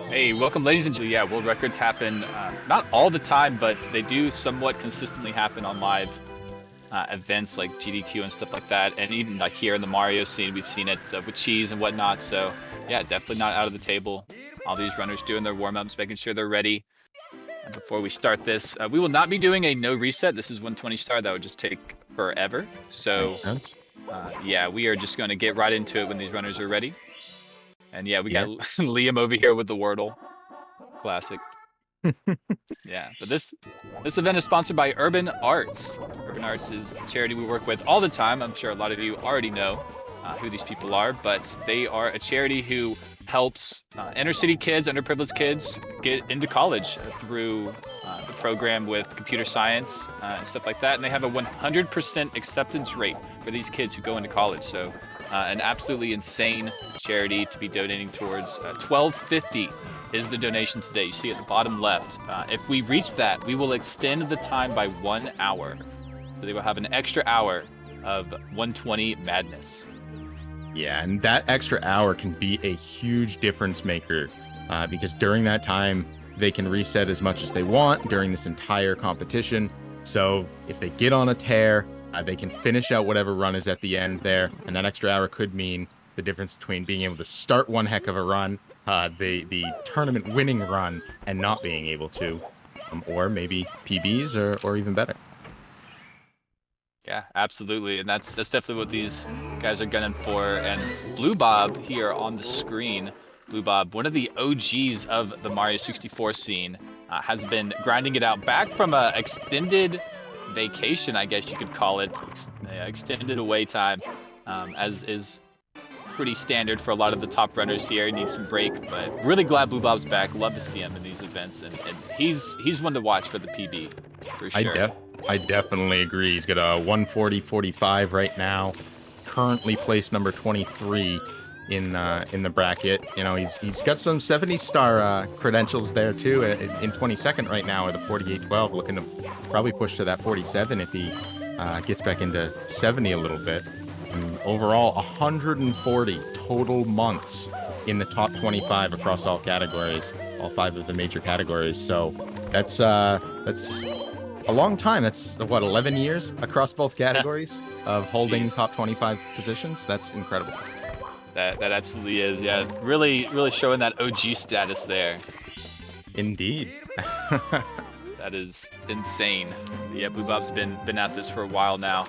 Hey, welcome, ladies and gentlemen. Yeah, world records happen not all the time, but they do somewhat consistently happen on live events like GDQ and stuff like that. And even like here in the Mario scene, we've seen it with cheese and whatnot. So yeah, definitely not out of the table. All these runners doing their warm-ups, making sure they're ready. And before we start this, we will not be doing a no reset. This is 120 star. That would just take forever. So Makes sense. yeah, we are just going to get right into it when these runners are ready. And yeah, we got Yeah. Liam over here with the Wordle. Classic. Yeah, but this event is sponsored by Urban Arts. Urban Arts is a charity we work with all the time. I'm sure a lot of you already know who these people are, but they are a charity who helps inner city kids, underprivileged kids get into college through the program with computer science and stuff like that. And they have a 100% acceptance rate for these kids who go into college. So an absolutely insane charity to be donating towards. $12.50 is the donation today. You see at the bottom left. If we reach that, we will extend the time by 1 hour. So they will have an extra hour of 120 madness. Yeah, and that extra hour can be a huge difference maker because during that time, they can reset as much as they want during this entire competition. So if they get on a tear, they can finish out whatever run is at the end there. And that extra hour could mean the difference between being able to start one heck of a run, the tournament winning run, and not being able to, or maybe PBs or even better. Yeah, absolutely, and that's definitely what these guys are gunning for. And Blue Bob here on the screen, Blue Bob, one of the OGs of the Mario 64 scene, has been grinding it out back from a extended vacation, I guess you could call it, extended away time, as is pretty standard for a lot of the top runners here. Need some break, but really glad Blue Bob's back. Love to see him in these events, and he's one to watch for the PB for sure. I definitely agree. He's got a 140.45 right now. Currently placed number 23 in the bracket. You know, he's got some 70-star credentials there too. In 22nd right now with a 48.12, looking to probably push to that 47 if he gets back into 70 a little bit. And overall, 140 total months in the top 25 across all categories, all 5 of the major categories. So that's a long time. That's what, 11 years across both categories of holding Jeez. top 25 positions. That's incredible. That absolutely is. Yeah, really showing that OG status there. Indeed. That is insane. Yeah, Blue Bob's been at this for a while now.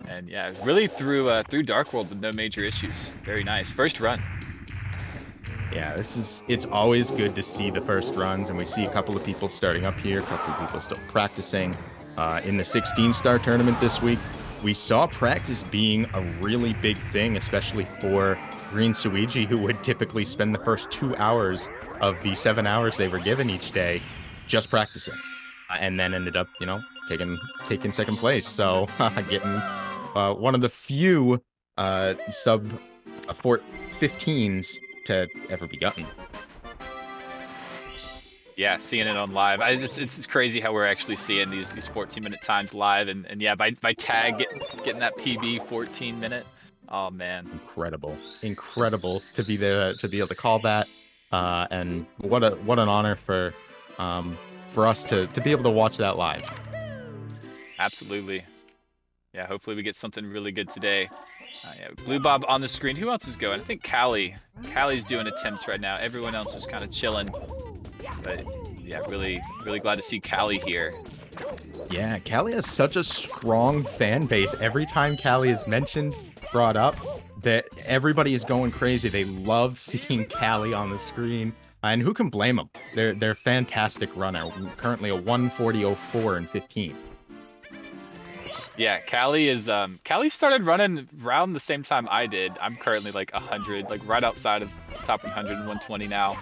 And yeah, really through Dark World with no major issues. Very nice. First run. Yeah, it's always good to see the first runs, and we see a couple of people starting up here, a couple of people still practicing. In the 16-star tournament this week, we saw practice being a really big thing, especially for Green Suigi, who would typically spend the first 2 hours of the 7 hours they were given each day just practicing, and then ended up, taking second place. So getting one of the few sub 15s to ever be gotten. Yeah, seeing it on live. It's crazy how we're actually seeing these 14-minute times live, and yeah, by tag getting that PB 14-minute. Oh man, Incredible to be there, to be able to call that, and what an honor for us to be able to watch that live. absolutely. Yeah, hopefully we get something really good today. Yeah, Blue Bob on the screen. Who else is going? I think Callie's doing attempts right now. Everyone else is kind of chilling. But yeah, really glad to see Callie here. Yeah, Callie has such a strong fan base. Every time Callie is mentioned, brought up, that everybody is going crazy. They love seeing Callie on the screen. And who can blame them? They're fantastic runner. Currently a 140.04 in 15th. Yeah, Callie started running around the same time I did. I'm currently like 100, like right outside of top 100 and 120 now.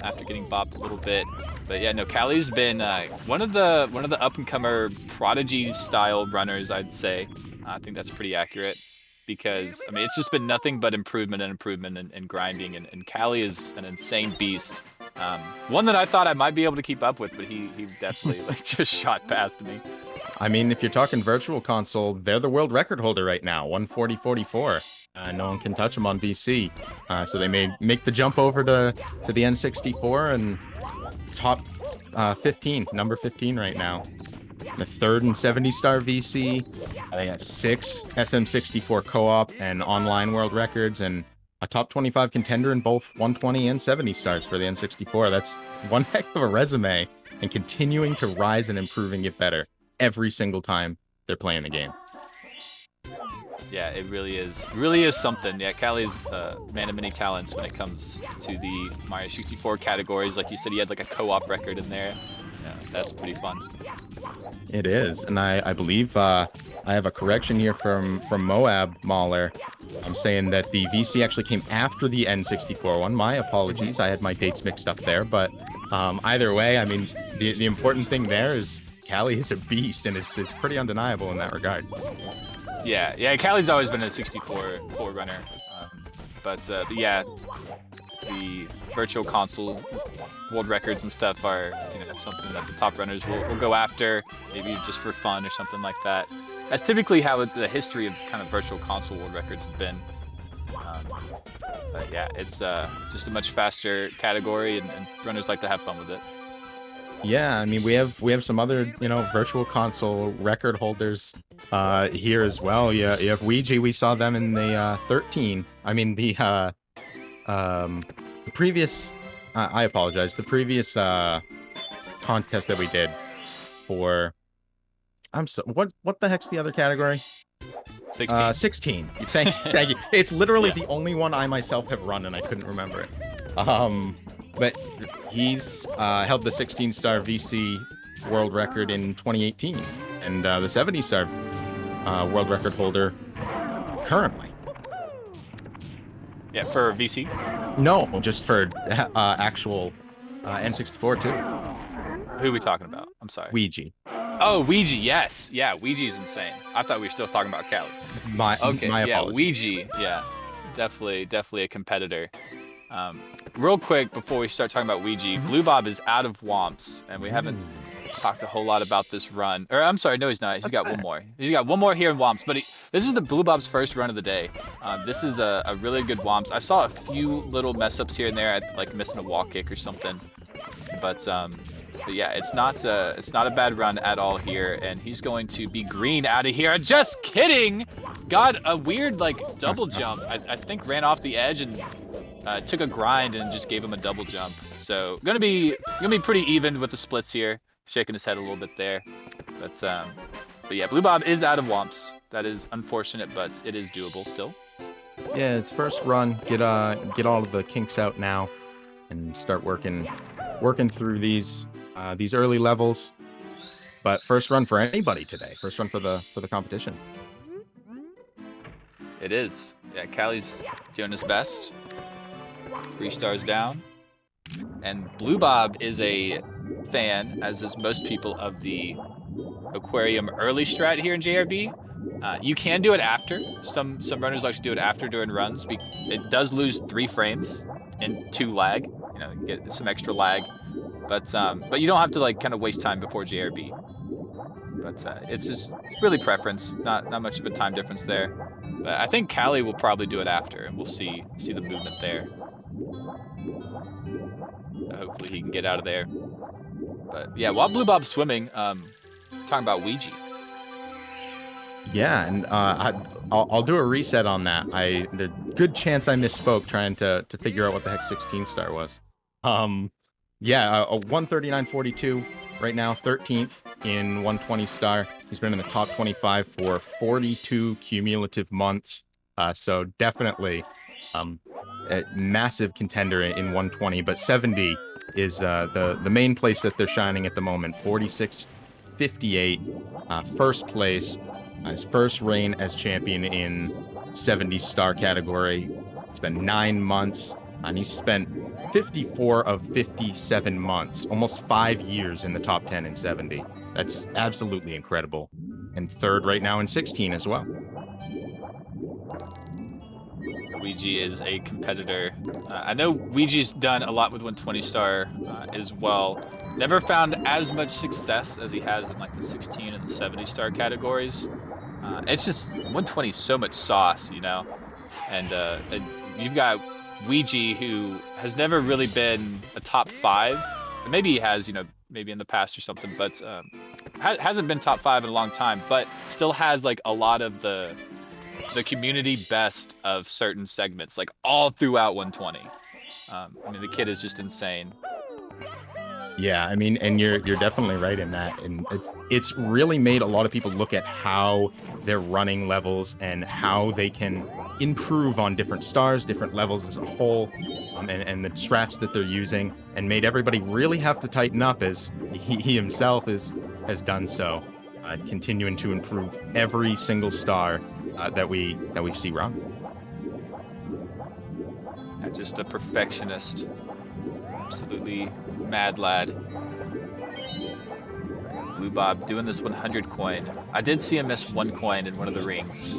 After getting bopped a little bit, but yeah, no, Callie's been one of the up and comer prodigy style runners, I'd say. I think that's pretty accurate because I mean it's just been nothing but improvement and grinding, and Callie is an insane beast. One that I thought I might be able to keep up with, but he definitely like just shot past me. I mean, if you're talking virtual console, they're the world record holder right now, 140.44. No one can touch him on VC. So they may make the jump over to the N64 and top 15, number 15 right now. The third and 70-star VC. They have 6 SM64 co-op and online world records, and a top 25 contender in both 120 and 70 stars for the N64. That's one heck of a resume, and continuing to rise and improve and get better every single time they're playing the game. Yeah, it really is something. Yeah, Callie's a man of many talents when it comes to the Mario 64 categories. Like you said, he had like a co-op record in there. Yeah, that's pretty fun. It is, and I believe I have a correction here from Moab Mahler. I'm saying that the VC actually came after the N64 one. My apologies, I had my dates mixed up there. But either way, I mean, the important thing there is Callie is a beast, and it's pretty undeniable in that regard. Yeah, Callie's always been a 64 forerunner. But yeah, the virtual console world records and stuff are, something that the top runners will go after, maybe just for fun or something like that. That's typically how the history of kind of virtual console world records have been. But yeah, it's just a much faster category, and runners like to have fun with it. Yeah, I mean, we have some other, virtual console record holders here as well. Yeah, you have Ouija. We saw them in the 13. I mean, the previous. I apologize. The previous contest that we did for. What the heck's the other category? 16. 16. Thank you. It's literally the only one I myself have run, and I couldn't remember it. But he's held the 16-star VC world record in 2018, and the 70-star world record holder currently. Yeah, for VC? No, just for actual N64 too. Who are we talking about? I'm sorry. Ouija. Oh, Ouija, yes. Yeah, Ouija's insane. I thought we were still talking about Callie. My yeah, apologies. Ouija, yeah. Definitely a competitor. Real quick, before we start talking about Ouija, Blue Bob is out of Womps, and we haven't talked a whole lot about this run. Or, I'm sorry, no he's not. He's got one more. He's got one more here in Womps, but this is the Blue Bob's first run of the day. This is a really good Womps. I saw a few little mess-ups here and there, like missing a wall kick or something. But yeah, it's not a bad run at all here, and he's going to be green out of here. Just kidding! Got a weird like double jump. I think ran off the edge and took a grind and just gave him a double jump. So gonna be pretty even with the splits here. Shaking his head a little bit there, but yeah, Blue Bob is out of Womps. That is unfortunate, but it is doable still. Yeah, it's first run. Get all of the kinks out now, and start working through these early levels. But first run for anybody today. First run for the competition. It is. Yeah, Callie's doing his best. 3 stars down. And Blue Bob is a fan, as is most people, of the Aquarium early strat here in JRB. You can do it after. Some runners like to do it after during runs. It does lose 3 frames and 2 lag. You get some extra lag. But you don't have to like kind of waste time before JRB. But it's really preference. Not much of a time difference there. But I think Callie will probably do it after, and we'll see the movement there. Hopefully he can get out of there. But yeah, while Blue Bob's swimming, talking about Ouija. Yeah, and I'll do a reset on that. The good chance I misspoke trying to figure out what the heck 16-star was. Yeah, a 139.42 right now, 13th in 120 star. He's been in the top 25 for 42 cumulative months. So definitely a massive contender in 120, but 70 is the main place that they're shining at the moment. 46.58, first place, his first reign as champion in 70 star category. It's been 9 months, and he's spent 54 of 57 months, almost 5 years in the top 10 in 70. That's absolutely incredible. And third right now in 16 as well. Ouija is a competitor. I know Ouija's done a lot with 120 star as well. Never found as much success as he has in like the 16 and the 70 star categories. It's just 120 is so much sauce, and you've got Ouija, who has never really been a top 5. Maybe he has, maybe in the past or something, but hasn't been top 5 in a long time. But still has like a lot of the community best of certain segments, like all throughout 120. I mean, the kid is just insane. Yeah, I mean, and you're definitely right in that, and it's really made a lot of people look at how they're running levels and how they can improve on different stars, different levels as a whole, and the strats that they're using, and made everybody really have to tighten up as he himself has done so, continuing to improve every single star that we see run. Just a perfectionist. Absolutely mad lad. Blue Bob doing this 100 coin. I did see him miss 1 coin in one of the rings.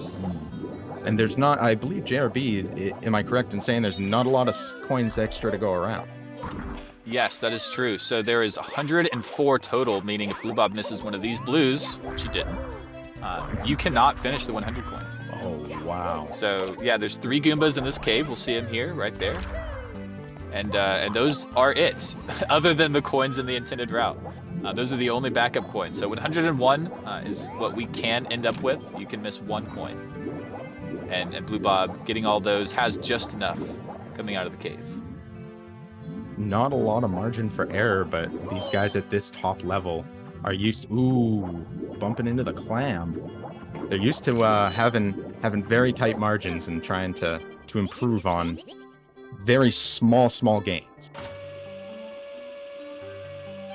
And there's not, I believe, JRB, am I correct in saying there's not a lot of coins extra to go around? Yes, that is true. So there is 104 total, meaning if Blue Bob misses one of these blues, which he didn't, you cannot finish the 100 coin. Oh, wow. So yeah, there's 3 Goombas in this cave. We'll see him here, right there. And those are it, other than the coins in the intended route. Those are the only backup coins. So 101 is what we can end up with. You can miss 1 coin. And Blue Bob, getting all those, has just enough coming out of the cave. Not a lot of margin for error, but these guys at this top level are used to, bumping into the clam. They're used to having very tight margins and trying to improve on very small gains.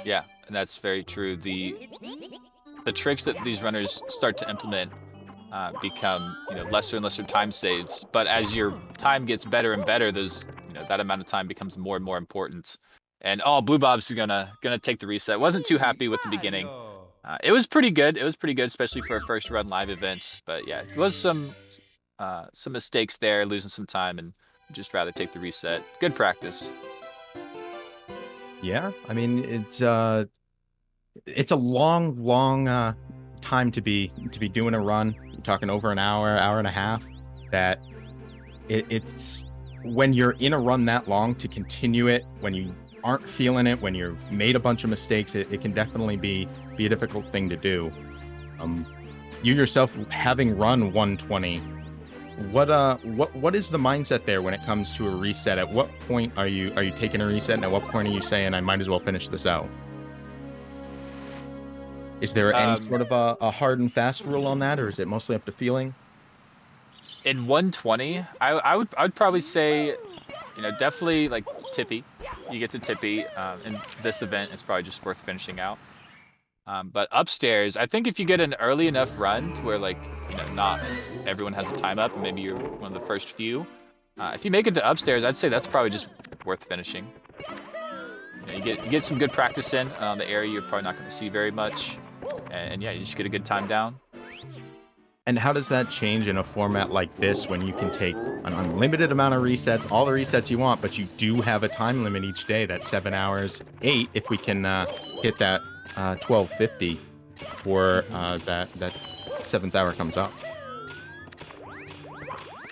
Yeah, and that's very true. The tricks that these runners start to implement become lesser and lesser time saves. But as your time gets better and better, those that amount of time becomes more and more important. And Blue Bob's gonna take the reset. Wasn't too happy with the beginning. It was pretty good. It was pretty good, especially for a first run live event. But yeah, it was some mistakes there, losing some time, and just rather take the reset. Good practice. Yeah, I mean it's a long time to be doing a run. You're talking over an hour and a half. That it's when you're in a run that long, to continue it when you aren't feeling it, when you've made a bunch of mistakes, it can definitely be a difficult thing to do. You yourself, having run 120, what is the mindset there when it comes to a reset? At what point are you taking a reset, and at what point are you saying I might as well finish this out? Is there any sort of a hard and fast rule on that, or is it mostly up to feeling? In 120, I would probably say, definitely like Tippy. You get to Tippy in this event, it's probably just worth finishing out. But upstairs, I think if you get an early enough run to where not everyone has a time up, and maybe you're one of the first few, if you make it to upstairs, I'd say that's probably just worth finishing. You get some good practice in on the area you're probably not going to see very much, and yeah, you just get a good time down. And how does that change in a format like this, when you can take an unlimited amount of resets, all the resets you want, but you do have a time limit each day? That's 7 hours, 8 if we can hit that 12:50 before that 7th hour comes up.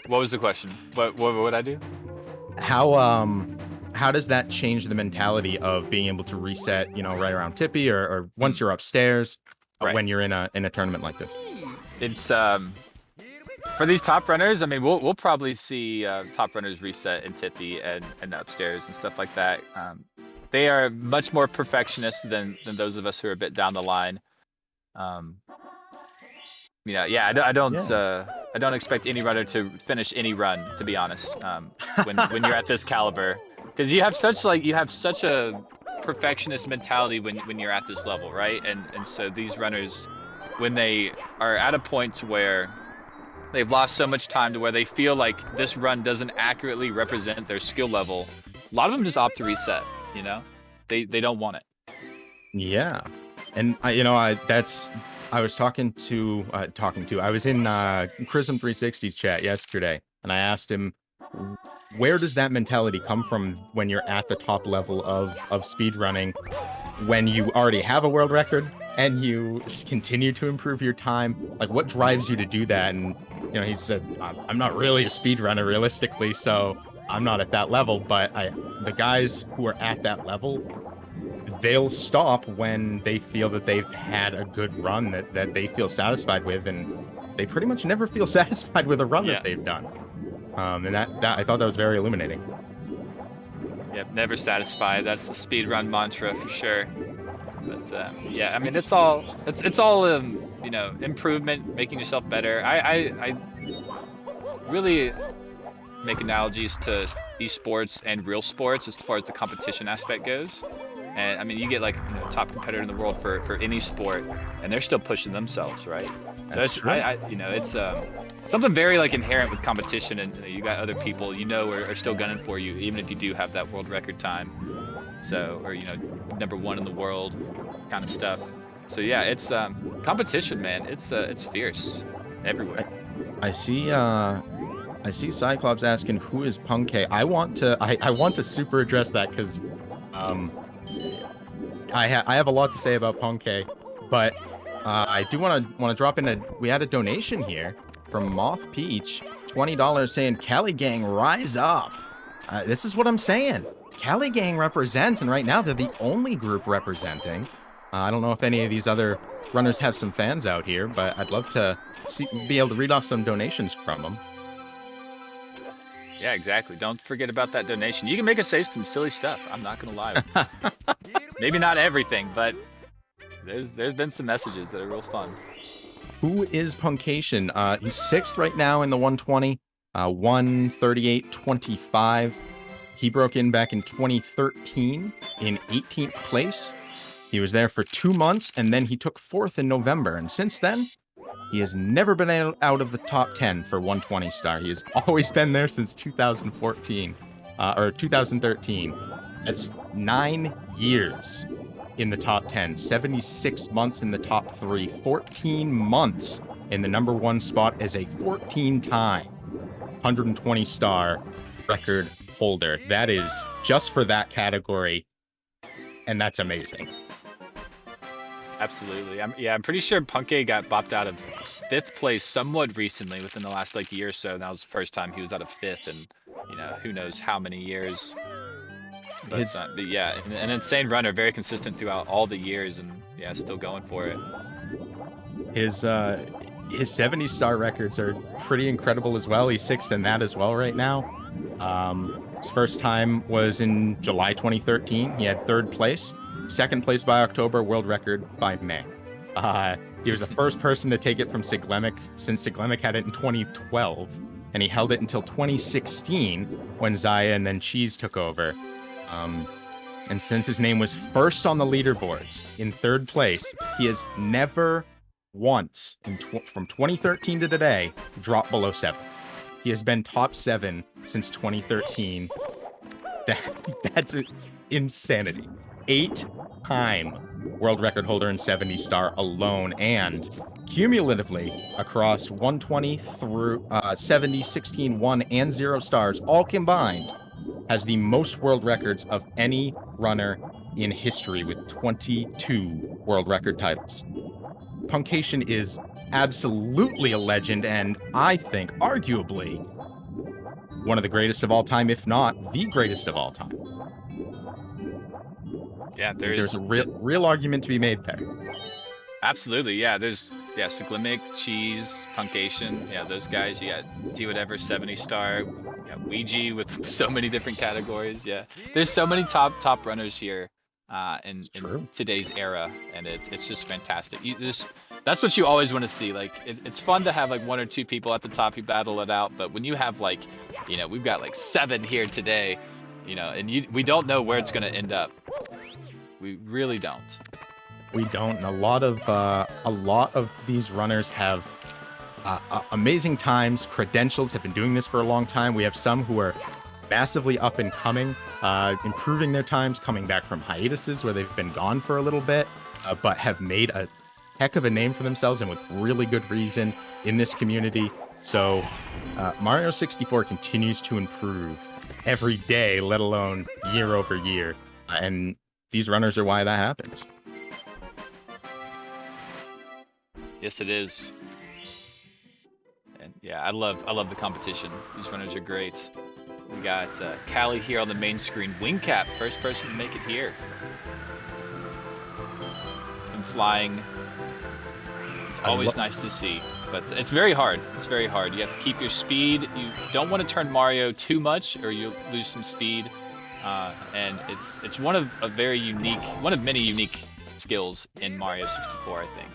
What was the question? What would I do? How does that change the mentality of being able to reset, right around Tippy, or once you're upstairs, Right. when you're in a tournament like this? It's for these top runners. I mean, we'll probably see top runners reset in Tippy and upstairs and stuff like that. They are much more perfectionist than those of us who are a bit down the line. I don't expect any runner to finish any run, to be honest. When you're at this caliber, because you have such a perfectionist mentality when you're at this level, right? And so these runners, when they are at a point where they've lost so much time to where they feel like this run doesn't accurately represent their skill level, a lot of them just opt to reset. They don't want it. Yeah, and I was talking to I was in Chrism 360's chat yesterday, and I asked him, where does that mentality come from when you're at the top level of speedrunning, when you already have a world record, and you continue to improve your time, like what drives you to do that? And he said, I'm not really a speed runner realistically, so I'm not at that level, but the guys who are at that level, they'll stop when they feel that they've had a good run that they feel satisfied with, and they pretty much never feel satisfied with a run that Yeah. they've done. And that I thought that was very illuminating. Yep, never satisfied. That's the speed run mantra for sure. But yeah, I mean, it's all improvement, making yourself better. I really make analogies to esports and real sports as far as the competition aspect goes. And I mean, you get like top competitor in the world for any sport, and they're still pushing themselves, right? So That's it's true. it's something very like inherent with competition, and you got other people are still gunning for you, even if you do have that world record time. So or number one in the world, kind of stuff. So yeah, it's competition, man. It's fierce everywhere. I see Cyclops asking who is Punkay. I want to super address that because um I have a lot to say about Punkay, but I do want to drop in we had a donation here from Moth Peach, $20 saying Cali Gang rise up. This is what I'm saying. Cali Gang represents, and right now they're the only group representing. I don't know if any of these other runners have some fans out here, but I'd love to be able to read off some donations from them. Yeah, exactly. Don't forget about that donation. You can make us say some silly stuff. I'm not gonna lie. Maybe not everything, but there's been some messages that are real fun. Who is Punkation? He's 6th right now in the 120, 138.25. He broke in back in 2013 in 18th place. He was there for 2 months, and then he took 4th in November. And since then, he has never been out of the top 10 for 120 star. He has always been there since 2014 or 2013. That's 9 years in the top 10, 76 months in the top 3, 14 months in the number 1 spot as a 14-time 120 star record holder. That is just for that category, and that's amazing. Absolutely. I'm pretty sure Punkay got bopped out of 5th place somewhat recently, within the last like year or so. That was the first time he was out of 5th, and who knows how many years. But yeah, an insane runner, very consistent throughout all the years, and yeah, still going for it. His 70 star records are pretty incredible as well. He's 6th in that as well right now. His first time was in July 2013. He had 3rd place. 2nd place by October, world record by May. He was the first person to take it from Siglemic since Siglemic had it in 2012, and he held it until 2016 when Zaya and then Cheese took over. And since his name was first on the leaderboards in 3rd place, he has never once from 2013 to today dropped below 7th. He has been top 7 since 2013. That's insanity. 8-time world record holder in 70 star alone, and cumulatively across 120 through 70, 16, 1, and 0 stars, all combined, has the most world records of any runner in history with 22 world record titles. Punkation is absolutely a legend, and I think arguably one of the greatest of all time, if not the greatest of all time. Yeah, there's a real argument to be made there. Absolutely, yeah. There's Siglemic, Cheese, Punkation. Yeah, those guys. You got T whatever 70 star. Yeah, Ouija with so many different categories. Yeah, there's so many top runners here in today's era, and it's just fantastic. That's what you always want to see. Like it's fun to have like 1 or 2 people at the top, you battle it out. But when you have like, we've got like 7 here today, and we don't know where it's gonna end up. We really don't. We don't. And a lot of these runners have amazing times, credentials, have been doing this for a long time. We have some who are massively up and coming, improving their times, coming back from hiatuses where they've been gone for a little bit, but have made a heck of a name for themselves, and with really good reason, in this community. So Mario 64 continues to improve every day, let alone year over year. And these runners are why that happens. Yes, it is. And yeah, I love the competition. These runners are great. We got Callie here on the main screen. Wingcap, first person to make it here. Him flying. It's always nice to see, but it's very hard. It's very hard. You have to keep your speed. You don't want to turn Mario too much, or you'll lose some speed. And it's one of many unique skills in Mario 64, I think.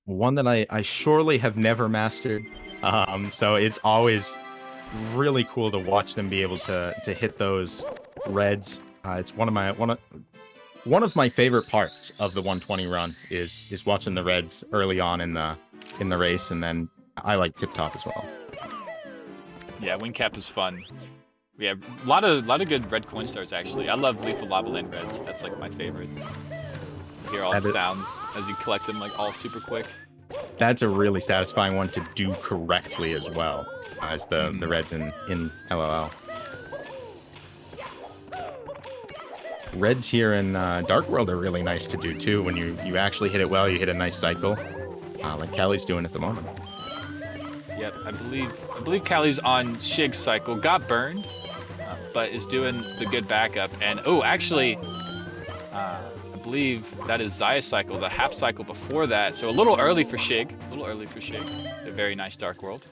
One that I surely have never mastered. So it's always really cool to watch them be able to hit those reds. It's one of my favorite parts of the 120 run is watching the reds early on in the race, and then I like Tip Top as well. Yeah, Wingcap is fun. We have a lot of good red coin stars actually. I love Lethal Lava Land reds. That's like my favorite. You hear all the sounds as you collect them like all super quick. That's a really satisfying one to do correctly as well as the reds in LLL. Reds here in Dark World are really nice to do too. When you actually hit it well, you hit a nice cycle, like Callie's doing at the moment. Yep, I believe Callie's on Shig's cycle, got burned, but is doing the good backup. And actually, I believe that is Zaya's cycle, the half cycle before that. So a little early for Shig. A very nice Dark World.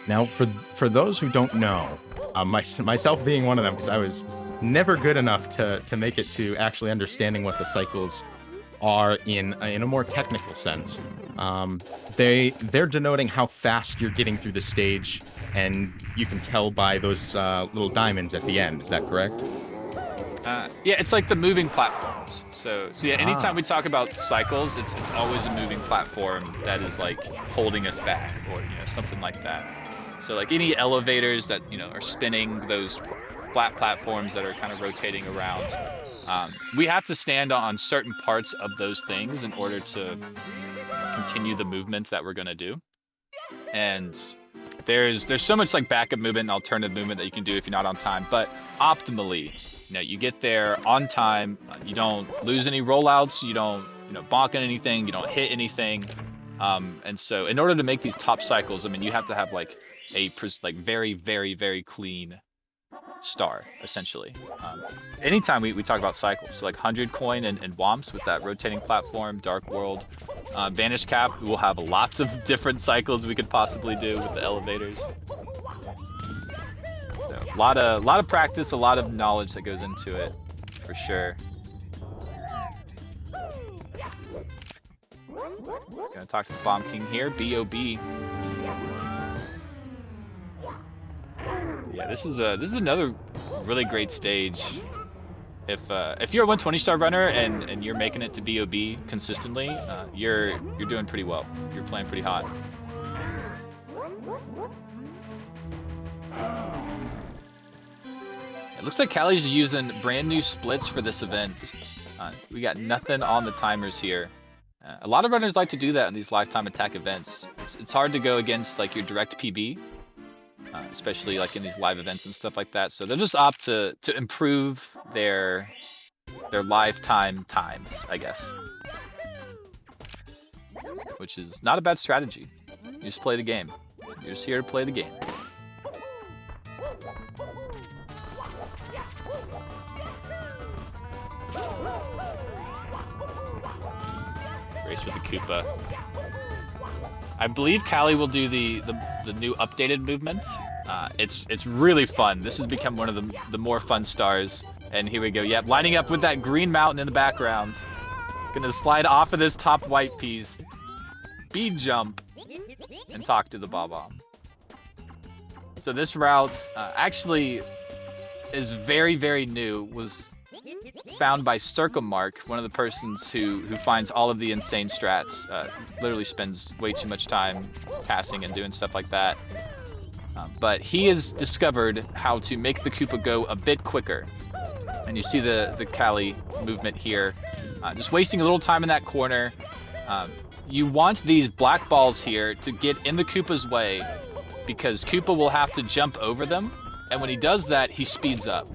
Now, for those who don't know, myself being one of them, because I was never good enough to make it to actually understanding what the cycles are in a more technical sense. They're denoting how fast you're getting through the stage, and you can tell by those little diamonds at the end. Is that correct? Yeah, it's like the moving platforms. So yeah, anytime we talk about cycles, it's always a moving platform that is like holding us back, or something like that. So like any elevators that are spinning, those flat platforms that are kind of rotating around. We have to stand on certain parts of those things in order to continue the movement that we're gonna do. And there's so much like backup movement and alternative movement that you can do if you're not on time. But optimally, you get there on time. You don't lose any rollouts. You don't bonk on anything. You don't hit anything. And so in order to make these top cycles, I mean, you have to have like a very, very, very clean star, essentially. Anytime we talk about cycles, so like 100 coin and Womps with that rotating platform, Dark World, Vanish Cap, we'll have lots of different cycles we could possibly do with the elevators. So, a lot of practice, a lot of knowledge that goes into it, for sure. Gonna talk to Bomb King here, B.O.B. Yeah, this is another really great stage. If you're a 120 star runner and you're making it to BOB consistently, you're doing pretty well. You're playing pretty hot. It looks like Callie's using brand new splits for this event. We got nothing on the timers here. A lot of runners like to do that in these lifetime attack events. It's hard to go against like your direct PB. Especially like in these live events and stuff like that. So they'll just opt to improve their lifetime times, I guess. Which is not a bad strategy. You just play the game. You're just here to play the game. Race with the Koopa. I believe Callie will do the new updated movements. It's really fun. This has become one of the more fun stars. And here we go. Yep, lining up with that green mountain in the background. Gonna slide off of this top white piece. Speed jump. And talk to the Bob-omb. So this route actually is very, very new. Was found by Circle Mark, one of the persons who finds all of the insane strats. Literally spends way too much time passing and doing stuff like that. But he has discovered how to make the Koopa go a bit quicker. And you see the Callie movement here. Just wasting a little time in that corner. You want these black balls here to get in the Koopa's way, because Koopa will have to jump over them. And when he does that, he speeds up.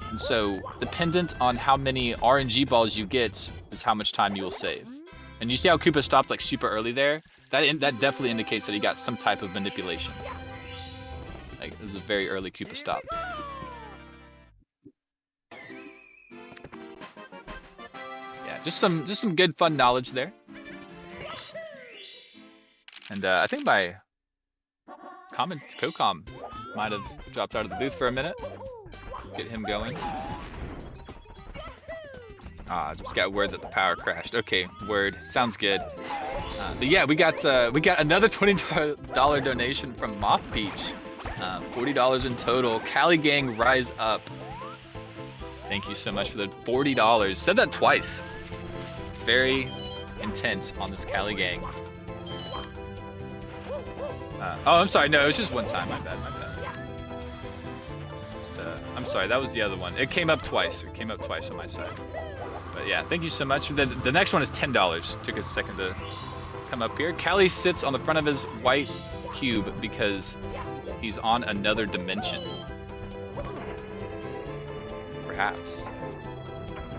And so, dependent on how many RNG balls you get, is how much time you will save. And you see how Koopa stopped like super early there? That definitely indicates that he got some type of manipulation. Like this is a very early Koopa stop. Yeah, just some good fun knowledge there. And I think my co-com might have dropped out of the booth for a minute. Get him going. Just got word that the power crashed. Okay, word. Sounds good. But yeah, we got another $20 donation from Moth Peach. $40 in total. Cali Gang, rise up. Thank you so much for the $40. Said that twice. Very intense on this Cali Gang. Oh, I'm sorry. No, it was just one time. My bad. I'm sorry. That was the other one. It came up twice. It came up twice on my side. But yeah, thank you so much. The next one is $10. Took a second to come up here. Callie sits on the front of his white cube because he's on another dimension. Perhaps.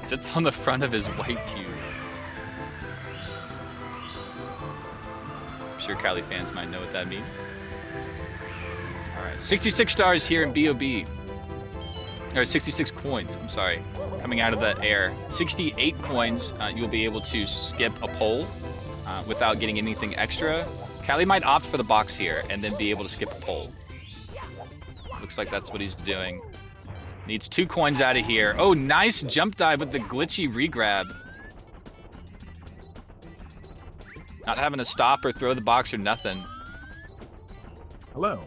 Sits on the front of his white cube. I'm sure Callie fans might know what that means. Alright, 66 stars here in BOB. Or 66 coins, I'm sorry. Coming out of the air. 68 coins, you'll be able to skip a poll without getting anything extra. Callie might opt for the box here and then be able to skip a poll. Looks like that's what he's doing. Needs 2 coins out of here. Oh, nice jump dive with the glitchy regrab. Not having to stop or throw the box or nothing. Hello.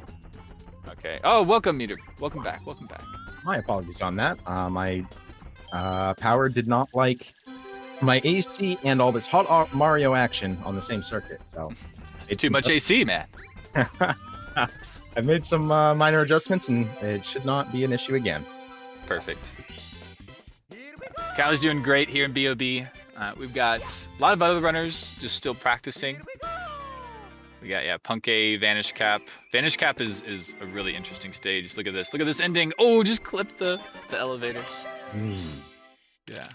Okay. Oh, welcome, Meter. Welcome back. Welcome back. My apologies on that. My power did not like my AC and all this hot Mario action on the same circuit. So it's too much AC, man. I've made some minor adjustments, and it should not be an issue again. Perfect. Callie's doing great here in BOB. We've got a lot of other runners just still practicing. We got, yeah, Punkay, Vanish Cap. Vanish Cap is a really interesting stage. Look at this. Look at this ending. Oh, just clipped the elevator. Yeah.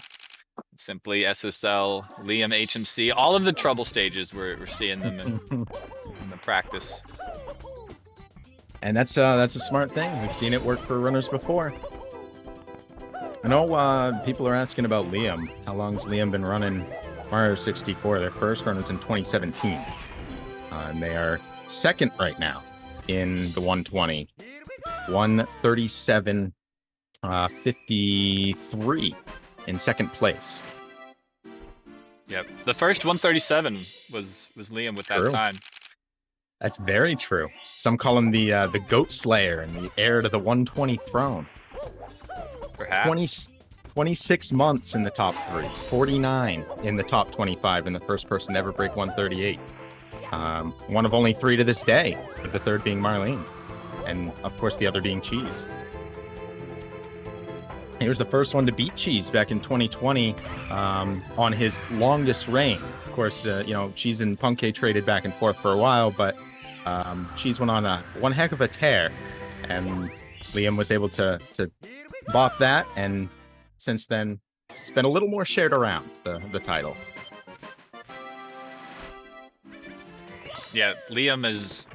Simply SSL, Liam HMC. All of the trouble stages, we're seeing them in the practice. And that's a smart thing. We've seen it work for runners before. I know people are asking about Liam. How long's Liam been running Mario 64? Their first run was in 2017. And they are second right now in the 120. 137.53 in second place. Yep. The first 137 was Liam with that True. time. That's very true. Some call him the Goat Slayer and the heir to the 120 throne. Perhaps. 26 months in the top 3, 49 in the top 25, and the first person to ever break 138. One of only 3 to this day, with the third being Marlene, and of course the other being Cheese. He was the first one to beat Cheese back in 2020 on his longest reign. Of course, Cheese and Punkay traded back and forth for a while, but Cheese went on one heck of a tear, and Liam was able to bop that, and since then it's been a little more shared around the title. Yeah, Liam is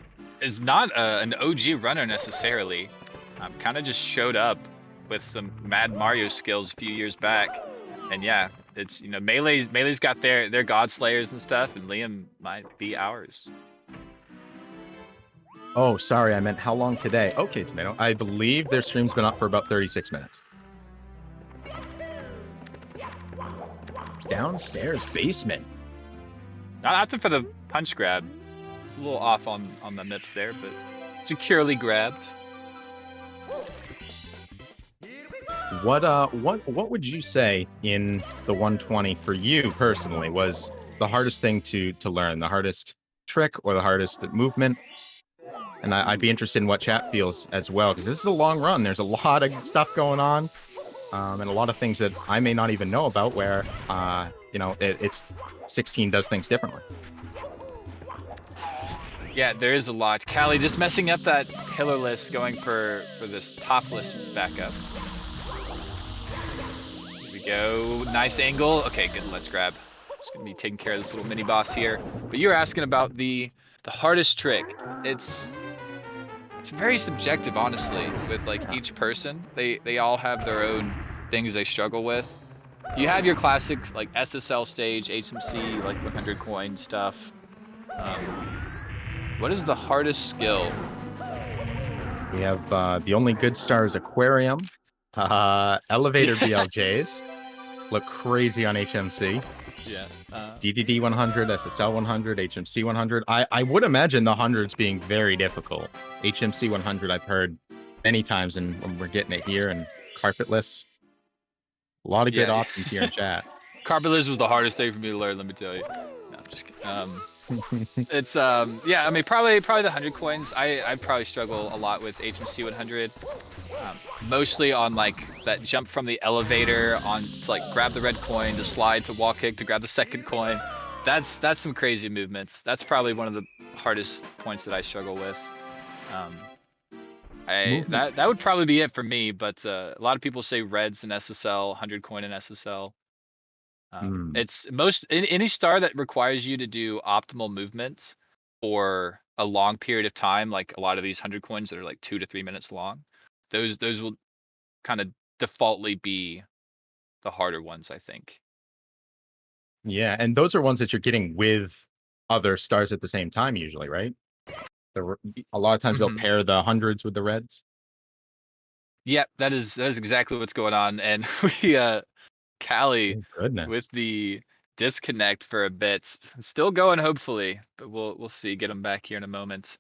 not an OG runner necessarily. Kind of just showed up with some Mad Mario skills a few years back, and yeah, it's Melee's got their God Slayers and stuff, and Liam might be ours. Oh, sorry, I meant how long today. Okay, Tomato. I believe their stream's been up for about 36 minutes. Downstairs basement. Not for the punch grab. It's a little off on the nips there, but securely grabbed. What would you say in the 120 for you personally was the hardest thing to learn, the hardest trick or the hardest movement? And I'd be interested in what chat feels as well, because this is a long run. There's a lot of stuff going on, and a lot of things that I may not even know about where, it's 16 does things differently. Yeah, there is a lot. Callie just messing up that pillarless, going for this topless backup. Here we go. Nice angle. Okay, good. Let's grab. Just gonna be taking care of this little mini boss here. But you're asking about the hardest trick. It's very subjective, honestly, with like each person. They all have their own things they struggle with. You have your classics like SSL stage, HMC, like 100 coin stuff. What is the hardest skill? We have the only good star is Aquarium. Elevator BLJs look crazy on HMC. Yeah. DDD 100, SSL 100, HMC 100. I would imagine the hundreds being very difficult. HMC 100 I've heard many times, and when we're getting it here, and carpetless. A lot of good Yeah. options here in chat. Carpetless was the hardest thing for me to learn. Let me tell you. No, I'm just kidding. It's yeah. I mean, probably the 100 coins. I probably struggle a lot with HMC 100. Mostly on like that jump from the elevator on to like grab the red coin, to slide, to wall kick, to grab the second coin. That's some crazy movements. That's probably one of the hardest points that I struggle with. That would probably be it for me. But a lot of people say reds and SSL, 100 coin and SSL. It's any star that requires you to do optimal movements for a long period of time, like a lot of these 100 coins that are like 2 to 3 minutes long. Those will kind of defaultly be the harder ones, I think. Yeah, and those are ones that you're getting with other stars at the same time, usually, right? A lot of times they'll pair the hundreds with the reds. Yep, that is exactly what's going on, and we Callie Oh, goodness. with the disconnect for a bit, still going hopefully, but we'll see. Get him back here in a moment.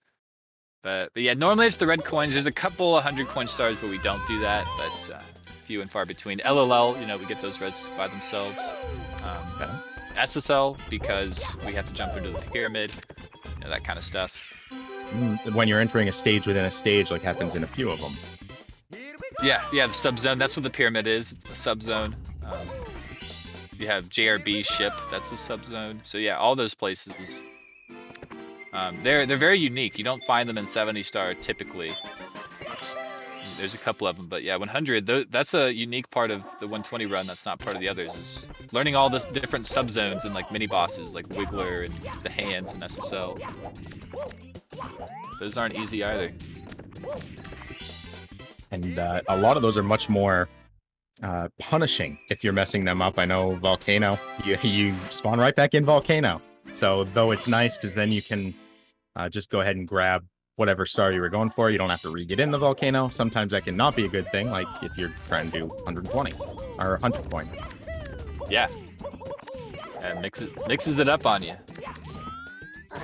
But yeah, normally it's the red coins. There's a couple 100 coin stars where we don't do that, but few and far between. LLL, you know, we get those reds by themselves. Okay. SSL because we have to jump into the pyramid, you know, that kind of stuff. When you're entering a stage within a stage, like happens in a few of them. Yeah, the subzone. That's what the pyramid is. It's a subzone. You have JRB ship. That's a subzone. So yeah, all those places. They're very unique. You don't find them in 70 star typically. There's a couple of them, but yeah, 100. That's a unique part of the 120 run. That's not part of the others. Is learning all the different subzones and like mini bosses like Wiggler and the hands and SSL. Those aren't easy either. And a lot of those are much more punishing if you're messing them up. I know Volcano, you spawn right back in Volcano. So though it's nice because then you can just go ahead and grab whatever star you were going for. You don't have to re-get in the Volcano. Sometimes that can not be a good thing, like if you're trying to do 120 or 100 point. Yeah. And mixes it up on you.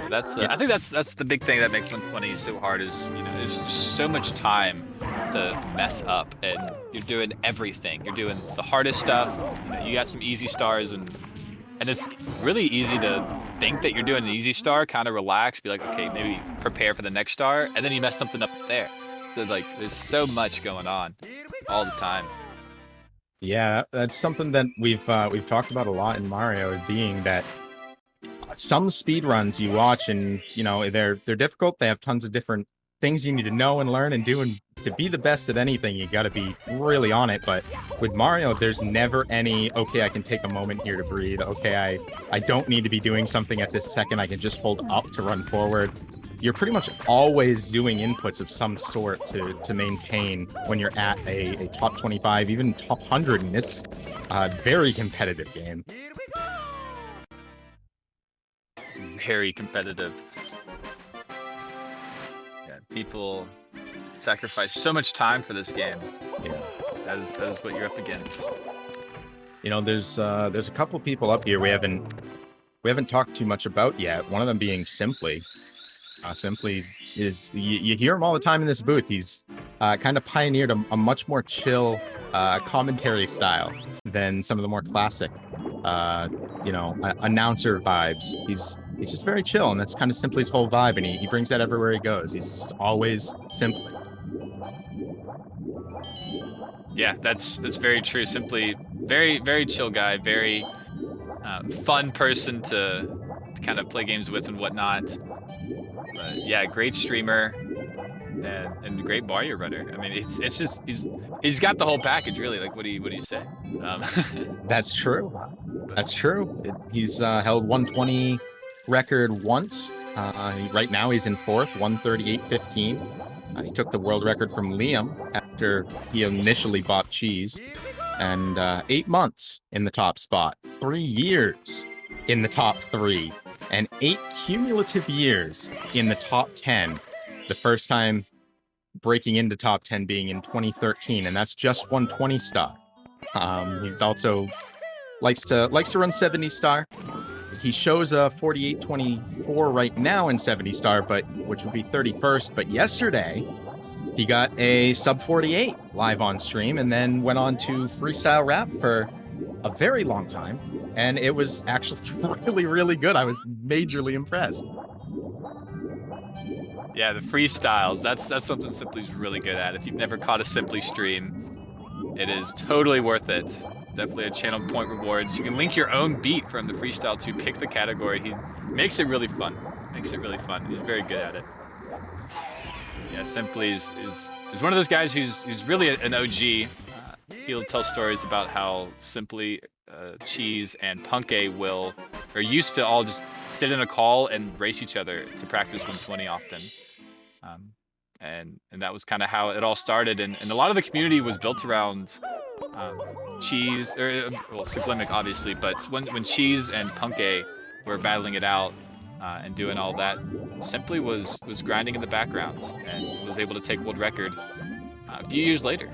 That's I think that's the big thing that makes 120 so hard is, you know, there's just so much time to mess up, and you're doing everything. You're doing the hardest stuff. You know, you got some easy stars, and it's really easy to think that you're doing an easy star, kind of relax, be like, okay, maybe prepare for the next star, and then you mess something up there. So like, there's so much going on all the time. Yeah, that's something that we've talked about a lot in Mario, being that some speed runs you watch and, you know, they're difficult. They have tons of different things you need to know and learn and do, and to be the best at anything, you got to be really on it. But with Mario, there's never any, okay, I can take a moment here to breathe. Okay, I don't need to be doing something at this second. I can just hold up to run forward. You're pretty much always doing inputs of some sort to maintain when you're at a top 25, even top 100 in this very competitive game. Very competitive. Yeah, people sacrifice so much time for this game. Yeah, that is what you're up against. You know, there's a couple people up here we haven't talked too much about yet. One of them being Simply. Simply is you hear him all the time in this booth. He's kind of pioneered a much more chill commentary style than some of the more classic, you know, announcer vibes. He's just very chill, and that's kind of Simply's whole vibe, and he brings that everywhere he goes. He's just always Simply. Yeah, that's very true. Simply very chill guy, very fun person to kind of play games with and whatnot. But yeah, great streamer. and great Mario runner. I mean, it's just he's got the whole package really. Like, what do you say? That's true. That's true. He's held 120 record once. Right now he's in fourth, 138.15. He took the world record from Liam after he initially bought cheese. And 8 months in the top spot, 3 years in the top 3, and 8 cumulative years in the top 10. The first time breaking into top 10 being in 2013, and that's just 120 star. He's also likes to run 70 star. He shows a 48.24 right now in 70 star, which would be 31st. But yesterday, he got a sub 48 live on stream, and then went on to freestyle rap for a very long time, and it was actually really, really good. I was majorly impressed. Yeah, the freestyles. That's something Simply's really good at. If you've never caught a Simply stream, it is totally worth it. Definitely a channel point rewards. You can link your own beat from the freestyle to pick the category. He makes it really fun. He's very good at it. Yeah, Simply is one of those guys who's really an OG. He'll tell stories about how Simply, Cheese, and Punke are used to all just sit in a call and race each other to practice 120 often. And that was kind of how it all started. And a lot of the community was built around Cheese, Cyclimic obviously, but when Cheese and Punke were battling it out and doing all that, Simply was grinding in the background and was able to take world record a few years later.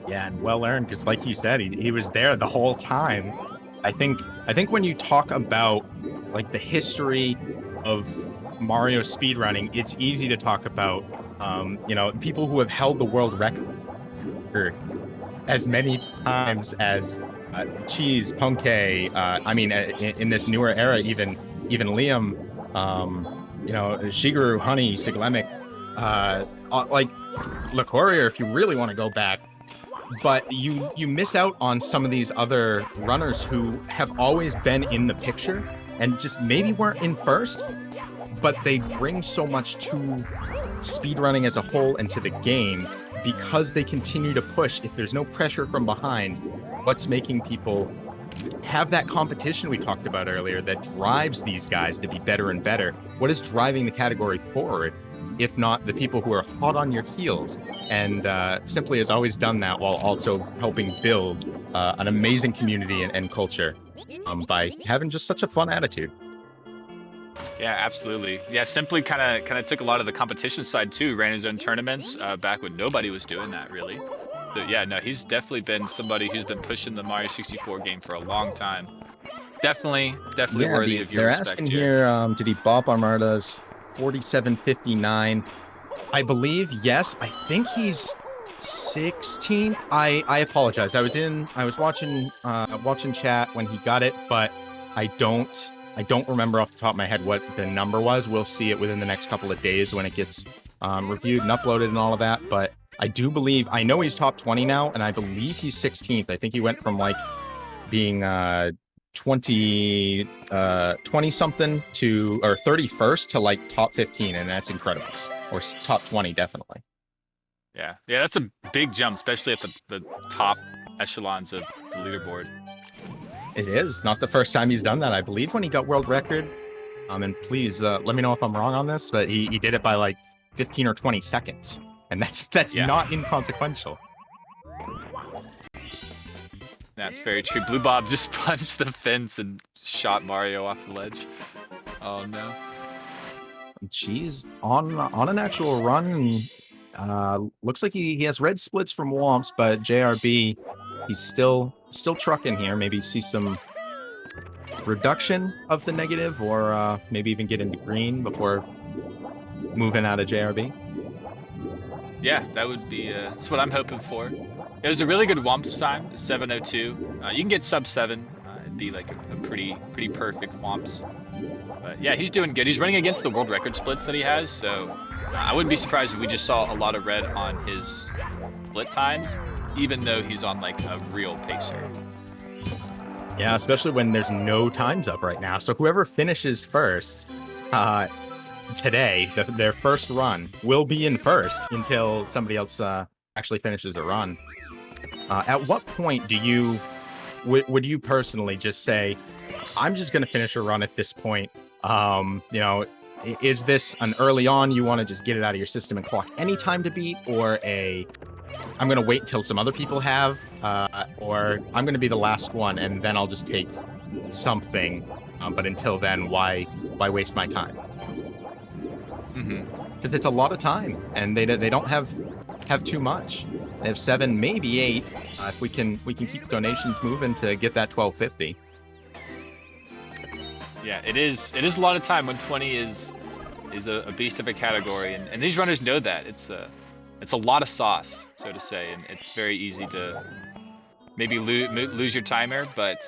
Yeah, and well earned, because like you said, he was there the whole time. I think when you talk about like the history of Mario speedrunning, it's easy to talk about people who have held the world record as many times as Cheese, Punke. I mean, in this newer era, even Liam, Shigeru, Honey, Siglemic, like Le Courier, if you really want to go back. But you miss out on some of these other runners who have always been in the picture and just maybe weren't in first, but they bring so much to speedrunning as a whole and to the game because they continue to push. If there's no pressure from behind, what's making people have that competition we talked about earlier that drives these guys to be better and better? What is driving the category forward, if not the people who are hot on your heels? And Simply has always done that while also helping build an amazing community and culture by having just such a fun attitude. Yeah, absolutely. Yeah, Simply kind of took a lot of the competition side too. Ran his own tournaments back when nobody was doing that really. So yeah, no, he's definitely been somebody who's been pushing the Mario 64 game for a long time. Definitely worthy of your respect. They're asking here, did he bop Armada's 47.59? I believe yes. I think he's 16th. I apologize. I was watching chat when he got it, but I don't remember off the top of my head what the number was. We'll see it within the next couple of days when it gets reviewed and uploaded and all of that. But I know he's top 20 now, and I believe he's 16th. I think he went from like being 20 something to, or 31st to like top 15, and that's incredible. Or top 20 definitely. Yeah, that's a big jump, especially at the top echelons of the leaderboard. It is not the first time he's done that. I believe when he got world record, and please let me know if I'm wrong on this, but he did it by like 15 or 20 seconds, and that's not inconsequential. That's very true. Blue Bob just punched the fence and shot Mario off the ledge. Oh no. Jeez, on an actual run, looks like he has red splits from Womps, but JRB, he's still trucking here. Maybe see some reduction of the negative, or maybe even get into green before moving out of JRB. Yeah, that would be that's what I'm hoping for. It was a really good Womps time, 7:02. You can get sub 7. It'd be like a pretty perfect Womps. But yeah, he's doing good. He's running against the world record splits that he has, so I wouldn't be surprised if we just saw a lot of red on his split times, even though he's on like a real pacer. Yeah, especially when there's no times up right now. So whoever finishes first, today, their first run, will be in first until somebody else actually finishes a run. At what point do you would you personally just say, I'm just going to finish a run at this point? You know, is this an early on, you want to just get it out of your system and clock any time to beat, or I'm going to wait until some other people have, or I'm going to be the last one and then I'll just take something. But until then, why waste my time? Because it's a lot of time, and they don't have too much. They have 7, maybe 8. If we can keep donations moving to get that 1250. Yeah, it is a lot of time when 20 is a beast of a category, and these runners know that. It's a lot of sauce, so to say, and it's very easy to maybe lose your timer, but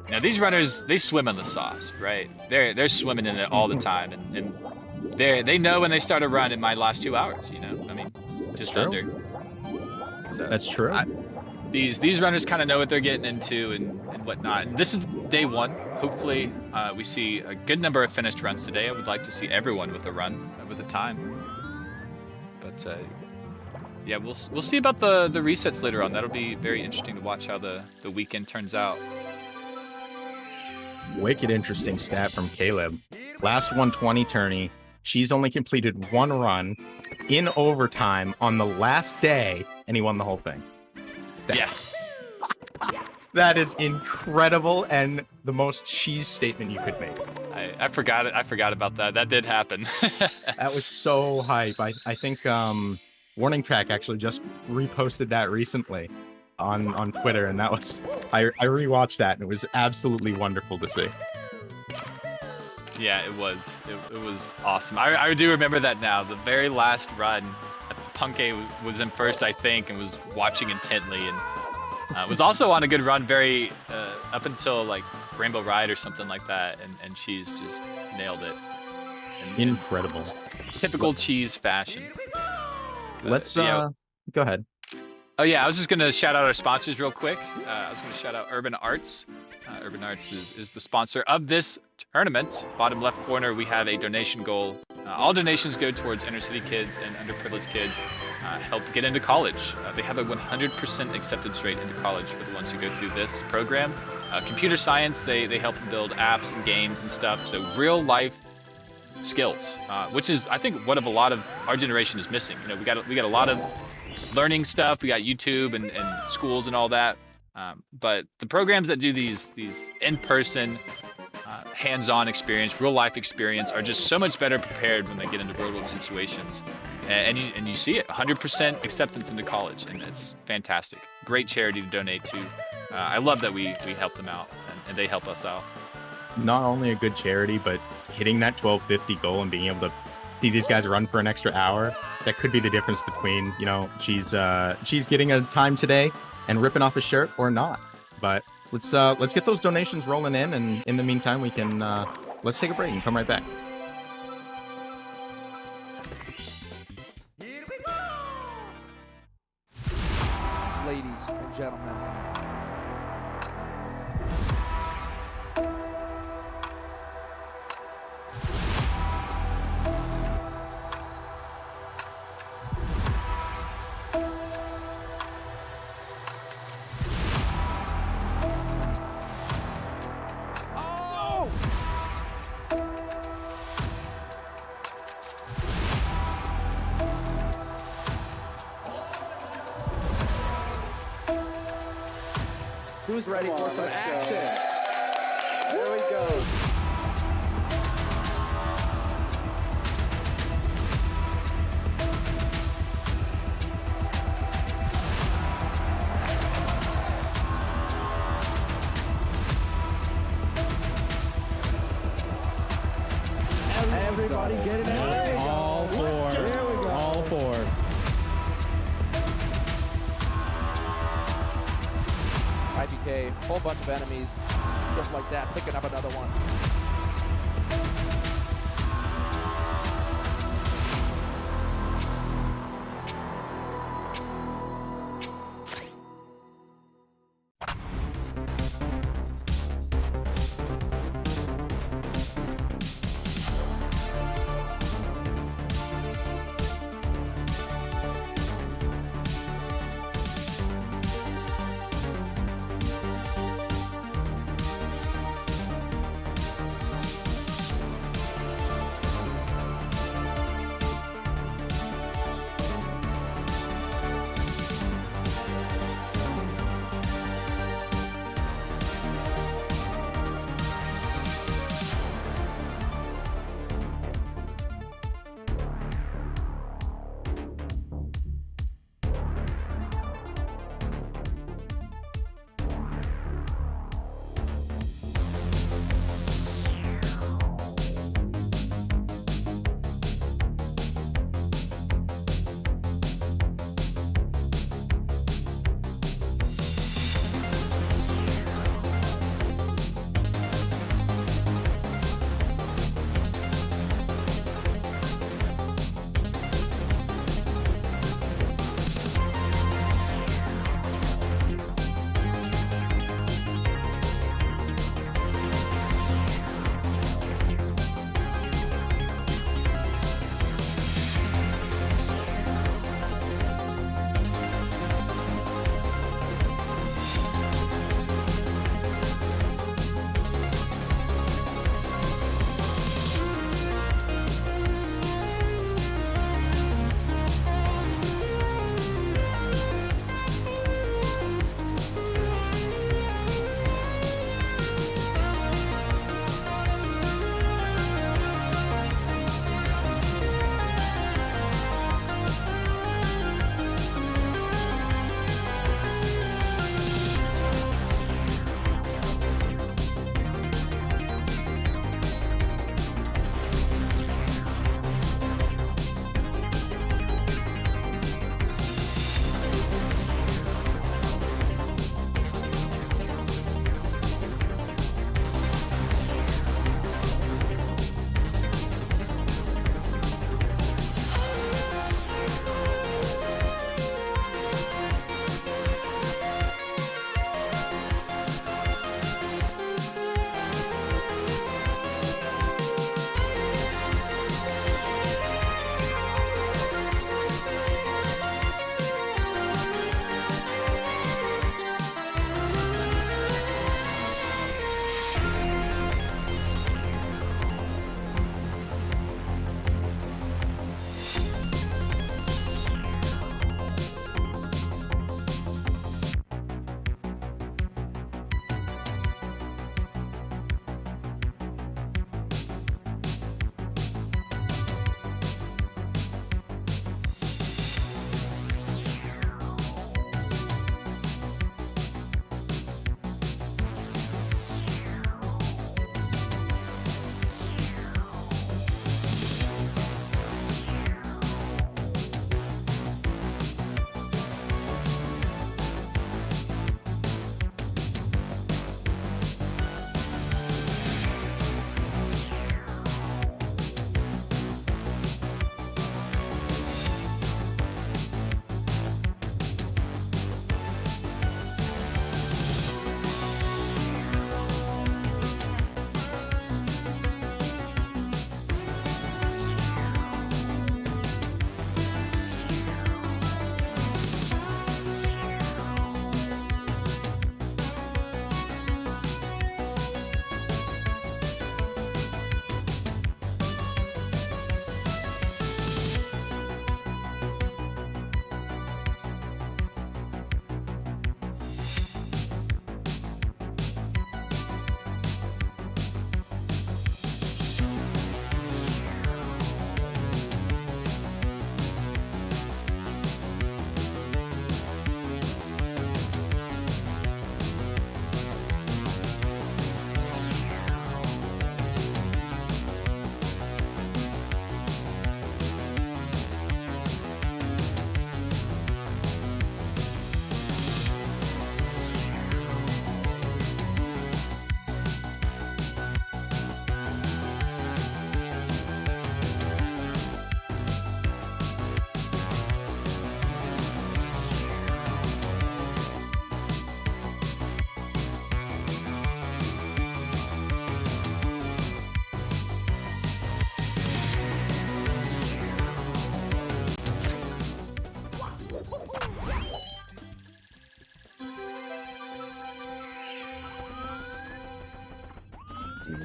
you know, these runners, they swim in the sauce, right? They're swimming in it all the time, and they know when they start a run, it might last 2 hours, you know? I mean, just under. So That's true. These runners kind of know what they're getting into and whatnot. And this is day 1. Hopefully, we see a good number of finished runs today. I would like to see everyone with a run, with a time. But yeah, we'll see about the resets later on. That'll be very interesting to watch how the weekend turns out. Wicked interesting stat from Caleb. Last 120 tourney, she's only completed 1 run in overtime on the last day, and he won the whole thing. Yeah. That is incredible, and the most cheese statement you could make. I forgot it. I forgot about that. That did happen. That was so hype. I think Warning Track actually just reposted that recently on Twitter, and that was I rewatched that, and it was absolutely wonderful to see. Yeah, it was. It was awesome. I do remember that now. The very last run, Punke was in first, I think, and was watching intently, and was also on a good run very up until like Rainbow Ride or something like that, and Cheese just nailed it. Incredible. Typical Cheese fashion. Let's go ahead. Oh yeah, I was just gonna shout out our sponsors real quick. I was gonna shout out Urban Arts. Urban Arts is the sponsor of this tournament. Bottom left corner, we have a donation goal. All donations go towards inner city kids and underprivileged kids, help get into college. They have a 100% acceptance rate into college for the ones who go through this program. Computer science, they help them build apps and games and stuff. So real life skills, which is I think what a lot of our generation is missing. You know, we got a lot of learning stuff. We got YouTube and schools and all that. But the programs that do these in-person, hands-on experience, real-life experience, are just so much better prepared when they get into real-world situations. And you see it, 100% acceptance into college, and it's fantastic. Great charity to donate to. I love that we help them out, and they help us out. Not only a good charity, but hitting that 1250 goal and being able to see these guys run for an extra hour, that could be the difference between, you know, she's getting a time today and ripping off a shirt or not. But let's get those donations rolling in, and in the meantime we can let's take a break and come right back. Ladies and gentlemen, who's ready for some action? Here we go. Everybody get it out. All four. Here we go. All four. IBK, whole bunch of enemies, just like that, picking up another one.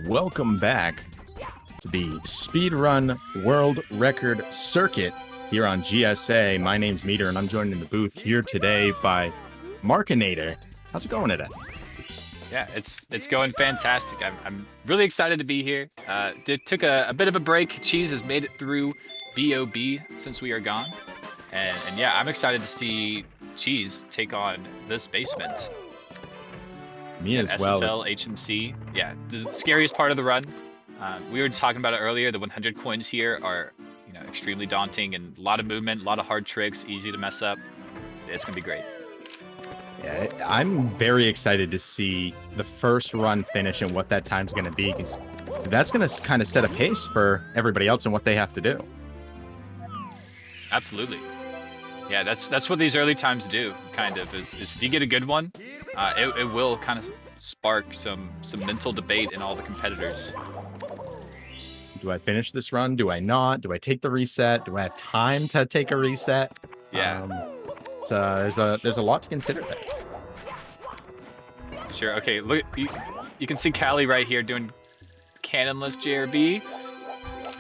Welcome back to the Speedrun World Record Circuit here on GSA. My name's Meter, and I'm joined in the booth here today by Markinator. How's it going today? Yeah, it's going fantastic. I'm really excited to be here. Took a bit of a break. Cheese has made it through VOB since we are gone, and yeah, I'm excited to see Cheese take on this basement. Me as well. SSL, HMC, yeah, the scariest part of the run. We were talking about it earlier. The 100 coins here are, extremely daunting and a lot of movement, a lot of hard tricks, easy to mess up. It's gonna be great. Yeah, I'm very excited to see the first run finish and what that time's going to be, because that's going to kind of set a pace for everybody else and what they have to do. Absolutely. Yeah, that's what these early times do, kind of, is if you get a good one, it will kind of spark some mental debate in all the competitors. Do I finish this run? Do I not? Do I take the reset? Do I have time to take a reset? Yeah. There's a lot to consider there. Sure. Okay. Look, you can see Callie right here doing cannonless JRB.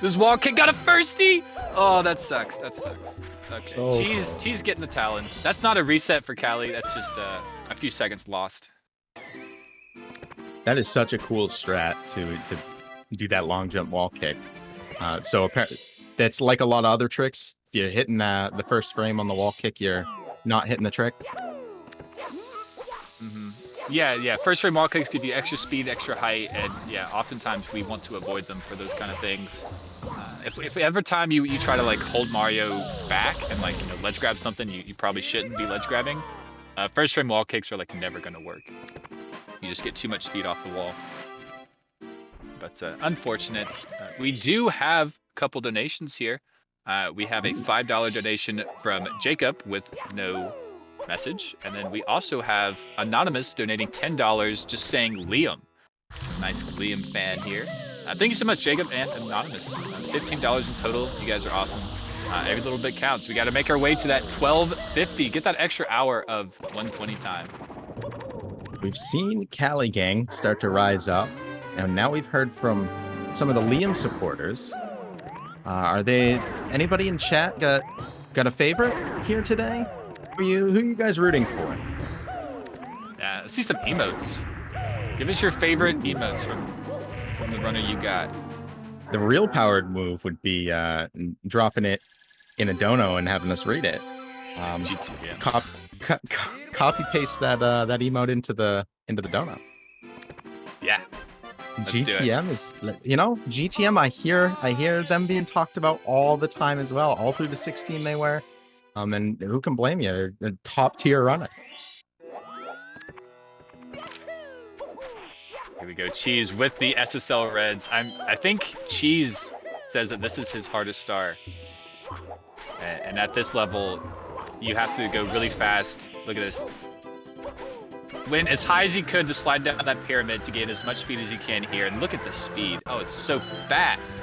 This wall kick got a firstie. Oh, that sucks. That sucks. Okay. So Cheese getting the Talon. That's not a reset for Callie. That's just a few seconds lost. That is such a cool strat to do that long jump wall kick. So that's like a lot of other tricks. If you're hitting the first frame on the wall kick, you're not hitting the trick. Yeah. First frame wall kicks give you extra speed, extra height, and yeah, oftentimes we want to avoid them for those kind of things. If every time you try to like hold Mario back and like ledge grab something you probably shouldn't be ledge grabbing, first frame wall kicks are like never gonna work. You just get too much speed off the wall. But unfortunate. We do have a couple donations here. We have a $5 donation from Jacob with no message, and then we also have Anonymous donating $10 just saying Liam. Nice Liam fan here. Thank you so much, Jacob and Anonymous. $15 in total. You guys are awesome. Every little bit counts. We got to make our way to that 1250. Get that extra hour of 120 time. We've seen Cali Gang start to rise up, and now we've heard from some of the Liam supporters. Are they anybody in chat got a favorite here today? Who are you guys rooting for? Yeah, let's see some emotes. Give us your favorite emotes from the runner you got. The real powered move would be dropping it in a dono and having us read it. Copy paste that emote into the dono. Yeah. GTM is, GTM. I hear them being talked about all the time as well, all through the 16 they wear. And who can blame you? They're a top tier runner. Here we go. Cheese with the SSL Reds. I think Cheese says that this is his hardest star. And at this level, you have to go really fast. Look at this. Went as high as you could to slide down that pyramid to gain as much speed as you can here. And look at the speed. Oh, it's so fast.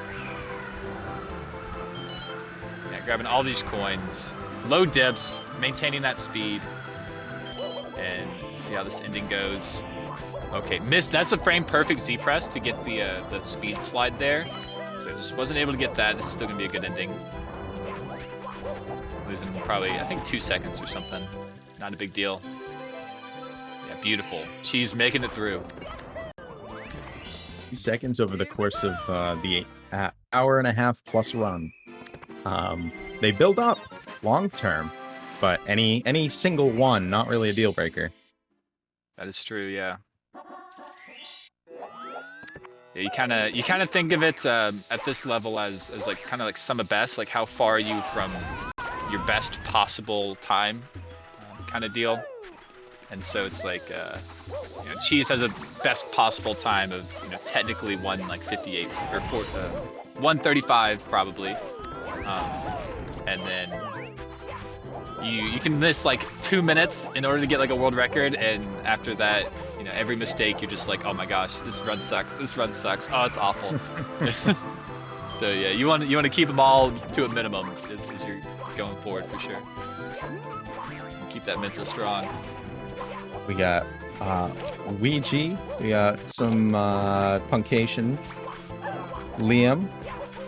Yeah, grabbing all these coins. Low dips, maintaining that speed. And see how this ending goes. Okay, missed. That's a frame perfect Z press to get the speed slide there. So I just wasn't able to get that. This is still gonna be a good ending. Losing probably, I think, 2 seconds or something. Not a big deal. Yeah, beautiful. She's making it through. 2 seconds over the course of the hour and a half plus run. They build up long term, but any single one, not really a deal breaker. That is true, yeah. Yeah, you kind of think of it at this level as like kind of like sum of best, like how far are you from your best possible time, kind of deal. And so it's like Cheese has a best possible time of technically 1:58 or 1:35 probably, and then you can miss like 2 minutes in order to get like a world record, and after that, every mistake you're just like, oh my gosh, this run sucks. This run sucks. Oh, it's awful. So yeah, you want to keep them all to a minimum as you're going forward for sure. Keep that mental strong. We got Ouija, we got some Puncation. Liam,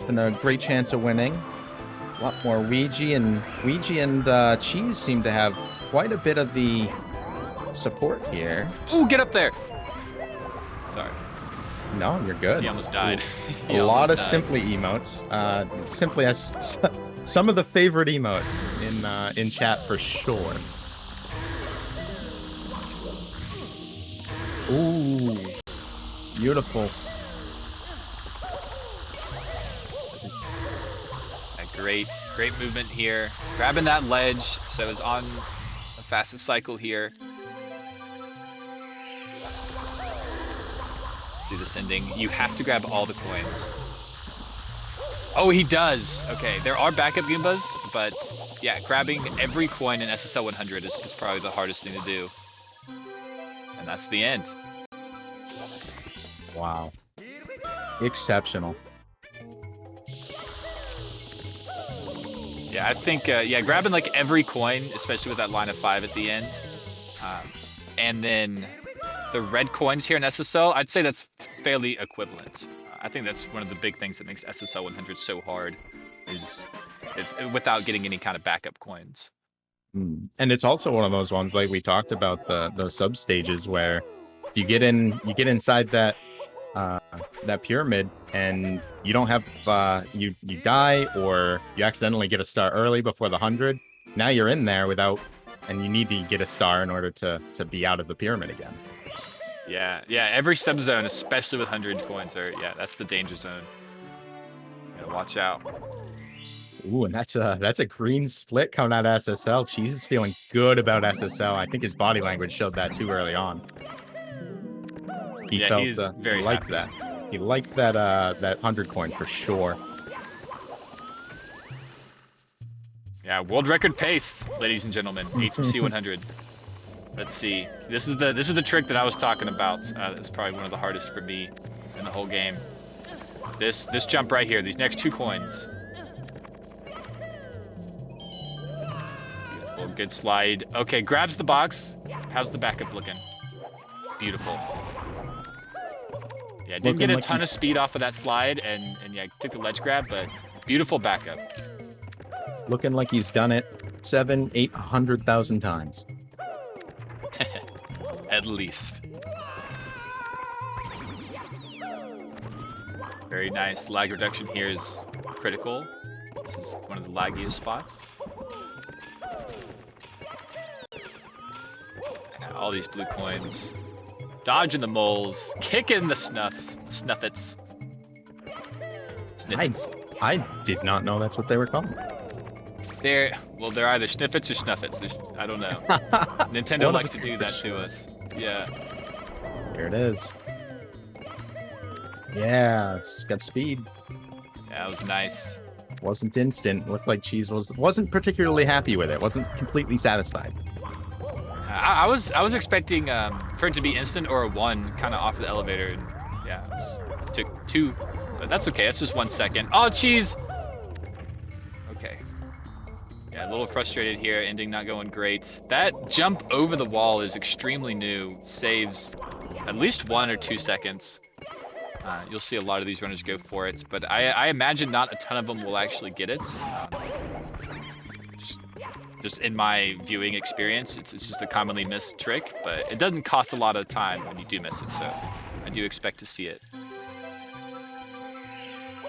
and a great chance of winning. A lot more Ouija and Cheese seem to have quite a bit of the support here. Ooh, get up there! Sorry. No, you're good. He almost died. A lot of Simply emotes. Simply has some of the favorite emotes in chat for sure. Ooh, beautiful. Great movement here. Grabbing that ledge, so it's on the fastest cycle here. See this ending. You have to grab all the coins. Oh, he does. Okay, there are backup Goombas, but yeah, grabbing every coin in SSL 100 is probably the hardest thing to do. And that's the end. Wow. Exceptional. Yeah, I think, yeah, grabbing like every coin, especially with that line of 5 at the end. And then the red coins here in SSL, I'd say that's fairly equivalent. I think that's one of the big things that makes SSL 100 so hard, is without getting any kind of backup coins. And it's also one of those ones, like we talked about, the sub stages where if you get inside that that pyramid and you don't have you die, or you accidentally get a star early before the 100, now you're in there without, and you need to get a star in order to be out of the pyramid again. Yeah, every sub zone, especially with 100 coins, that's the danger zone. Gotta watch out. Ooh, and that's a green split coming out of SSL. Cheese is feeling good about SSL. I think his body language showed that too early on. He felt he's very liked happy. that. He liked that 100 coin for sure. Yeah, world record pace, ladies and gentlemen. HMC 100. Let's see. This is the trick that I was talking about. It's probably one of the hardest for me in the whole game. This jump right here. These next 2 coins. Beautiful, good slide. Okay, grabs the box. How's the backup looking? Beautiful. Yeah, didn't get a ton of speed off of that slide, and yeah, took the ledge grab, but beautiful backup. Looking like he's done it 700,000-800,000 times. At least. Very nice. Lag reduction here is critical. This is one of the laggiest spots. Yeah, all these blue coins. Dodging the moles, kicking the snuffets. Sniffets. I did not know that's what they were called. They're either sniffets or snuffets. I don't know. Nintendo likes to do that to us. Yeah. Here it is. Yeah, it's got speed. Yeah, it was nice. Wasn't instant. Looked like Cheese wasn't particularly happy with it. Wasn't completely satisfied. I was expecting for it to be instant or a 1 kind of off the elevator, and yeah, it took 2, but that's okay. That's just 1 second. Oh, Cheese. Okay. Yeah, a little frustrated here. Ending not going great. That jump over the wall is extremely new. Saves at least 1 or 2 seconds. You'll see a lot of these runners go for it, but I imagine not a ton of them will actually get it. Just in my viewing experience, it's just a commonly missed trick, but it doesn't cost a lot of time when you do miss it, so I do expect to see it.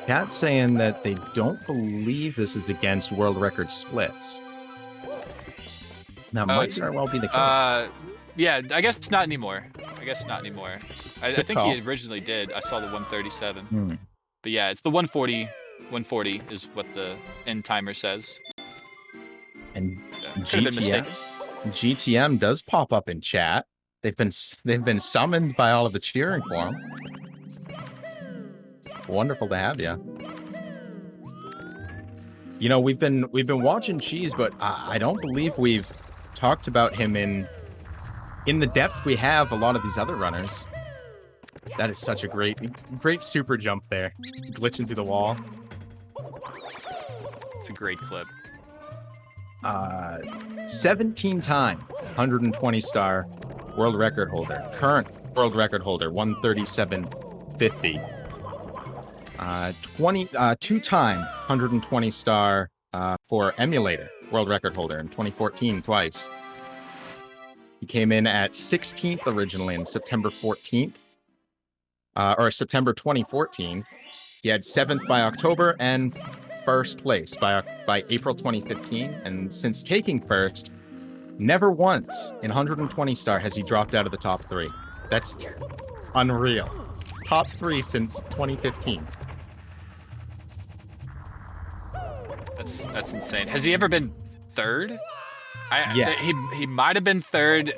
Cat's saying that they don't believe this is against world record splits. Now, might very well be the case. Yeah, I guess it's not anymore. I think he originally did. I saw the 137. But yeah, it's the 140. 140 is what the end timer says. And GTM, GTM does pop up in chat. They've been summoned by all of the cheering for him. Wonderful to have you. You know, we've been watching Cheese, but I don't believe we've talked about him in the depth we have a lot of these other runners. That is such a great super jump there, glitching through the wall. It's a great clip. 17-time 120 star world record holder, current world record holder, 137.50. 2-time 120 star for emulator world record holder in 2014 twice. He came in at 16th originally in September 14th, or September 2014. He had 7th by October and first place by April 2015. And since taking first, never once in 120 star has he dropped out of the top 3. That's unreal. Top 3 since 2015. That's insane. Has he ever been third? Yes. He might have been third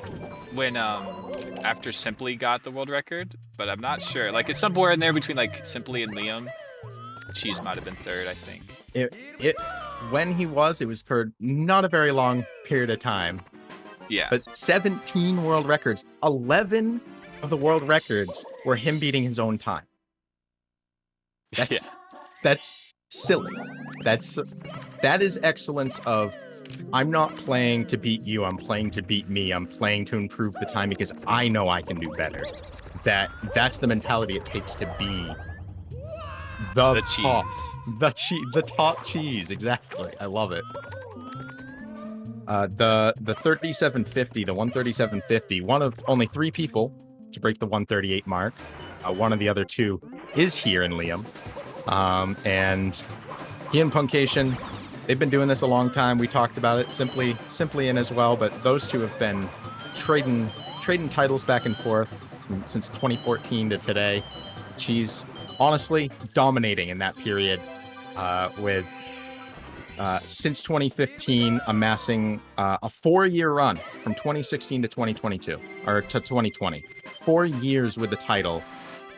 when after Simply got the world record, but I'm not sure. Like it's somewhere in there between like Simply and Liam. Cheese might have been third, I think. When he was, it was for not a very long period of time. Yeah. But 17 world records, 11 of the world records were him beating his own time. That's silly. That is excellence of, I'm not playing to beat you, I'm playing to beat me, I'm playing to improve the time because I know I can do better. That's the mentality it takes to be the top, the top cheese. Exactly. I love it. The 3750, the 13750, one of only 3 people to break the 138 mark. One of the other 2 is here in Liam. And he and Puncation, they've been doing this a long time. We talked about it, Simply in as well, but those 2 have been trading titles back and forth since 2014 to today. She's honestly dominating in that period, with since 2015 amassing a 4-year run from 2016 to 2022, or to 2020. 4 years with the title,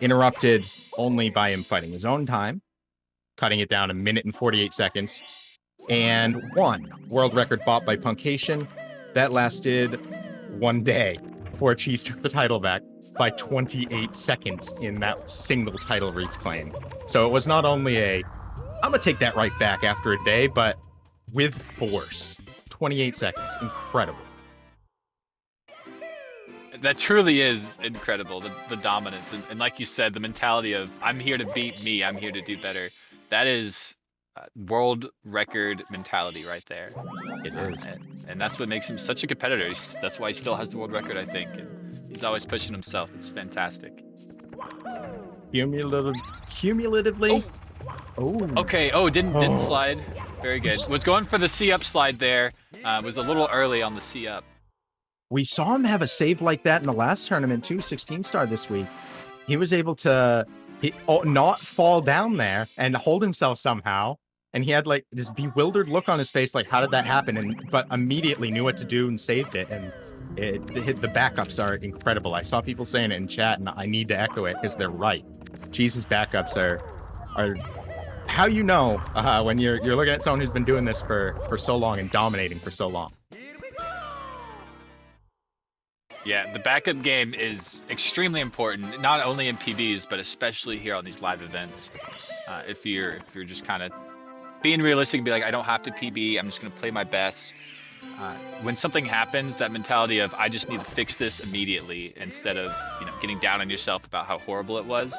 interrupted only by him fighting his own time, cutting it down 1 minute and 48 seconds, and 1 world record bought by Puncation that lasted 1 day before Cheese took the title back by 28 seconds in that single title reclaim. So it was not only I'm gonna take that right back after a day, but with force. 28 seconds. Incredible. That truly is incredible, the dominance. And like you said, the mentality of, I'm here to beat me, I'm here to do better. That is world record mentality right there. It is. And that's what makes him such a competitor. That's why he still has the world record, I think. And he's always pushing himself. It's fantastic. Cumulatively. Oh. Okay. Oh, didn't slide. Very good. Was going for the C up slide there. Was a little early on the C up. We saw him have a save like that in the last tournament too, 16 star this week. He was able to not fall down there and hold himself somehow. And he had like this bewildered look on his face, like, how did that happen? But immediately knew what to do and saved it. And the backups are incredible. I saw people saying it in chat, and I need to echo it because they're right. Cheese's backups are how you know when you're looking at someone who's been doing this for so long and dominating for so long. Yeah, the backup game is extremely important, not only in PBs, but especially here on these live events. If you're just kind of being realistic and be like, I don't have to PB, I'm just going to play my best. When something happens, that mentality of, I just need to fix this immediately, instead of getting down on yourself about how horrible it was.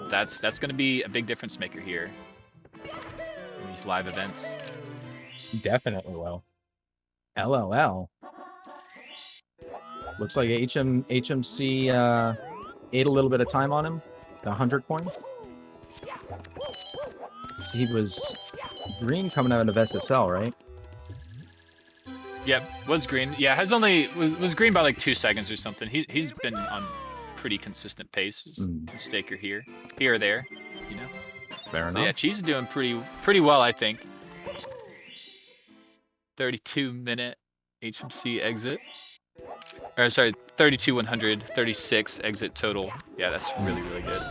That's going to be a big difference maker here in these live events. Definitely will. LLL. Looks like HMC ate a little bit of time on him. The 100 point. So he was green coming out of SSL, right? Yep, was green. Yeah, has only was green by like 2 seconds or something. He's been on pretty consistent pace. Mistake or here or there, Fair enough. Yeah, Cheese is doing pretty well, I think. 32-minute HMC exit. Or sorry, 32-100, 36 exit total. Yeah, that's really good.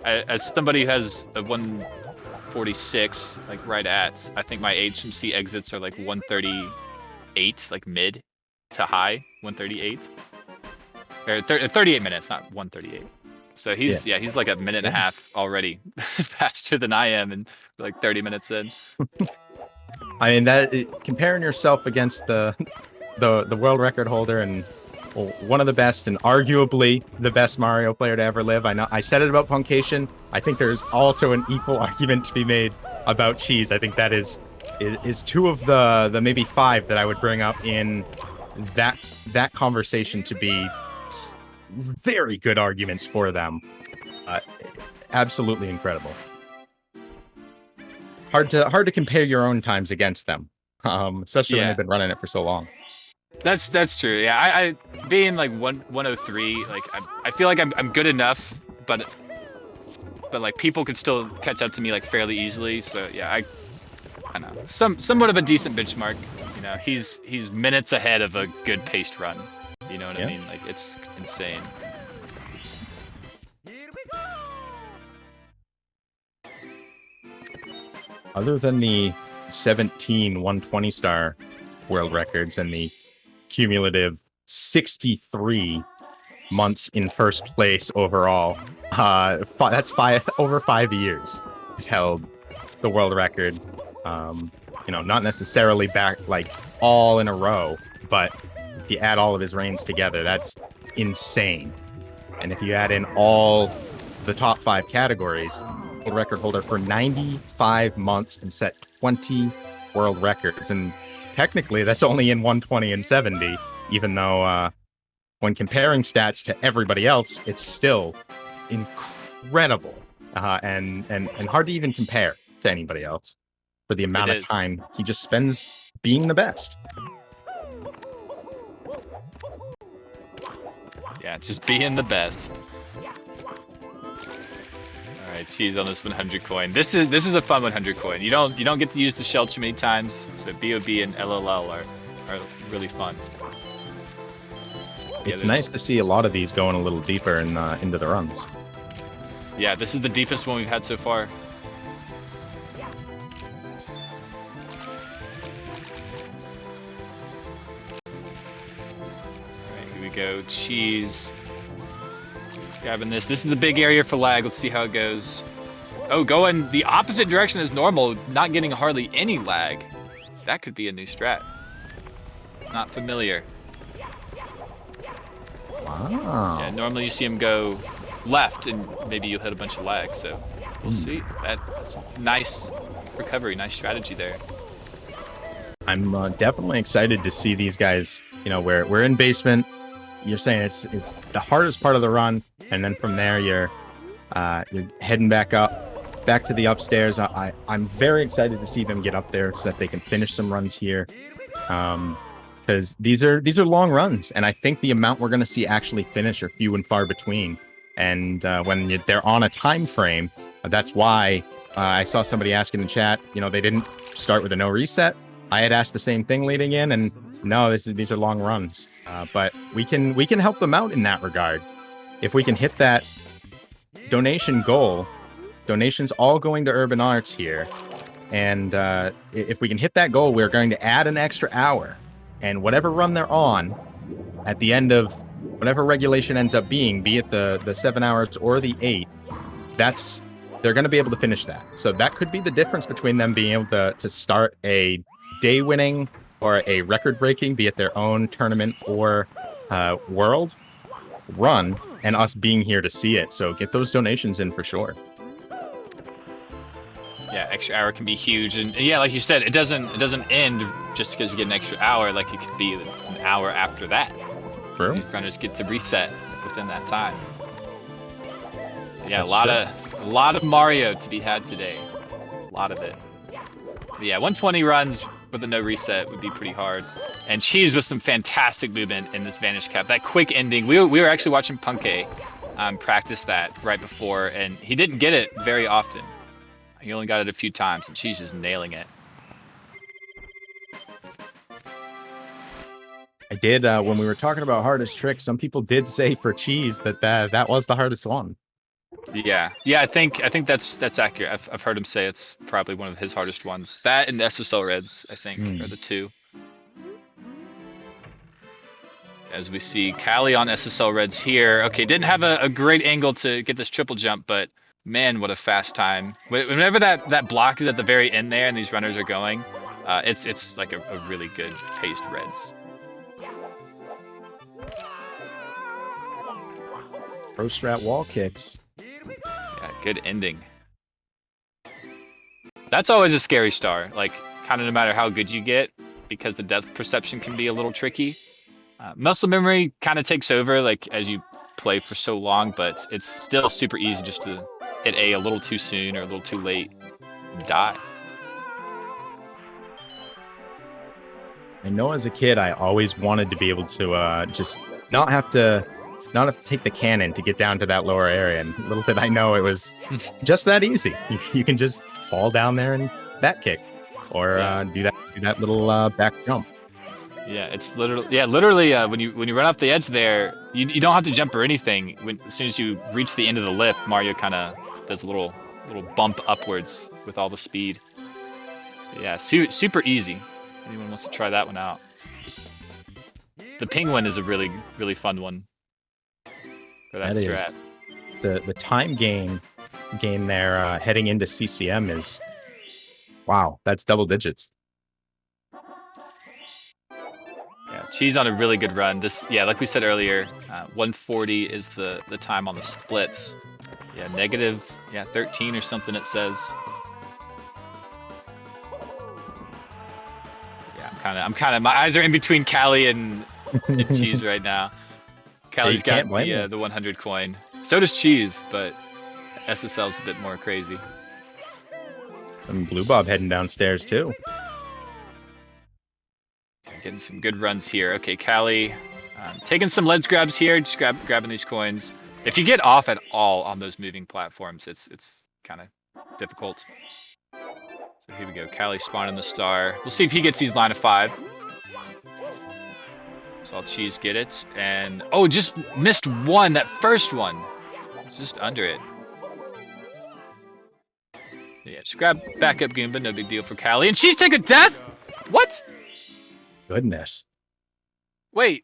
As somebody who has a 146, like right at, I think my HMC exits are like 138, like mid to high 138. Or 38 minutes, not 138. So he's like a minute and a half already faster than I am, and like 30 minutes in. I mean, comparing yourself against the the world record holder and one of the best and arguably the best Mario player to ever live. I know I said it about Puncation. I think there's also an equal argument to be made about Cheese. I think that is two of the maybe 5 that I would bring up in that conversation to be very good arguments for them. Absolutely incredible. Hard to compare your own times against them, especially when they've been running it for so long. That's true. Yeah, I being like 103, like I feel like I'm good enough, but like people could still catch up to me like fairly easily. So yeah, I know somewhat of a decent benchmark. You know, he's minutes ahead of a good paced run. You know what I mean? Like it's insane. Other than the 17 120 star world records and the cumulative 63 months in first place overall, that's over 5 years. He's held the world record. You know, not necessarily back like all in a row, but if you add all of his reigns together, that's insane. And if you add in all the top 5 categories, world record holder for 95 months and set 20 world records. And technically, that's only in 120 and 70, even though when comparing stats to everybody else, it's still incredible and hard to even compare to anybody else for the amount of time he just spends being the best. Yeah, just being the best. All right, Cheese on this 100 coin. This is a fun 100 coin. You don't get to use the shell too many times, so BOB and LLL are really fun. It's nice to see a lot of these going a little deeper into the runs. Yeah, this is the deepest one we've had so far. Alright, here we go. Cheese. Grabbing this. This is the big area for lag. Let's see how it goes. Oh, going the opposite direction as normal, not getting hardly any lag. That could be a new strat. Not familiar. Wow. Yeah, normally you see him go left and maybe you'll hit a bunch of lag, so we'll see. That's a nice recovery, nice strategy there. I'm definitely excited to see these guys. You know, we're in basement. You're saying it's the hardest part of the run, and then from there you're heading back to the upstairs. I'm very excited to see them get up there so that they can finish some runs here. Because these are long runs, and I think the amount we're going to see actually finish are few and far between. And when they're on a time frame, that's why I saw somebody ask in the chat. You know, they didn't start with a no reset. I had asked the same thing leading in, and no, these are long runs. But we can help them out in that regard. If we can hit that donation goal, donations all going to Urban Arts here, and if we can hit that goal, we're going to add an extra hour. And whatever run they're on, at the end of whatever regulation ends up being, be it the 7 hours or the 8, they're going to be able to finish that. So that could be the difference between them being able to start a day-winning or a record-breaking, be it their own tournament or world run, and us being here to see it. So get those donations in for sure. Yeah, extra hour can be huge, and yeah, like you said, it doesn't end just because you get an extra hour. Like it could be an hour after that. True. These runners get to reset within that time. Yeah, That's a lot of Mario to be had today. A lot of it. But yeah, 120 runs with a no reset would be pretty hard. And Cheese with some fantastic movement in this Vanish Cap. That quick ending. We were actually watching Punke practice that right before, and he didn't get it very often. He only got it a few times, and Cheese is nailing it. I did, when we were talking about hardest tricks, some people did say for Cheese that was the hardest one. Yeah, I think that's accurate. I've heard him say it's probably one of his hardest ones. That and SSL Reds, I think, are the two. As we see Callie on SSL Reds here. Okay, didn't have a great angle to get this triple jump, but man, what a fast time. Whenever that block is at the very end there and these runners are going, it's like a really good paced Reds. Pro strat wall kicks. Yeah, good ending. That's always a scary star. Like, kind of no matter how good you get, because the depth perception can be a little tricky. Muscle memory kind of takes over, like, as you play for so long, but it's still super easy just to hit A a little too soon or a little too late and die. I know as a kid, I always wanted to be able to just not have to take the cannon to get down to that lower area. And little did I know it was just that easy. You can just fall down there and back kick, or do that little back jump. Yeah, it's literally when you run off the edge there, you don't have to jump or anything. As soon as you reach the end of the lip, Mario kind of does a little bump upwards with all the speed. Yeah, super easy. Anyone wants to try that one out? The penguin is a really fun one for that strat. The time gain there heading into CCM is, wow, that's double digits. Yeah, Cheese on a really good run. Like we said earlier, 140 is the time on the splits. Yeah, negative 13 or something it says. Yeah, my eyes are in between Callie and Cheese right now. Callie's got the 100 coin. So does Cheese, but SSL's a bit more crazy. And Blue Bob heading downstairs too. Getting some good runs here. Okay, Callie taking some ledge grabs here, just grabbing these coins. If you get off at all on those moving platforms, it's kind of difficult. So here we go. Callie spawning the star. We'll see if he gets these line of 5. Saw Cheese get it, and just missed one. That first one, it's just under it. Yeah, just grab back up Goomba. No big deal for Callie, and she's taking death. What? Goodness. Wait.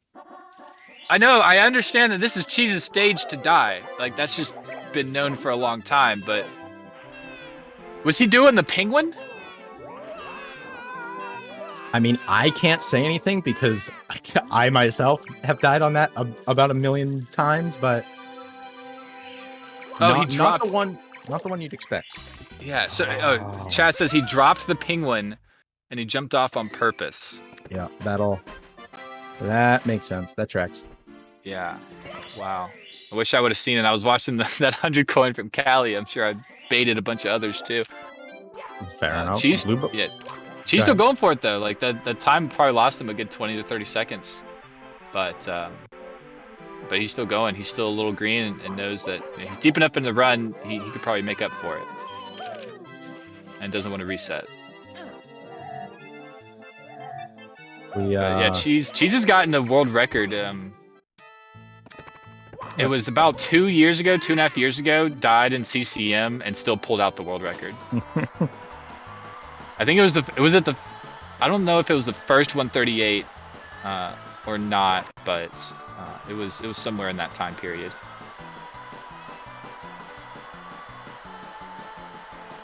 I understand that this is Cheese's stage to die. Like, that's just been known for a long time, but was he doing the penguin? I mean, I can't say anything because I myself have died on that about 1 million times, but he dropped not the one you'd expect. Yeah, so chat says he dropped the penguin and he jumped off on purpose. Yeah, that makes sense. That tracks. Yeah. Wow. I wish I would have seen it. I was watching that 100 coin from Callie. I'm sure I baited a bunch of others too. Fair enough. She's still going for it though. Like the time probably lost him a good 20 to 30 seconds. But he's still going. He's still a little green and knows that he's deep enough in the run. He could probably make up for it. And doesn't want to reset. Cheese has gotten a world record. It was about 2.5 years ago, died in CCM and still pulled out the world record. I think I don't know if it was the first 138 or not, but it was somewhere in that time period.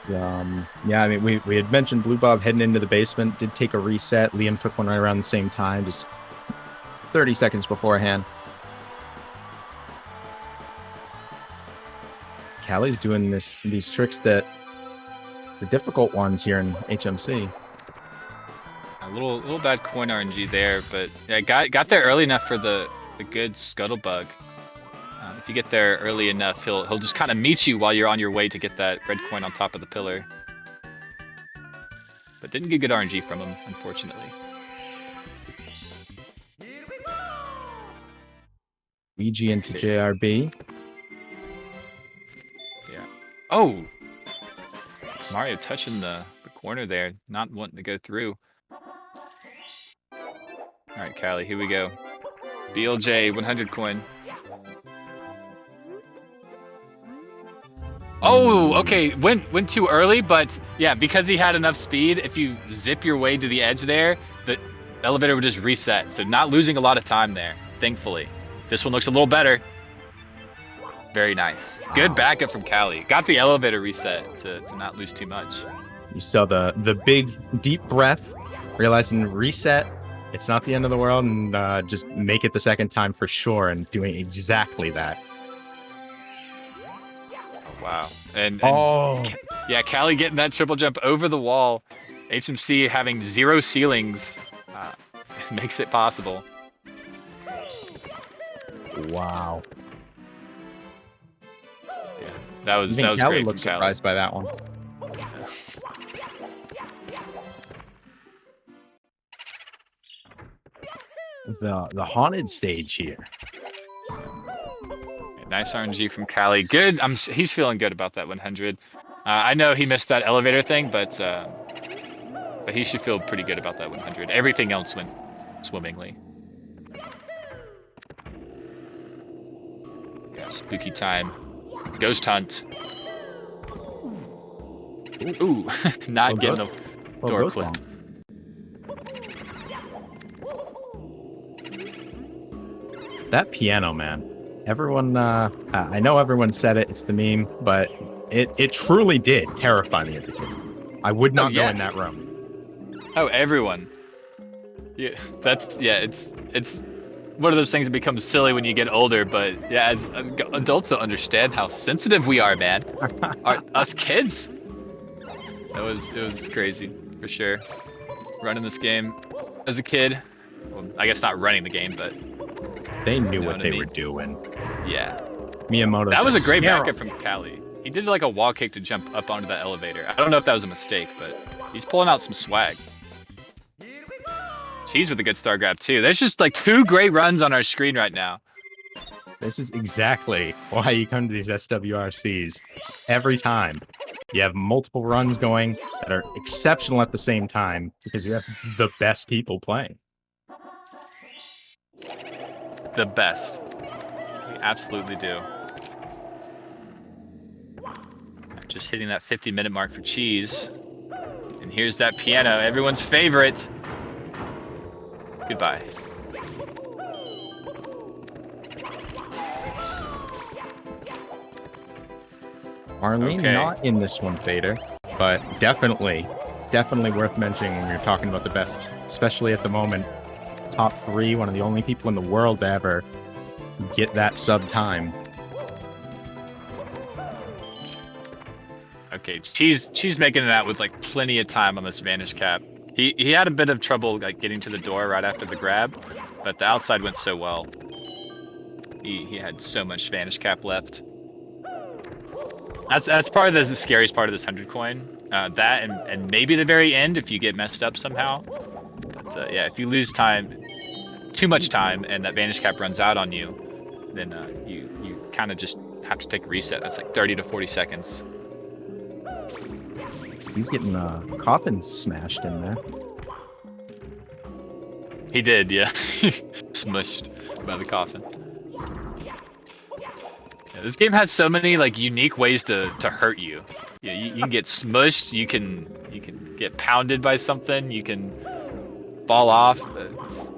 I mean, we had mentioned Blue Bob heading into the basement, did take a reset. Liam took one right around the same time, just 30 seconds beforehand. Callie's doing these tricks the difficult ones here in HMC. A little bad coin RNG there, but yeah, got there early enough for the good scuttlebug. If you get there early enough, he'll just kind of meet you while you're on your way to get that red coin on top of the pillar. But didn't get good RNG from him, unfortunately. VG into JRB. Yeah. Oh! Mario touching the corner there, not wanting to go through. Alright, Callie, here we go. BLJ, 100 coin. Oh, okay, went too early, but yeah, because he had enough speed, if you zip your way to the edge there, the elevator would just reset. So not losing a lot of time there, thankfully. This one looks a little better. Very nice. Good backup from Callie. Got the elevator reset to not lose too much. You saw the big, deep breath, realizing reset, it's not the end of the world, and just make it the second time for sure, and doing exactly that. Wow. And Oh, yeah, Callie getting that triple jump over the wall. HMC having 0 ceilings makes it possible. wow. Yeah, that was Even Callie great from looked Callie. surprised by that one. The haunted stage here. Nice RNG from Callie. Good. He's feeling good about that 100. I know he missed that elevator thing, but he should feel pretty good about that 100. Everything else went swimmingly. Yeah, spooky time. Ghost hunt. Ooh, not getting the door ghost clip. bomb. That piano, man. Everyone, I know everyone said it. It's the meme, but it truly did terrify me as a kid. I would not go in that room. Oh, everyone. Yeah, it's one of those things that becomes silly when you get older, but yeah, as adults don't understand how sensitive we are, man. Us kids. It was crazy for sure. Running this game as a kid. Well, I guess not running the game, but they knew what they I mean? were doing. Yeah. Miyamoto. That was a great "Scare 'em." backup from Callie. He did like a wall kick to jump up onto that elevator. I don't know if that was a mistake, but he's pulling out some swag. Cheese with a good star grab too. There's just like 2 great runs on our screen right now. This is exactly why you come to these SWRCs every time. You have multiple runs going that are exceptional at the same time because you have the best people playing. The best. We absolutely do. Just hitting that 50-minute mark for Cheese. And here's that piano, everyone's favorite. Goodbye. Marlene Okay. not in this one, Fader, but definitely worth mentioning when you're talking about the best, especially at the moment. Top 3, one of the only people in the world to ever get that sub time. Okay, Cheese making it out with like plenty of time on this vanish cap. He had a bit of trouble like getting to the door right after the grab, but the outside went so well. He had so much vanish cap left. That's probably the scariest part of this 100 coin. That and maybe the very end if you get messed up somehow. But yeah, if you lose time, too much time, and that vanish cap runs out on you, then you kind of just have to take a reset. That's like 30 to 40 seconds. He's getting coffin smashed in there. He did, yeah. Smushed by the coffin. Yeah, this game has so many like unique ways to hurt you. Yeah, you can get smushed. You can get pounded by something. You can fall off.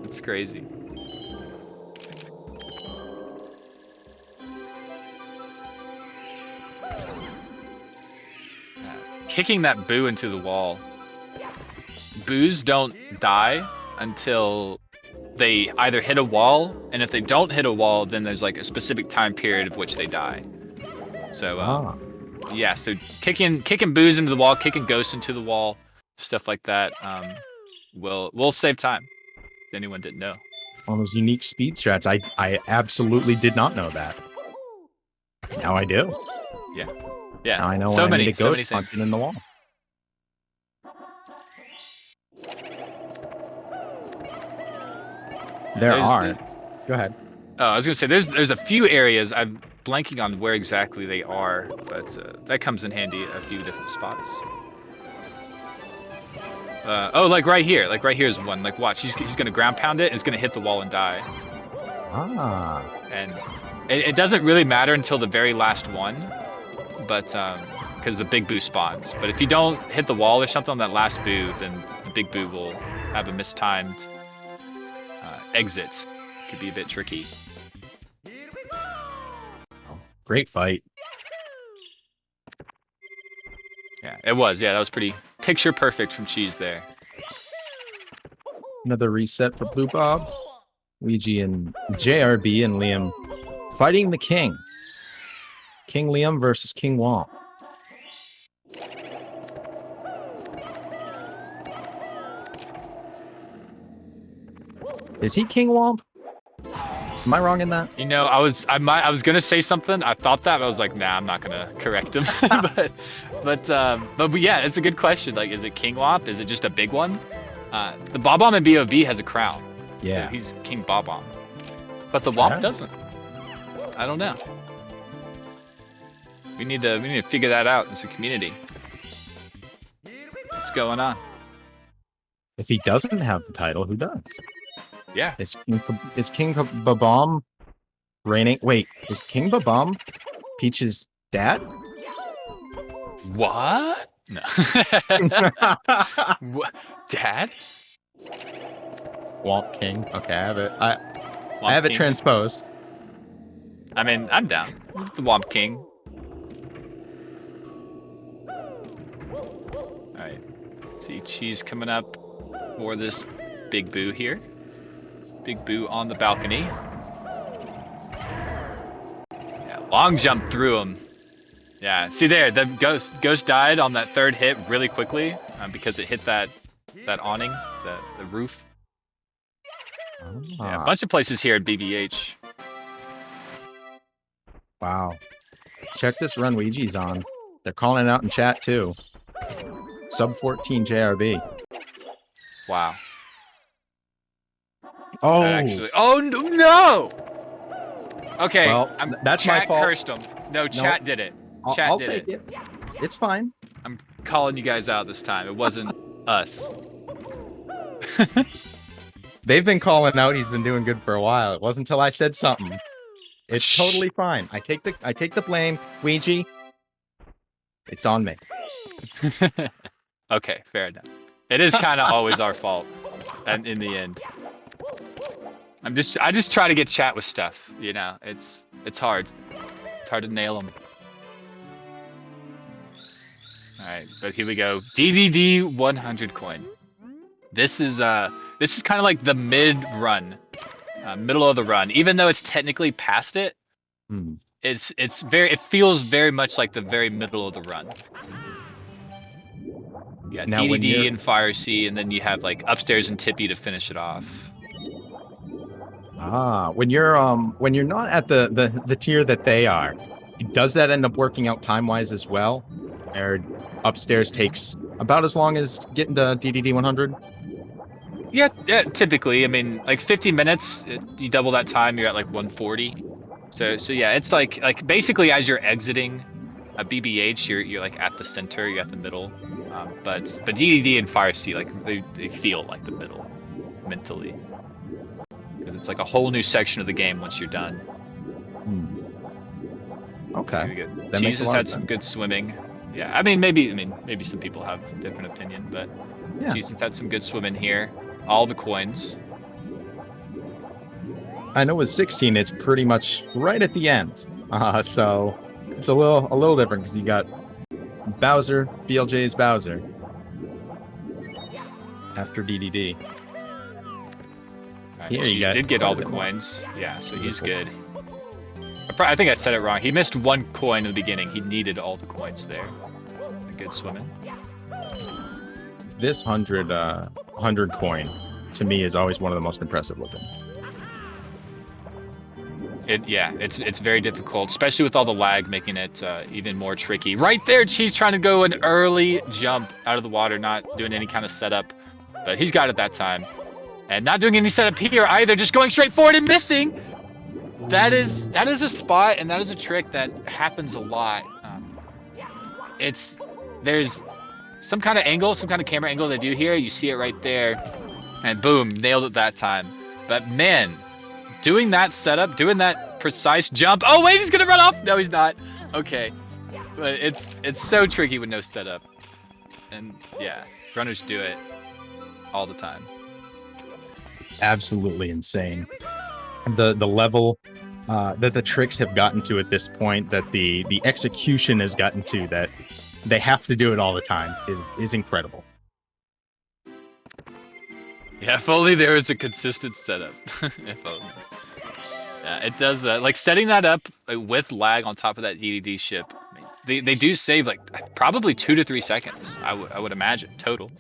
It's crazy. Kicking that boo into the wall. Boos don't die until they either hit a wall, and if they don't hit a wall, then there's like a specific time period of which they die. So yeah, so kicking boos into the wall, kicking ghosts into the wall, stuff like that, will save time. If anyone didn't know. All those unique speed strats. I absolutely did not know that. Now I do. Yeah. Yeah. Now I know so when many, I need to so go many punching things. in the wall. Go ahead. Oh, I was gonna say there's a few areas I'm blanking on where exactly they are, but that comes in handy a few different spots. Oh, like right here. Like right here is one. Like watch, he's gonna ground pound it. And it's gonna hit the wall and die. And it doesn't really matter until the very last one, but because the big boo spawns. But if you don't hit the wall or something on that last boo, then the big boo will have a mistimed exit. Could be a bit tricky. Great fight. Yeah, it was. Yeah, that was pretty picture perfect from Cheese there. Another reset for Blue Bob. Luigi and JRB and Liam fighting the king. King Liam versus King Womp. Is he King Womp? Am I wrong in that? You know, I was gonna say something. I thought that, but I was like, nah, I'm not gonna correct him. but yeah, it's a good question. Like, is it King Womp? Is it just a big one? The Bob-omb in BOV has a crown. Yeah. So he's King Bob-omb. But the Womp Yeah. doesn't. I don't know. We need to figure that out as a community. What's going on? If he doesn't have the title, who does? Yeah. Is King Bob-omb reigning? Wait, is King Bob-omb Peach's dad? What? No. What? Dad? Womp King. Okay, I have it. I Womp have it King? transposed. I mean, I'm down. He's the Womp King. Alright. See Cheese coming up for this Big Boo here. Big Boo on the balcony. Yeah, long jump through him. Yeah, see there, the ghost died on that third hit really quickly because it hit that awning, the roof. Yeah, a bunch of places here at BBH. Wow. Check this run Ouija's on. They're calling it out in chat too. Sub 14 JRB. Wow. Oh, Actually, oh no! Okay, well, that's my chat fault. cursed him. No, chat did it. Chat I'll did take it. it. It's fine. I'm calling you guys out this time. It wasn't us. They've been calling out. He's been doing good for a while. It wasn't until I said something. It's totally fine. I take the blame, Ouija. It's on me. Okay, fair enough. It is kind of always our fault, and in the end, I just try to get chat with stuff. You know, it's hard. It's hard to nail them. All right, but here we go. DDD 100 coin. This is kind of like the mid run, middle of the run. Even though it's technically past it, it feels very much like the very middle of the run. Yeah, Now, DDD and Fire C, and then you have like upstairs and Tippy to finish it off. When you're not at the tier that they are, does that end up working out time wise as well? Or upstairs takes about as long as getting to DDD 100? Yeah, typically. I mean, like 50 minutes, you double that time, you're at like 140. So yeah, it's like basically as you're exiting a BBH, you're like at the center, you're at the middle. But DDD and Fire C, like they feel like the middle mentally, because it's like a whole new section of the game once you're done. Okay. Jesus had some good swimming. Yeah, I mean maybe some people have a different opinion, but yeah. Jesus had some good swimming here. All the coins. I know with 16 it's pretty much right at the end. So it's a little different because you got Bowser, BLJ's Bowser after DDD. Right, he did get all the coins. Yeah, so he's good. I think I said it wrong. He missed one coin in the beginning. He needed all the coins there. Good swimming. This 100 coin to me is always one of the most impressive looking. It's very difficult, especially with all the lag, making it even more tricky. Right there, Cheese trying to go an early jump out of the water, not doing any kind of setup, but he's got it that time, and not doing any setup here either. Just going straight forward and missing. That is a spot, and that is a trick that happens a lot. There's some kind of angle, some kind of camera angle they do here. You see it right there, and boom, nailed it that time. But man, doing that setup, doing that precise jump. Oh wait, he's gonna run off. No, he's not. Okay, but it's so tricky with no setup, and yeah, runners do it all the time. Absolutely insane. The level that the tricks have gotten to at this point, that the execution has gotten to, that they have to do it all the time, is incredible. Yeah, if only there was a consistent setup. If only. Yeah, it does that. Like setting that up with lag on top of that EDD ship. I mean, they do save like probably 2 to 3 seconds. I would imagine total.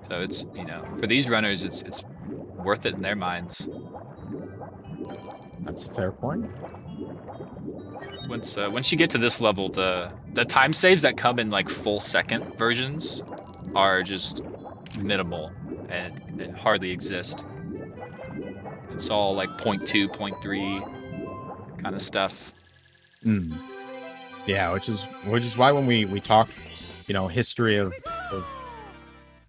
So it's, you know, for these runners, it's worth it in their minds. That's a fair point. Once you get to this level, the time saves that come in like full second versions are just minimal and hardly exist. It's all like 0.2, 0.3 kind of stuff. Mm. Yeah, which is why when we talk, you know, history of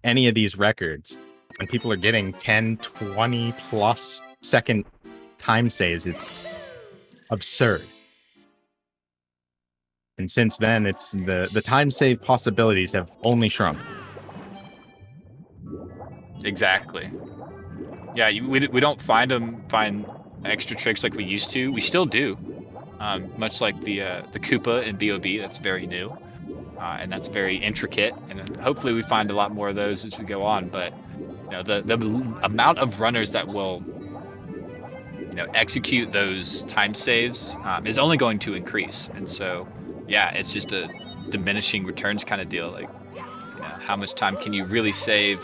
any of these records, when people are getting 10, 20 plus second time saves, it's absurd. And since then, it's the time save possibilities have only shrunk. Exactly. Yeah, we don't find extra tricks like we used to. We still do, much like the Koopa in BOB. That's very new, and that's very intricate. And hopefully we find a lot more of those as we go on. But you know, the amount of runners that will, you know, execute those time saves is only going to increase. And so, yeah, it's just a diminishing returns kind of deal. Like, you know, how much time can you really save?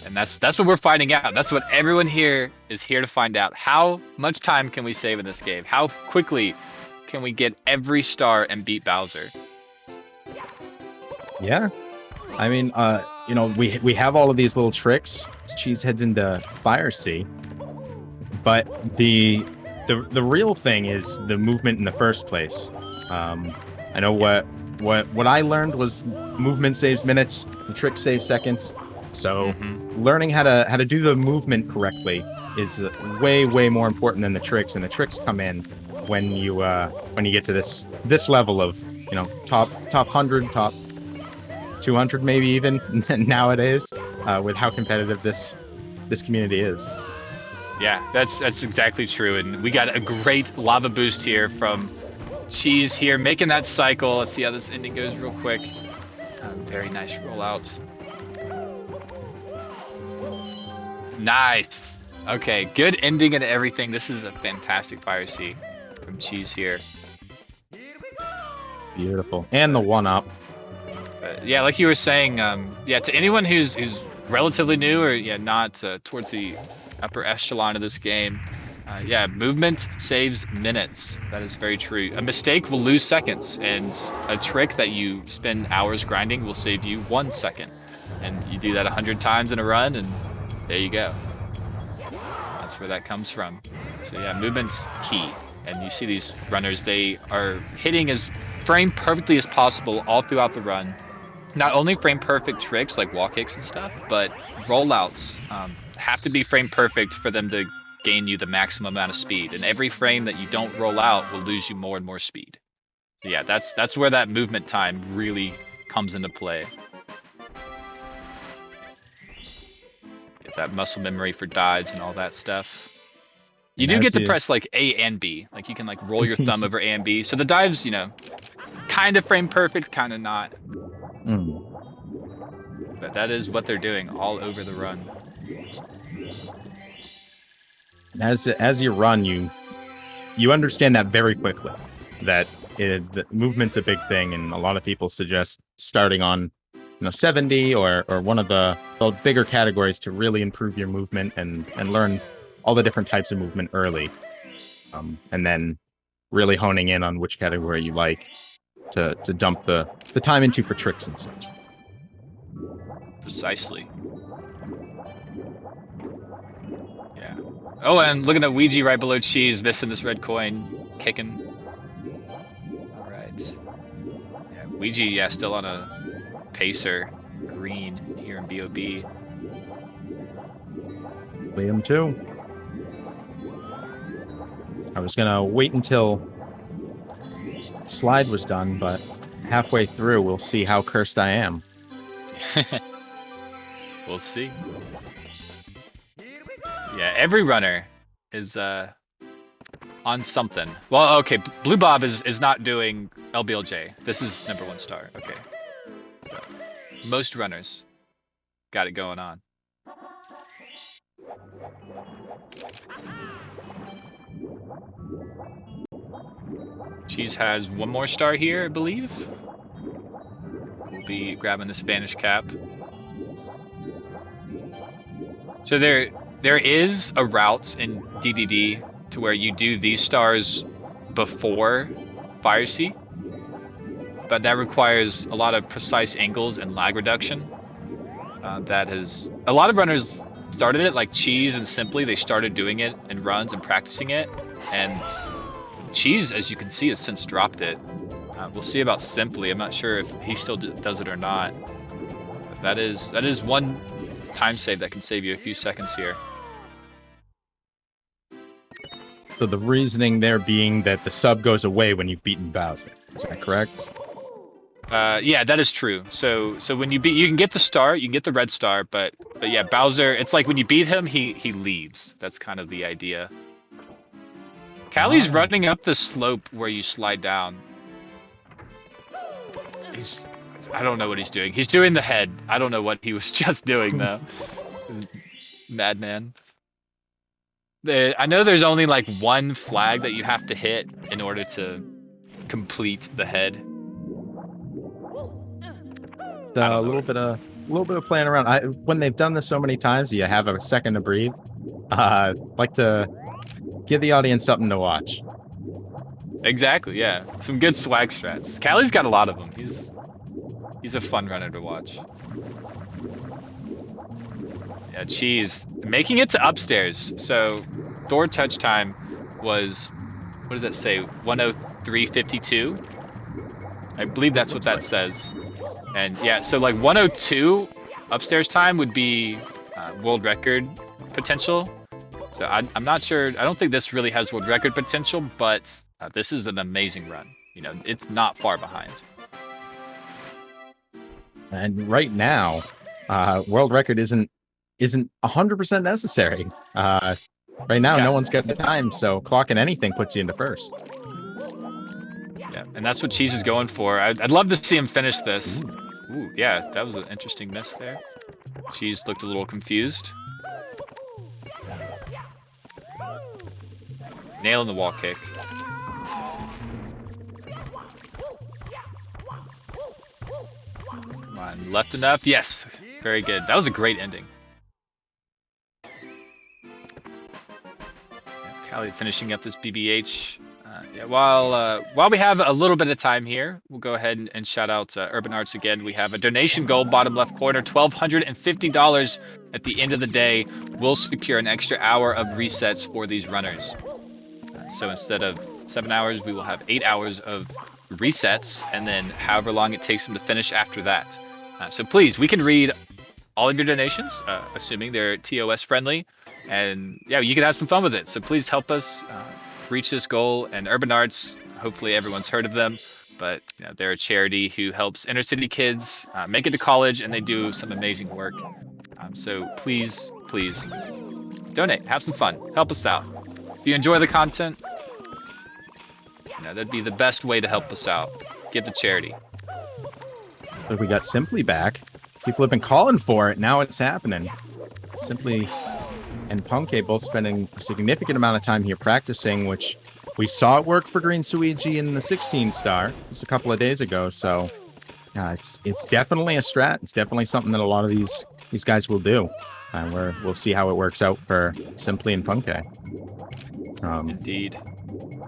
And that's what we're finding out. That's what everyone here is here to find out. How much time can we save in this game? How quickly can we get every star and beat Bowser? Yeah, I mean, you know, we have all of these little tricks. Cheese heads into Fire Sea, but the real thing is the movement in the first place. I know what I learned was movement saves minutes, the trick saves seconds. So learning how to do the movement correctly is way more important than the tricks, and the tricks come in when you get to this level of, you know, top 100, top 200 maybe even nowadays, with how competitive this community is. Yeah, that's exactly true. And we got a great lava boost here from Cheese here, making that cycle. Let's see how this ending goes real quick. Very nice rollouts. Nice. Okay, good ending and everything. This is a fantastic Fire Sea from Cheese here. Beautiful. And the one-up. Yeah, like you were saying, yeah, to anyone who's relatively new or not towards the upper echelon of this game, yeah, movement saves minutes. That is very true. A mistake will lose seconds, and a trick that you spend hours grinding will save you 1 second. And you do that 100 times in a run, and there you go. That's where that comes from. So yeah, movement's key. And you see these runners, they are hitting as frame perfectly as possible all throughout the run. Not only frame perfect tricks like wall kicks and stuff, but rollouts have to be frame perfect for them to gain you the maximum amount of speed. And every frame that you don't roll out will lose you more and more speed. So yeah, that's where that movement time really comes into play. Get that muscle memory for dives and all that stuff. You do get to press like A and B. Like you can like roll your thumb over A and B. So the dives, you know, kind of frame perfect, kind of not. But that is what they're doing all over the run. And as you run, you understand that very quickly, that the movement's a big thing, and a lot of people suggest starting on, you know, 70 or one of the bigger categories to really improve your movement and learn all the different types of movement early, and then really honing in on which category you like to dump the time into for tricks and such. Precisely. Yeah. Oh, and looking at Ouija right below Cheese, missing this red coin, kicking. All right. Yeah, Ouija, yeah, still on a pacer, green here in BOB. Liam too. I was gonna wait until slide was done, but halfway through, we'll see how cursed I am. We'll see. Yeah, every runner is on something. Well, okay, Blue Bob is not doing LBLJ. This is #1 star. Okay. So, most runners got it going on. Cheese has one more star here, I believe. We'll be grabbing the Spanish cap. So there is a route in DDD to where you do these stars before Fire Sea, but that requires a lot of precise angles and lag reduction. That has a lot of runners started it, like Cheese and Simply. They started doing it in runs and practicing it, and Cheese, as you can see, has since dropped it. We'll see about Simply. I'm not sure if he still does it or not. But that is one time save that can save you a few seconds here. So the reasoning there being that the sub goes away when you've beaten Bowser. Is that correct? Yeah, that is true. So when you can get the star, you can get the red star, but yeah, Bowser, it's like when you beat him, he leaves. That's kind of the idea. Callie's running up the slope where you slide down. I don't know what he's doing. He's doing the head. I don't know what he was just doing though. Madman. I know there's only like one flag that you have to hit in order to complete the head. A little bit of playing around. When they've done this so many times, you have a second to breathe. Like to give the audience something to watch. Exactly, yeah. Some good swag strats. Callie's got a lot of them. He's a fun runner to watch. Yeah, Cheese making it to upstairs. So door touch time was, what does that say? 103.52. I believe that's what that says. And yeah, so like 102 upstairs time would be world record potential. So I'm not sure. I don't think this really has world record potential, but this is an amazing run. You know, it's not far behind. And right now, world record isn't 100% necessary. Right now, no one's got the time, so clocking anything puts you into first. Yeah, and that's what Cheese is going for. I'd love to see him finish this. Ooh, yeah, that was an interesting miss there. Cheese looked a little confused. Nailing the wall kick. Come on, left enough. Yes, very good. That was a great ending. Callie finishing up this BBH. Yeah, while we have a little bit of time here, we'll go ahead and shout out Urban Arts again. We have a donation goal, bottom left corner, $1,250 at the end of the day will secure an extra hour of resets for these runners. So instead of 7 hours, we will have 8 hours of resets, and then however long it takes them to finish after that. So please, we can read all of your donations, assuming they're TOS friendly, and yeah, you can have some fun with it. So please help us reach this goal. And Urban Arts, hopefully everyone's heard of them, but you know, they're a charity who helps inner city kids make it to college, and they do some amazing work. So please donate, have some fun, help us out. If you enjoy the content, you know, that'd be the best way to help us out. Give to charity. So we got Simply back. People have been calling for it. Now it's happening. Simply and Punke both spending a significant amount of time here practicing, which we saw it work for Green Suigi in the 16 star just a couple of days ago. So it's definitely a strat. It's definitely something that a lot of these guys will do. We'll see how it works out for Simply and Punke. Indeed.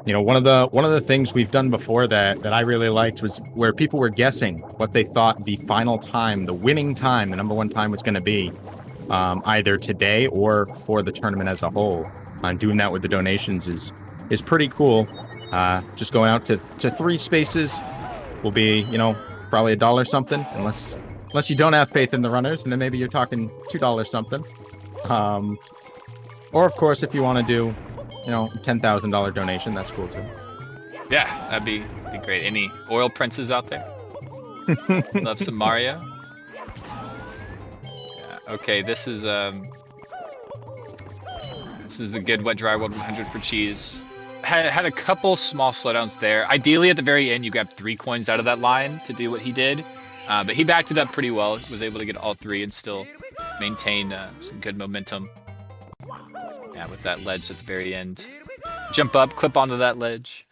You know, one of the things we've done before that I really liked was where people were guessing what they thought the final time, the winning time, the number one time was going to be, either today or for the tournament as a whole. Doing that with the donations is pretty cool. Just going out to 3 spaces will be, you know, probably $1 something, unless you don't have faith in the runners, and then maybe you're talking $2 something. Or of course, if you want to do, you know, $10,000 donation, that's cool too. Yeah, that'd be great. Any oil princes out there? Love some Mario. Yeah, okay, this is a good wet dry world 100 for Cheese. Had a couple small slowdowns there. Ideally, at the very end, you grab 3 coins out of that line to do what he did, but he backed it up pretty well. Was able to get all 3 and still maintain some good momentum. Yeah, with that ledge at the very end. Jump up, clip onto that ledge.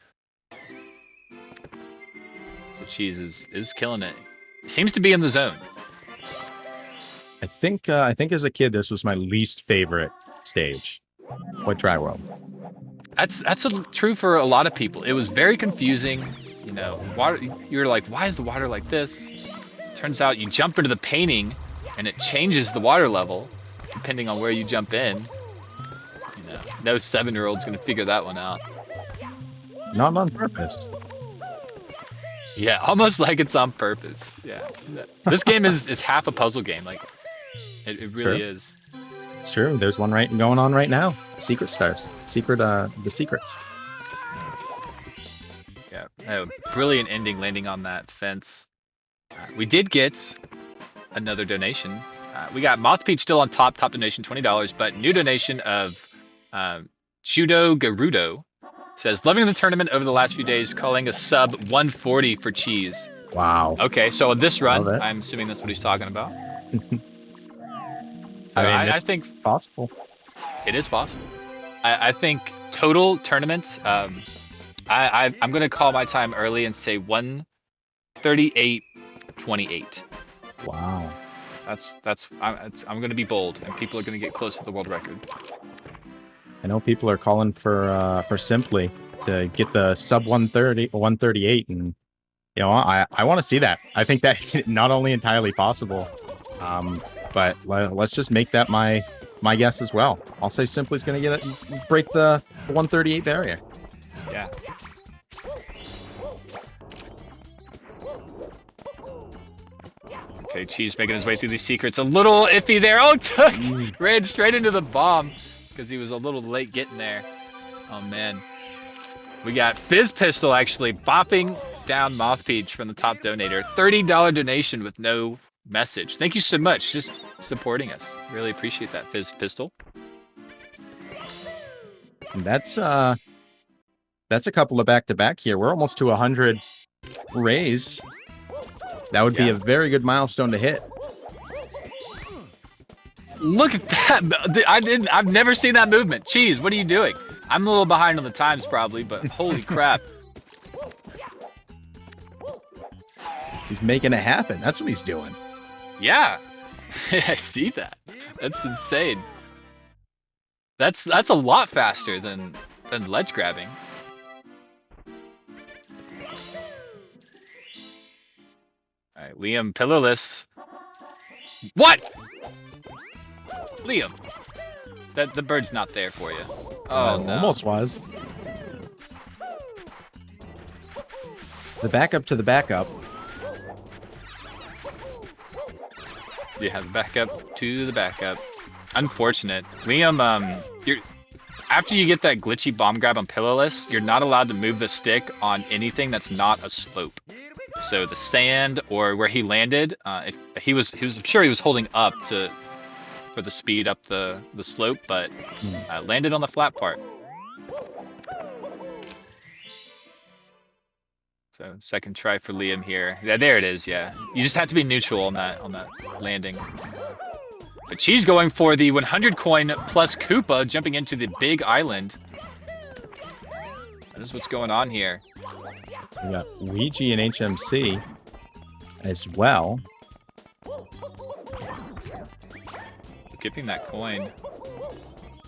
So Cheese is killing it. Seems to be in the zone. I think as a kid, this was my least favorite stage. What dry world? That's true for a lot of people. It was very confusing. You know, water. You're like, why is the water like this? Turns out you jump into the painting, and it changes the water level depending on where you jump in. You know, no 7-year-old's gonna figure that one out. Not on purpose. Yeah, almost like it's on purpose. Yeah, this game is half a puzzle game. Like, it really is. It's true. There's one going on right now. Secret stars. The secrets. Yeah, a brilliant ending landing on that fence. We did get another donation. We got Mothpeach still on top donation, $20, but new donation of Judo Garudo says, loving the tournament over the last few days, calling a sub 140 for Cheese. Wow. Okay, so this run, I'm assuming that's what he's talking about. I think possible. It is possible. I think total tournaments. I'm gonna call my time early and say 138.28. Wow. I'm gonna be bold, and people are gonna get close to the world record. I know people are calling for Simply to get the sub 130 or 138, and you know I want to see that. I think that's not only entirely possible, but let's just make that my guess as well. I'll say Simply's going to break the 138 barrier. Yeah. Okay, Cheese making his way through these secrets. A little iffy there. Oh, ran straight into the bomb because he was a little late getting there. Oh, man. We got Fizz Pistol actually bopping down Mothpeach from the top donator. $30 donation with no message. Thank you so much. Just supporting us. Really appreciate that, Fizz Pistol. That's a couple of back-to-back here. We're almost to 100 rays. That would be a very good milestone to hit. Look at that! I've never seen that movement. Cheese, what are you doing? I'm a little behind on the times probably, but holy crap. He's making it happen. That's what he's doing. Yeah. I see that. That's insane. That's a lot faster than ledge grabbing. Alright, Liam pillarless. What? Liam. The bird's not there for you. Oh no. Almost was. The backup to the backup. Yeah, the backup to the backup. Unfortunate. Liam, after you get that glitchy bomb grab on pillarless, you're not allowed to move the stick on anything that's not a slope. So the sand or where he landed, he was sure he was holding up for the speed up the slope, but landed on the flat part. So second try for Liam here. Yeah, there it is. Yeah, you just have to be neutral on that landing. But she's going for the 100 coin plus Koopa, jumping into the big island. That is what's going on here. We got Ouija and HMC as well. Skipping that coin.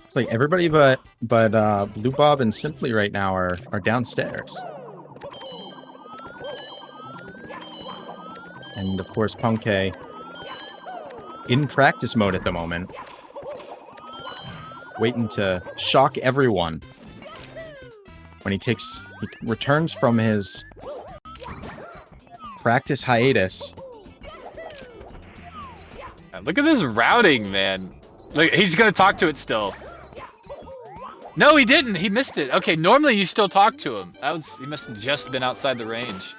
It's like everybody but Blue Bob and Simply right now are downstairs. And of course Punkay in practice mode at the moment. Waiting to shock everyone. When he returns from his practice hiatus. Look at this routing, man. Look, he's gonna talk to it still. No, he didn't. He missed it. Okay, normally you still talk to him. He must have just been outside the range.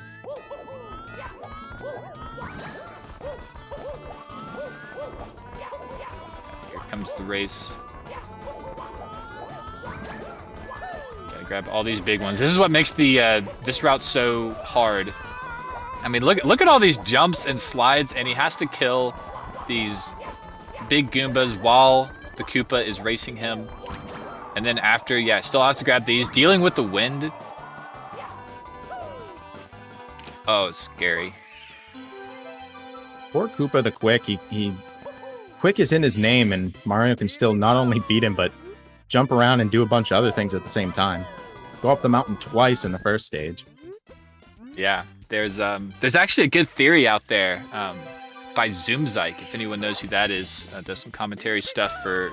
Here comes the race. Gotta grab all these big ones. This is what makes the this route so hard. I mean, look at all these jumps and slides, and he has to kill these big Goombas while the Koopa is racing him. And then after, yeah, still has to grab these. Dealing with the wind. Oh, scary. Poor Koopa the Quick. He Quick is in his name, and Mario can still not only beat him, but jump around and do a bunch of other things at the same time. Go up the mountain twice in the first stage. Yeah, there's actually a good theory out there by Zoomzyke, if anyone knows who that is. Does some commentary stuff for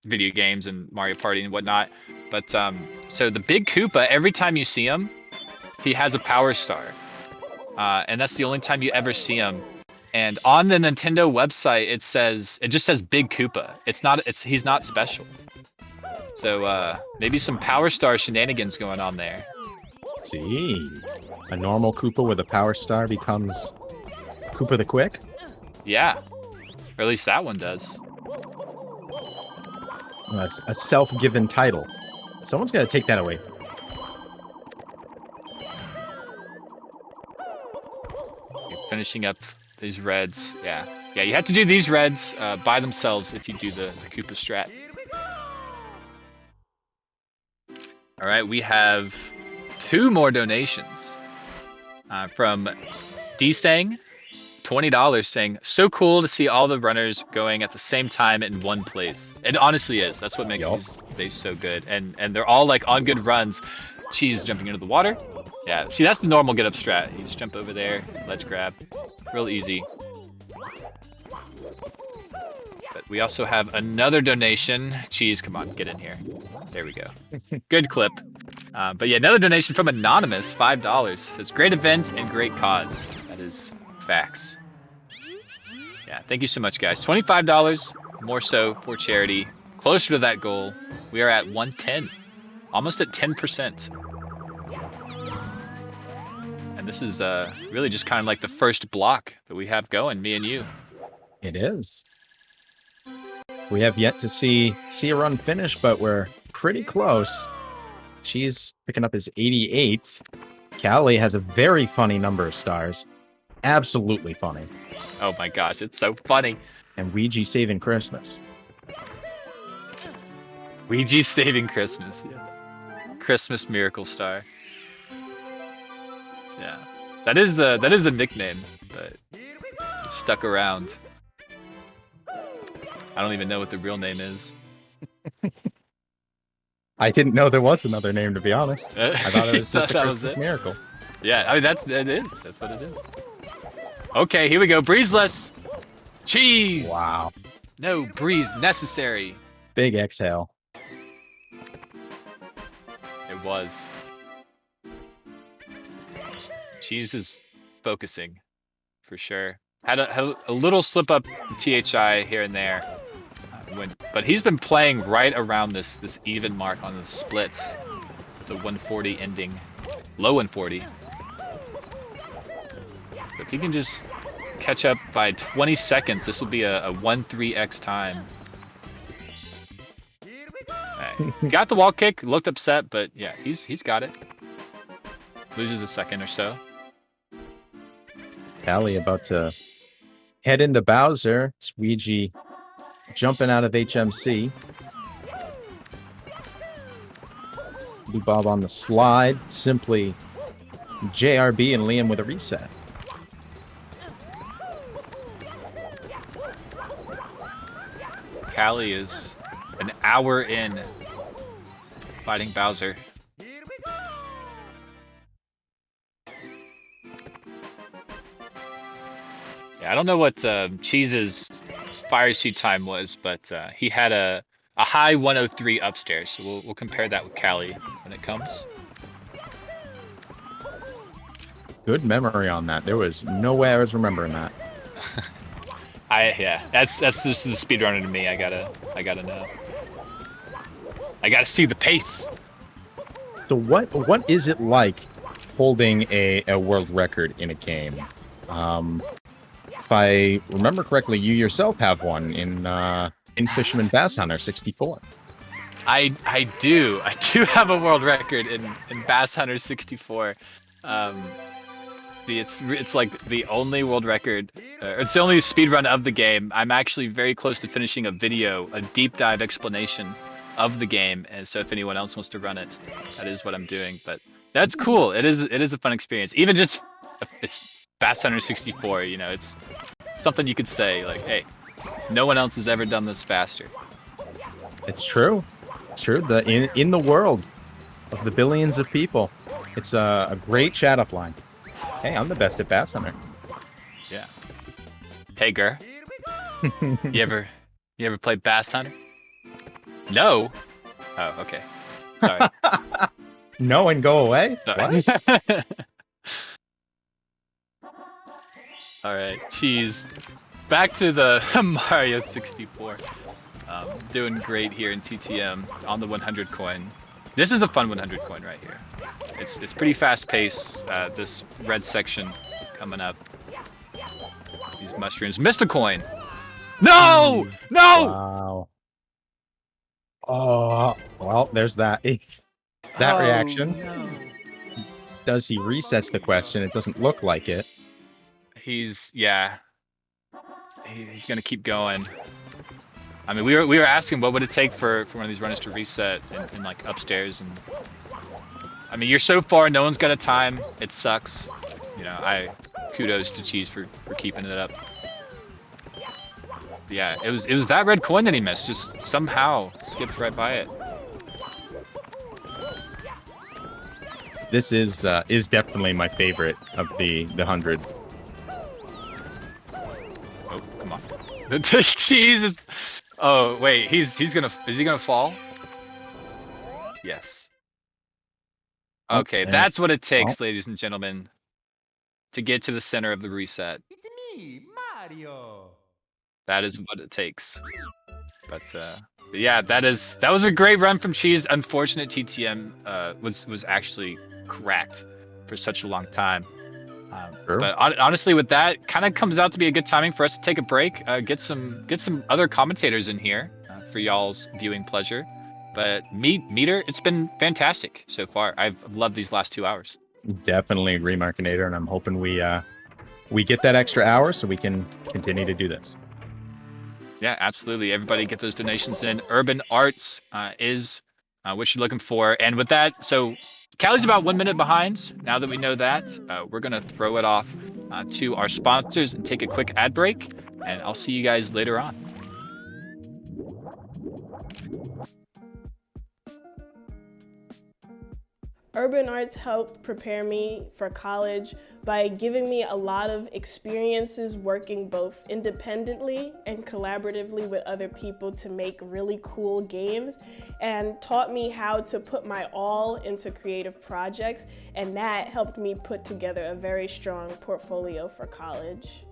video games and Mario Party and whatnot. But so the big Koopa, every time you see him, he has a power star, and that's the only time you ever see him. And on the Nintendo website, it just says Big Koopa. He's not special. So maybe some power star shenanigans going on there. See, a normal Koopa with a power star becomes Koopa the Quick? Yeah, or at least that one does. That's a self-given title. Someone's got to take that away. You're finishing up these reds. Yeah, you have to do these reds by themselves if you do the Koopa strat. All right, we have 2 more donations from D-Sang, $20, saying, so cool to see all the runners going at the same time in one place. It honestly is. That's what makes these days so good. And they're all like on good runs. Cheese jumping into the water. Yeah, see, that's the normal get up strat. You just jump over there, ledge grab. Real easy. But we also have another donation. Cheese, come on, get in here. There we go. Good clip. But yeah, another donation from Anonymous, $5. Says, great event and great cause. That is facts. Yeah, thank you so much, guys. $25 more so for charity. Closer to that goal. We are at 110. Almost at 10%. And this is really just kind of like the first block that we have going, me and you. It is. We have yet to see a run finish, but we're pretty close. She's picking up his 88th. Callie has a very funny number of stars. Absolutely funny. Oh my gosh, it's so funny. And Ouija saving Christmas. Ouija saving Christmas, yes. Christmas Miracle Star. Yeah. That is the nickname, but it stuck around. I don't even know what the real name is. I didn't know there was another name, to be honest. I thought it was just a Christmas miracle. Yeah, I mean that's what it is. Okay, here we go. Breezeless. Cheese. Wow. No breeze necessary. Big exhale. It was. Cheese is focusing, for sure. Had a little slip up THI here and there, but he's been playing right around this even mark on the splits. The 140 ending, low 140. If he can just catch up by 20 seconds, this will be a 1-3x time. Right. Got the wall kick, looked upset, but yeah, he's got it. Loses a second or so. Callie about to head into Bowser. It's Ouija jumping out of HMC. Blue Bob on the slide. Simply JRB and Liam with a reset. Callie is an hour in fighting Bowser. Yeah, I don't know what Cheese's fire suit time was, but he had a high 103 upstairs. So we'll compare that with Callie when it comes. Good memory on that. There was no way I was remembering that. Yeah, that's just the speedrunner to me. I gotta know. I gotta see the pace. So what is it like holding a world record in a game? If I remember correctly, you yourself have one in Fisherman Bass Hunter 64. I do have a world record in Bass Hunter 64. It's like the only world record. It's the only speedrun of the game. I'm actually very close to finishing a video, a deep dive explanation of the game. And so if anyone else wants to run it, that is what I'm doing. But That's cool. It is a fun experience. Even just it's Bass Hunter 64. You know, it's something you could say like, hey, no one else has ever done this faster. It's true. It's true. In the world of the billions of people, it's a great chat up line. Hey, I'm the best at Bass Hunter. Yeah. Hey, girl. You ever play Bass Hunter? No. Oh, okay. Sorry. No, and go away. Sorry. All right, cheese. Back to the Mario 64. Doing great here in TTM on the 100 coin. This is a fun 100 coin right here. It's pretty fast paced. This red section coming up. These mushrooms. Missed a coin. No! No! Wow. Oh, well, there's that. That reaction. No. Does he resets the question? It doesn't look like it. He's gonna keep going. I mean, we were asking what would it take for one of these runners to reset in like upstairs, and I mean, you're so far, no one's got a time. It sucks. You know, kudos to Cheese for keeping it up. Yeah, it was that red coin that he missed. Just somehow skipped right by it. This is definitely my favorite of the 100. Oh, come on. The Cheese is. Oh wait, is he gonna fall? Yes. Okay, that's what it takes, ladies and gentlemen, to get to the center of the reset. It's me, Mario. That is what it takes. But yeah, that was a great run from Cheese. Unfortunate TTM was actually cracked for such a long time. Sure. But honestly, with that, kind of comes out to be a good timing for us to take a break, get some other commentators in here for y'all's viewing pleasure. But Meter, it's been fantastic so far. I've loved these last 2 hours. Definitely agree, Markinator, and I'm hoping we get that extra hour so we can continue to do this. Yeah, absolutely. Everybody get those donations in. Urban Arts is what you're looking for. And with that, so Callie's about 1 minute behind. Now that we know that, we're going to throw it off to our sponsors and take a quick ad break. And I'll see you guys later on. Urban Arts helped prepare me for college by giving me a lot of experiences working both independently and collaboratively with other people to make really cool games, and taught me how to put my all into creative projects, and that helped me put together a very strong portfolio for college.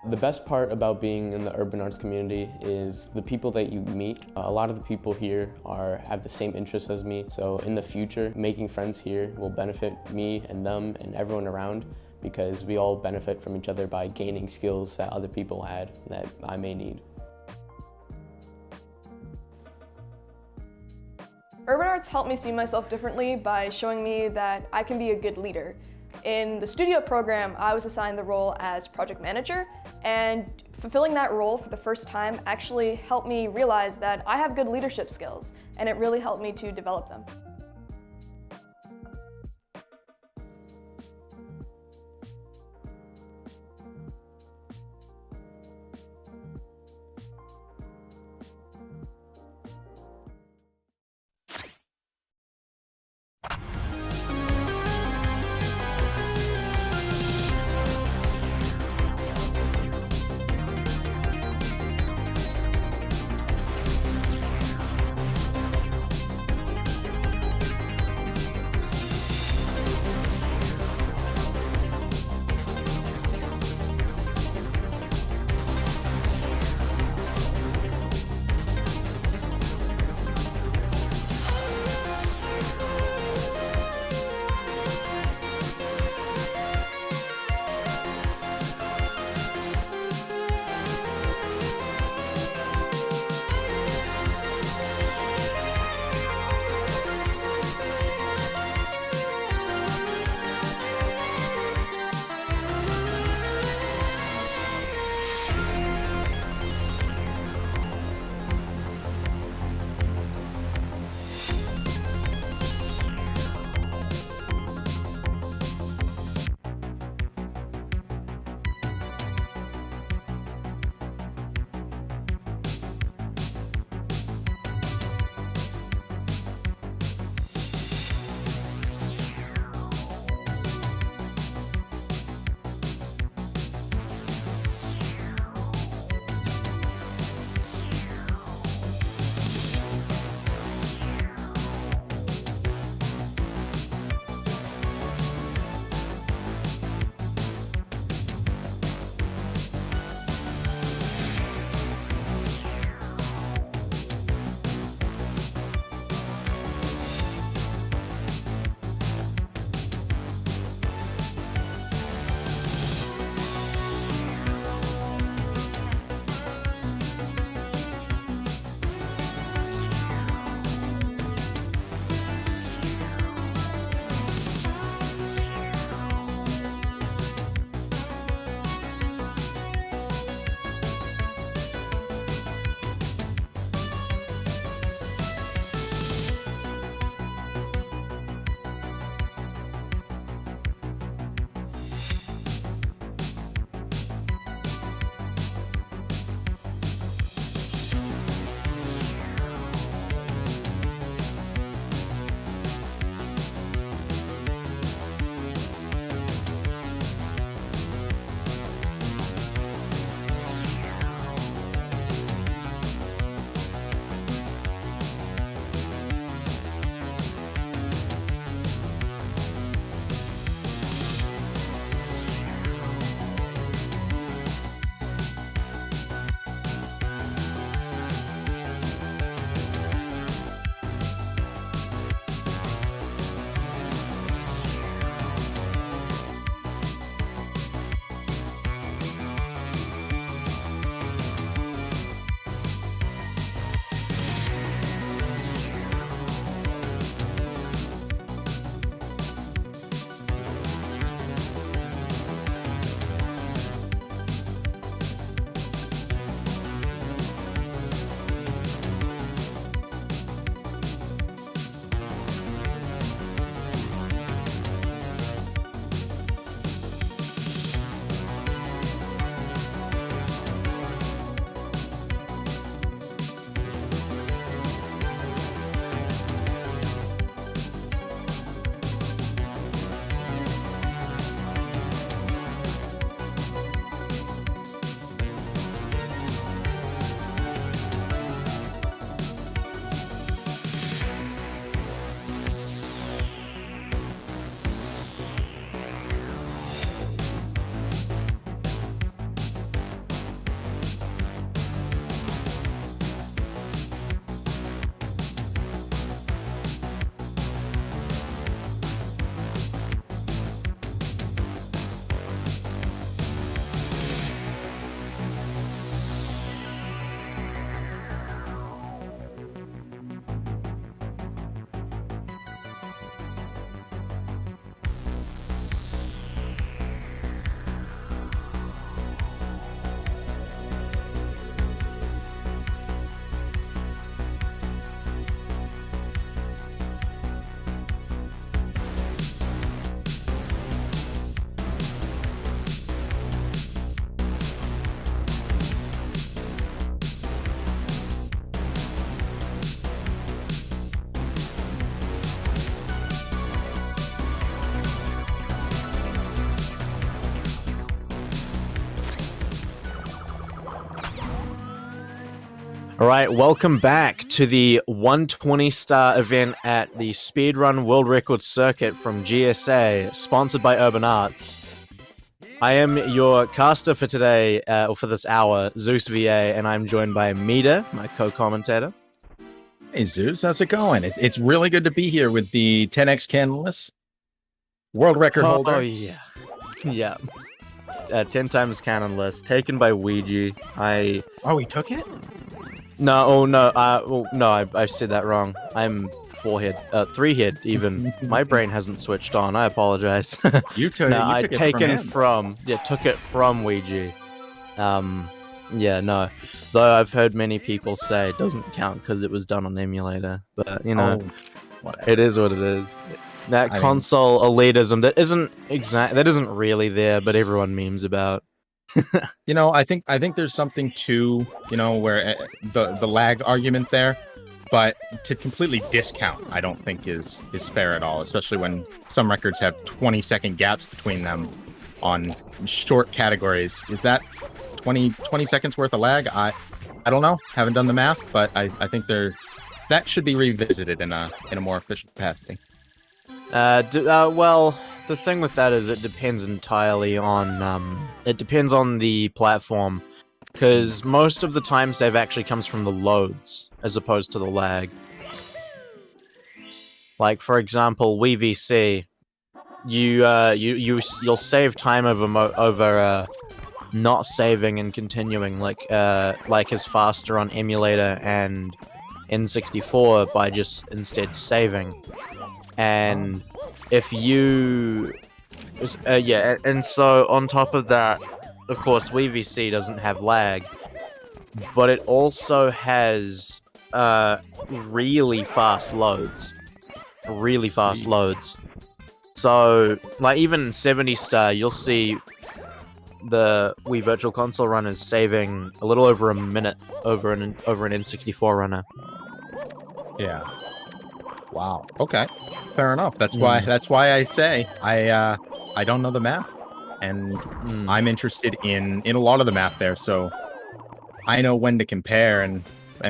The best part about being in the urban arts community is the people that you meet. A lot of the people here have the same interests as me, so in the future, making friends here will benefit me and them and everyone around, because we all benefit from each other by gaining skills that other people had that I may need. Urban Arts helped me see myself differently by showing me that I can be a good leader. In the studio program, I was assigned the role as project manager, and fulfilling that role for the first time actually helped me realize that I have good leadership skills, and it really helped me to develop them. All right, welcome back to the 120-star event at the Speedrun World Record Circuit from GSA, sponsored by Urban Arts. I am your caster for today, or for this hour, Zeus VA, and I'm joined by Mida, my co-commentator. Hey Zeus, how's it going? It's really good to be here with the 10x canonless world record holder. Oh yeah, yeah. 10 times canonless, taken by Ouija. Oh, he took it? No, I said that wrong. I'm 3-head even. My brain hasn't switched on. I apologize. You took no, I took it took it from Ouija. Yeah, no. Though I've heard many people say it doesn't count because it was done on emulator. But you know, it is what it is. That console elitism that isn't really there, but everyone memes about. You know, I think there's something to, you know, where the lag argument there, but to completely discount, I don't think is fair at all, especially when some records have 20-second gaps between them on short categories. Is that 20 seconds worth of lag? I don't know. Haven't done the math, but I think that should be revisited in a more efficient capacity. Well, the thing with that is it depends entirely on the platform, because most of the time save actually comes from the loads as opposed to the lag. Like for example, WeVC, you'll save time over not saving and continuing, like is faster on emulator and N64 by just instead saving. And if you, and so on top of that, of course, WeVC doesn't have lag, but it also has really fast loads. So, like even in 70-star, you'll see the Wii Virtual Console runners saving a little over a minute over an N64 runner. Yeah. Wow. Okay. Fair enough. That's why I say I don't know the math, and I'm interested in a lot of the math there, so I know when to compare and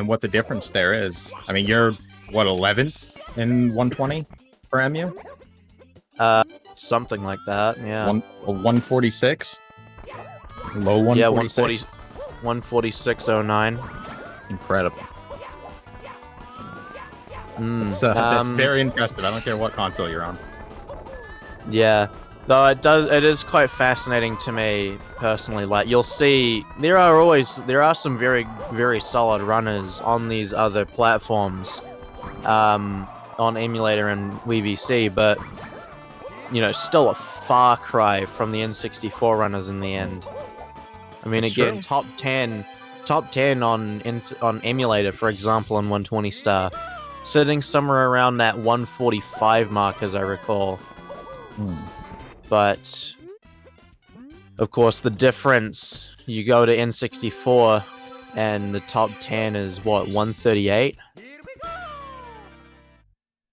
what the difference there is. I mean, you're what, 11th in 120 for MU? Something like that. Yeah. 146. Low 146. Yeah, 146.09. Incredible. That's very impressive. I don't care what console you're on. Yeah, though it is quite fascinating to me personally. Like you'll see, there are some very, very solid runners on these other platforms, on emulator and WeVC, but you know, still a far cry from the N64 runners in the end. I mean, That's again, true. top 10 on emulator, for example, on 120-star. Sitting somewhere around that 145 mark, as I recall. But, of course, the difference, you go to N64, and the top 10 is, what, 138?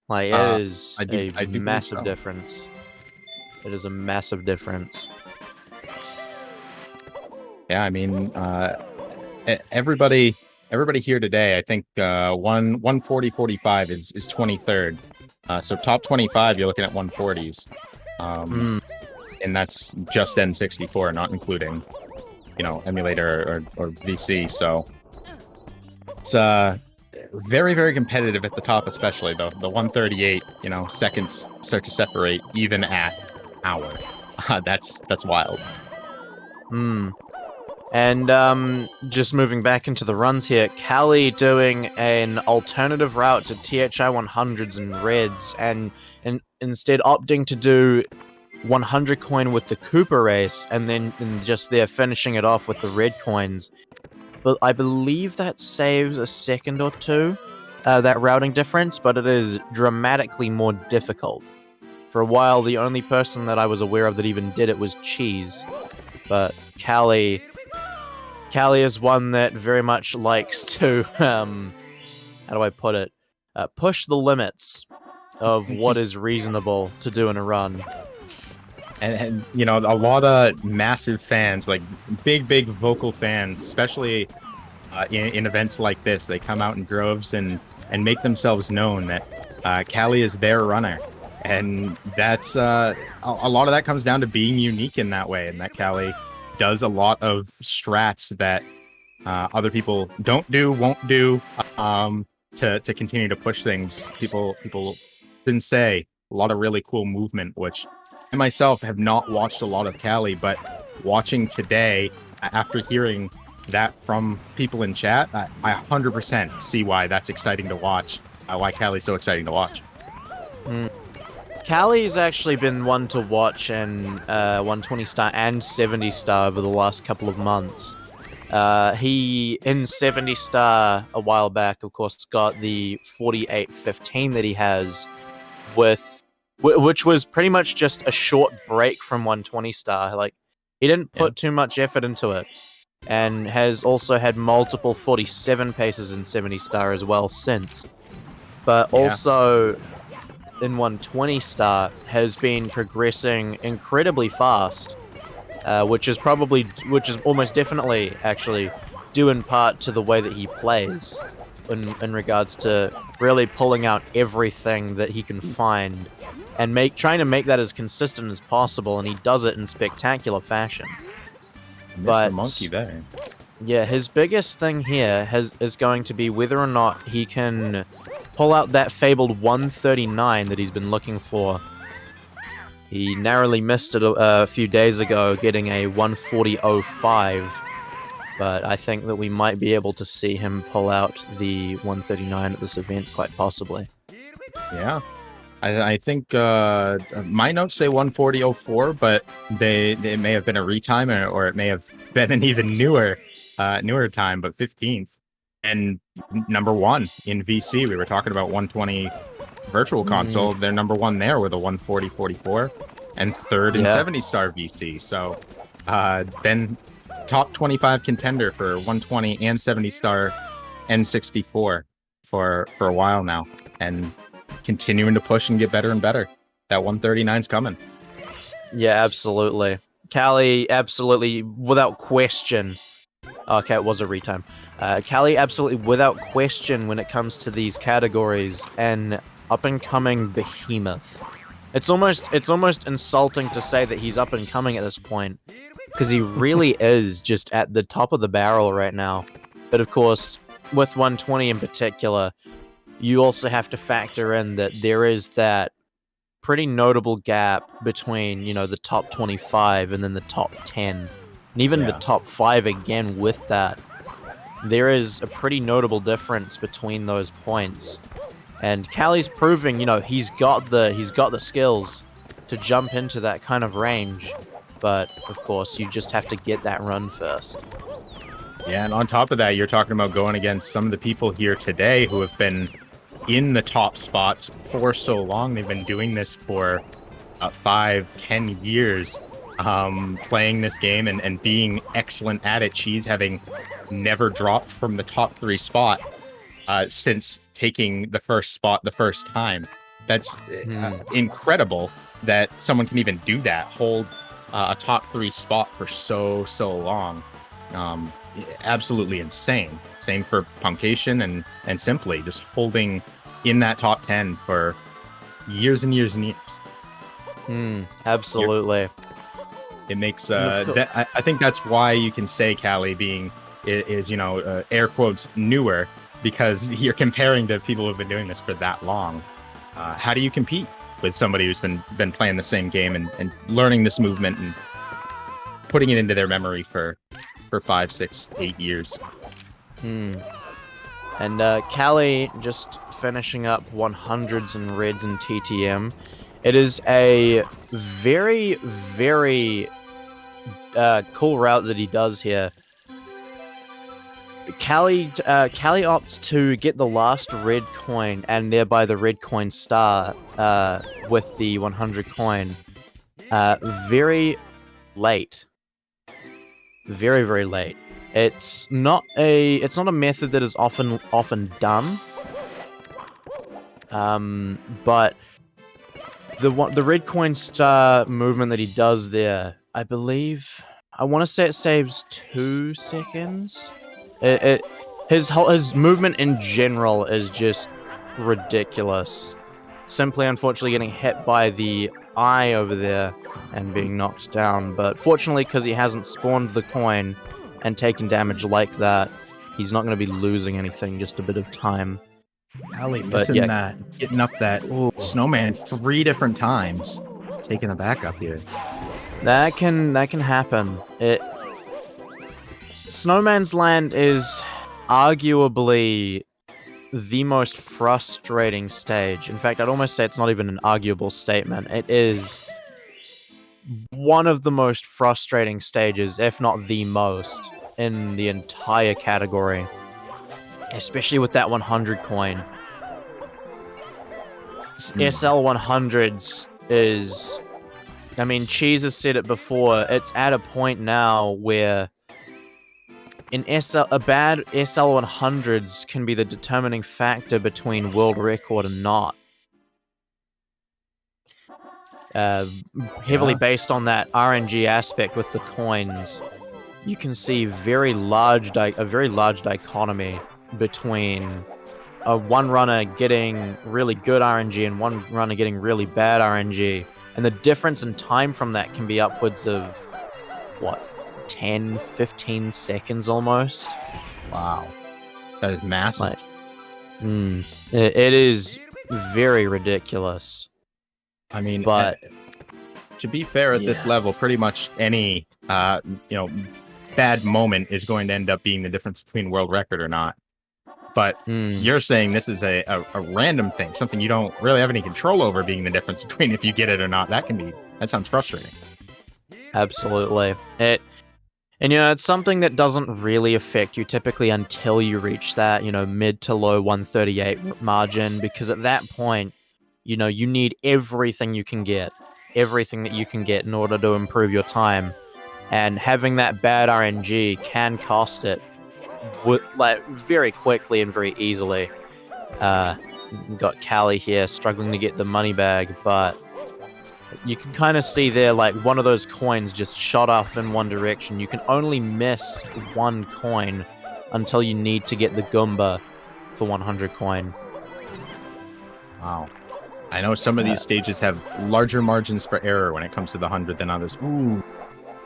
Like, it is a massive difference. It is a massive difference. Yeah, I mean, everybody here today, I think 140.45 is 23rd. So top 25, you're looking at 140s. And that's just N64, not including, you know, emulator or VC. So it's very, very competitive at the top, especially though. The 138, you know, seconds start to separate even at hour. That's wild. And just moving back into the runs here, Callie doing an alternative route to THI 100s and reds, and instead opting to do 100 coin with the Cooper race, and then just there finishing it off with the red coins. But I believe that saves a second or two, that routing difference, but it is dramatically more difficult. For a while, the only person that I was aware of that even did it was Cheese, but Callie is one that very much likes to, how do I put it, push the limits of what is reasonable to do in a run. And you know, a lot of massive fans, like big vocal fans, especially in events like this. They come out in droves and make themselves known that Cali is their runner. And that's a lot of that comes down to being unique in that way, and that Cali does a lot of strats that other people don't do, won't do, to continue to push things. People can say a lot of really cool movement, which I myself have not watched a lot of Cali, but watching today, after hearing that from people in chat, I 100% see why that's exciting to watch, why Cali's so exciting to watch. Cali's actually been one to watch in 120 star and 70 star over the last couple of months. He, in 70 star a while back, of course, got the 48-15 that he has, which was pretty much just a short break from 120 star. Like, he didn't put too much effort into it, and has also had multiple 47 paces in 70 star as well since. But also, in 120 star, has been progressing incredibly fast. Which is almost definitely actually due in part to the way that he plays, in regards to really pulling out everything that he can find and trying to make that as consistent as possible, and he does it in spectacular fashion. But monkey there. Yeah, his biggest thing here is going to be whether or not he can pull out that fabled 139 that he's been looking for. He narrowly missed it a few days ago, getting a 140.05, but I think that we might be able to see him pull out the 139 at this event, quite possibly. Yeah. I think my notes say 140.04, but they may have been a retime, or it may have been an even newer time, but 15th. And number one in VC, we were talking about 120 Virtual Console, they're number one there with a 140.44, and third in 70 star VC. So then top 25 contender for 120 and 70 star N64 for a while now, and continuing to push and get better and better. That 139's coming. Yeah, absolutely. Cali, absolutely, without question. Okay, it was a retime. Cali, absolutely, without question, when it comes to these categories, an up-and-coming behemoth. It's almost insulting to say that he's up-and-coming at this point, because he really is just at the top of the barrel right now. But of course, with 120 in particular, you also have to factor in that there is that pretty notable gap between, the top 25 and then the top 10. And even the top 5 again with that. There is a pretty notable difference between those points. And Cali's proving, he's got the skills to jump into that kind of range. But, of course, you just have to get that run first. Yeah, and on top of that, you're talking about going against some of the people here today who have been in the top spots for so long. They've been doing this for 5-10 years, playing this game and being excellent at it. Cheese having never dropped from the top 3 spot since taking the first spot the first time. That's incredible that someone can even do that, hold a top 3 spot for so long. Absolutely insane. Same for Punctation and Simply, just holding in that top 10 for years and years and years. Absolutely. It makes I think that's why you can say Cali is air quotes newer, because you're comparing to people who've been doing this for that long. How do you compete with somebody who's been playing the same game and learning this movement and putting it into their memory for 5, 6, 8 years? And Cali just finishing up 100s and reds and TTM. It is a very, very cool route that he does here. Cali opts to get the last red coin, and thereby the red coin star with the 100 coin very late. Very, very late. It's not a method that is often done. But the red coin star movement that he does there, I want to say it saves 2 seconds. his movement in general is just ridiculous. Simply, unfortunately, getting hit by the eye over there and being knocked down. But fortunately, because he hasn't spawned the coin and taken damage like that, he's not going to be losing anything, just a bit of time. Ali But missing yeah. that, getting up that snowman 3 different times, taking a back up here. That can happen. Snowman's Land is arguably the most frustrating stage. In fact, I'd almost say it's not even an arguable statement. It is one of the most frustrating stages, if not the most, in the entire category. Especially with that 100 coin. SL 100s is... I mean, Cheese has said it before, it's at a point now where a bad SL 100s can be the determining factor between world record and not. Heavily based on that RNG aspect with the coins, you can see a very large dichotomy between one runner getting really good RNG and one runner getting really bad RNG. And the difference in time from that can be upwards of, what, 10, 15 seconds almost? Wow. That is massive. It is very ridiculous. I mean, but to be fair, at this level, pretty much any, bad moment is going to end up being the difference between world record or not. But you're saying this is a random thing, something you don't really have any control over being the difference between if you get it or not. That sounds frustrating. Absolutely. It's something that doesn't really affect you typically until you reach that, mid to low 138 margin, because at that point, you need everything you can get. Everything that you can get in order to improve your time. And having that bad RNG can cost it very quickly and very easily. Got Callie here struggling to get the money bag, but you can kind of see there, one of those coins just shot off in one direction. You can only miss one coin until you need to get the Goomba for 100 coin. Wow. I know some of these stages have larger margins for error when it comes to the 100 than others. Ooh,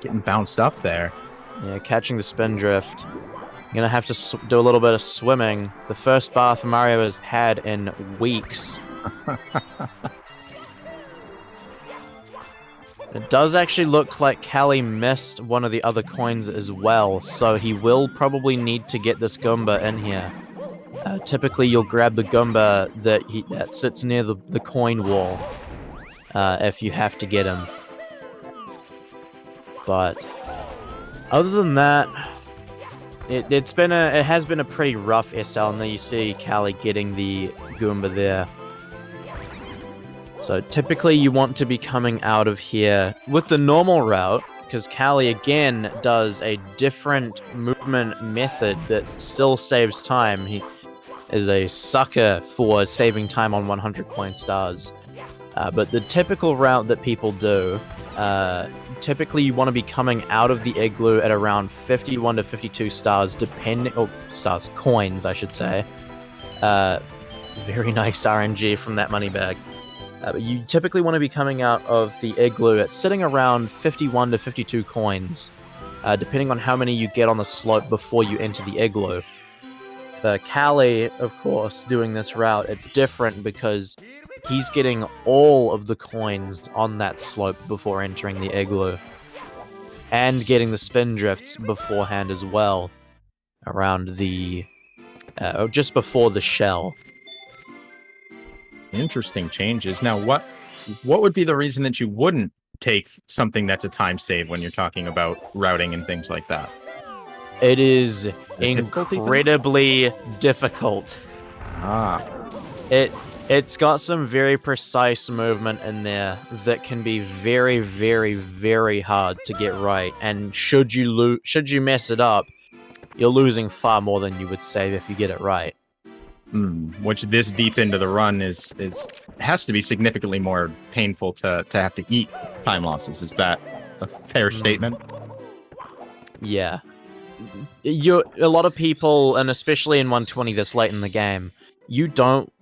getting bounced up there. Yeah, catching the spin drift. You're gonna have to do a little bit of swimming. The first bath Mario has had in weeks. It does actually look like Callie missed one of the other coins as well, so he will probably need to get this Goomba in here. Typically, you'll grab the Goomba that sits near the coin wall if you have to get him. But other than that, it has been a pretty rough SL, and there you see Callie getting the Goomba there. So typically you want to be coming out of here with the normal route, because Callie again does a different movement method that still saves time. He is a sucker for saving time on 100 coin stars. But the typical route that people do, typically you want to be coming out of the igloo at around 51 to 52 stars, coins, I should say. Very nice RNG from that money bag. But you typically want to be coming out of the igloo at sitting around 51 to 52 coins, depending on how many you get on the slope before you enter the igloo. For Callie, of course, doing this route, it's different because he's getting all of the coins on that slope before entering the igloo. And getting the spin drifts beforehand as well, around just before the shell. Interesting changes. Now, what would be the reason that you wouldn't take something that's a time save when you're talking about routing and things like that? It is incredibly difficult. It's got some very precise movement in there that can be very, very, very hard to get right. And should you mess it up, you're losing far more than you would save if you get it right. Which this deep into the run has to be significantly more painful to have to eat time losses. Is that a fair statement? Yeah. a lot of people, and especially in 120 this late in the game, you don't,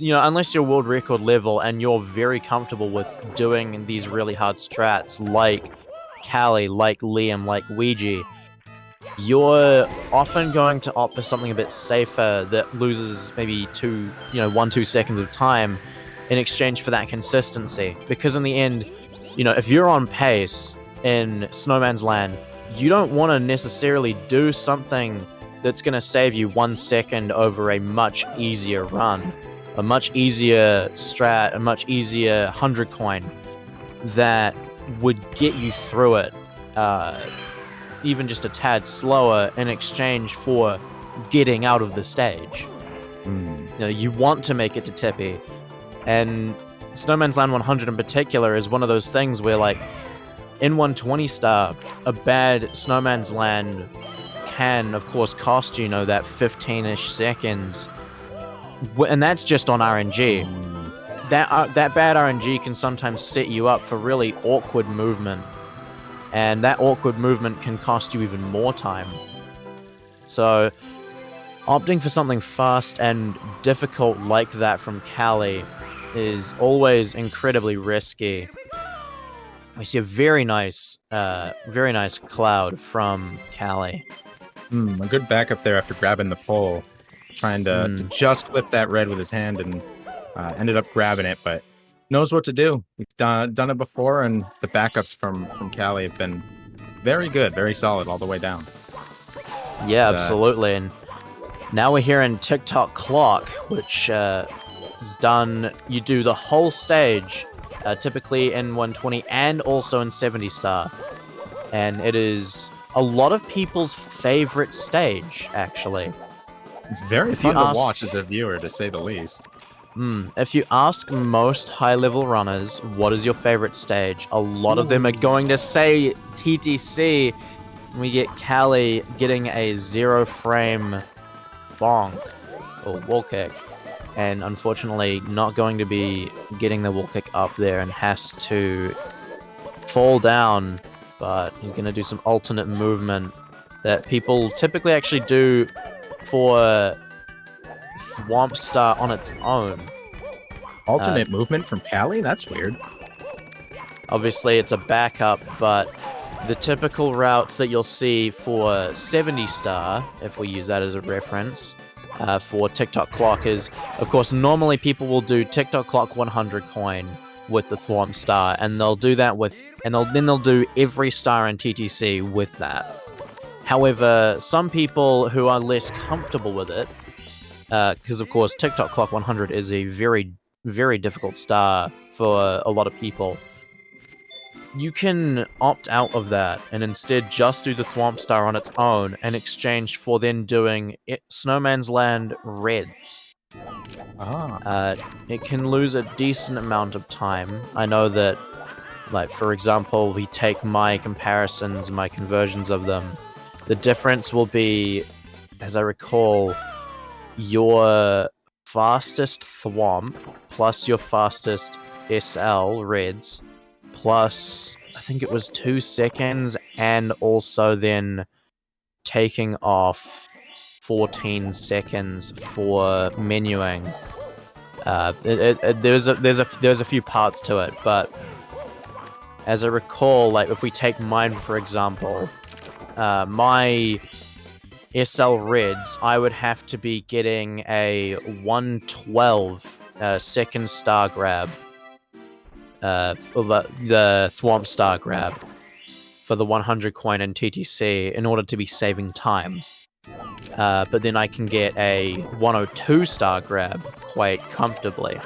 unless you're world record level and you're very comfortable with doing these really hard strats like Callie, like Liam, like Ouija, you're often going to opt for something a bit safer that loses maybe 1-2 seconds of time in exchange for that consistency. Because in the end, if you're on pace in Snowman's Land, you don't want to necessarily do something that's going to save you 1 second over a much easier run, a much easier strat, a much easier 100 coin that would get you through it even just a tad slower in exchange for getting out of the stage. You want to make it to Tippy, and Snowman's Land 100 in particular is one of those things where, like, in 120 star, a bad Snowman's Land can, of course, cost you, that 15-ish seconds, and that's just on RNG. That bad RNG can sometimes set you up for really awkward movement, and that awkward movement can cost you even more time. So, opting for something fast and difficult like that from Callie is always incredibly risky. We see a very nice cloud from Callie. A good backup there after grabbing the pole, trying to just clip that red with his hand, and ended up grabbing it, but knows what to do. He's done it before, and the backups from Callie have been very good, very solid all the way down. Yeah, absolutely. And now we're here in TikTok Clock, which is done. You do the whole stage, typically in 120 and also in 70 star, and it is a lot of people's favorite stage, actually. It's very fun to watch as a viewer, to say the least. If you ask most high-level runners, what is your favorite stage, a lot of them are going to say TTC. We get Callie getting a 0-frame bonk, or wall kick, and unfortunately not going to be getting the wall kick up there and has to fall down, but he's going to do some alternate movement that people typically actually do for Thwomp Star on its own. Alternate movement from Callie? That's weird. Obviously, it's a backup, but the typical routes that you'll see for 70 star, if we use that as a reference, for TikTok Clock is, of course, normally people will do TikTok Clock 100 coin with the Thwomp Star, and they'll do that with, and then they'll do every star in TTC with that. However, some people who are less comfortable with it, because of course TikTok Clock 100 is a very, very difficult star for a lot of people, you can opt out of that and instead just do the Thwomp Star on its own in exchange for then doing Snowman's Land Reds. It can lose a decent amount of time. I know that, like, for example, we take my comparisons, my conversions of them. The difference will be, as I recall, your fastest Thwomp plus your fastest SL Reds plus, I think it was 2 seconds, and also then taking off 14 seconds for menuing. There's a few parts to it, but as I recall, like if we take mine for example, my SL Reds, I would have to be getting a 112 second star grab, for the Thwomp Star grab for the 100 coin in TTC in order to be saving time. But then I can get a 102 star grab quite comfortably.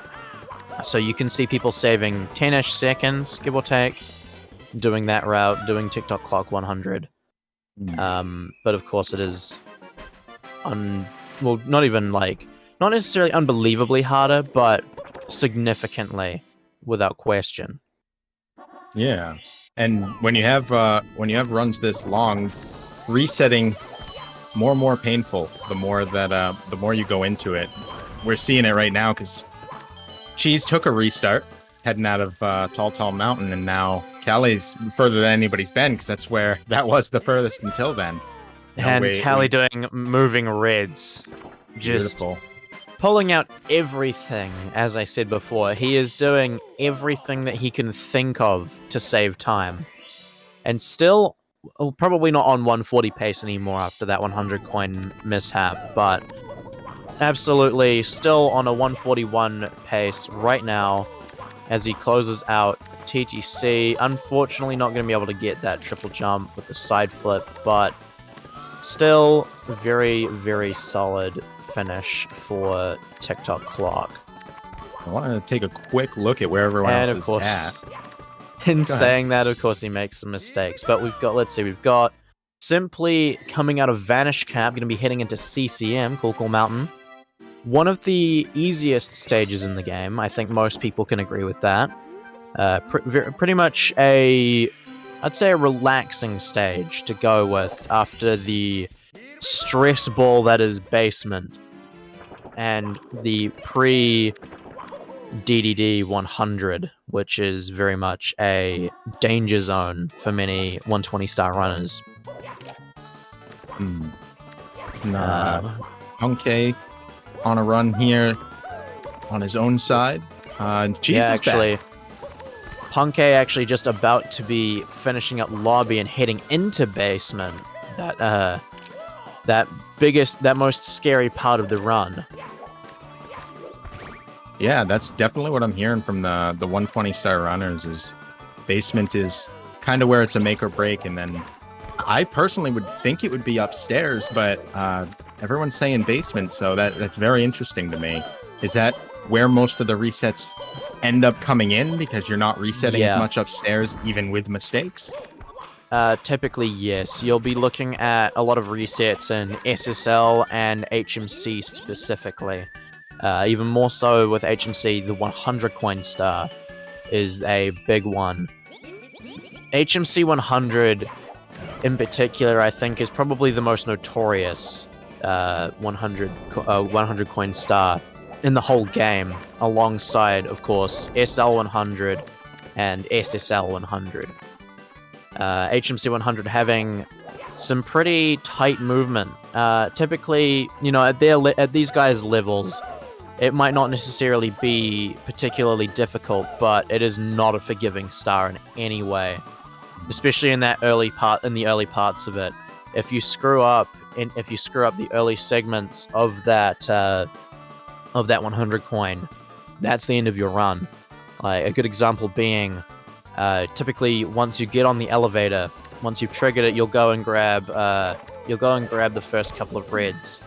So you can see people saving 10-ish seconds, give or take, doing that route, doing TikTok Clock 100. But of course it is not necessarily unbelievably harder, but significantly, without question. Yeah, and when you have runs this long, resetting more and more painful the more you go into it. We're seeing it right now because Cheese took a restart heading out of Tall Mountain, and now Callie's further than anybody's been because that was the furthest until then. And wait, Callie wait. doing moving reds. Just Beautiful. pulling out everything, as I said before. He is doing everything that he can think of to save time. And still, probably not on 140 pace anymore after that 100 coin mishap, but absolutely still on a 141 pace right now as he closes out TTC. Unfortunately, not going to be able to get that triple jump with the side flip, but still very, very solid finish for TikTok Clock. I want to take a quick look at where everyone And else of course, is at. in ahead. saying that, of course, he makes some mistakes. But we've got Simply coming out of Vanish Cap, going to be heading into CCM, Cool Mountain. One of the easiest stages in the game. I think most people can agree with that. Pretty much I'd say a relaxing stage to go with after the stress ball that is Basement and the pre-DDD 100, which is very much a danger zone for many 120-star runners. Punke on a run here on his own side. Punke actually just about to be finishing up lobby and heading into Basement. That most scary part of the run. Yeah, that's definitely what I'm hearing from the 120-star runners is Basement is kind of where it's a make or break, and then I personally would think it would be upstairs, but everyone's saying Basement, so that's very interesting to me. Is that where most of the resets end up coming in because you're not resetting as much upstairs even with mistakes? Typically, yes. You'll be looking at a lot of resets in SSL and HMC specifically. Even more so with HMC, the 100 coin star is a big one. HMC 100 in particular, I think, is probably the most notorious 100 coin star in the whole game, alongside, of course, SL 100 and SSL 100. HMC 100 having some pretty tight movement. Typically, at these guys' levels, it might not necessarily be particularly difficult, but it is not a forgiving star in any way, especially in the early parts of it. If you screw up the early segments of that 100 coin, that's the end of your run. Like a good example being, typically once you get on the elevator, once you've triggered it, you'll go and grab the first couple of reds,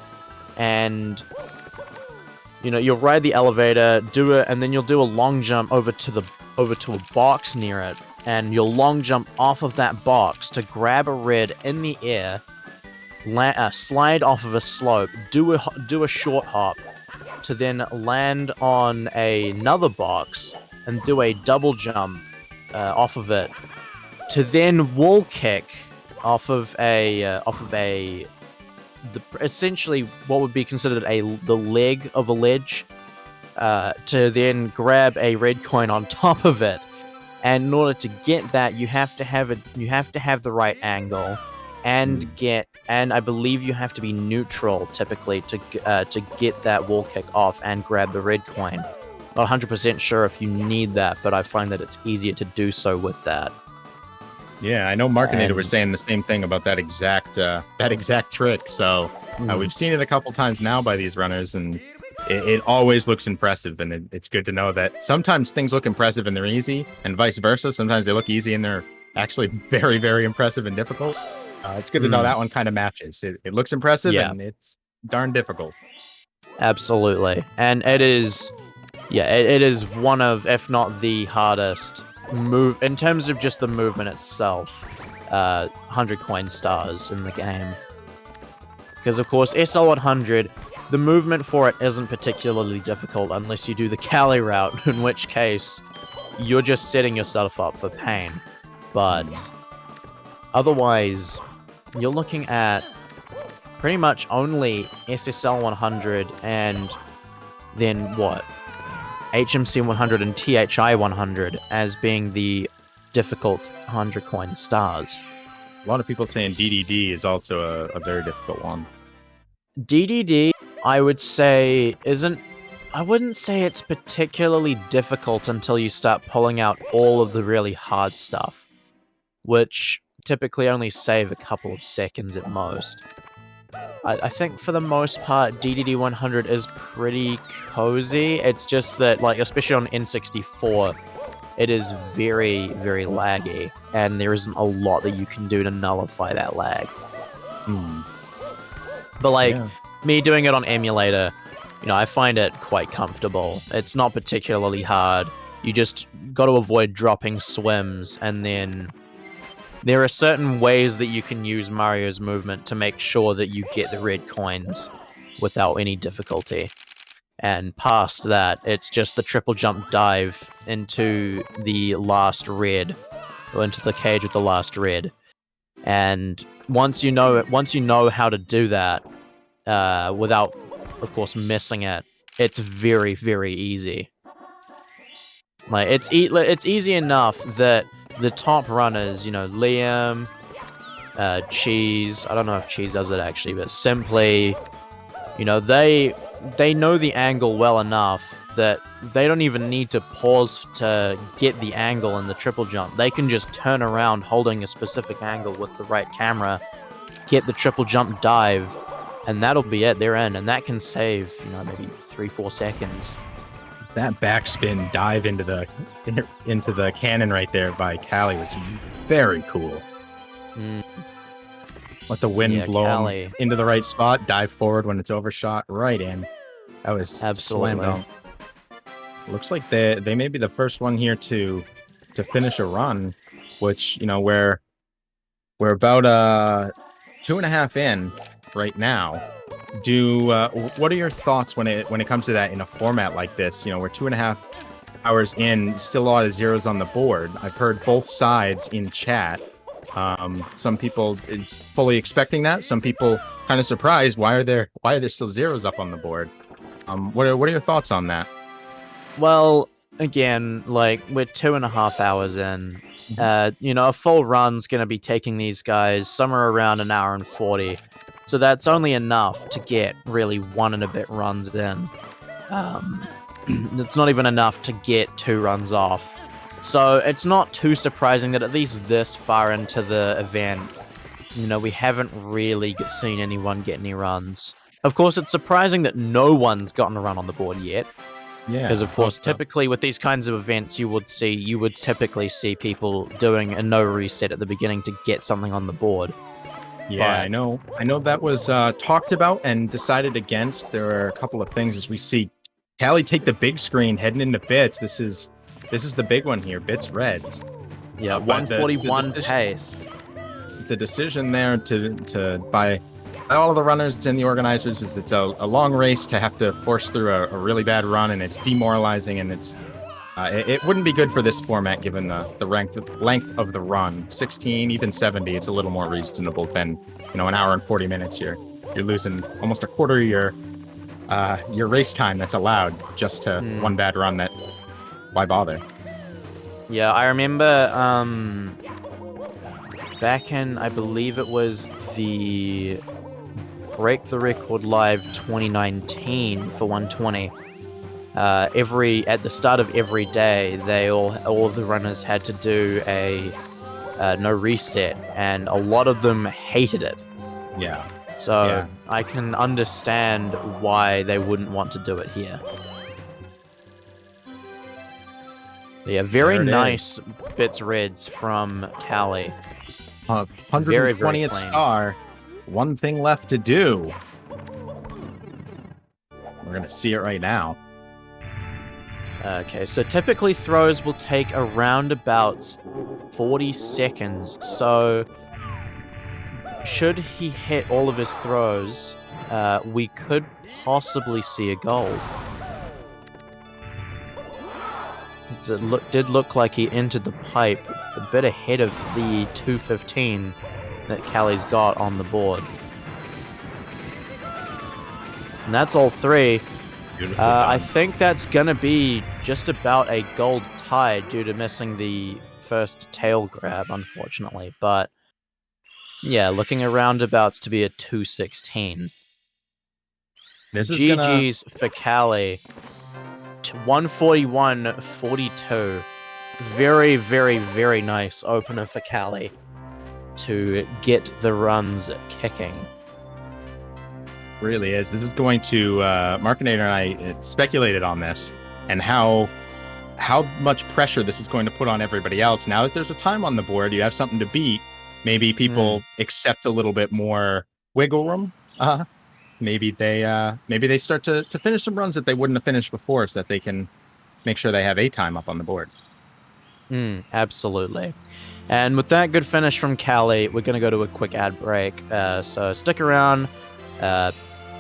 and you'll ride the elevator, and then you'll do a long jump over to a box near it, and you'll long jump off of that box to grab a red in the air, slide off of a slope, do a short hop, to then land on another box and do a double jump off of it, to then wall kick off of essentially what would be considered the leg of a ledge, to then grab a red coin on top of it. And in order to get that, you have to have the right angle, and I believe you have to be neutral typically to get that wall kick off and grab the red coin. Not 100% sure if you need that, but I find that it's easier to do so with that. Yeah, I know Markinator was saying the same thing about that exact trick. So we've seen it a couple times now by these runners, and it always looks impressive. And it's good to know that sometimes things look impressive and they're easy, and vice versa. Sometimes they look easy and they're actually very, very impressive and difficult. It's good to know that one kind of matches. It looks impressive and it's darn difficult. Absolutely, and it is one of, if not the hardest move in terms of just the movement itself, 100 coin stars in the game. Because of course SL100, the movement for it isn't particularly difficult unless you do the Cali route, in which case you're just setting yourself up for pain. But otherwise, you're looking at pretty much only SSL 100 and then what? HMC 100 and THI 100 as being the difficult 100 coin stars. A lot of people saying DDD is also a very difficult one. DDD, I would say, I wouldn't say it's particularly difficult until you start pulling out all of the really hard stuff, which typically only save a couple of seconds at most. I think for the most part, DDD 100 is pretty cozy. It's just that, like, especially on N64, it is very, very laggy, and there isn't a lot that you can do to nullify that lag. But, like, me doing it on emulator, you know, I find it quite comfortable. It's not particularly hard. You just got to avoid dropping swims, and then there are certain ways that you can use Mario's movement to make sure that you get the red coins without any difficulty. And past that, it's just the triple jump dive into the last red, or into the cage with the last red. And once you know how to do that, without, of course, missing it, it's very, very easy. Like, it's easy enough that the top runners, you know, Liam, Cheese, I don't know if Cheese does it actually, but Simply, you know, they know the angle well enough that they don't even need to pause to get the angle in the triple jump. They can just turn around holding a specific angle with the right camera, get the triple jump dive, and that'll be it. They're in, and that can save, you know, maybe 3-4 seconds. That backspin dive into the cannon right there by Callie was very cool. Let the wind blow him into the right spot, dive forward when it's overshot, right in. That was absolutely slam dunk. Looks like they may be the first one here to finish a run, which, you know, we're about 2.5 in right now. What are your thoughts when it comes to that in a format like this? You know, we're 2.5 hours in, still a lot of zeros on the board. I've heard both sides in chat. Some people fully expecting that. Some people kind of surprised. Why are there still zeros up on the board? What are your thoughts on that? Well, again, like, we're 2.5 hours in. You know, a full run's gonna be taking these guys somewhere around 1 hour and 40. So that's only enough to get really 1 and a bit runs in. It's not even enough to get 2 runs off. So it's not too surprising that at least this far into the event, you know, we haven't really seen anyone get any runs. Of course, it's surprising that no one's gotten a run on the board yet. Yeah. Because, of course, typically with these kinds of events, you would typically see people doing a no reset at the beginning to get something on the board. Yeah, I know that was talked about and decided against. There are a couple of things as we see Callie take the big screen heading into Bits. This is the big one here, Bits Reds. Yeah, 141 pace. The decision there by all of the runners and the organizers is it's a long race to have to force through a really bad run, and it's demoralizing, and it wouldn't be good for this format given the length of the run. 16, even 70, it's a little more reasonable than, you know, 1 hour and 40 minutes. You're losing almost a quarter of your race time that's allowed just to one bad run. That why bother? Yeah, I remember back in, I believe it was the Break the Record Live 2019 for 120. At the start of every day, all of the runners had to do a no reset, and a lot of them hated it. Yeah. So I can understand why they wouldn't want to do it here. Yeah, very nice Bits Reds from Callie. 120th star. One thing left to do. We're gonna see it right now. Okay, so typically throws will take around about 40 seconds. So should he hit all of his throws, we could possibly see a gold. It did look like he entered the pipe a bit ahead of the 215 that Callie's got on the board. And that's all 3. I think that's gonna be just about a gold tie due to missing the first tail grab, unfortunately. But Yeah, looking around abouts to be a 216. This is gonna. GG's for Callie. 141.42. Very, very, very nice opener for Callie to get the runs kicking. Really is. This is going to Markinator and I speculated on this and how much pressure this is going to put on everybody else. Now that there's a time on the board, you have something to beat. Maybe people accept a little bit more wiggle room. Maybe they start to finish some runs that they wouldn't have finished before, so that they can make sure they have a time up on the board. Absolutely. And with that good finish from Callie, we're going to go to a quick ad break. So stick around,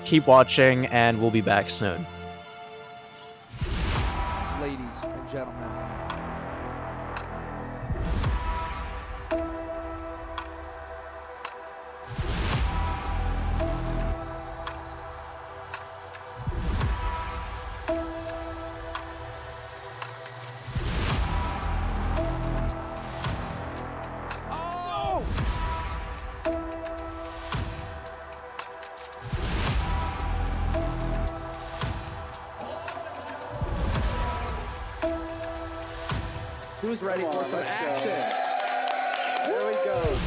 keep watching, and we'll be back soon. Ladies and gentlemen. Who's ready for some action? Here we go.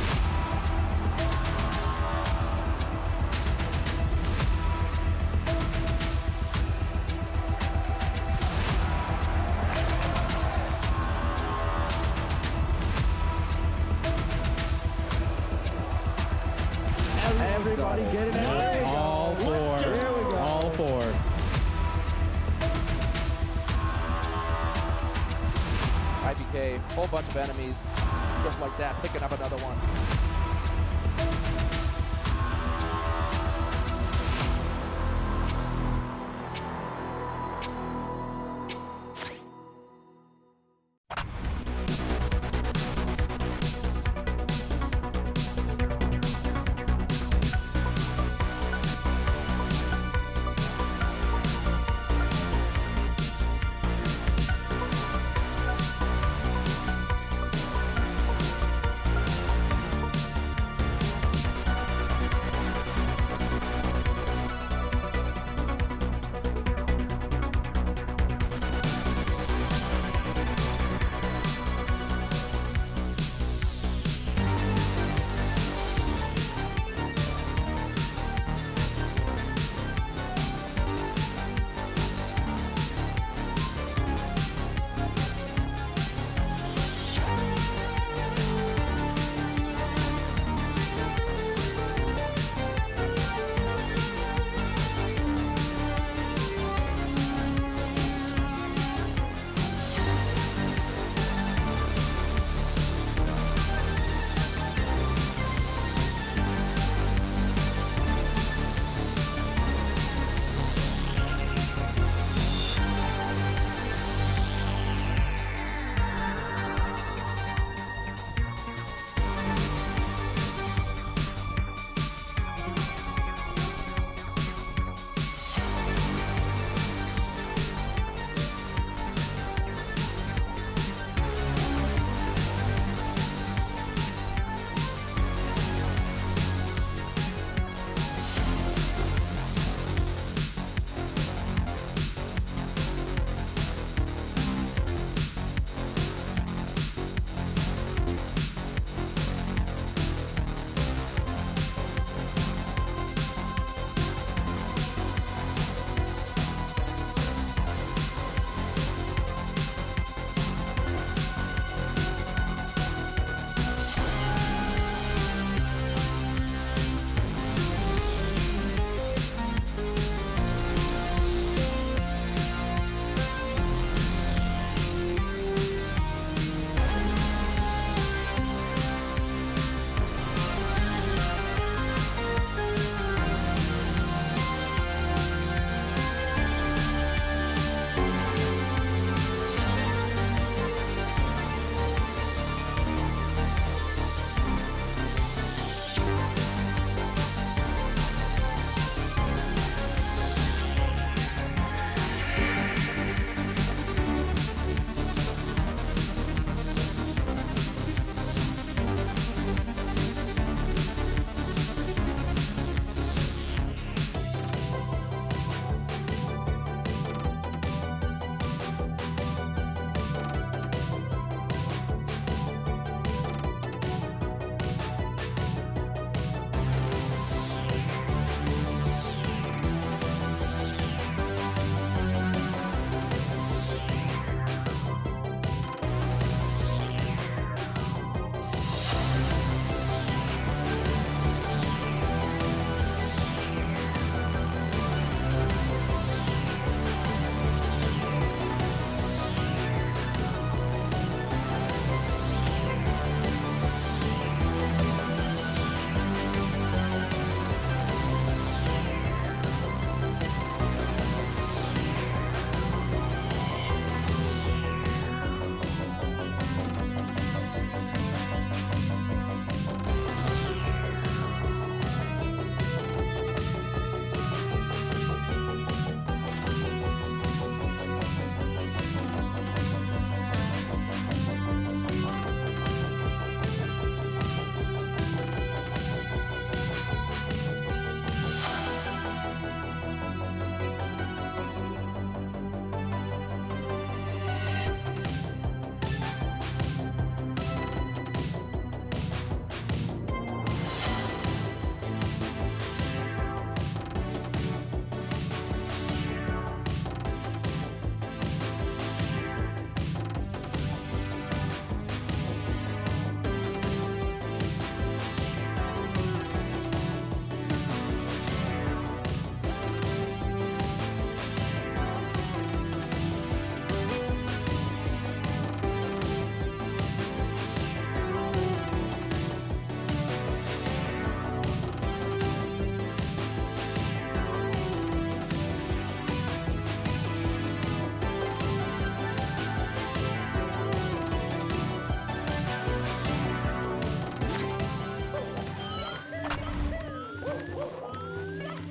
Everybody get it out. All four. Here we go. All four. IBK, whole bunch of enemies, just like that, picking up another one.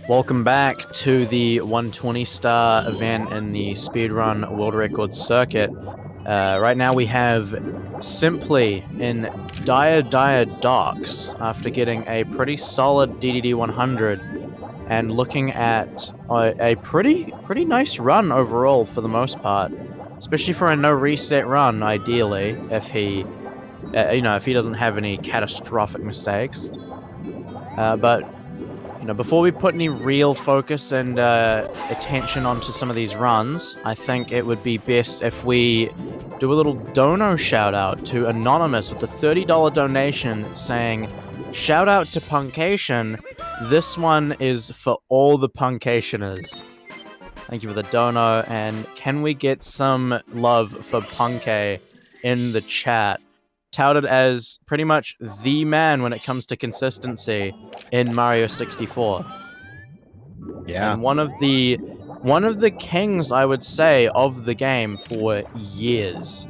Welcome back to the 120 star event in the Speedrun World Records circuit. Right now we have Simply in dire docks after getting a pretty solid DDD 100 and looking at a pretty nice run overall for the most part, especially for a no reset run. Ideally, if he if he doesn't have any catastrophic mistakes, but before we put any real focus and attention onto some of these runs, I think it would be best if we do a little dono shout out to Anonymous with a $30 donation saying, "Shout out to Punkation. This one is for all the Punkationers." Thank you for the dono, and can we get some love for Punkay in the chat? Touted as pretty much the man when it comes to consistency in Mario 64. Yeah. And one of the kings, I would say, of the game for years.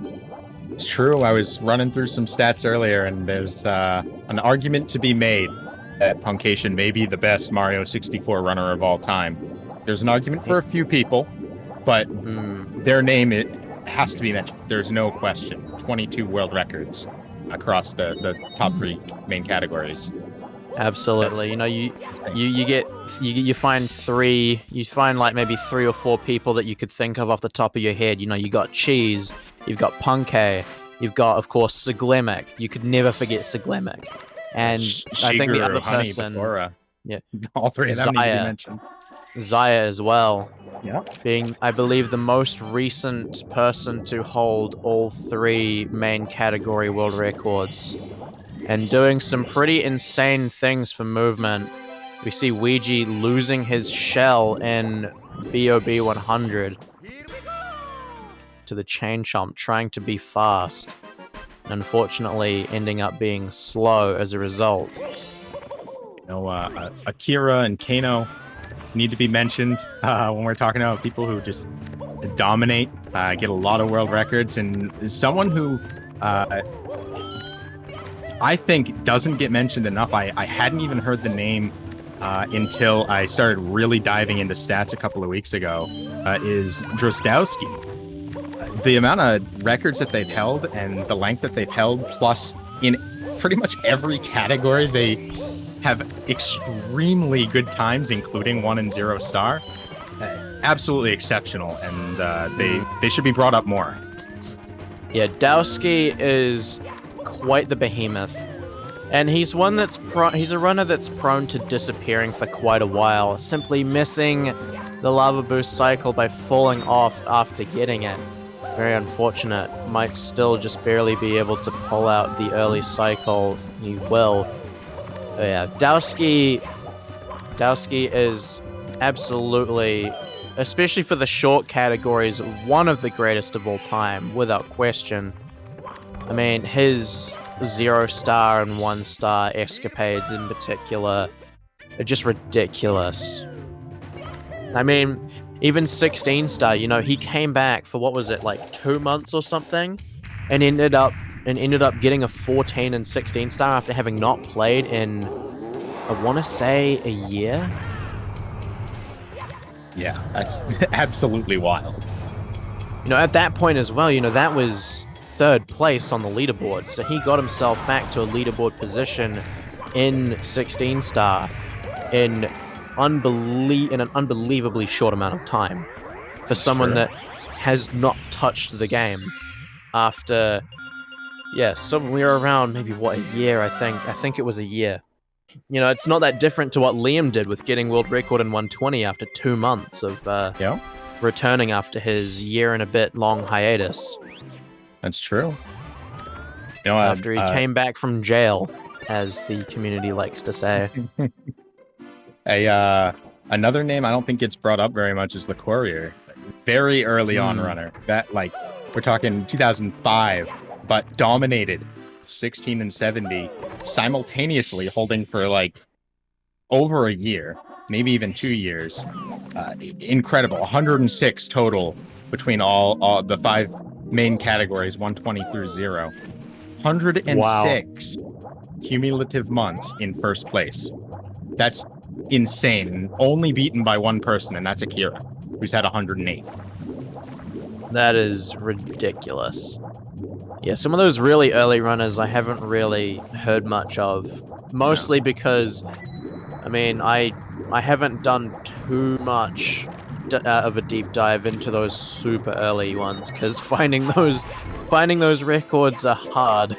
It's true. I was running through some stats earlier, and there's an argument to be made that Punkation may be the best Mario 64 runner of all time. There's an argument for a few people, but their name has to be mentioned. There's no question. 22 world records across the top 3 main categories. Absolutely. You find like maybe 3 or 4 people that you could think of off the top of your head. You got Cheese, you've got Punkay, you've got, of course, Siglemic. You could never forget Siglemic. And I think the other person, yeah, all 3 of them need to be mentioned. Zaya as well. Yeah. Being, I believe, the most recent person to hold all 3 main category world records. And doing some pretty insane things for movement. We see Ouija losing his shell in BOB 100 to the Chain Chomp, trying to be fast. Unfortunately, ending up being slow as a result. Akira and Kano need to be mentioned when we're talking about people who just dominate, get a lot of world records, and someone who I think doesn't get mentioned enough. I hadn't even heard the name until I started really diving into stats a couple of weeks ago, is Drozdowski. The amount of records that they've held and the length that they've held, plus in pretty much every category, they have extremely good times, including 1 and 0 star. Absolutely exceptional, and they should be brought up more. Yeah, Dowski is quite the behemoth, and he's one that's he's a runner that's prone to disappearing for quite a while, simply missing the lava boost cycle by falling off after getting it. Very unfortunate. Might still just barely be able to pull out the early cycle. He will. But yeah, Dowski is absolutely, especially for the short categories, one of the greatest of all time, without question. I mean, his 0 star and 1 star escapades in particular are just ridiculous. I mean, even 16 star, he came back for, what was it, like 2 months or something, and ended up getting a 14 and 16 star after having not played in, I want to say, a year. Yeah, that's absolutely wild. At that point as well, that was 3rd place on the leaderboard, so he got himself back to a leaderboard position in 16 star in an unbelievably short amount of time for someone that has not touched the game after, somewhere around maybe a year. I think it was a year. It's not that different to what Liam did with getting world record in 120 after 2 months of returning after his year and a bit long hiatus. That's true. After he came back from jail, as the community likes to say. Another name I don't think gets brought up very much is the Courier. Very early on runner. That, we're talking 2005, but dominated 16 and 70 simultaneously, holding for over a year, maybe even 2 years. Incredible. 106 total between all the 5 main categories, 120 through 0. 106 cumulative months in 1st place. That's insane. Only beaten by one person, and that's Akira, who's had 108. That is ridiculous. Yeah, some of those really early runners I haven't really heard much of. Mostly because, I mean, I haven't done too much of a deep dive into those super early ones, because finding those records are hard.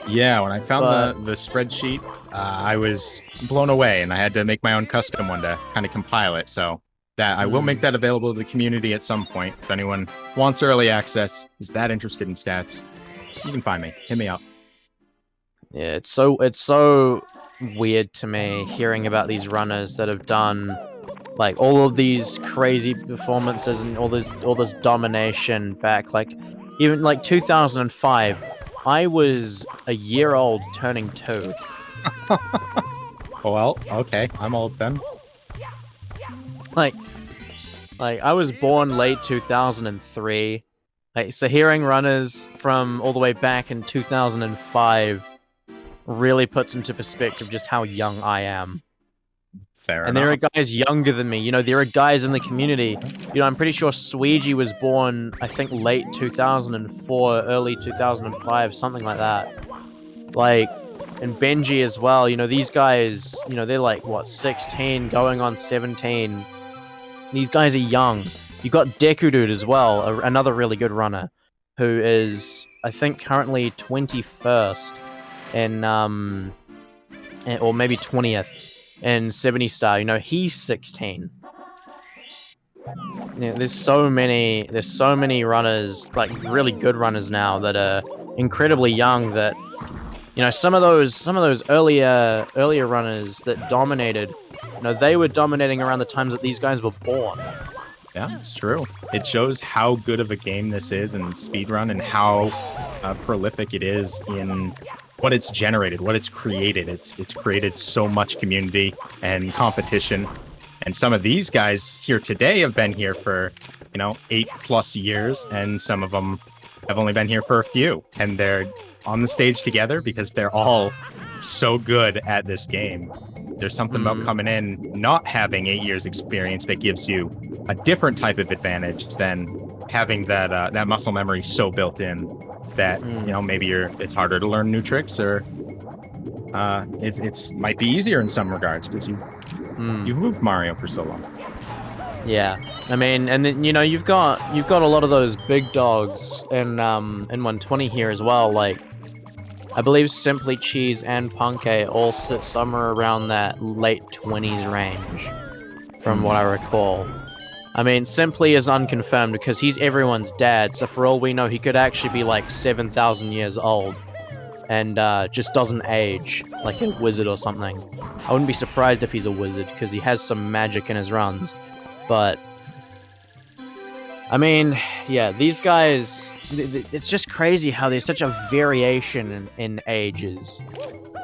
Yeah, when I found the spreadsheet, I was blown away, and I had to make my own custom one to kind of compile it. So that I will make that available to the community at some point. If anyone wants early access, is that interested in stats, you can find me. Hit me up. Yeah, it's so weird to me hearing about these runners that have done like all of these crazy performances and all this domination back, like even like 2005. I was a year old turning 2. Well, okay, I'm old then. Like I was born late 2003. Like, so hearing runners from all the way back in 2005 really puts into perspective just how young I am. Fair And enough. there are guys younger than me. You know, there are guys in the community. You know, I'm pretty sure Sweegie was born, I think, late 2004, early 2005, something like that. Like, and Benji as well. You know, these guys, you know, they're like, what, 16, going on 17. These guys are young. You got Deku Dude as well, another really good runner, who is, I think, currently 21st in, or maybe 20th in 70 star. You know, he's 16. Yeah, there's so many runners, like really good runners now that are incredibly young. That, you know, some of those earlier runners that dominated, you know, they were dominating around the times that these guys were born. Yeah, it's true. It shows how good of a game this is in speedrun and how prolific it is in what it's generated, what it's created. It's created so much community and competition. And some of these guys here today have been here for, you know, 8+ years, and some of them have only been here for a few. And they're on the stage together because they're all so good at this game. There's something about coming in, not having 8 years experience that gives you a different type of advantage than having that muscle memory so built in that, you know, maybe it's harder to learn new tricks, or it's might be easier in some regards because you've moved Mario for so long. Yeah, I mean, and then, you know, you've got a lot of those big dogs in 120 here as well. Like, I believe Simply Cheese and Punkay all sit somewhere around that late 20s range, from what I recall. I mean, Simply is unconfirmed because he's everyone's dad, so for all we know, he could actually be like 7,000 years old and just doesn't age, like a wizard or something. I wouldn't be surprised if he's a wizard because he has some magic in his runs. But, I mean, yeah, these guys, it's just crazy how there's such a variation in ages.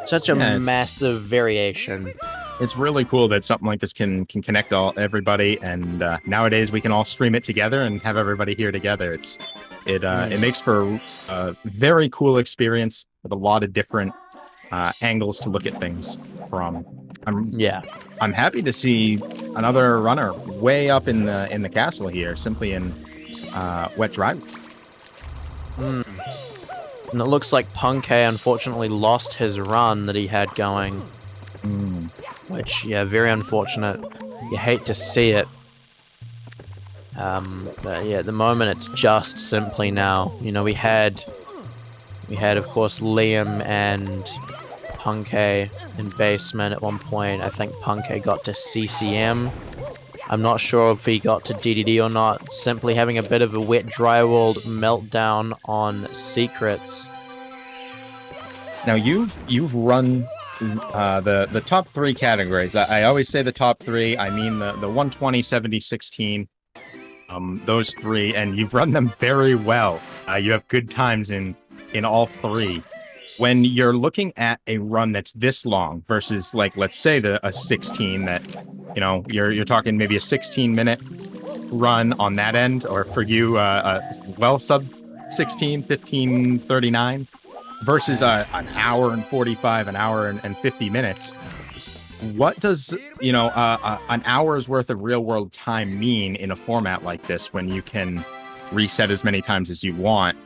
Such a massive variation. It's really cool that something like this can connect everybody, and nowadays we can all stream it together and have everybody here together. It makes for a very cool experience with a lot of different angles to look at things from. I'm happy to see another runner way up in the castle here, simply in Wet Drive. And it looks like Punkay unfortunately lost his run that he had going. Which, yeah, very unfortunate. You hate to see it. But yeah, at the moment it's just Simply now. You know, we had of course Liam and Punkay in basement at one point. I think Punkay got to CCM. I'm not sure if he got to DDD or not. Simply having a bit of a Wet Dry World meltdown on secrets. Now you've run the top 3 categories. I always say the top 3. I mean the 120, 70, 16. Those 3, and you've run them very well. You have good times in all 3. When you're looking at a run that's this long versus, like, let's say a 16 that, you know, you're talking maybe a 16-minute run on that end, or for you, well sub 16, 15:39, versus an hour and 45, an hour and 50 minutes. what does an hour's worth of real world time mean in a format like this when you can reset as many times as you want?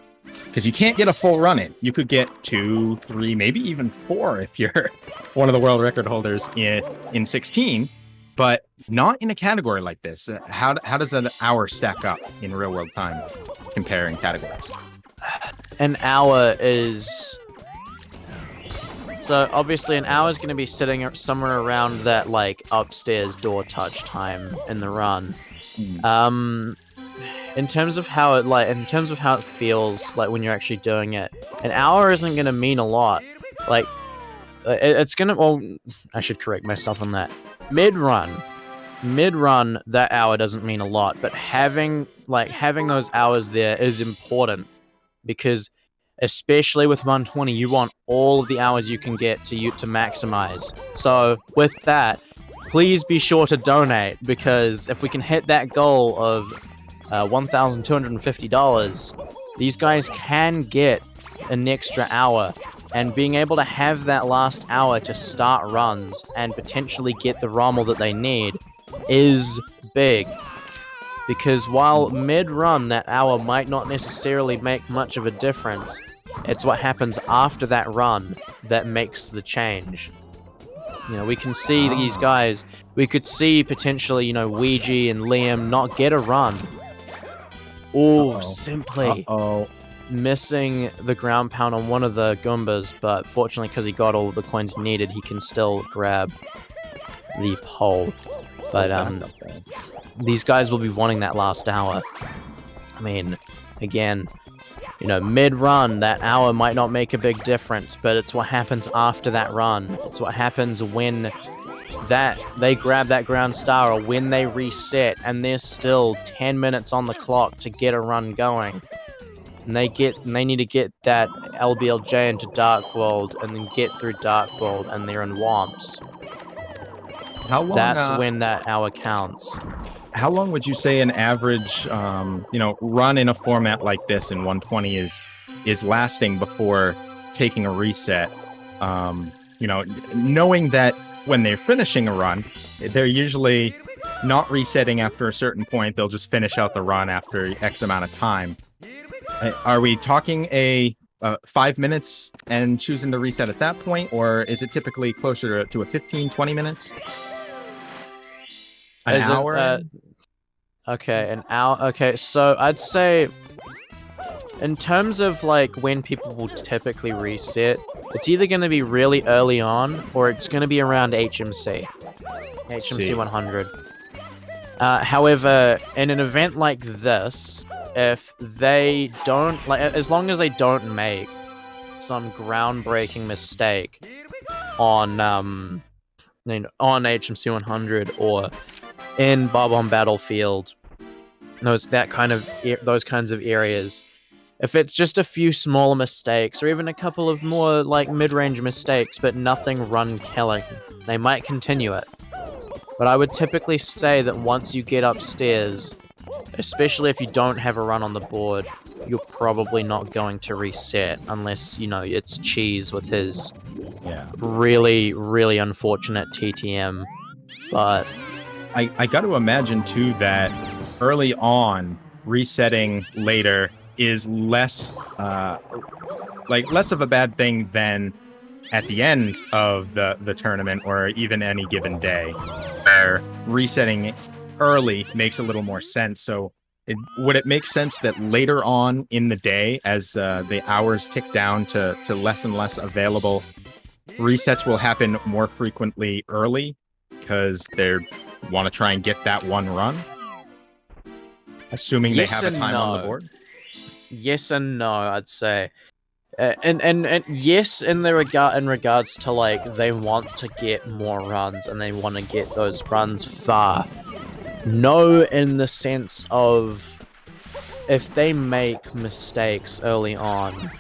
Because you can't get a full run in. You could get 2, 3, maybe even 4 if you're one of the world record holders in 16, but not in a category like this. How does an hour stack up in real world time comparing categories? An hour is... So obviously an hour is going to be sitting somewhere around that like upstairs door touch time in the run. In terms of how it feels like when you're actually doing it, an hour isn't going to mean a lot. Like it's going to, well, I should correct myself on that. Mid-run, that hour doesn't mean a lot, but having those hours there is important because especially with 120, you want all of the hours you can get to maximize. So with that, please be sure to donate, because if we can hit that goal of $1,250, these guys can get an extra hour, and being able to have that last hour to start runs and potentially get the rommel that they need is big. Because while mid-run, that hour might not necessarily make much of a difference, it's what happens after that run that makes the change. You know, we can see these guys, we could see potentially, Ouija and Liam not get a run. Or simply missing the ground pound on one of the Goombas, but fortunately because he got all the coins needed, he can still grab the pole. But these guys will be wanting that last hour. I mean, again, mid-run, that hour might not make a big difference, but it's what happens after that run. It's what happens when they grab that ground star, or when they reset and there's still 10 minutes on the clock to get a run going. And they need to get that LBLJ into Dark World and then get through Dark World, and they're in Womps. How long? That's when that hour counts. How long would you say an average, run in a format like this in 120 is lasting before taking a reset? Knowing that when they're finishing a run, they're usually not resetting after a certain point. They'll just finish out the run after X amount of time. Are we talking 5 minutes and choosing to reset at that point, or is it typically closer to a 15, 20 minutes? An hour? Okay, an hour. Okay, so I'd say in terms of like when people will typically reset, it's either going to be really early on or it's going to be around HMC 100. However, in an event like this, if they don't, as long as they don't make some groundbreaking mistake on HMC 100 or in Bob-omb Battlefield, those kinds of areas, if it's just a few smaller mistakes or even a couple of more like mid-range mistakes but nothing run killing, they might continue it. But I would typically say that once you get upstairs, especially if you don't have a run on the board, you're probably not going to reset unless, it's Cheese with his really, really unfortunate TTM. But I got to imagine, too, that early on, resetting later is less of a bad thing than at the end of the tournament or even any given day, where resetting early makes a little more sense. So would it make sense that later on in the day, as the hours tick down to less and less available, resets will happen more frequently early because they want to try and get that one run? Assuming they have a time on the board? Yes and no, I'd say. And yes, in regards to like they want to get more runs and they want to get those runs far. No, in the sense of if they make mistakes early on,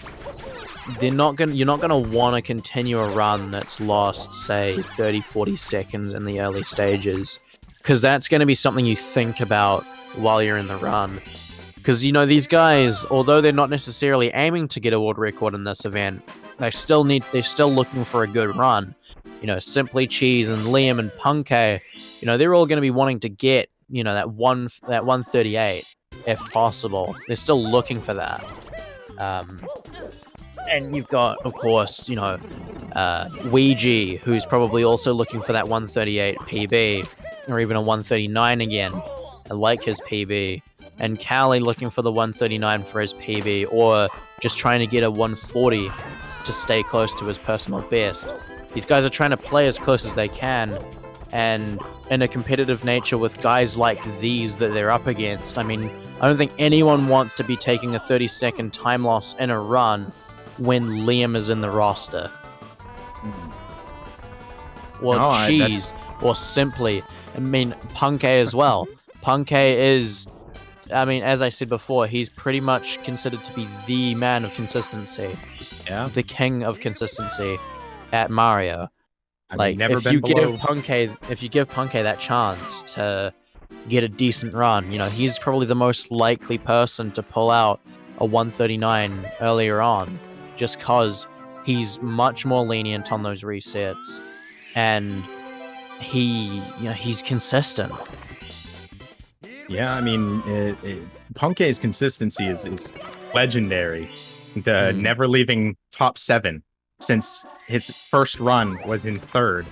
you're not gonna want to continue a run that's lost, say, 30-40 seconds in the early stages, because that's going to be something you think about while you're in the run. Because, these guys, although they're not necessarily aiming to get a world record in this event, they're still looking for a good run. You know, Simply Cheese and Liam and Punkay, you know, they're all going to be wanting to get, you know, that 138 if possible. They're still looking for that. And you've got, of course, you know, Ouija, who's probably also looking for that 138 PB, or even a 139 again. I like his PB. And Callie looking for the 139 for his PB, or just trying to get a 140 to stay close to his personal best. These guys are trying to play as close as they can, and in a competitive nature with guys like these that they're up against, I mean, I don't think anyone wants to be taking a 30-second time loss in a run when Liam is in the roster. Or Cheese, or Simply. I mean, Punkay as well. Punkay is, I mean, as I said before, he's pretty much considered to be the man of consistency. Yeah. The king of consistency at Mario. Like, if you give Punkay that chance to get a decent run, you know, he's probably the most likely person to pull out a 139 earlier on, just cause he's much more lenient on those resets, and he's consistent. Yeah, I mean, Punkay's consistency is legendary. Never leaving top 7 since his first run was in 3rd.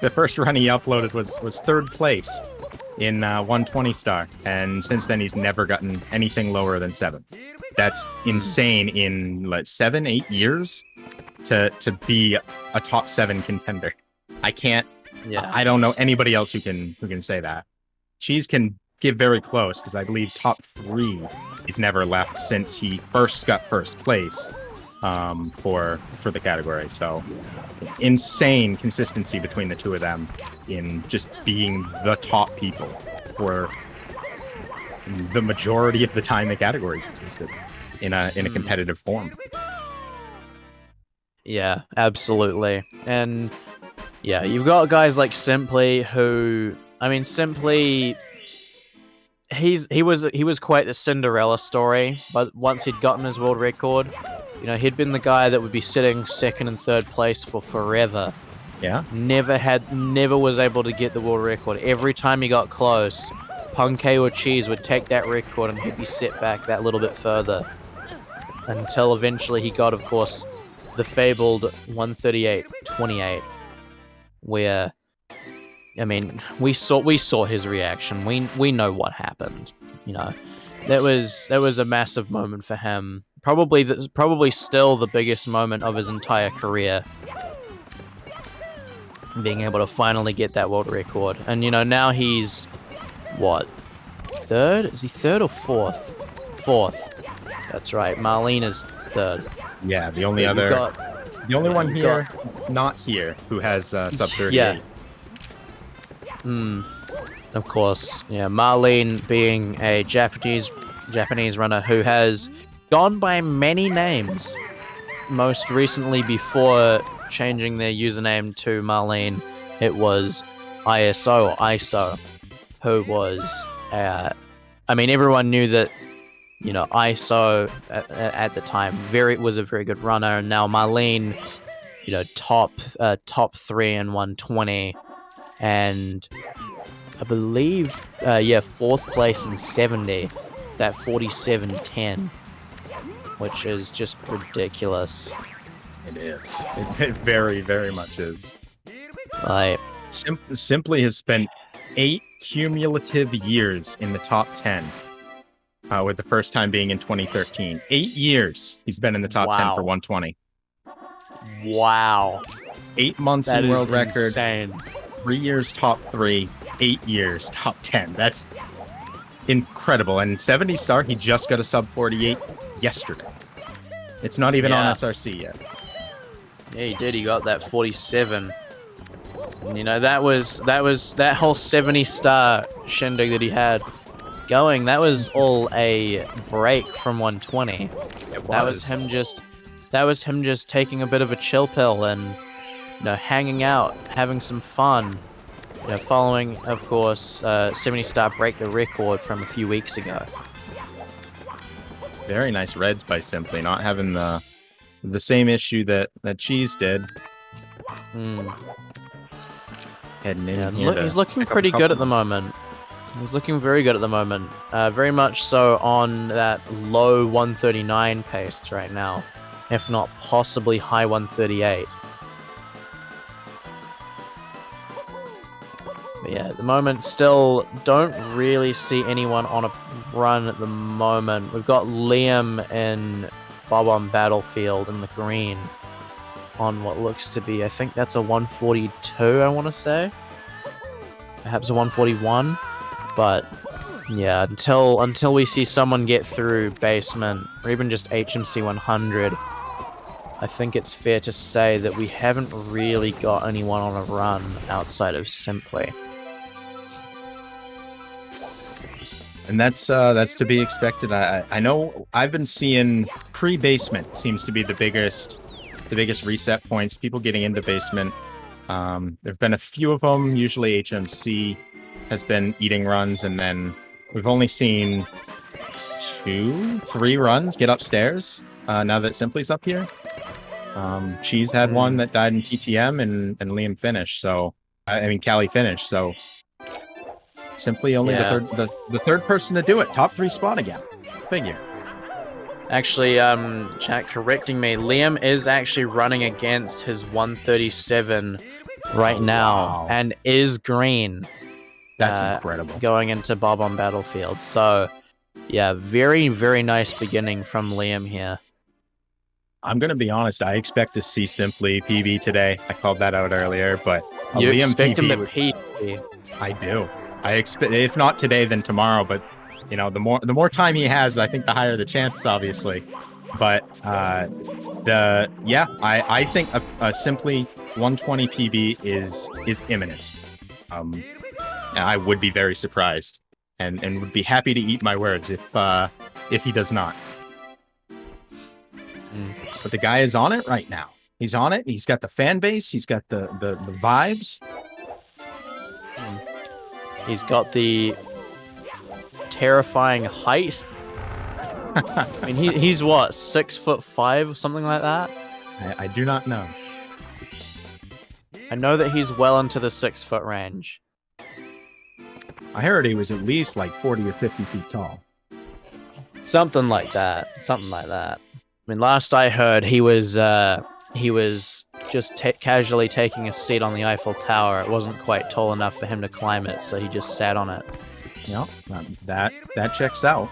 The first run he uploaded was 3rd place in 120 star, and since then he's never gotten anything lower than 7th. That's insane in 7-8 years to be a top 7 contender. I can't. Yeah. I don't know anybody else who can say that. Cheese can get very close, because I believe top 3 he's never left since he first got 1st place for the category. So insane consistency between the two of them in just being the top people for the majority of the time the categories existed in a competitive form. Yeah, absolutely. And yeah, you've got guys like Simply, who, I mean, Simply, he was quite the Cinderella story, but once he'd gotten his world record, you know, he'd been the guy that would be sitting 2nd and 3rd place for forever. Yeah. Never was able to get the world record. Every time he got close, Punkay or Cheese would take that record and he'd be set back that little bit further. Until eventually he got, of course, the fabled 138.28, where, I mean, we saw his reaction. We know what happened. You know, that was a massive moment for him. Probably still the biggest moment of his entire career. Being able to finally get that world record, and you know, now he's what, 3rd? Is he 3rd or 4th? 4th. That's right. Marlene is 3rd. Yeah, the only one here, not here, who has sub 38. Yeah. Of course, yeah. Marlene being a Japanese runner who has gone by many names. Most recently, before changing their username to Marlene, it was ISO, who was, I mean, everyone knew that, you know, ISO at the time was a very good runner, and now Marlene, you know, top 3 in 120, and I believe, 4th place in 70, that 47.10, which is just ridiculous. It is. It very, very much is. Like, Simply has spent 8 cumulative years in the top 10, with the first time being in 2013. 8 years he's been in the top 10 for 120. Wow. 8 months That in is world record. Insane. 3 years top 3. 8 years top 10. That's incredible. And 70 star, he just got a sub 48 yesterday. It's not even on SRC yet. Yeah, he did. He got that 47. And, you know, that whole 70 star shindig that he had going. That was all a break from 120. That was him just taking a bit of a chill pill and, you know, hanging out, having some fun. You know, following, of course, 70 star break the record from a few weeks ago. Very nice reds by Simply, not having the the same issue that Cheese did. Heading in here he's looking pretty good at the moment. He's looking very good at the moment. Very much so on that low 139 pace right now, if not possibly high 138. But yeah, at the moment, still don't really see anyone on a run at the moment. We've got Liam in Bob-on Battlefield in the green on what looks to be, I think that's a 142, I want to say. Perhaps a 141. But yeah, until we see someone get through basement, or even just HMC 100, I think it's fair to say that we haven't really got anyone on a run outside of Simply. And that's to be expected. I know I've been seeing pre-basement seems to be the biggest reset points. People getting into basement. There've been a few of them. Usually HMC has been eating runs, and then we've only seen 2-3 runs get upstairs. Now that Simply's up here, Cheese had one that died in TTM, and Liam finished. So I mean Callie finished. So Simply only the third person to do it. Top 3 spot again. Figure. Actually, chat correcting me. Liam is actually running against his 137 right now, and is green. That's incredible. Going into Bob-on Battlefield. So, yeah, very, very nice beginning from Liam here. I'm going to be honest. I expect to see Simply PB today. I called that out earlier, but You Liam expect him to PB PB? I do. I expect, if not today, then tomorrow. But you know, the more time he has, I think the higher the chance, obviously. But I think a Simply 120 PB is imminent. And I would be very surprised, and would be happy to eat my words if he does not. But the guy is on it right now. He's on it. He's got the fan base. He's got the vibes. He's got the terrifying height. I mean, he's what, 6'5" or something like that? I do not know. I know that he's well into the 6 foot range. I heard he was at least like 40 or 50 feet tall. Something like that. Something like that. I mean, last I heard, he was just casually taking a seat on the Eiffel Tower. It wasn't quite tall enough for him to climb it, so he just sat on it. Yeah, that checks out.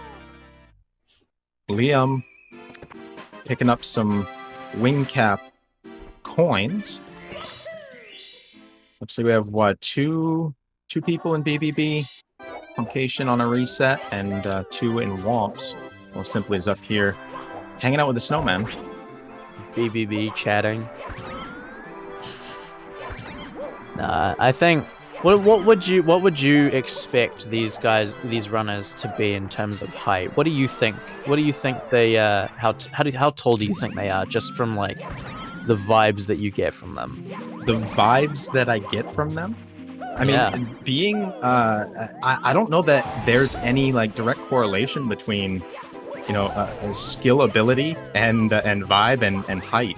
Liam picking up some wing cap coins. Looks like we have what, two people in BBB, Punctation on a reset, and 2 in Womps. Well, Simply is up here hanging out with the snowman. BBB chatting. Nah, I think what would you expect these runners to be in terms of height? What do you think? What do you think they how tall do you think they are, just from like the vibes that you get from them? The vibes that I get from them? I mean, being I don't know that there's any like direct correlation between, you know, skill, ability, and vibe and height.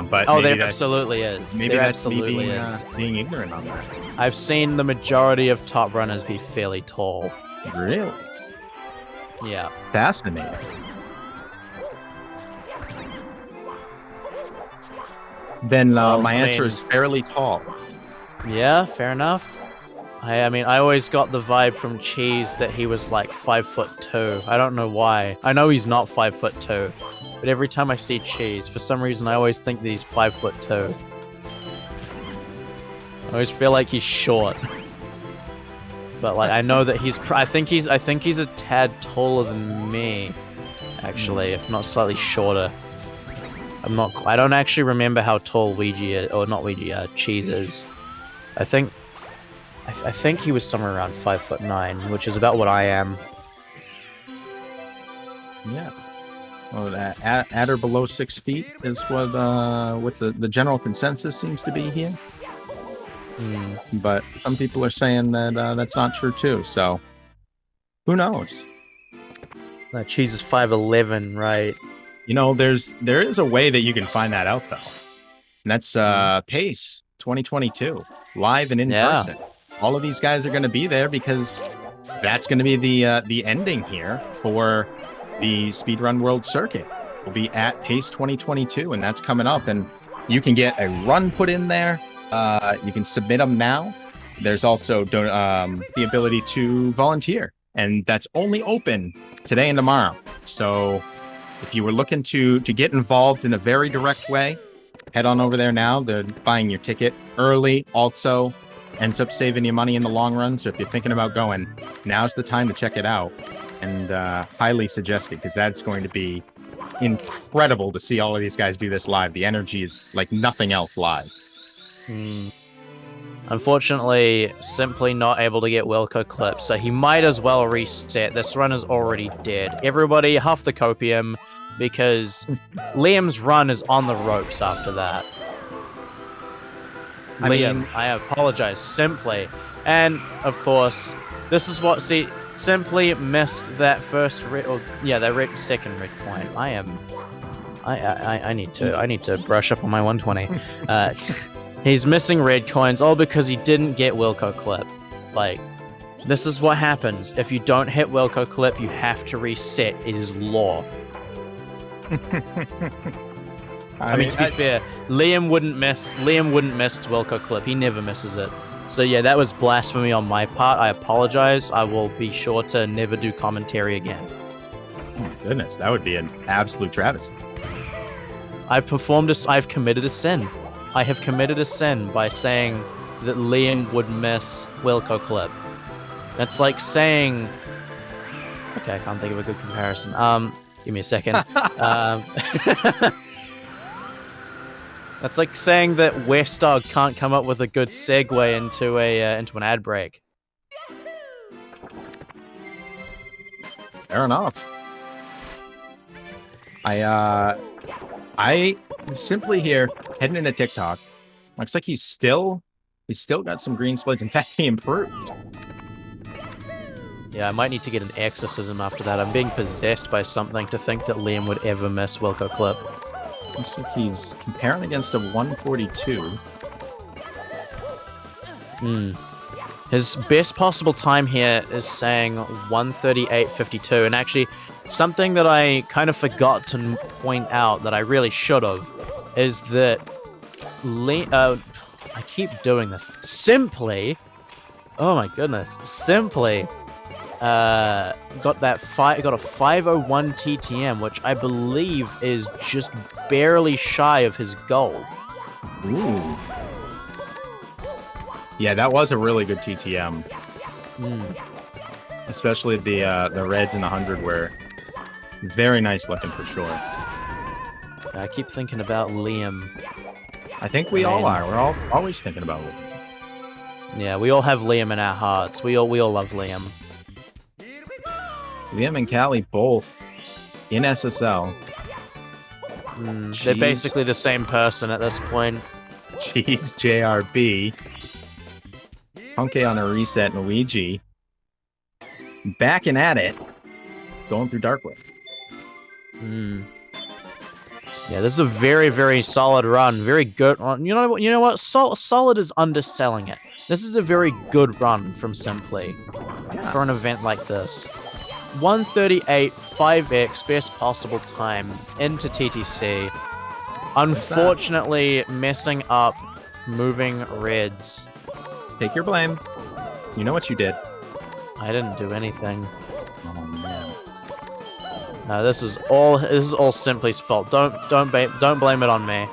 But there absolutely is. Maybe there that's absolutely me being is. ignorant on that. I've seen the majority of top runners be fairly tall. Really? Yeah. Fascinating. Then my answer is fairly tall. Yeah, fair enough. I mean, I always got the vibe from Cheese that he was like 5'2". I don't know why. I know he's not 5'2", but every time I see Cheese, for some reason, I always think that he's 5'2". I always feel like he's short. But like, I know that I think he's a tad taller than me, actually, if not slightly shorter. I don't actually remember how tall Cheese is. I think he was somewhere around 5'9", which is about what I am. Yeah. Well, at or below 6 feet is what the general consensus seems to be here. But some people are saying that that's not true too. So who knows? Cheese is 5'11", right? You know, there is a way that you can find that out though. And that's PACE 2022, live and in person. All of these guys are going to be there because that's going to be the ending here for the Speedrun World Circuit. We'll be at PACE 2022, and that's coming up. And you can get a run put in there. You can submit them now. There's also the ability to volunteer, and that's only open today and tomorrow. So if you were looking to get involved in a very direct way, head on over there now. They're buying your ticket early also ends up saving you money in the long run. So if you're thinking about going, now's the time to check it out, and highly suggest it, because that's going to be incredible to see all of these guys do this live. The energy is like nothing else live. Unfortunately, simply not able to get Wilco clips, so he might as well reset. This run is already dead. Everybody, huff the copium, because Liam's run is on the ropes after that. Liam, I apologize, Simply. And, of course, this is what, see, Simply missed that first red, or, yeah, that second red coin. I need to brush up on my 120. He's missing red coins, all because he didn't get Wilco clip. Like, this is what happens. If you don't hit Wilco clip, you have to reset. It is law. I mean, to be fair, Liam wouldn't miss Wilco clip. He never misses it. So yeah, that was blasphemy on my part. I apologize. I will be sure to never do commentary again. Oh my goodness, that would be an absolute travesty. I've committed a sin. I have committed a sin by saying that Liam would miss Wilco clip. That's like saying... Okay, I can't think of a good comparison. Give me a second. That's like saying that Westdog can't come up with a good segue into an ad break. Fair enough. I Simply here heading into TikTok. Looks like he's still got some green splits. In fact, he improved. Yeah, I might need to get an exorcism after that. I'm being possessed by something to think that Liam would ever miss Wilco clip. Looks like he's comparing against a 142. His best possible time here is saying 138.52, and actually, something that I kind of forgot to point out that I really should have is that I keep doing this. Simply, oh my goodness, Simply got a 501 TTM, which I believe is just barely shy of his goal. Ooh. Yeah, that was a really good TTM. Especially the reds in 100 were very nice looking for sure. I keep thinking about Liam. I think we all are. We're all always thinking about Liam. Yeah, we all have Liam in our hearts. We all love Liam. Liam and Callie both in SSL. They're basically the same person at this point. Jeez, JRB. Punky on a reset, and Luigi backing at it, going through Darkwood. Yeah, this is a very, very solid run. Very good run. You know what? Solid is underselling it. This is a very good run from Simply for an event like this. 138 5x best possible time into TTC. Unfortunately, messing up moving reds. Take your blame. You know what you did. I didn't do anything. Oh man. No, this is all Simply's fault. Don't blame it on me.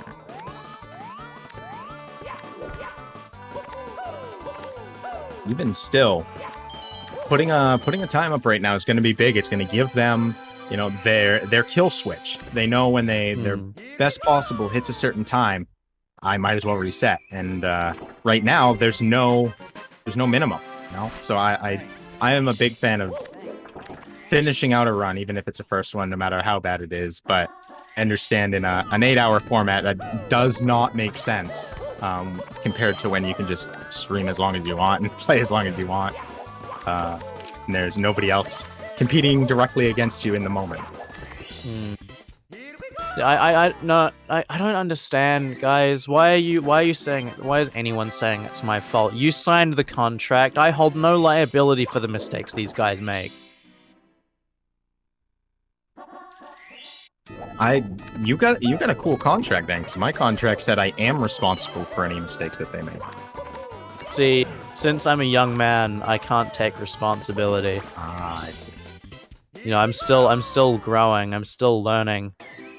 Even still, putting a time up right now is going to be big. It's going to give them, you know, their kill switch. They know when their best possible hits a certain time, I might as well reset. And right now, there's no minimum. You know? So I am a big fan of finishing out a run, even if it's a first one, no matter how bad it is. But understand in an 8-hour format that does not make sense compared to when you can just stream as long as you want and play as long as you want. And there's nobody else competing directly against you in the moment. No, I don't understand, guys. Why are you saying, why is anyone saying it's my fault? You signed the contract. I hold no liability for the mistakes these guys make. You got a cool contract then, because my contract said I am responsible for any mistakes that they make. See, since I'm a young man, I can't take responsibility. Ah, I see. You know, I'm still growing. I'm still learning.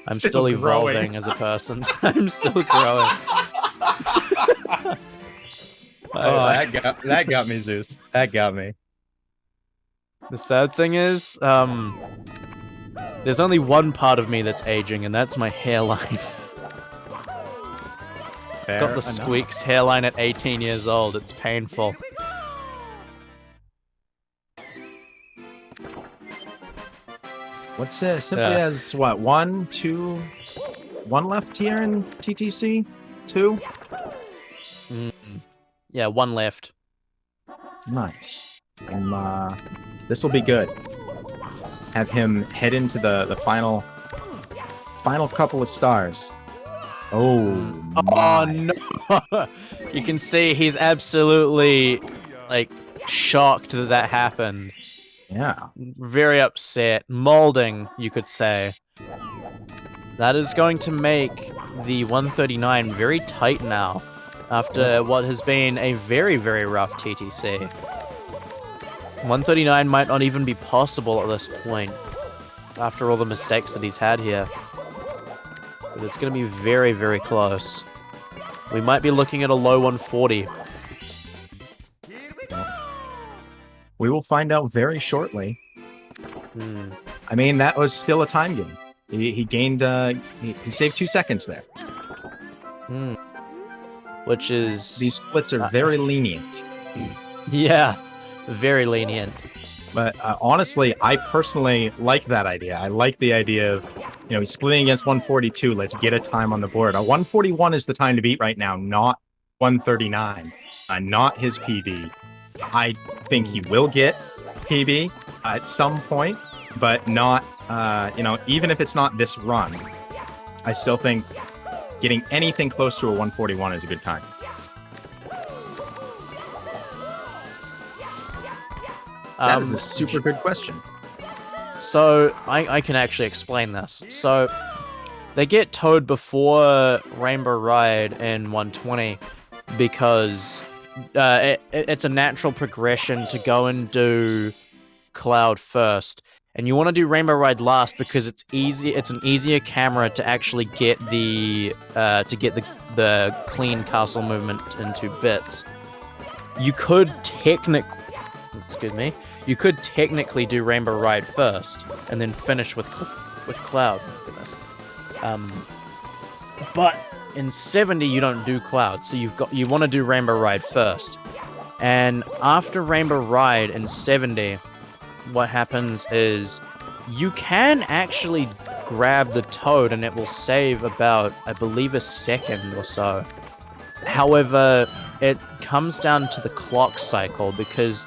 I'm still growing. evolving as a person. I'm still growing. That got me, Zeus. That got me. The sad thing is, there's only one part of me that's aging, and that's my hairline. Got the Squeaks hairline at 18 years old. It's painful. What's simply as what, 1, 2, 1 left here in TTC? 2? Yeah, 1 left. Nice. This will be good. Have him head into the final couple of stars. Oh, my. Oh no! You can see he's absolutely, like, shocked that happened. Yeah. Very upset. Molding, you could say. That is going to make the 139 very tight now, after what has been a very, very rough TTC. 139 might not even be possible at this point, after all the mistakes that he's had here. But it's going to be very, very close. We might be looking at a low 140. We will find out very shortly. I mean, that was still a time game. He gained, he saved 2 seconds there. Which is... These splits are very lenient. Yeah, very lenient. But honestly, I personally like that idea. I like the idea of, you know, he's splitting against 142. Let's get a time on the board. A 141 is the time to beat right now, not 139. Not his PB. I think he will get PB at some point, but not, you know, even if it's not this run, I still think getting anything close to a 141 is a good time. That is a super good question. So, I can actually explain this. So, they get towed before Rainbow Ride in 120 because it's a natural progression to go and do Cloud first. And you want to do Rainbow Ride last because it's easy. It's an easier camera to actually get the clean castle movement into bits. You could You could technically do Rainbow Ride first, and then finish with Cloud. Goodness. But in 70 you don't do Cloud, so you want to do Rainbow Ride first. And after Rainbow Ride in 70, what happens is you can actually grab the Toad, and it will save about, I believe, a second or so. However, it comes down to the clock cycle because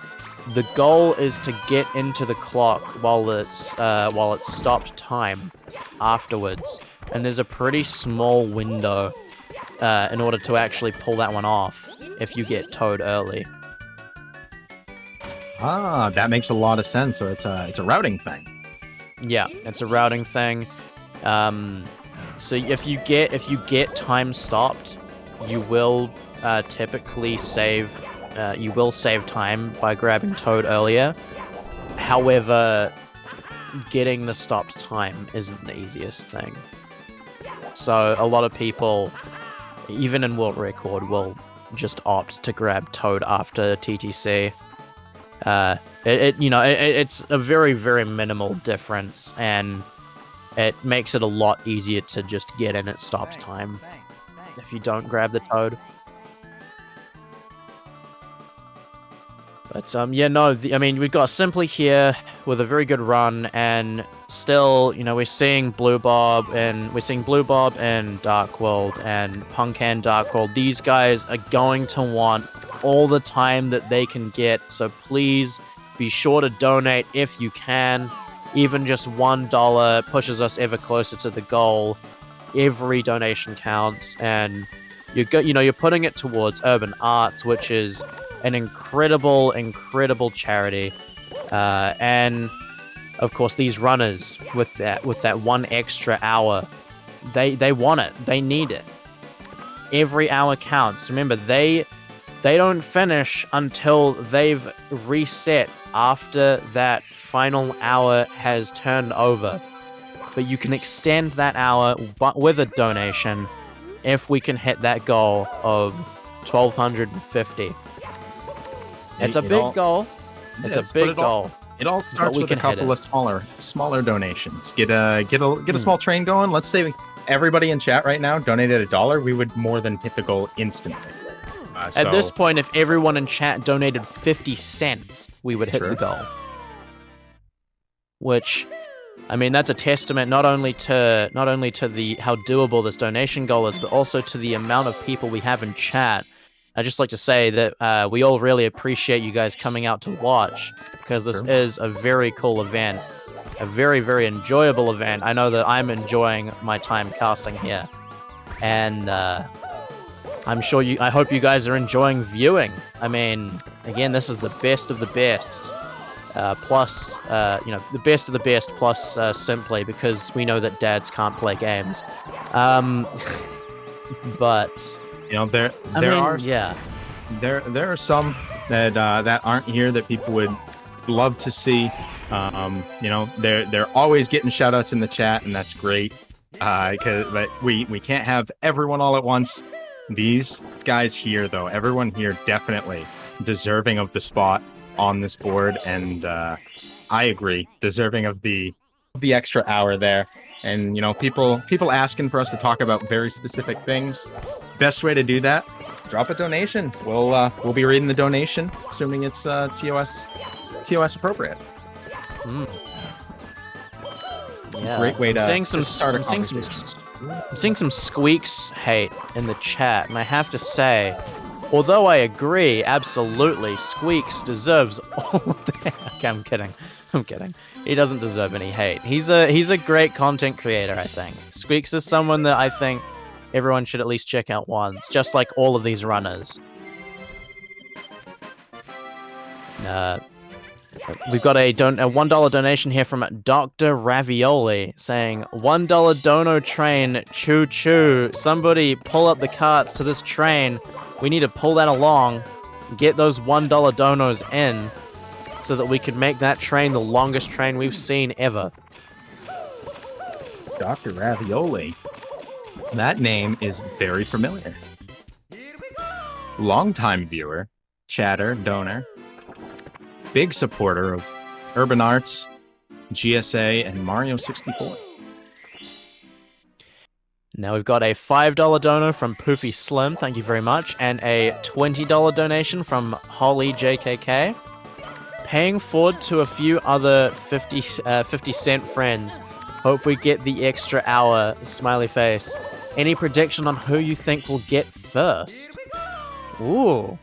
the goal is to get into the clock while it's stopped time afterwards, and there's a pretty small window in order to actually pull that one off if you get towed early. Ah, that makes a lot of sense. So it's a routing thing. Yeah, it's a routing thing. So if you get time stopped, you will typically save. You will save time by grabbing Toad earlier. However, getting the stopped time isn't the easiest thing. So a lot of people, even in World Record, will just opt to grab Toad after TTC. It's a very, very minimal difference, and it makes it a lot easier to just get in at stopped time if you don't grab the Toad. But, I mean, we've got Simply here with a very good run, and still, we're seeing Blue Bob and Dark World and Punkan Dark World. These guys are going to want all the time that they can get, so please be sure to donate if you can. Even just $1 pushes us ever closer to the goal. every donation counts, and you're putting it towards urban arts, which is an incredible charity, and of course these runners with that 1 extra hour, they want it, they need it. Every hour counts. Remember, they don't finish until they've reset after that final hour has turned over. But you can extend that hour with a donation if we can hit that goal of 1,250. It's a big goal. It's a big goal. It all starts with a couple of smaller donations. Get a small train going. Let's say everybody in chat right now donated $1. We would more than hit the goal instantly. At this point, if everyone in chat donated 50 cents, we would hit the goal. Which, I mean, that's a testament not only to the how doable this donation goal is, but also to the amount of people we have in chat. I'd just like to say that we all really appreciate you guys coming out to watch, because this is a very cool event, a very, very enjoyable event. I know that I'm enjoying my time casting here, and I hope you guys are enjoying viewing. I mean, again, this is the best of the best, plus, the best of the best, plus simply because we know that dads can't play games. But there are some that aren't here that people would love to see. They're always getting shout outs in the chat, and that's great. But we can't have everyone all at once. These guys here, though, everyone here definitely deserving of the spot on this board, and I agree, deserving of the extra hour there. And people asking for us to talk about very specific things. Best way to do that, drop a donation. We'll be reading the donation, assuming it's TOS appropriate. Yeah, Great way to start a I'm conversation. seeing some Squeaks hate in the chat, and I have to say, although I agree, absolutely, Squeaks deserves all of that. Okay, I'm kidding. He doesn't deserve any hate. He's a great content creator, I think. Squeaks is someone that I think everyone should at least check out once, just like all of these runners. We've got a $1 donation here from Dr. Ravioli saying, $1 dono train, choo choo. Somebody pull up the carts to this train. We need to pull that along, get those $1 donos in, so that we can make that train the longest train we've seen ever. Dr. Ravioli. That name is very familiar. Longtime viewer, chatter, donor. Big supporter of Urban Arts, GSA, and Mario 64. Now we've got a $5 dono from Poofy Slim, thank you very much, and a $20 donation from Holly JKK. Paying forward to a few other 50 cent friends. Hope we get the extra hour, smiley face. Any prediction on who you think will get first? Ooh,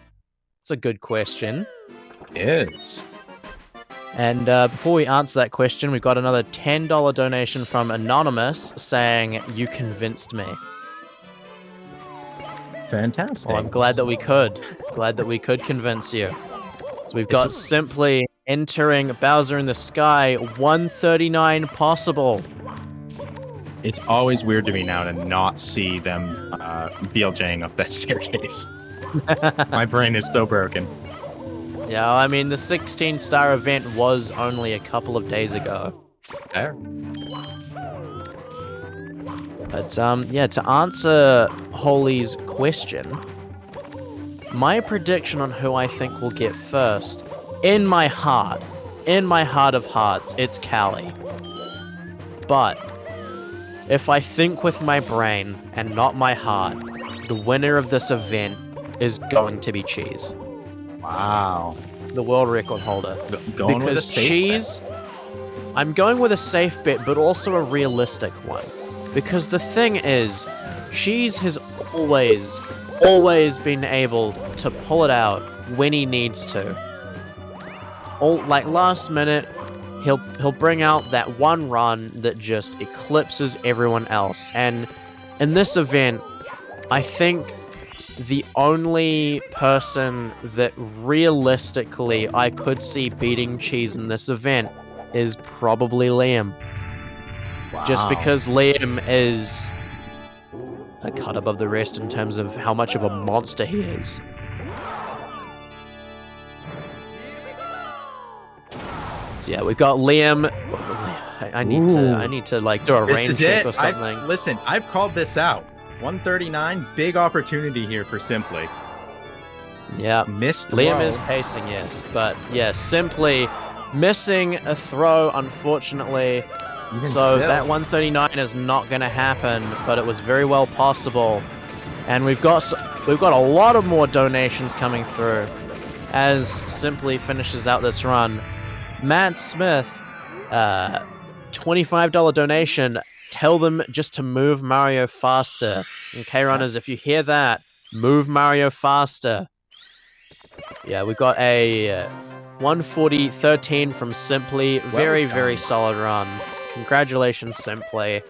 that's a good question. Is. And before we answer that question, we've got another $10 donation from Anonymous saying, "You convinced me." Fantastic. Well, I'm glad that we could. Glad that we could convince you. So we've got simply entering Bowser in the Sky 139 possible. It's always weird to me now to not see them BLJing up that staircase. My brain is so broken. Yeah, I mean, the 16-star event was only a couple of days ago. There. But, yeah, to answer Holy's question, my prediction on who I think will get first, in my heart of hearts, it's Callie. But, if I think with my brain and not my heart, the winner of this event is going to be Cheese. Wow. The world record holder. Going because with a safe Cheese, I'm going with a safe bet, but also a realistic one. Because the thing is, Cheese has always been able to pull it out when he needs to. Like last minute, he'll bring out that one run that just eclipses everyone else. And in this event, I think the only person that realistically I could see beating Cheese in this event is probably Liam. Just because Liam is a cut above the rest in terms of how much of a monster he is. So yeah, we've got Liam. I need to like do a rain check or something. Listen, I've called this out. 139, big opportunity here for Simply. Yeah, missed. Liam is pacing, yes, but yeah, Simply missing a throw, unfortunately. So that 139 is not going to happen, but it was very well possible. And we've got a lot of more donations coming through as Simply finishes out this run. Matt Smith, $25 donation. Tell them just to move Mario faster. And K-Runners, if you hear that, move Mario faster. Yeah, we got a 140.13 from Simply. Very, very solid run. Congratulations, Simply.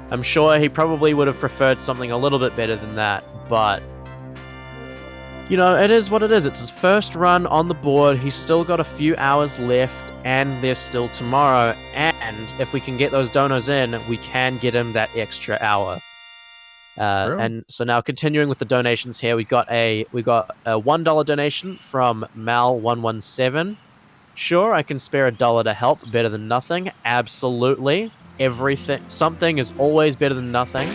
I'm sure he probably would have preferred something a little bit better than that, but you know, it is what it is. It's his first run on the board. He's still got a few hours left, and there's still tomorrow. And if we can get those donos in, we can get him that extra hour. And so now continuing with the donations here, we got a $1 donation from Mal117. Sure, I can spare $1 to help. Better than nothing. Absolutely. Something is always better than nothing.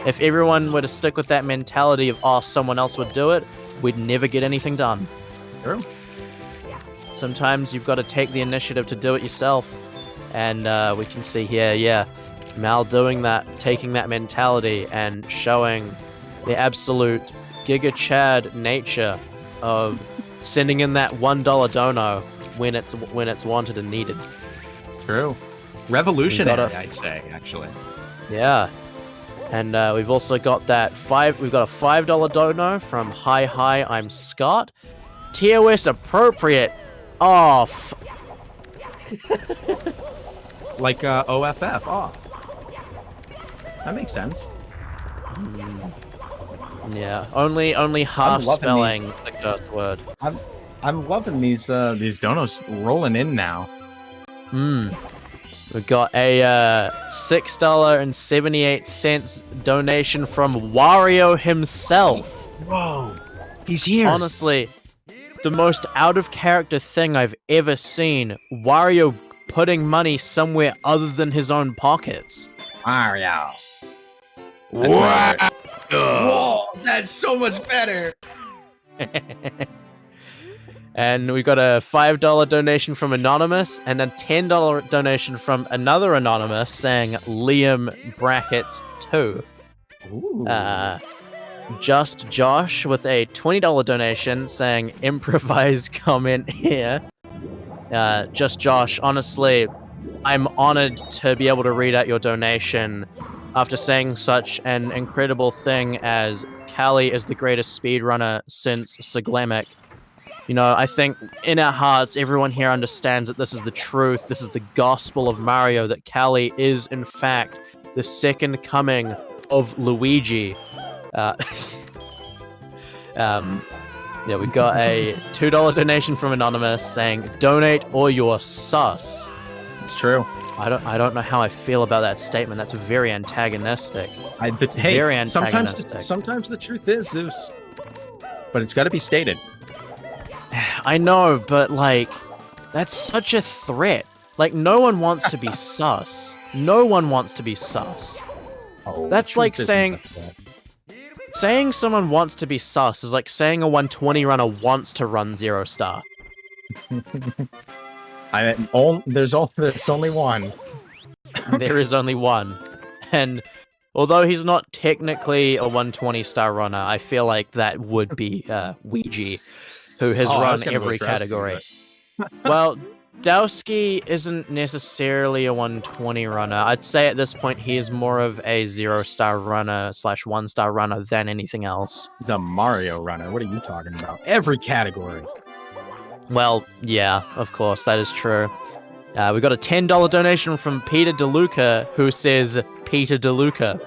If everyone were to stick with that mentality of, oh, someone else would do it, we'd never get anything done. True. Sometimes you've got to take the initiative to do it yourself. And we can see here, yeah, Mal doing that, taking that mentality and showing the absolute Giga Chad nature of sending in that $1 dono when it's wanted and needed. True. Revolutionary, I'd say, actually. Yeah. And we've also got we've got a $5 dono from Hi, I'm Scott. TOS appropriate. Off. Like OFF, off. That makes sense. Yeah, only half spelling the curse word. I'm loving these donos rolling in now. We've got a $6.78 donation from Wario himself. Whoa, he's here. Honestly, the most out of character thing I've ever seen. Wario putting money somewhere other than his own pockets. Mario. Wow. Whoa, that's so much better. And we got a $5 donation from Anonymous and a $10 donation from another Anonymous saying Liam brackets 2. Just Josh with a $20 donation saying improvised comment here. Just Josh, honestly, I'm honored to be able to read out your donation after saying such an incredible thing as Callie is the greatest speedrunner since Siglemic. You know, I think in our hearts, everyone here understands that this is the truth. This is the gospel of Mario, that Callie is, in fact, the second coming of Luigi. Yeah, we got a $2 donation from Anonymous saying, donate or you're sus. It's true. I don't know how I feel about that statement. That's very antagonistic. Very antagonistic. Sometimes the truth is, Zeus. But it's got to be stated. I know, but like, that's such a threat. Like, no one wants to be sus. No one wants to be sus. Oh, that's like saying someone wants to be sus is like saying a 120 runner wants to run 0 star. There's only one. There is only one. And although he's not technically a 120 star runner, I feel like that would be Ouija, who has run every category. Well, Dowski isn't necessarily a 120 runner. I'd say at this point he is more of a 0 star runner / 1 star runner than anything else. He's a Mario runner. What are you talking about? Every category. Well, yeah, of course, that is true. We got a $10 donation from Peter DeLuca, who says Peter DeLuca.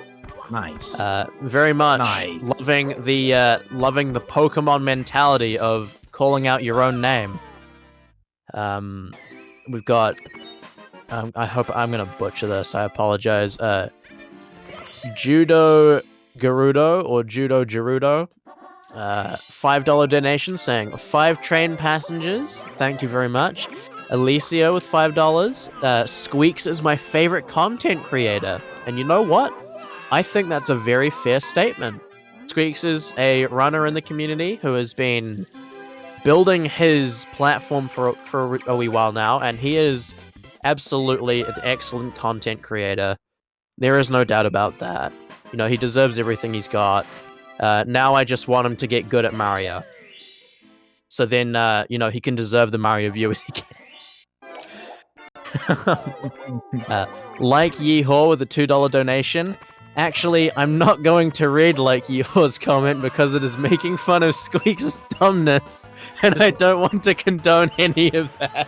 Nice. Very much Nice. loving the Pokemon mentality of calling out your own name. We've got. I hope I'm gonna butcher this. I apologize. Judo Gerudo or Judo Gerudo. $5 donation saying 5 train passengers. Thank you very much. Alicia with $5. Squeaks is my favorite content creator. And you know what? I think that's a very fair statement. Squeaks is a runner in the community who has been building his platform for a wee while now, and he is absolutely an excellent content creator. There is no doubt about that. You know, he deserves everything he's got. Now I just want him to get good at Mario. So then, you know, he can deserve the Mario viewers he can. Like Yeehaw with a $2 donation. Actually, I'm not going to read Like Yeehaw's comment because it is making fun of Squeak's dumbness, and I don't want to condone any of that.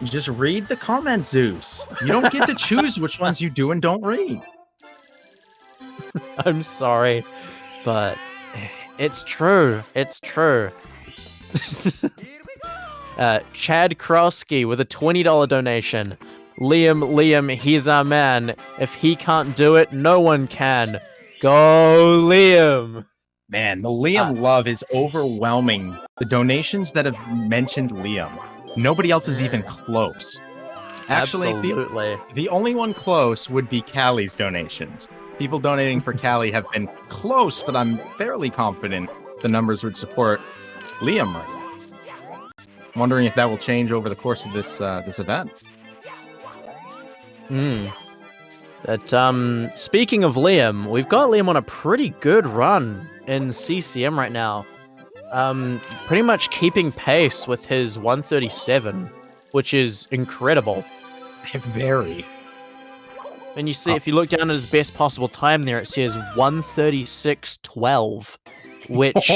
Just read the comments, Zeus. You don't get to choose which ones you do and don't read. I'm sorry, but it's true. It's true. Chad Krosky with a $20 donation. Liam, he's our man. If he can't do it, no one can. Go, Liam! Man, the Liam love is overwhelming. The donations that have mentioned Liam, nobody else is even close. Actually, Absolutely. The only one close would be Callie's donations. People donating for Callie have been close, but I'm fairly confident the numbers would support Liam right now. I'm wondering if that will change over the course of this event. Speaking of Liam, we've got Liam on a pretty good run in CCM right now. Pretty much keeping pace with his 137, which is incredible. Very. And you see, if you look down at his best possible time there, it says 136.12, which,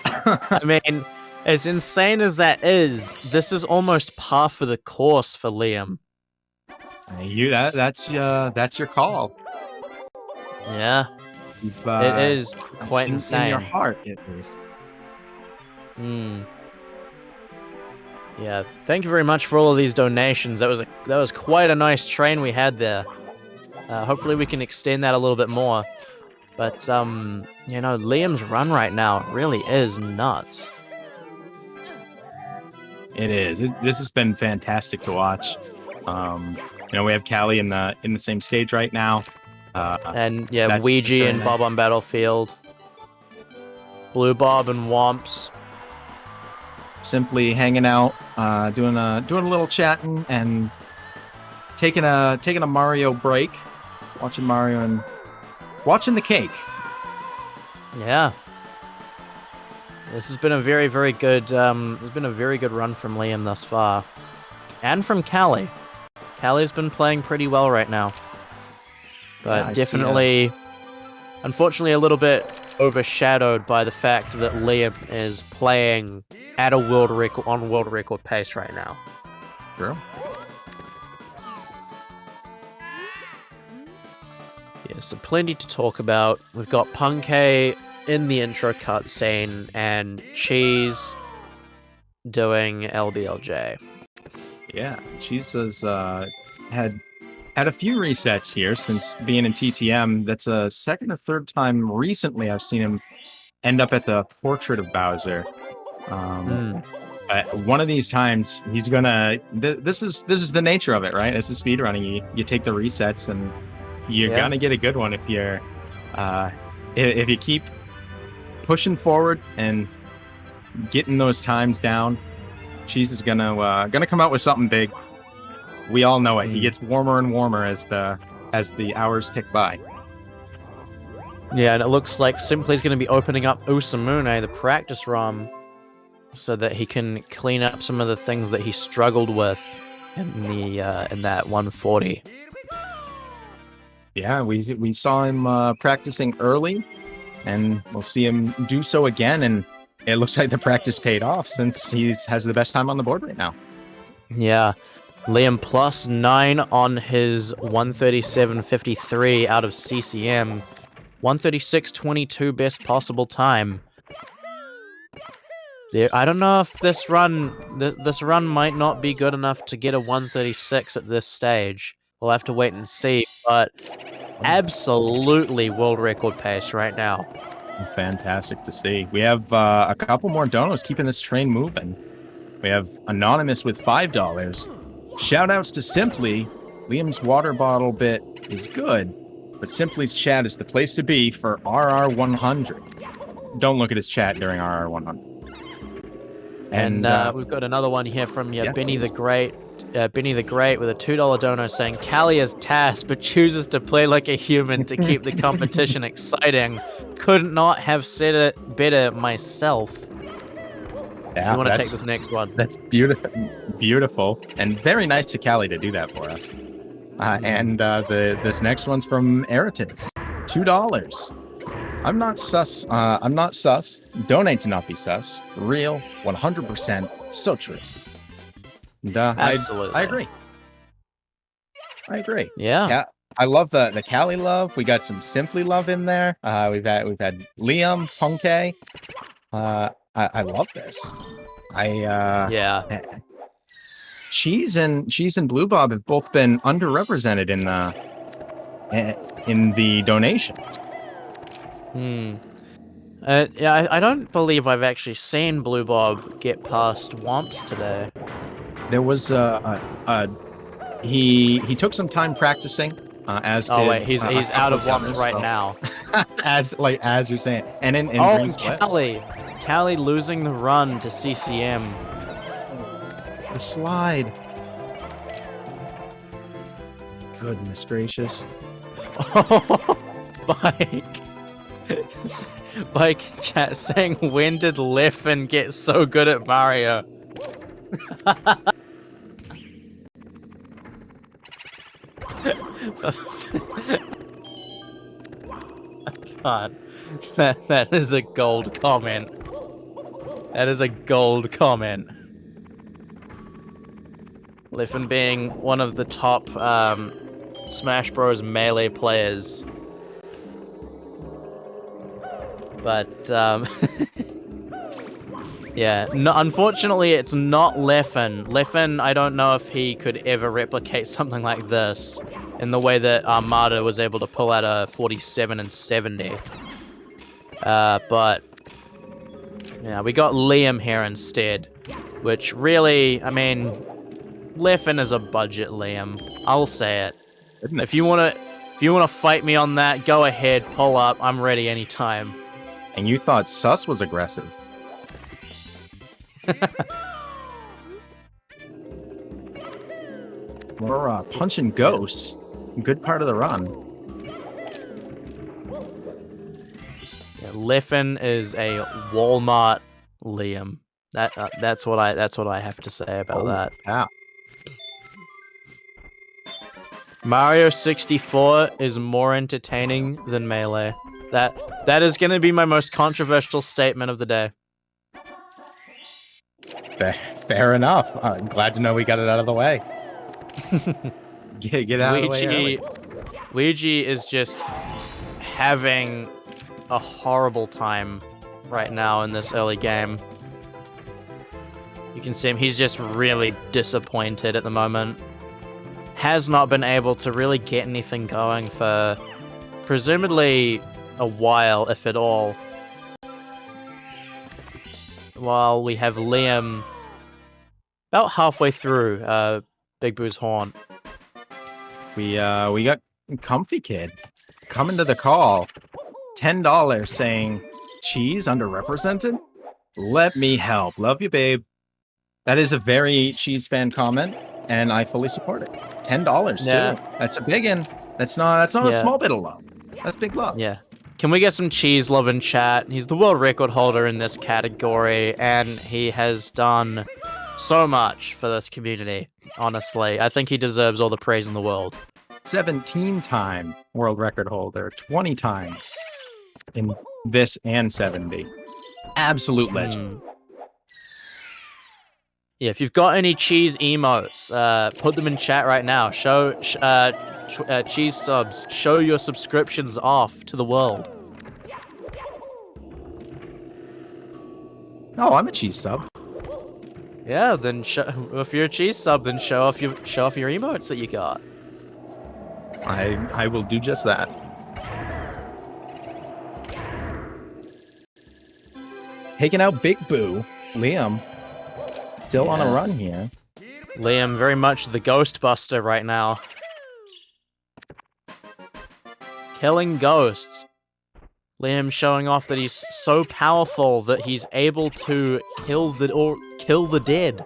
I mean, as insane as that is, this is almost par for the course for Liam. That's your call. Yeah, it is quite insane. In your heart, at least. Yeah, thank you very much for all of these donations. That was quite a nice train we had there. Hopefully we can extend that a little bit more. But you know, Liam's run right now really is nuts. It is. This has been fantastic to watch. You know, we have Callie in the same stage right now. And yeah, Ouija and Bob on Battlefield. Blue Bob and Womps. Simply hanging out, doing a little chatting and taking a Mario break, watching Mario and watching the cake. Yeah, this has been a very, very good. It's been a very good run from Liam thus far, and from Callie. Callie's been playing pretty well right now, but Yeah, definitely, unfortunately, a little bit overshadowed by the fact that Liam is playing at a world record pace right now. True. Yeah, so plenty to talk about. We've got Punkay in the intro cutscene and Cheese doing LBLJ. Yeah, Cheese has had a few resets here since being in TTM. That's a second or third time recently I've seen him end up at the Portrait of Bowser. One of these times he's gonna. This is the nature of it, right? This is speedrunning. You take the resets and you're gonna get a good one if you keep pushing forward and getting those times down. Cheese is gonna come out with something big. We all know it. He gets warmer and warmer as the hours tick by. Yeah, and it looks like Simply's going to be opening up Usamune, the practice ROM, so that he can clean up some of the things that he struggled with in that 140. Yeah, we saw him practicing early, and we'll see him do so again. And it looks like the practice paid off since he has the best time on the board right now. Yeah. Liam plus 9 on his 137.53 out of CCM. 136.22 best possible time. I don't know if this run might not be good enough to get a 136 at this stage. We'll have to wait and see, but absolutely world record pace right now. Fantastic to see. We have a couple more donos keeping this train moving. We have Anonymous with $5. Shoutouts to Simply. Liam's water bottle bit is good, but Simply's chat is the place to be for RR100. Don't look at his chat during RR100. And we've got another one here from Benny the Great. Benny the Great with a $2 dono saying, Callie is tasked, but chooses to play like a human to keep the competition exciting. Could not have said it better myself. Yeah, you want to take this next one? That's beautiful, and very nice to Callie to do that for us. And this next one's from Eritis, $2. I'm not sus. Donate to not be sus. Real, 100%. So true. And, Absolutely. I agree. Yeah. I love the Callie love. We got some Simply love in there. We've had Liam, Punke. I love this. Yeah. Cheese and Blue Bob have both been underrepresented in the donations. Yeah, I don't believe I've actually seen Blue Bob get past Womps today. There was he took some time practicing. He's out of Womps right now. as you're saying, and in Callie losing the run to CCM. The slide. Goodness gracious. Bike chat saying, when did Leffen get so good at Mario? God, that is a gold comment. That is a gold comment. Leffen being one of the top Smash Bros. Melee players. But, yeah, no, unfortunately it's not Leffen. Leffen, I don't know if he could ever replicate something like this in the way that Armada was able to pull out a 47 and 70. But, yeah, we got Liam here instead, which really, I mean, Leffen is a budget Liam. I'll say it. Goodness. If you wanna fight me on that, go ahead, pull up. I'm ready anytime. And you thought Sus was aggressive. We're punching ghosts. Good part of the run. Yeah, Leffen is a Walmart Liam. That's what I have to say about that. Yeah. Mario 64 is more entertaining than Melee. That is going to be my most controversial statement of the day. Fair enough. I'm glad to know we got it out of the way. Get out of the way early. Luigi is just having a horrible time right now in this early game. You can see him, he's just really disappointed at the moment. Has not been able to really get anything going for presumably a while, if at all. While we have Liam about halfway through Big Boo's Haunt. We got Comfy Kid coming to the call. $10 saying, cheese underrepresented? Let me help. Love you, babe. That is a very cheese fan comment, and I fully support it. $10 too. That's a big one. That's not a small bit of love. That's big love. Yeah. Can we get some cheese love in chat? He's the world record holder in this category, and he has done so much for this community, honestly. I think he deserves all the praise in the world. 17-time world record holder, 20-time in this and 70. Absolute legend. Yeah, if you've got any cheese emotes, put them in chat right now. Show cheese subs. Show your subscriptions off to the world. Oh, I'm a cheese sub. Yeah, then if you're a cheese sub, then show off your emotes that you got. I will do just that. Taking out Big Boo, Liam. Still on a run here. Liam, very much the Ghostbuster right now. Killing ghosts. Liam showing off that he's so powerful that he's able to kill the dead.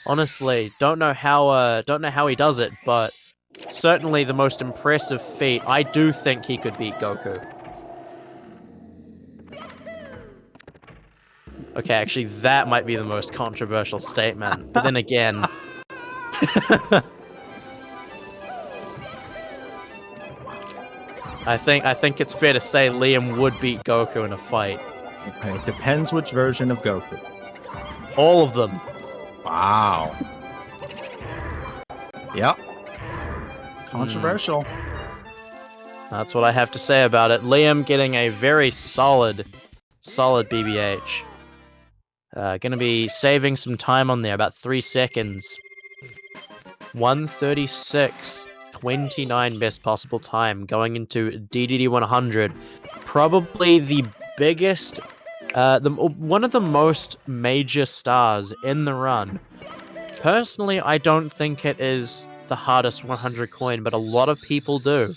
Honestly, don't know how he does it, but certainly the most impressive feat. I do think he could beat Goku. Okay, actually, that might be the most controversial statement. But then again... I think it's fair to say Liam would beat Goku in a fight. Okay, it depends which version of Goku. All of them. Wow. Yep. Controversial. That's what I have to say about it. Liam getting a very solid BBH. Gonna be saving some time on there, about 3 seconds. 1:36.29 best possible time going into DDD 100. Probably the biggest, one of the most major stars in the run. Personally, I don't think it is the hardest 100 coin, but a lot of people do.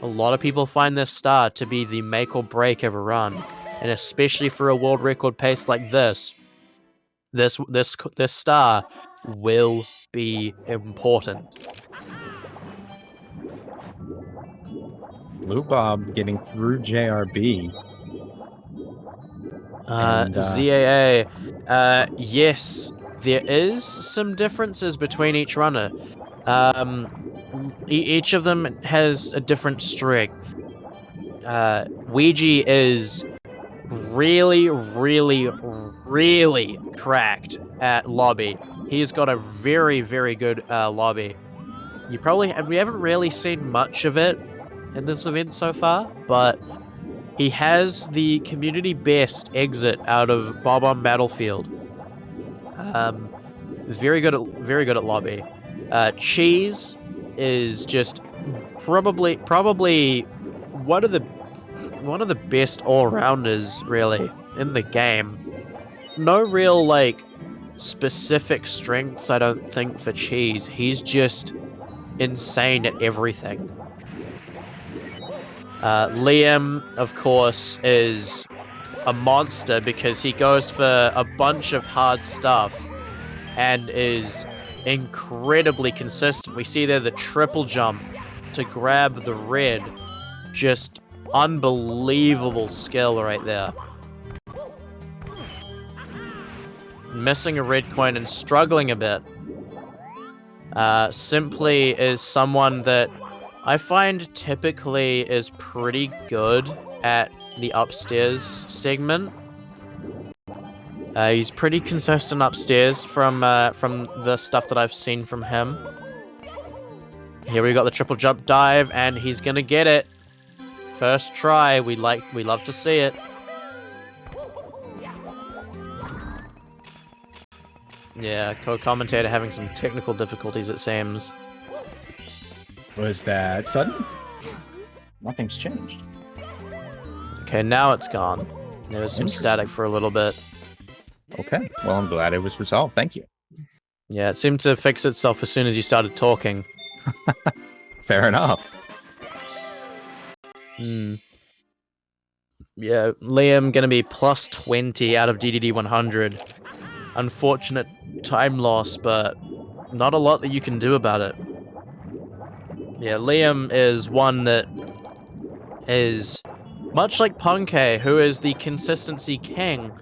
A lot of people find this star to be the make or break of a run. And especially for a world record pace like this star will be important. Blue Bob getting through JRB. ZAA. Yes, there is some differences between each runner. Each of them has a different strength. Ouija is really cracked at lobby. He's got a very good lobby. We haven't really seen much of it in this event so far, but he has the community best exit out of Bob on Battlefield. Very good at lobby. Cheese is just probably one of the best all-rounders really in the game. No real specific strengths, I don't think, for Cheese. He's just insane at everything. Liam, of course, is a monster because he goes for a bunch of hard stuff and is incredibly consistent. We see there the triple jump to grab the red. Just unbelievable skill right there. Missing a red coin and struggling a bit. Simply is someone that I find typically is pretty good at the upstairs segment. He's pretty consistent upstairs from the stuff that I've seen from him. Here we got the triple jump dive, and he's gonna get it. First try. We love to see it. Yeah, co-commentator having some technical difficulties, it seems. Was that sudden? Nothing's changed. Okay, now it's gone. There was some static for a little bit. Okay, well, I'm glad it was resolved. Thank you. Yeah, it seemed to fix itself as soon as you started talking. Fair enough. Yeah, Liam gonna be plus 20 out of DDD 100. Unfortunate time loss, but not a lot that you can do about it. Yeah, Liam is one that is much like Punkei, who is the consistency king,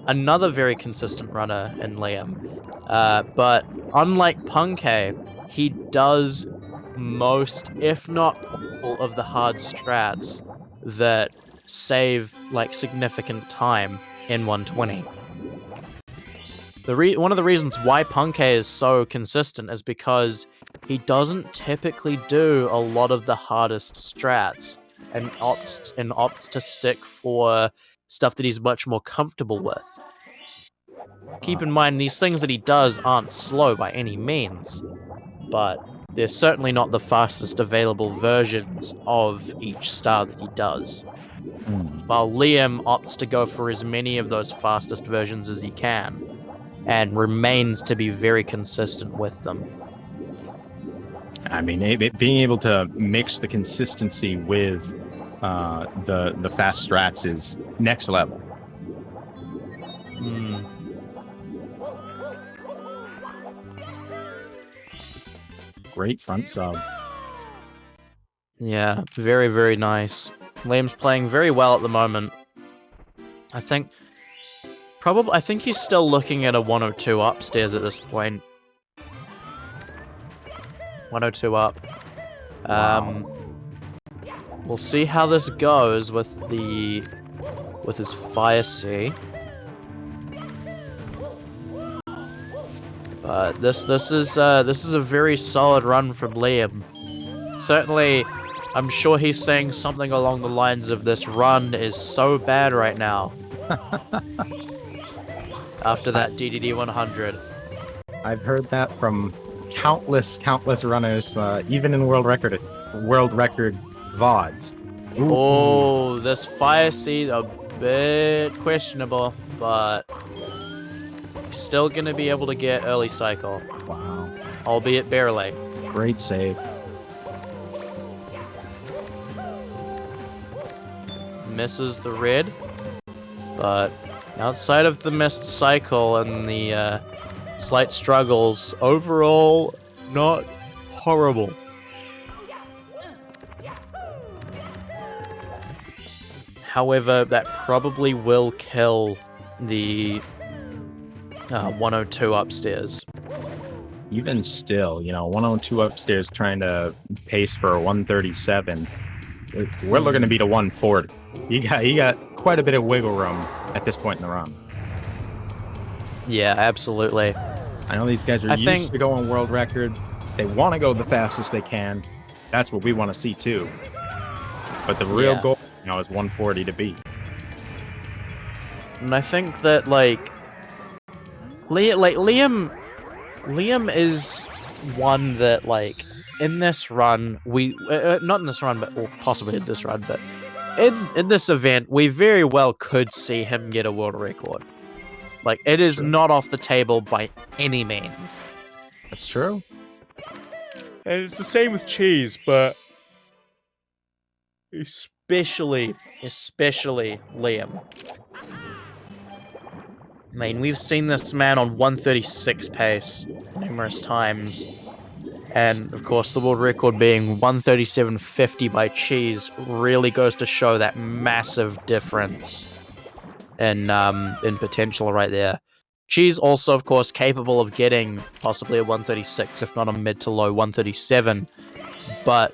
another very consistent runner in Liam. But unlike Punkei, he does most, if not all, of the hard strats that save significant time in 120. One of the reasons why Punkei is so consistent is because he doesn't typically do a lot of the hardest strats and opts to stick for stuff that he's much more comfortable with. Keep in mind, these things that he does aren't slow by any means, but they're certainly not the fastest available versions of each star that he does. While Liam opts to go for as many of those fastest versions as he can, and remains to be very consistent with them. I mean, being able to mix the consistency with the fast strats is next level. Great front sub. Yeah, very, very nice. Liam's playing very well at the moment. I think he's still looking at a 102 upstairs at this point. 102 up. We'll see how this goes with his Fire C. But this is a very solid run from Liam. Certainly, I'm sure he's saying something along the lines of this run is so bad right now. After that DDD 100. I've heard that from countless runners, even in world record VODs. Ooh. Oh, this Fire C a bit questionable, but still gonna be able to get early cycle. Wow. Albeit barely. Great save. Misses the red, but outside of the missed cycle and the slight struggles, overall, not horrible. However, that probably will kill the 102 upstairs. Even still, 102 upstairs trying to pace for a 137. We're looking to beat a 140. You got quite a bit of wiggle room at this point in the run. Yeah, absolutely. I know these guys are used to going world record. They want to go the fastest they can. That's what we want to see too. But the real goal now is 140 to beat. And I think that Liam is one that in this run not in this run, but or possibly in this run, but in this event we very well could see him get a world record. It is not off the table by any means. That's true. And it's the same with Cheese, but especially Liam. I mean, we've seen this man on 136 pace numerous times. And, of course, the world record being 137.50 by Cheese really goes to show that massive difference in potential right there. Cheese also, of course, capable of getting possibly a 136, if not a mid to low 137. But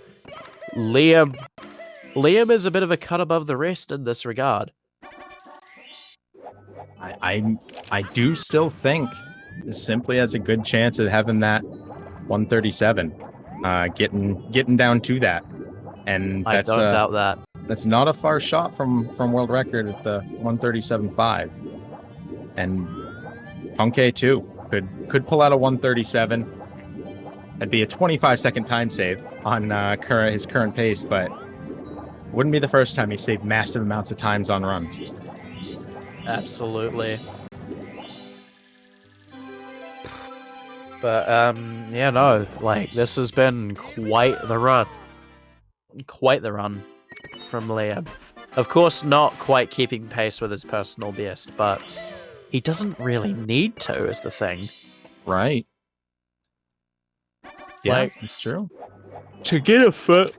Liam is a bit of a cut above the rest in this regard. I do still think Simply has a good chance of having that 137, getting down to that, and I don't doubt that. That's not a far shot from world record at the 137.5, and Punkei too could pull out a 137. That'd be a 25-second time save on his current pace, but wouldn't be the first time he saved massive amounts of times on runs. Absolutely. But, yeah, no, this has been quite the run. Quite the run from Liam. Of course, not quite keeping pace with his personal best, but he doesn't really need to, is the thing. Right. Yeah, it's true. To get a first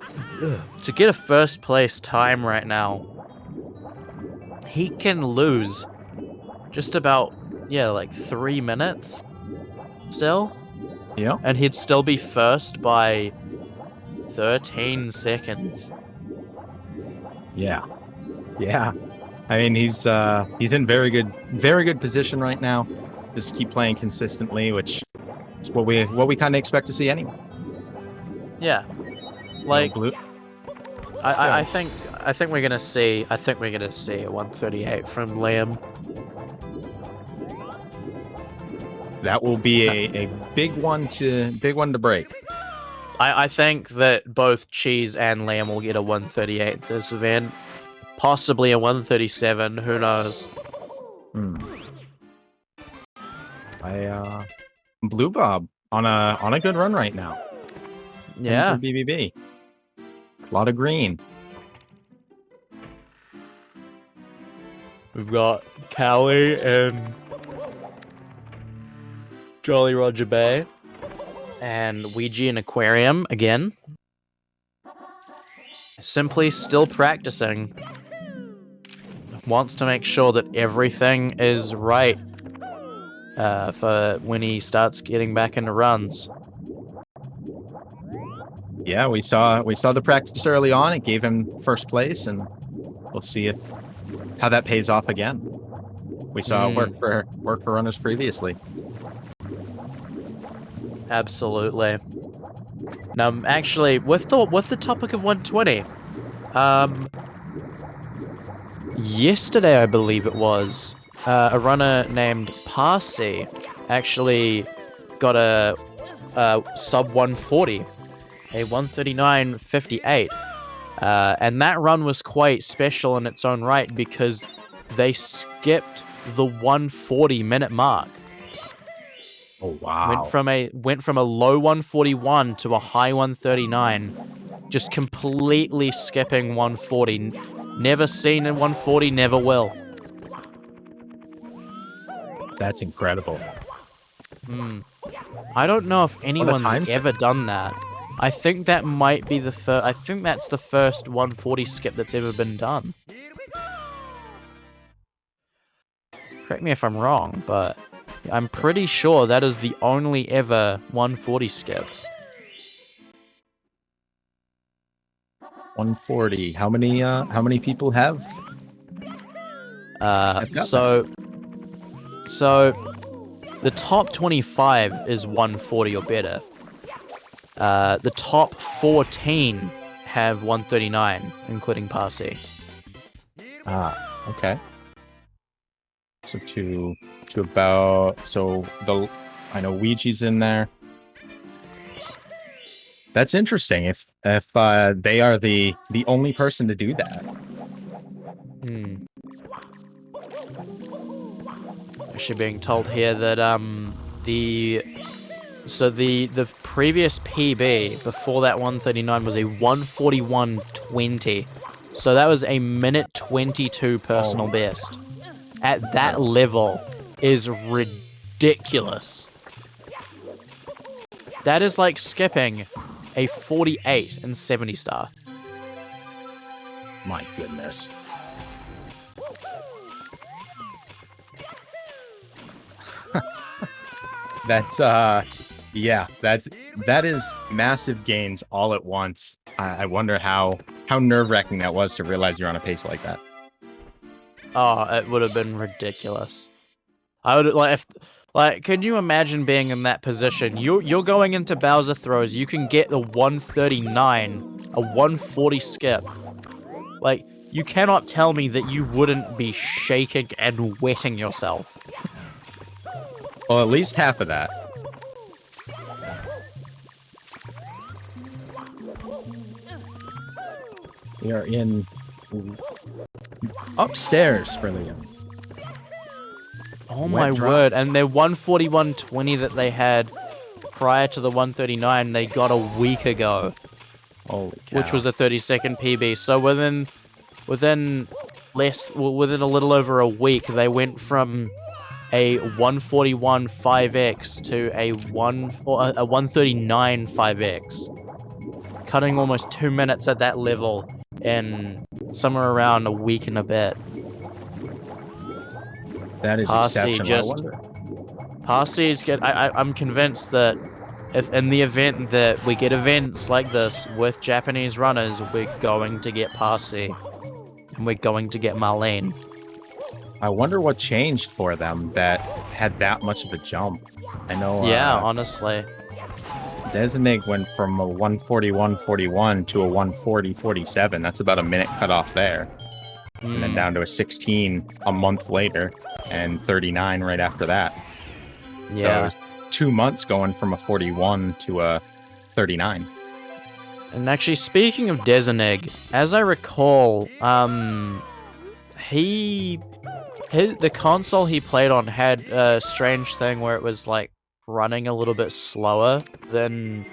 place time right now, he can lose just about 3 minutes still. Yeah. And he'd still be first by 13 seconds. Yeah. Yeah. I mean, he's in very good position right now. just keep playing consistently, which is what we kind of expect to see anyway. Yeah. Like, Blue. I think we're gonna see a 138 from Liam. That will be a big one to break. I think that both Cheese and Liam will get a 138 this event. Possibly a 137, who knows? Blue Bob on a good run right now. Yeah. For BBB. A lot of green. We've got Callie and Jolly Roger Bay. And Ouija and Aquarium again. Simply still practicing. Wants to make sure that everything is right for when he starts getting back into runs. Yeah, we saw the practice early on. It gave him first place, and we'll see how that pays off again. We saw work for runners previously. Absolutely. Now, actually, with the topic of 120, yesterday I believe it was, a runner named Parsi actually got a sub 140, a 139.58, and that run was quite special in its own right because they skipped the 140-minute mark. Oh wow! Went from a low 141 to a high 139, just completely skipping 140. Never seen a 140, never will. That's incredible. I don't know if anyone's ever done that. I think that might be the first. I think that's the first 140 skip that's ever been done. Correct me if I'm wrong, but I'm pretty sure that is the only ever 140 skip. 140. How many people have? So the top 25 is 140 or better. The top 14 have 139, including Parsi. Okay. So I know Ouija's in there. That's interesting. If they are the only person to do that. Actually, being told here that the previous PB before that 139 was a 141.20, so that was a minute 22 personal best. At that level is ridiculous. That is like skipping a 48 in 70 star. My goodness. That's that is massive gains all at once. I wonder how nerve-wracking that was to realize you're on a pace like that. Oh, it would have been ridiculous. I would can you imagine being in that position? You're going into Bowser throws. You can get the 139, a 140 skip. Like, you cannot tell me that you wouldn't be shaking and wetting yourself. Well, at least half of that. We are in upstairs for Liam. Oh my word, and their 141.20 that they had prior to the 139 they got a week ago. Holy cow. Which was a 30-second PB. So within a little over a week, they went from a 141 5x to a 139 5x, cutting almost 2 minutes at that level in somewhere around a week and a bit. That is exceptional. Parsi's I'm convinced that if in the event that we get events like this with Japanese runners, we're going to get Parsi and we're going to get Marlene. I wonder what changed for them that had that much of a jump. I know. Yeah, honestly. Designig went from a 141.41 to a 140.47. That's about a minute cut off there. And then down to a 16 a month later, and 39 right after that. So it Yeah. was 2 months going from a 41 to a 39. And actually, speaking of Designig, as I recall, the console he played on had a strange thing where it was like running a little bit slower than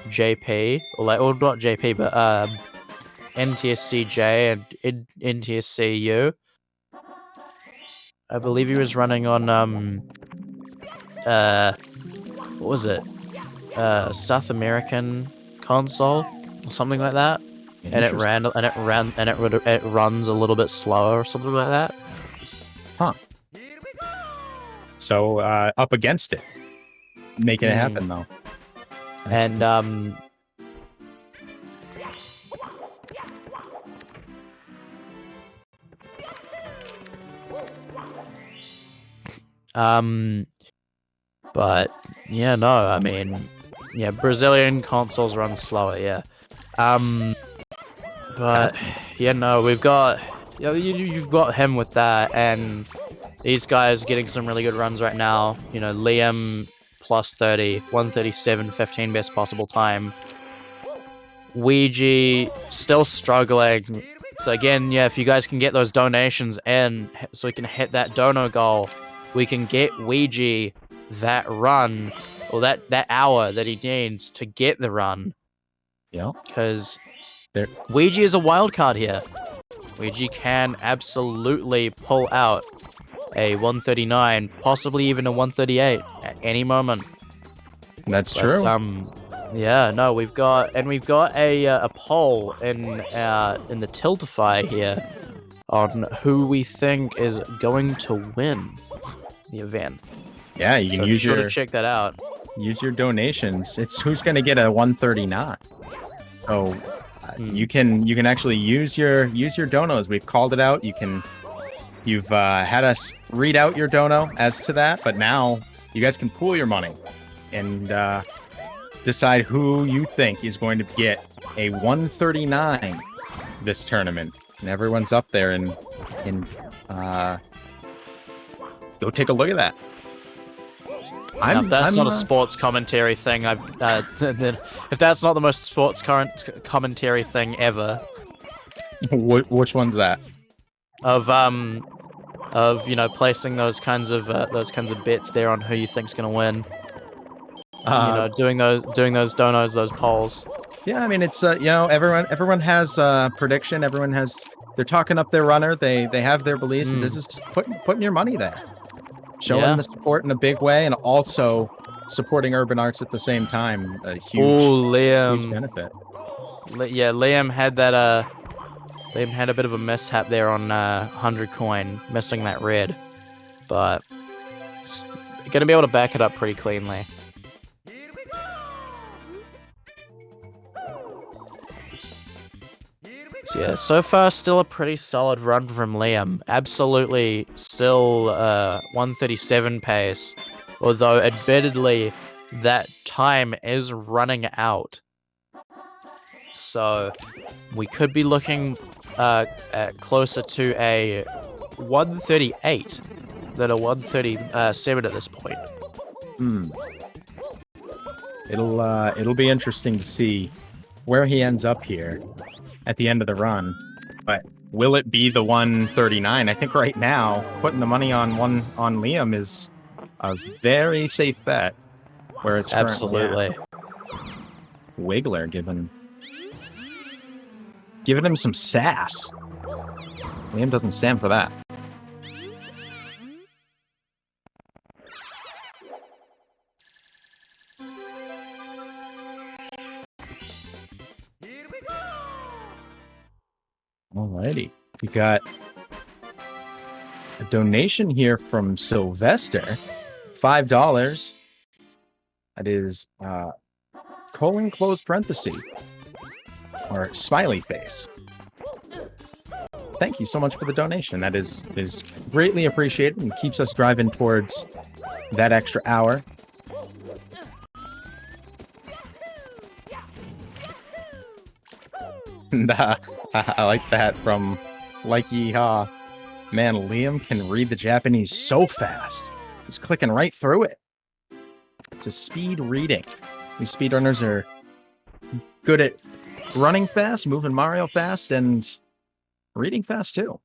JP, or not JP, but NTSC-J and NTSC-U. I believe he was running on what was it? South American console or something like that. And it runs a little bit slower or something like that. Huh. So up against it, making it happen though. And but yeah, no, I mean, yeah, Brazilian consoles run slower, yeah. But yeah, no, we've got, you've got him with that, and these guys getting some really good runs right now. You know, Liam plus 30, 137, 15 best possible time. Ouija still struggling. So again, yeah, if you guys can get those donations in, so we can hit that dono goal, we can get Ouija that run, or that hour that he needs to get the run. Yeah. Because Ouija is a wild card here. Ouija can absolutely pull out a 139, possibly even a 138 at any moment. That's true. Yeah, no, we've got a poll in the Tiltify here on who we think is going to win the event. Yeah, you can use to check that out. Use your donations. It's who's going to get a 139. So you can actually use your donos. We've called it out. You've had us read out your dono as to that, but now you guys can pool your money and decide who you think is going to get a 139 this tournament. And everyone's up there and go take a look at that. If that's not a sports commentary thing, if that's not the most sports commentary thing ever. Which one's that? Of placing those kinds of bets there on who you think's gonna win. Doing those donos, those polls. Yeah, I mean it's everyone has prediction. They're talking up their runner. They have their beliefs. But this is putting your money there. Showing the support in a big way, and also supporting urban arts at the same time. A huge benefit. Liam had that. Liam had a bit of a mishap there on 100 coin, missing that red, but gonna be able to back it up pretty cleanly. So yeah, so far still a pretty solid run from Liam. Absolutely still 137 pace, although admittedly that time is running out. So we could be looking at closer to a 138 than a 137 at this point. It'll be interesting to see where he ends up here at the end of the run, but will it be the 139? I think right now putting the money on Liam is a very safe bet. Where it's absolutely Wiggler giving him some sass. Liam doesn't stand for that. Alrighty, we got a donation here from Sylvester, $5. That is colon close parenthesis or smiley face. thank you so much for the donation. That is greatly appreciated and keeps us driving towards that extra hour. And I like that from Like Yeehaw. Man, Liam can read the Japanese so fast. He's clicking right through it. It's a speed reading. These speedrunners are good at running fast, moving Mario fast, and reading fast too.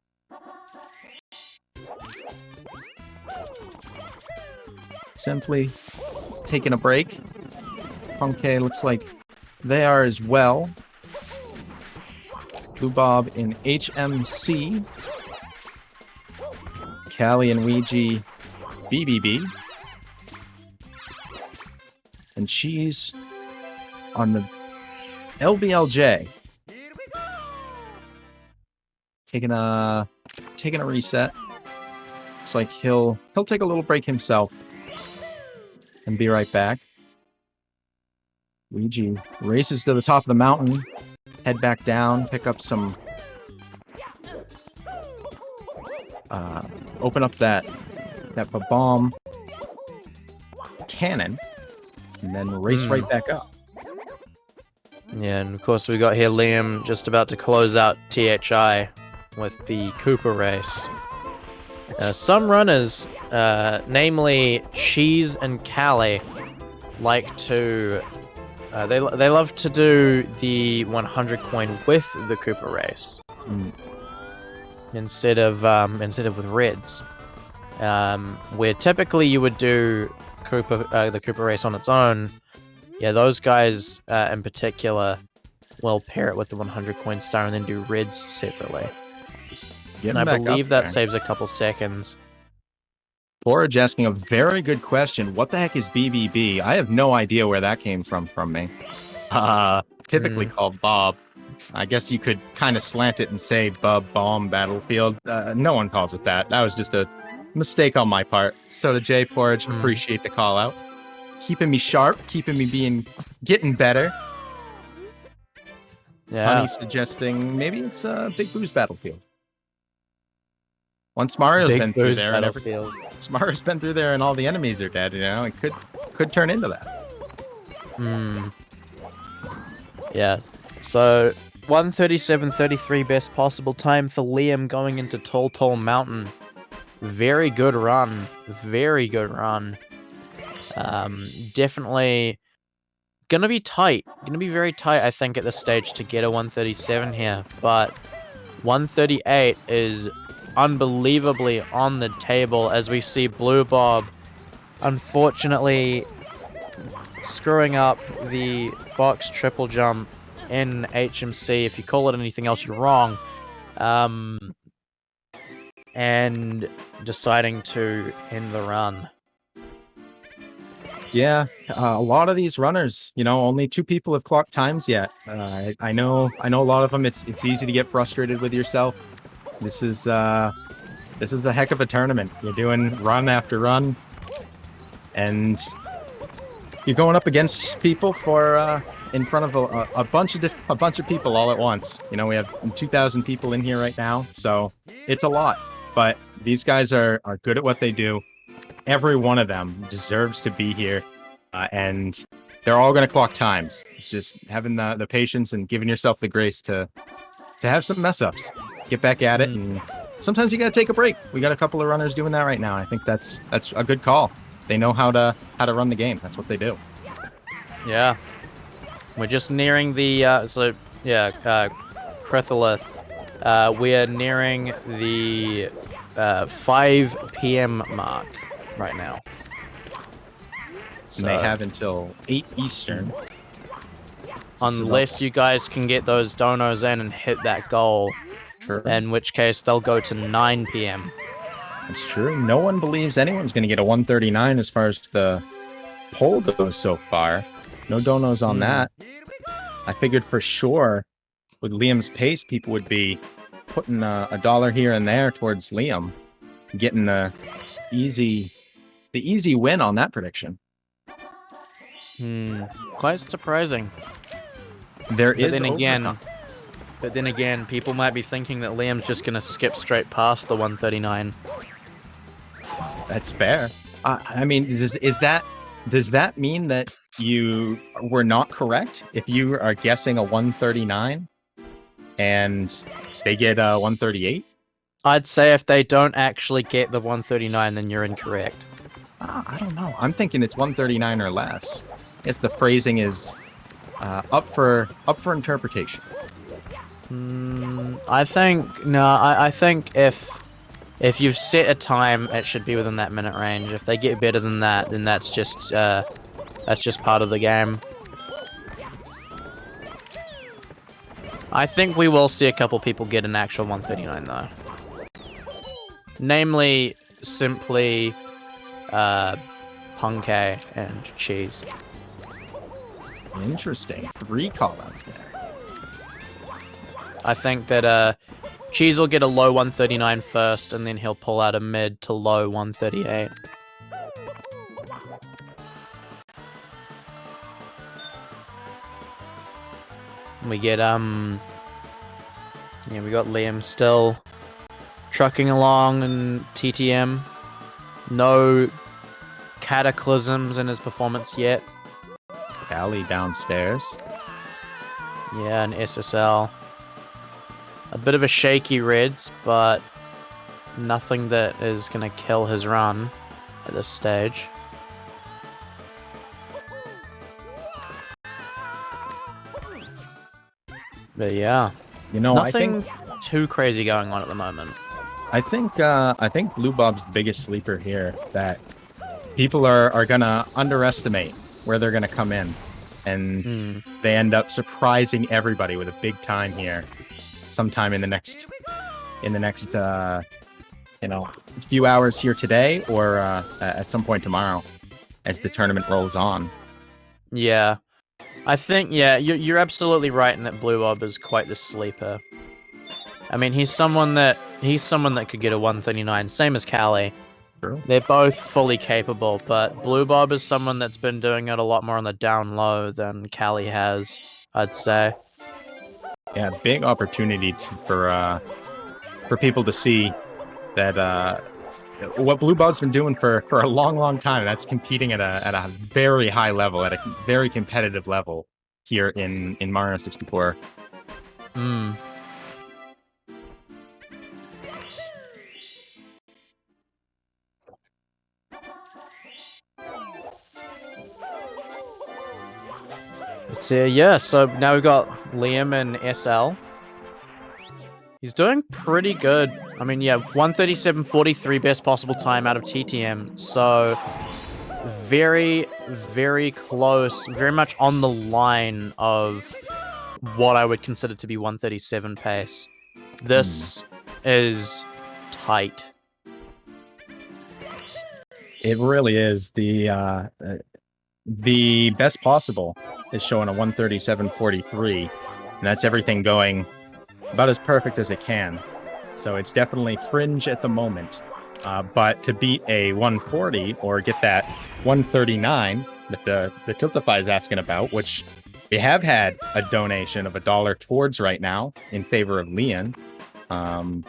Simply taking a break. Punke looks like they are as well. Blue Bob in HMC. Callie and Ouija BBB. And she's on the LBLJ. Taking a reset. Looks like he'll take a little break himself and be right back. Ouija races to the top of the mountain. Head back down, pick up some... open up that bomb cannon, and then race right back up. Yeah, and of course we got here Liam just about to close out THI with the Cooper race. Some runners, namely Cheese and Callie, like to... they love to do the 100 coin with the Cooper race instead of with Reds, where typically you would do the Cooper race on its own. Yeah, those guys in particular will pair it with the 100 coin star and then do Reds separately. And I believe that saves a couple seconds. Porridge asking a very good question. What the heck is BBB? I have no idea where that came from me. Typically called Bob. I guess you could kind of slant it and say Bub Bomb Battlefield. No one calls it that. That was just a mistake on my part. So to Jay Porridge, appreciate the call out. Keeping me sharp, keeping me getting better. Yeah. Honey suggesting maybe it's Big Boo's Battlefield. Once Mario's been through there, once Mario's been through there, and all the enemies are dead. You know, it could turn into that. Yeah. So 1:37.33 best possible time for Liam going into Tall Mountain. Very good run. Very good run. Definitely gonna be tight. Gonna be very tight, I think, at this stage to get a 137 here. But 138 is unbelievably on the table as we see Blue Bob unfortunately screwing up the box triple jump in HMC. If you call it anything else, you're wrong. And deciding to end the run. Yeah, a lot of these runners, you know, only 2 people have clocked times yet. I know a lot of them. It's easy to get frustrated with yourself. This is a heck of a tournament. You're doing run after run, and you're going up against people for in front of a bunch of people all at once. You know, we have 2,000 people in here right now, so it's a lot. But these guys are good at what they do. Every one of them deserves to be here, and they're all going to clock times. It's just having the patience and giving yourself the grace to have some mess ups, get back at it, and sometimes you got to take a break. We got a couple of runners doing that right now. I think that's a good call. They know how to run the game. That's what they do. Yeah, we're just nearing the Critholith. We are nearing the 5 p.m. mark right now. So, and they have until 8 Eastern. Unless you guys can get those donos in and hit that goal, sure. In which case they'll go to 9 p.m. That's true. No one believes anyone's going to get a 139 as far as the poll goes so far. No donos on that. I figured for sure with Liam's pace, people would be putting a dollar here and there towards Liam, getting the easy win on that prediction. Quite surprising. There but is then again, But then again, people might be thinking that Liam's just gonna skip straight past the 139. That's fair. I mean, does that mean that you were not correct if you are guessing a 139 and they get 138? I'd say if they don't actually get the 139, then you're incorrect. I don't know. I'm thinking it's 139 or less. I guess the phrasing is up for interpretation. I think if you've set a time, it should be within that minute range. If they get better than that, then that's just part of the game. I think we will see a couple people get an actual 139 though. Namely, simply, Punkay and Cheese. Interesting. 3 callouts there. I think that Cheese will get a low 139 first, and then he'll pull out a mid to low 138. We get we got Liam still trucking along in TTM. No cataclysms in his performance yet. Callie downstairs. Yeah, an SSL. A bit of a shaky Reds, but nothing that is going to kill his run at this stage. But yeah, Nothing I think too crazy going on at the moment. I think Blue Bob's the biggest sleeper here that people are gonna underestimate where they're gonna come in, and they end up surprising everybody with a big time here, sometime in the next few hours here today, or at some point tomorrow, as the tournament rolls on. Yeah, I think you're absolutely right in that Blue Bob is quite the sleeper. I mean, he's someone that could get a 139, same as Callie. True. They're both fully capable, but Blue Bob is someone that's been doing it a lot more on the down low than Callie has, I'd say. Yeah, big opportunity for people to see that what Blue Bob's been doing for a long time. That's competing at a very high level, at a very competitive level here in Mario 64. So now we've got Liam and SL. He's doing pretty good. I mean, 137.43 best possible time out of TTM. So very, very close, very much on the line of what I would consider to be 137 pace. This is tight. It really is. The best possible is showing a 137.43, and that's everything going about as perfect as it can. So it's definitely fringe at the moment. But to beat a 140 or get that 139 that the Tiltify is asking about, which we have had a donation of $1 towards right now in favor of Leon. And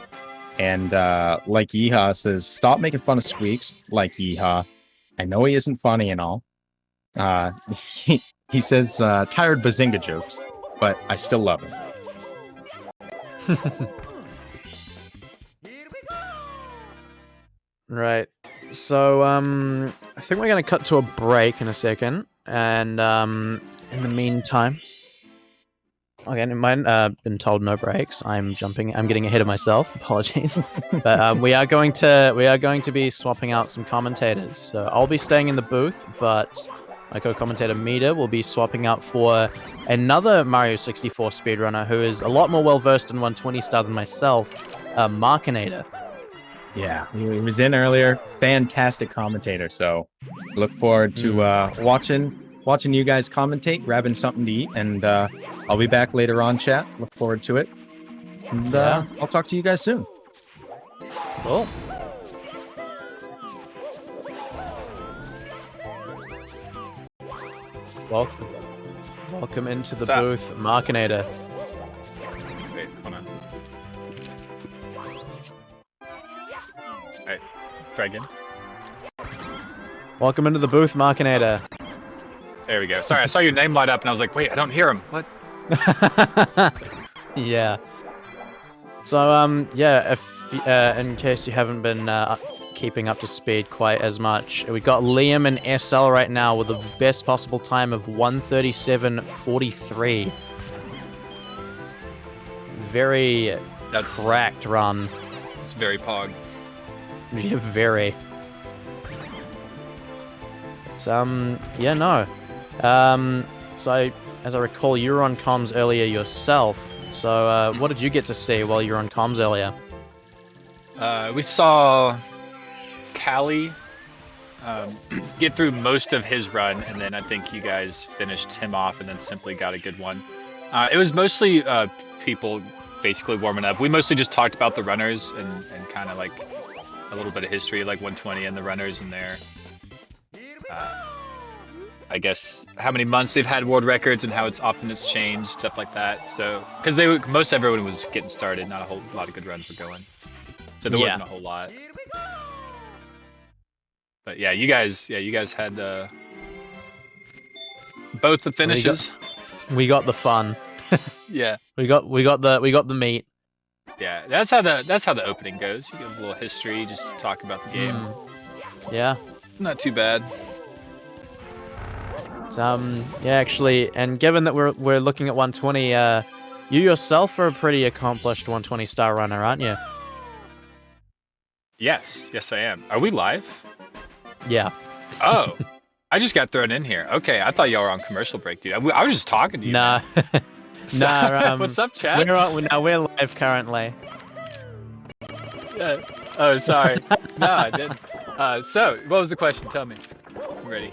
like Yeehaw says, stop making fun of Squeaks, like Yeehaw. I know he isn't funny and all. He says tired Bazinga jokes, but I still love him. Right. So I think we're gonna cut to a break in a second, and in the meantime, again, been told no breaks. I'm getting ahead of myself. Apologies. But we are going to be swapping out some commentators. So I'll be staying in the booth, but my co-commentator Mida will be swapping out for another Mario 64 speedrunner who is a lot more well-versed in 120 star than myself, Markinator. Yeah, he was in earlier. Fantastic commentator. So look forward to watching you guys commentate, grabbing something to eat, and I'll be back later on, chat. Look forward to it. And I'll talk to you guys soon. Cool. Welcome into the booth, Markinator. Wait, try again. Welcome into the booth, Markinator. There we go. Sorry, I saw your name light up and I was like, wait, I don't hear him. What? Yeah. So, yeah, if in case you haven't been keeping up to speed quite as much, we got Liam and SL right now with the best possible time of 1:37.43. Very cracked run. It's very pog. Yeah, very. It's, yeah, no. So, as I recall, you were on comms earlier yourself. So, what did you get to see while you were on comms earlier? We saw Callie get through most of his run, and then I think you guys finished him off and then simply got a good one. It was mostly people basically warming up. We mostly just talked about the runners and kind of like a little bit of history, like 120 and the runners and their, I guess, how many months they've had world records and how it's changed, stuff like that. So, because most everyone was getting started, not a whole lot of good runs were going. So there wasn't a whole lot. But yeah, you guys had both the finishes. We got the fun. Yeah. We got the meat. Yeah, that's how the opening goes. You give a little history, just talk about the game. Yeah. Not too bad. Yeah, actually, and given that we're looking at 120, you yourself are a pretty accomplished 120 star runner, aren't you? Yes, I am. Are we live? Yeah. Oh, I just got thrown in here. Okay, I thought y'all were on commercial break, dude. I was just talking to you. Nah. Nah. What's up, chat? We're live currently. Yeah. Oh, sorry. No, I didn't. So, what was the question? Tell me. I'm ready.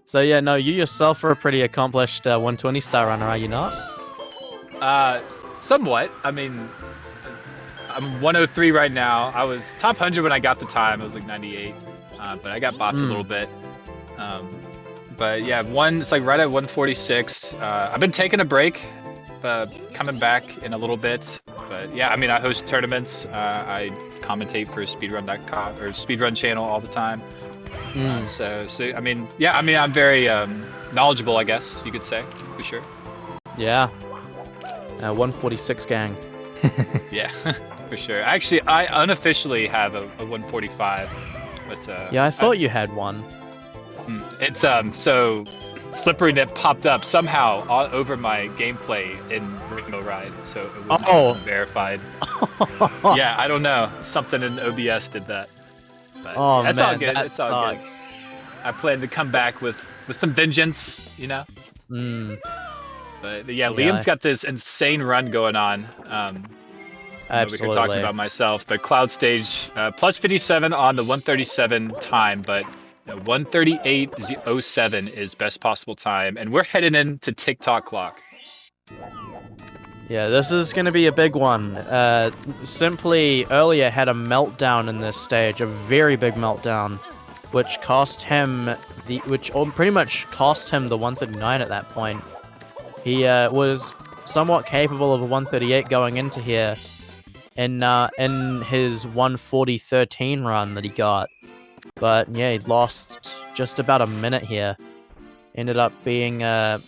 So yeah, no, you yourself are a pretty accomplished 120 star runner, are you not? Somewhat. I mean, I'm 103 right now. I was top 100 when I got the time. I was like 98, but I got bopped a little bit. But yeah, it's like right at 146. I've been taking a break, coming back in a little bit. But yeah, I mean, I host tournaments. I commentate for speedrun.com or speedrun channel all the time. So I mean, yeah, I mean, I'm very knowledgeable, I guess you could say, for sure. Yeah. 146 gang. Yeah, for sure. Actually, I unofficially have a 145, but yeah, I thought you had one. It's so Slippery Nip popped up somehow all over my gameplay in Rainbow Ride, so it was verified. Yeah, I don't know. Something in OBS did that. But oh that's man, all good. that It's all sucks. good. I plan to come back with some vengeance, you know. But yeah, Liam's got this insane run going on. Absolutely. We could talk about myself, but Cloud Stage plus 57 on the 137 time, but 138.07 is best possible time, and we're heading into TikTok clock. Yeah, this is going to be a big one. Simply earlier had a meltdown in this stage, a very big meltdown, which cost him pretty much cost him the 139 at that point. He was somewhat capable of a 138 going into here in his 140.13 run that he got. But yeah, he lost just about a minute here. Ended up being about,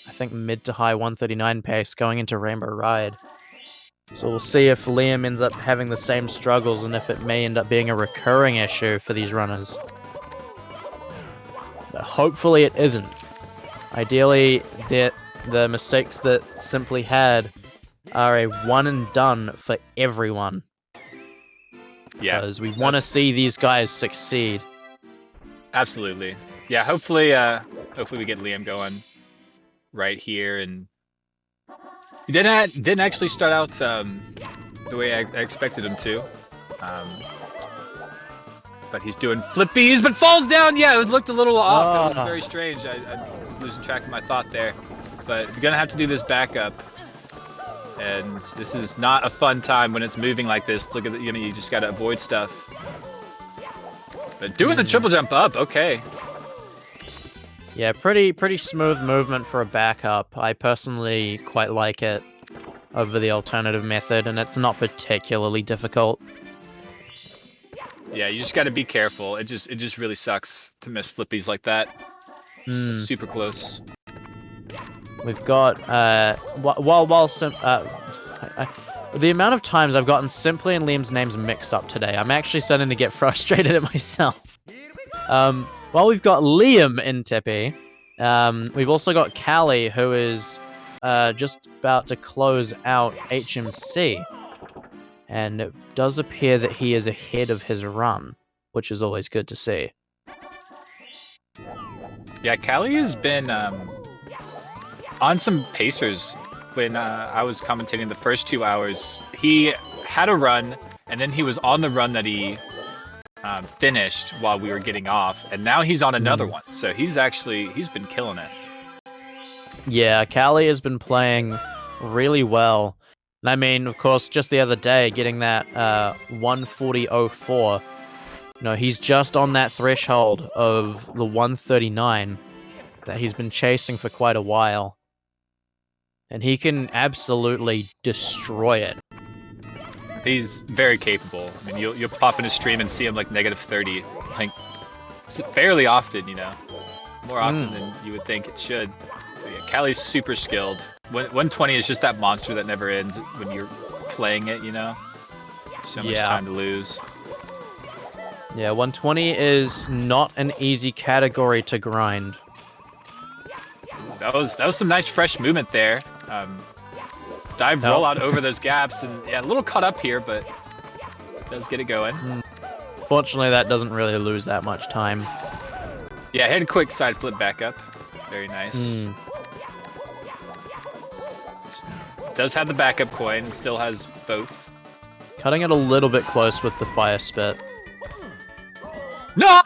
I think, mid to high 139 pace going into Rainbow Ride. So we'll see if Liam ends up having the same struggles and if it may end up being a recurring issue for these runners. But hopefully it isn't. Ideally, the mistakes that Simply had are a one and done for everyone. Yeah, because we want to see these guys succeed. Absolutely. Yeah, hopefully we get Liam going right here, and he didn't actually start out the way I expected him to. But he's doing flippies, but falls down. Yeah, it looked a little off. It was very strange. I was losing track of my thought there. But we're gonna have to do this backup. And this is not a fun time when it's moving like this. Look at you just gotta avoid stuff. But doing the triple jump up, okay. Yeah, pretty smooth movement for a backup. I personally quite like it over the alternative method, and it's not particularly difficult. Yeah, you just got to be careful. It just really sucks to miss flippies like that. Hmm. It's super close. We've got the amount of times I've gotten Simply and Liam's names mixed up today, I'm actually starting to get frustrated at myself. While we've got Liam in Tippy, we've also got Callie, who is just about to close out HMC. And it does appear that he is ahead of his run, which is always good to see. Yeah, Callie has been on some pacers. When I was commentating the first 2 hours, he had a run, and then he was on the run that he finished while we were getting off, and now he's on another one. So he's been killing it. Yeah, Callie has been playing really well. And I mean, of course, just the other day, getting that 140.04. He's just on that threshold of the 139 that he's been chasing for quite a while. And he can absolutely destroy it. He's very capable. I mean, you'll pop in his stream and see him like -30, like fairly often. More often than you would think it should. So yeah, Callie's super skilled. 120 is just that monster that never ends when you're playing it. So much time to lose. Yeah, 120 is not an easy category to grind. That was some nice fresh movement there. Dive rollout over those gaps, and yeah, a little caught up here, but does get it going. Fortunately, that doesn't really lose that much time. Yeah, hit a quick side flip back up. Very nice. Does have the backup coin, still has both. Cutting it a little bit close with the fire spit. No!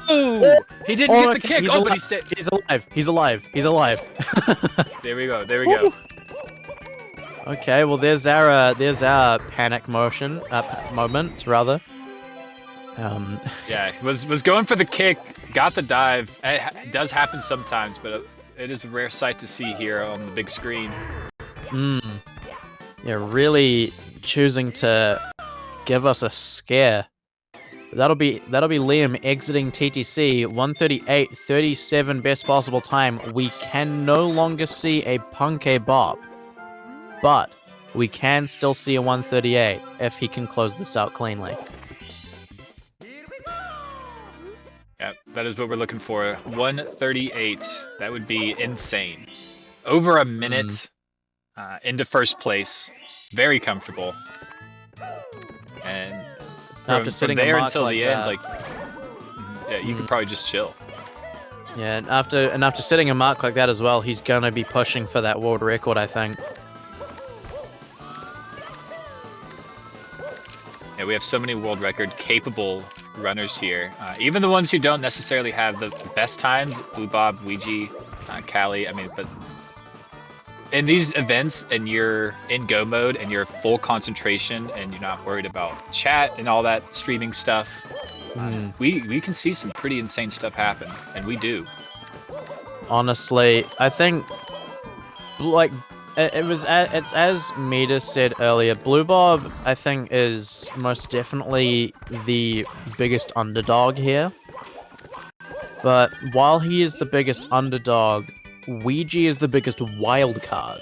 He didn't get the kick. But he said he's alive. He's alive. He's alive. There we go. There we go. Okay, well there's our panic moment rather. Yeah, was going for the kick, got the dive. It does happen sometimes, but it is a rare sight to see here on the big screen. Yeah, really choosing to give us a scare. That'll be Liam exiting TTC 138.37 best possible time. We can no longer see a Punkay Bop, but we can still see a 138 if he can close this out cleanly. Yeah, that is what we're looking for. 138. That would be insane. Over a minute into first place. Very comfortable. And after sitting there a mark until like the that, end, yeah, you could probably just chill. Yeah, and after setting a mark like that as well, he's gonna be pushing for that world record, I think. Yeah, we have so many world record capable runners here. Even the ones who don't necessarily have the best times, Blue Bob, Ouija, Callie. I mean, but in these events, and you're in go mode and you're full concentration and you're not worried about chat and all that streaming stuff, we can see some pretty insane stuff happen, and we do. Honestly, I think like it's as Mita said earlier, Blue Bob I think is most definitely the biggest underdog here. But while he is the biggest underdog, Ouija is the biggest wild card,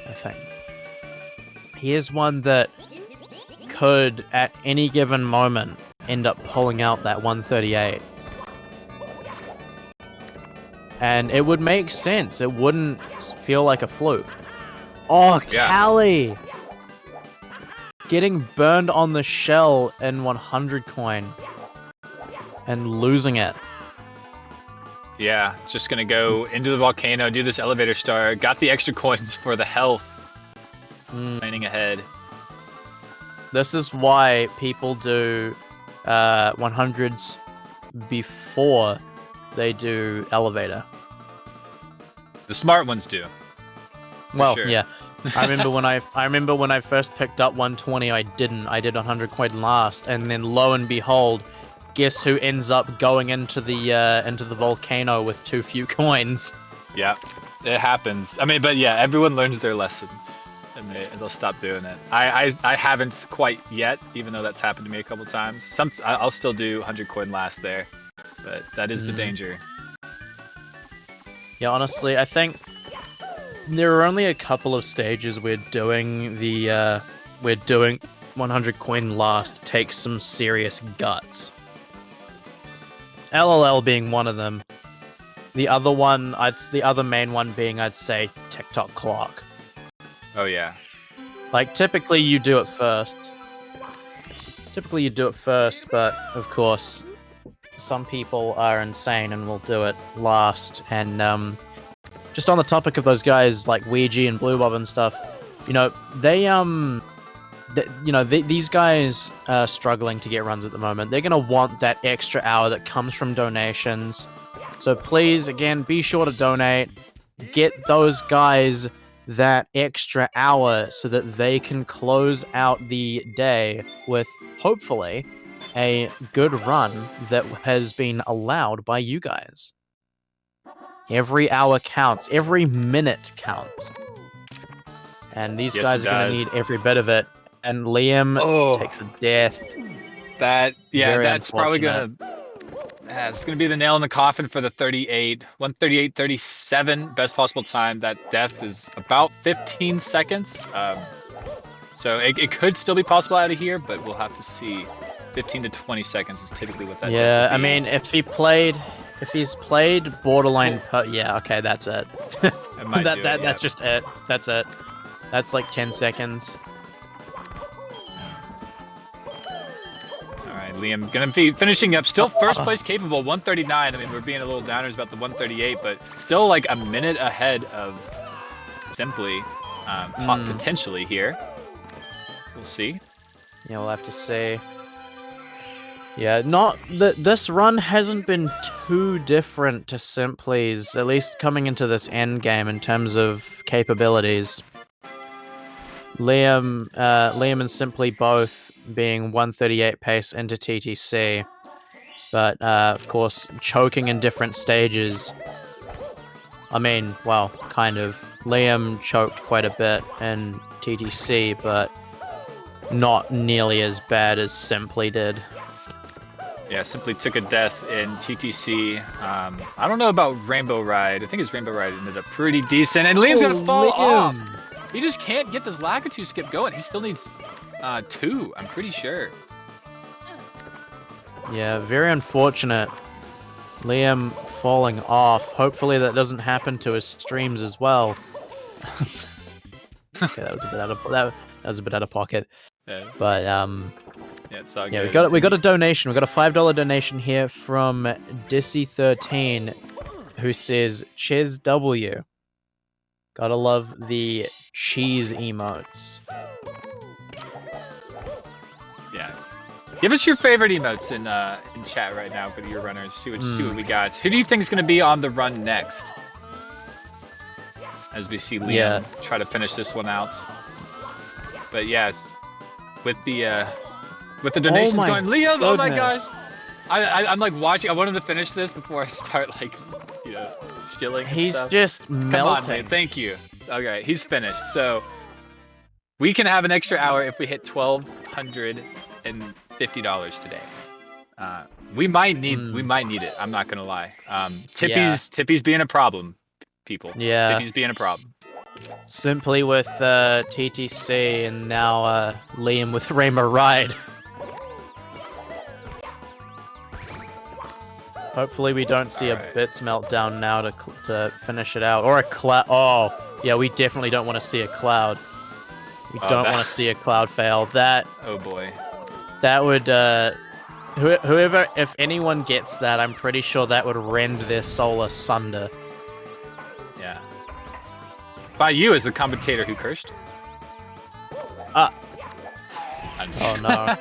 I think. He is one that could, at any given moment, end up pulling out that 138. And it would make sense. It wouldn't feel like a fluke. Oh, Yeah. Callie! Getting burned on the shell in 100 coin. And losing it. Yeah, just gonna go into the volcano, do this elevator star, got the extra coins for the health. Planning ahead. This is why people do 100s before they do elevator. The smart ones do. Well, sure. yeah. I remember when I first picked up 120, I didn't. I did 100 coin last, and then lo and behold, guess who ends up going into the volcano with too few coins? Yeah, it happens. I mean, but yeah, everyone learns their lesson. and they'll stop doing it. I haven't quite yet, even though that's happened to me a couple times. I'll still do 100 coin last there, but that is the danger. Yeah, honestly, I think there are only a couple of stages we're doing 100 coin last takes some serious guts. LLL being one of them. The other main one being, I'd say, TikTok clock. Oh yeah. Like, typically you do it first. But of course, some people are insane and will do it last. And just on the topic of those guys like Ouija and Blue Bob and stuff, you know, these guys are struggling to get runs at the moment. They're gonna want that extra hour that comes from donations. So please, again, be sure to donate. Get those guys that extra hour so that they can close out the day with, hopefully, a good run that has been allowed by you guys. Every hour counts. Every minute counts. And these guys are going to need every bit of it. And Liam takes a death. That's probably going to... it's going to be the nail in the coffin for the 38. 138.37, best possible time. That death is about 15 seconds. So it could still be possible out of here, but we'll have to see. 15 to 20 seconds is typically what that I mean, if he's played borderline... okay, that's it. That's just it. That's it. That's like 10 seconds. Liam gonna be finishing up, still first place capable, 139. I mean, we're being a little downers about the 138, but still like a minute ahead of Simply, potentially here. We'll see. Yeah, we'll have to see. Yeah, this run hasn't been too different to Simply's, at least coming into this end game in terms of capabilities. Liam and Simply both being 138 pace into TTC, but of course choking in different stages. I mean, well, kind of. Liam choked quite a bit in TTC, but not nearly as bad as Simply did. Yeah, Simply took a death in TTC. I don't know about Rainbow Ride. I think his Rainbow Ride ended up pretty decent, and Liam's gonna fall off. He just can't get this Lakitu skip going. He still needs 2, I'm pretty sure. Yeah, very unfortunate. Liam falling off. Hopefully that doesn't happen to his streams as well. Okay, that was a bit out of pocket. Yeah. But it's all yeah, good. we got a donation. We got a $5 donation here from Dissy13, who says Ches W. Gotta love the cheese emotes. Yeah. Give us your favorite emotes in chat right now with your runners. See what we got. Who do you think is going to be on the run next? As we see Liam try to finish this one out. But yes, with the donations going, Liam, oh my gosh! I'm like watching. I want him to finish this before I start like, shilling. He's stuff. just melting. Come on, man. Thank you. Okay, he's finished. So we can have an extra hour if we hit $1,250 today. We might need it. I'm not gonna lie. Tippy's being a problem, people. Yeah. Tippy's being a problem. Simply with TTC and now Liam with Rainbow Ride. Hopefully we don't see a Bits meltdown now to finish it out, or a cloud. Oh, yeah, we definitely don't want to see a cloud. We don't want to see a cloud fail. That. Oh boy. That would. Whoever, if anyone gets that, I'm pretty sure that would rend their soul asunder. Yeah. By you as the commentator who cursed. Oh no.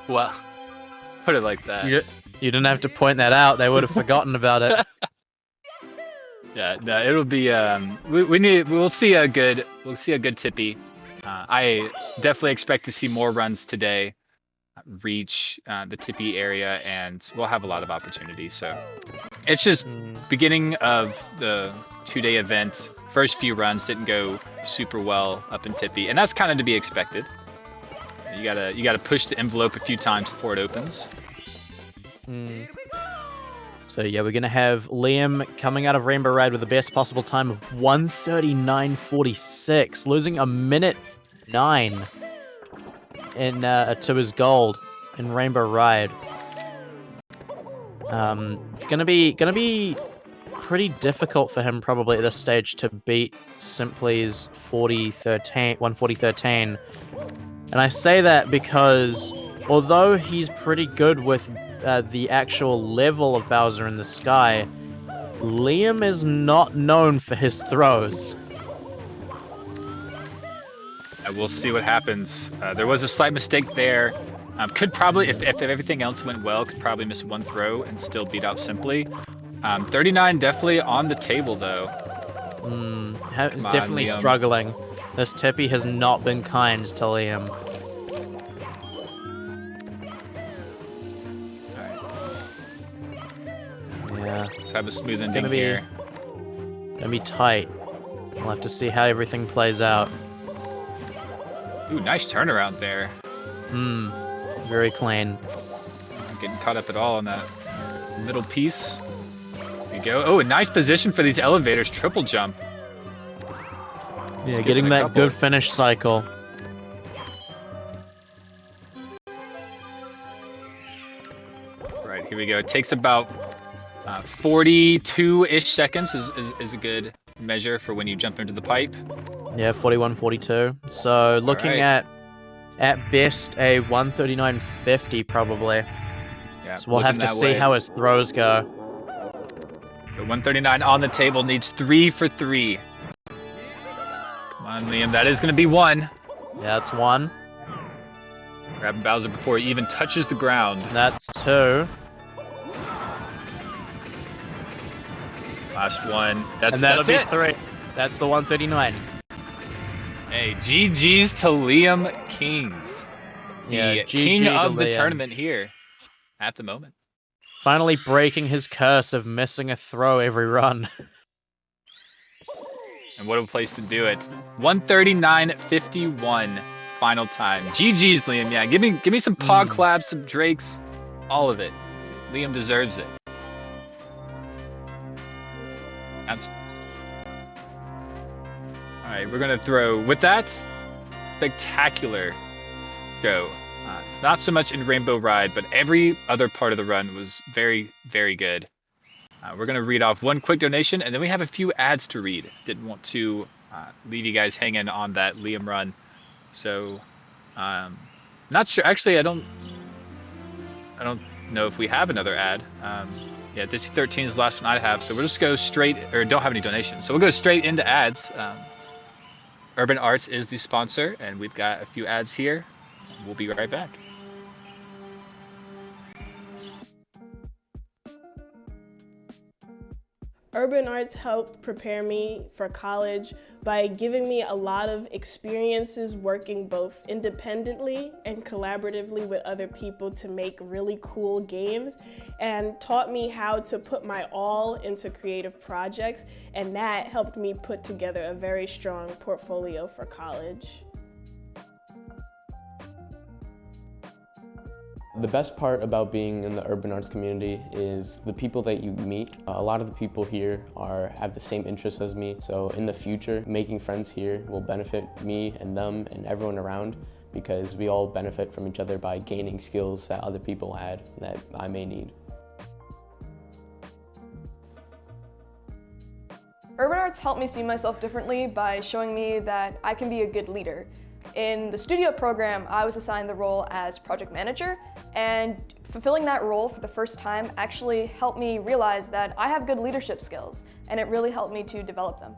Well, put it like that. You didn't have to point that out. They would have forgotten about it. Yeah, no, it'll be. We'll see a good Tippy. I definitely expect to see more runs today. Reach the Tippy area, and we'll have a lot of opportunities. So it's just beginning of the 2-day event first few runs didn't go super well up in Tippy, and that's kind of to be expected. You gotta push the envelope a few times before it opens. So yeah, we're gonna have Liam coming out of Rainbow Ride with the best possible time of 1:39.46, losing a minute 9 in to his gold in Rainbow Ride. It's gonna be pretty difficult for him probably at this stage to beat Simply's 140.13. And I say that because although he's pretty good with the actual level of Bowser in the sky, Liam is not known for his throws. We'll see what happens. There was a slight mistake there. Could probably, if everything else went well, could probably miss one throw and still beat out Simply. 39 definitely on the table though. He's definitely Liam. struggling. This Tippy has not been kind to Liam. Yeah. Let's have a smooth ending here. Gonna be tight. We'll have to see how everything plays out. Ooh, nice turnaround there. Very clean. Not getting caught up at all on that middle piece. There you go. Oh, a nice position for these elevators. Triple jump. Yeah, getting that couple. good finish cycle. Right, here we go. It takes about 42-ish seconds is a good measure for when you jump into the pipe. Yeah, 41-42. So looking at best a 139.50 probably. Yeah, So we'll have to see how his throws go. The 139 on the table needs 3 for 3. Come on, Liam. That is going to be 1. Yeah, that's 1. Grabbing Bowser before he even touches the ground. That's 2. Last one. And that'll be it. 3. That's the 139. Hey, GG's to Liam Kings. Yeah, The GG king to of the Liam. tournament here at the moment. Finally breaking his curse of missing a throw every run. And what a place to do it. 139.51 final time. GG's, Liam. Yeah, give me some pog claps, some drakes, all of it. Liam deserves it. Alright, we're gonna throw, with that spectacular show, not so much in Rainbow Ride, but every other part of the run was very, very good. We're gonna read off one quick donation, and then we have a few ads to read. Didn't want to leave you guys hanging on that Liam run. So, not sure, actually I don't know if we have another ad. Yeah, Disney 13 is the last one I have, so we'll just go straight, or don't have any donations. So we'll go straight into ads. Urban Arts is the sponsor, and we've got a few ads here. We'll be right back. Urban Arts helped prepare me for college by giving me a lot of experiences working both independently and collaboratively with other people to make really cool games, and taught me how to put my all into creative projects, and that helped me put together a very strong portfolio for college. The best part about being in the urban arts community is the people that you meet. A lot of the people here have the same interests as me, so in the future, making friends here will benefit me and them and everyone around, because we all benefit from each other by gaining skills that other people had that I may need. Urban Arts helped me see myself differently by showing me that I can be a good leader. In the studio program, I was assigned the role as project manager, and fulfilling that role for the first time actually helped me realize that I have good leadership skills, and it really helped me to develop them.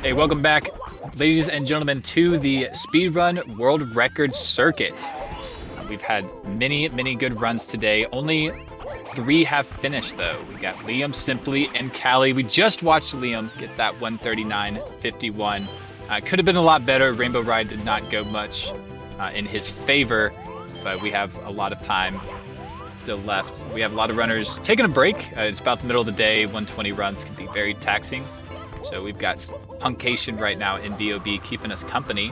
Hey, welcome back, ladies and gentlemen, to the Speedrun World Record Circuit. We've had many good runs today. Only 3 have finished, though. We got Liam, Simply, and Callie. We just watched Liam get that 139.51. Could have been a lot better. Rainbow Ride did not go much in his favor, but we have a lot of time still left. We have a lot of runners taking a break. It's about the middle of the day. 120 runs can be very taxing. So we've got Punkation right now in VOB keeping us company.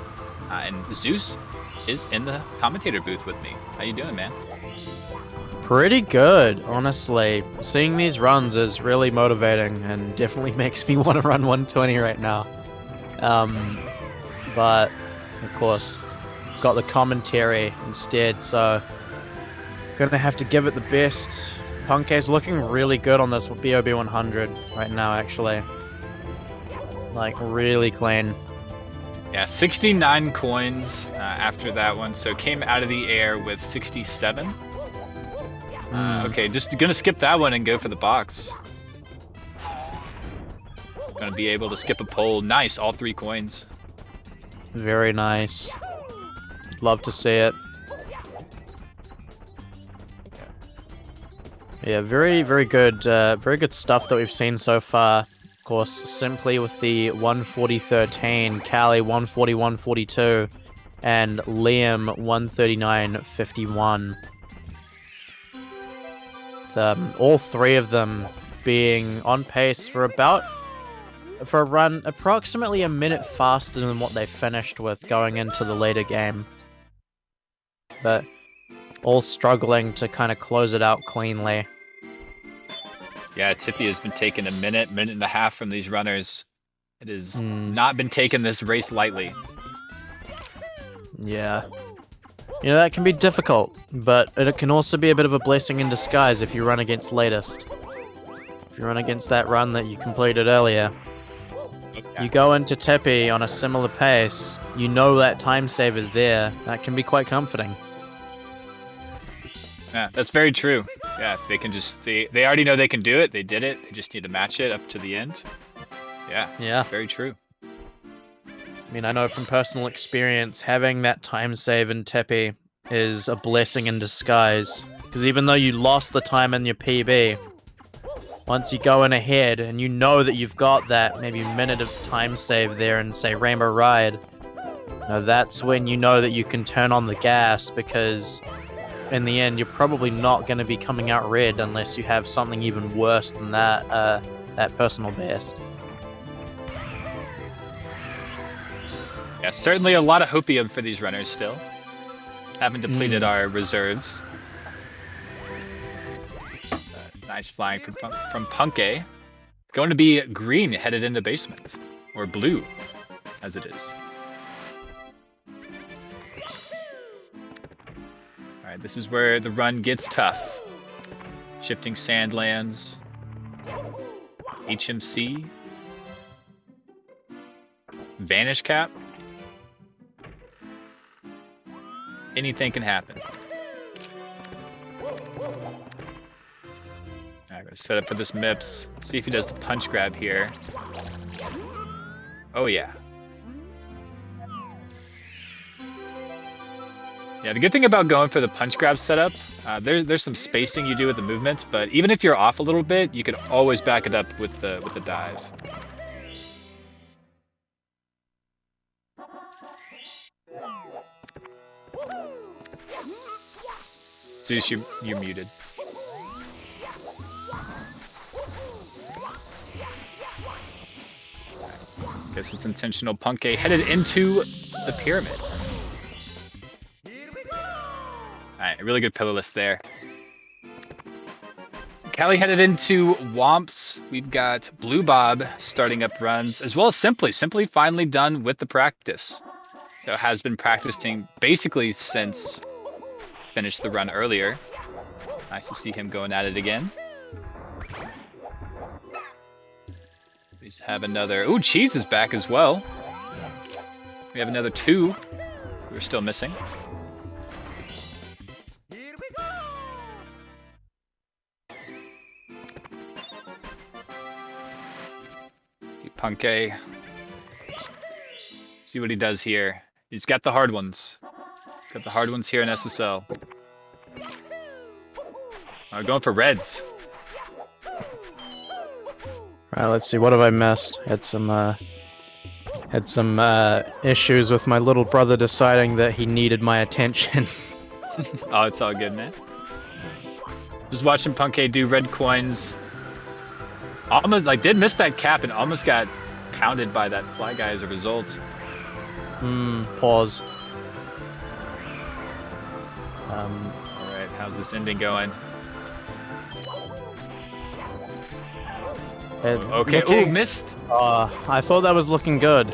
And Zeus is in the commentator booth with me. How you doing, man? Pretty good, honestly. Seeing these runs is really motivating and definitely makes me want to run 120 right now. But, of course, got the commentary instead, so gonna have to give it the best. Punk's looking really good on this BOB 100 right now, actually. Like, really clean. Yeah, 69 coins after that one, so came out of the air with 67. Okay, just gonna skip that one and go for the box. Gonna be able to skip a pole. Nice, all 3 coins. Very nice. Love to see it. Yeah, very good stuff that we've seen so far. Of course, Simply with the 140.13, Callie 141.42, and Liam 139.51. All 3 of them being on pace for a run approximately a minute faster than what they finished with going into the later game. But all struggling to kind of close it out cleanly. Yeah, Tippy has been taking a minute and a half from these runners. It has not been taking this race lightly. Yeah. You know, that can be difficult, but it can also be a bit of a blessing in disguise if you run against latest. If you run against that run that you completed earlier. Okay. You go into Tippy on a similar pace, you know that time save is there. That can be quite comforting. Yeah, that's very true. Yeah, if they can just they already know they can do it. They did it. They just need to match it up to the end. Yeah. That's very true. I mean, I know from personal experience, having that time save in Tippy is a blessing in disguise. Because even though you lost the time in your PB, once you go in ahead and you know that you've got that maybe minute of time save there in, say, Rainbow Ride, that's when you know that you can turn on the gas, because in the end, you're probably not going to be coming out red unless you have something even worse than that, that personal best. Yeah, certainly a lot of hopium for these runners still. Haven't depleted our reserves. Nice flying from Punke. Going to be green headed into basement. Or blue, as it is. Alright, this is where the run gets tough. Shifting Sandlands. HMC. Vanish Cap. Anything can happen. I'm gonna set up for this MIPS. See if he does the punch grab here. Oh yeah. Yeah, the good thing about going for the punch grab setup, there's some spacing you do with the movements, but even if you're off a little bit, you can always back it up with the dive. Zeus, you're muted. Guess it's intentional. Punke headed into the pyramid. Alright, really good pillar list there. Callie headed into Womps. We've got Blue Bob starting up runs, as well as Simply. Simply finally done with the practice. So has been practicing basically since finished the run earlier. Nice to see him going at it again. We have another... Ooh, Cheese is back as well. We have another 2 we're still missing. Punke See what he does here. He's got the hard ones. Got the hard ones here in SSL. Going for reds. Right, let's see. What have I missed? Had some issues with my little brother deciding that he needed my attention. Oh, it's all good, man. Just watching Punkay do red coins. Almost, like, did miss that cap and almost got pounded by that fly guy as a result. Pause. Alright, how's this ending going? Okay, ooh, missed! I thought that was looking good.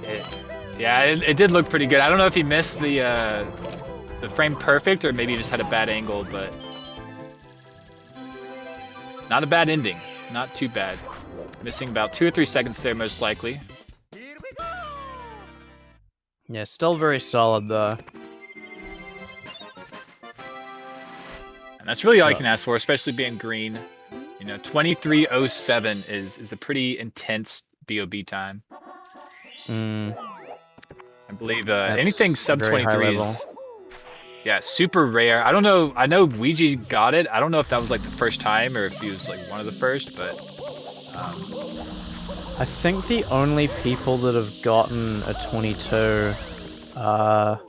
It did look pretty good. I don't know if he missed the frame perfect or maybe he just had a bad angle, but not a bad ending. Not too bad. Missing about 2 or 3 seconds there, most likely. Yeah, still very solid though. And that's really all you can ask for, especially being green. You know, 23:07 is a pretty intense BOB time. I believe anything sub 23 is super rare. I don't know. I know Ouija got it. I don't know if that was like the first time or if he was like one of the first, but I think the only people that have gotten a 22 are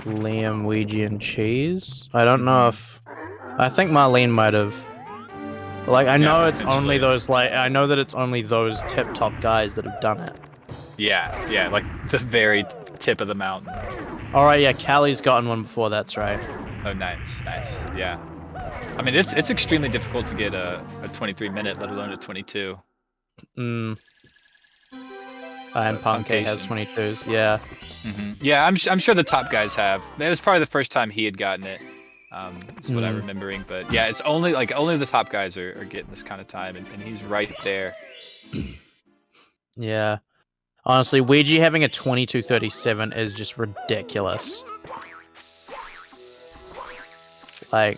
Liam, Ouija, and Cheese. I don't know if... I think Marlene might have. Like, I know it's only those, like, I know that it's only those tip-top guys that have done it. Yeah, like the very tip of the mountain. Alright, yeah, Callie's gotten one before, that's right. Oh, nice, yeah. I mean, it's extremely difficult to get a 23-minute, let alone a 22. And Punkay has 22s, yeah. Yeah, I'm sure the top guys have. It was probably the first time he had gotten it. Is what I'm remembering, but yeah, it's only the top guys are getting this kind of time, and he's right there. Yeah. Honestly, Ouija having a 22:37 is just ridiculous. Like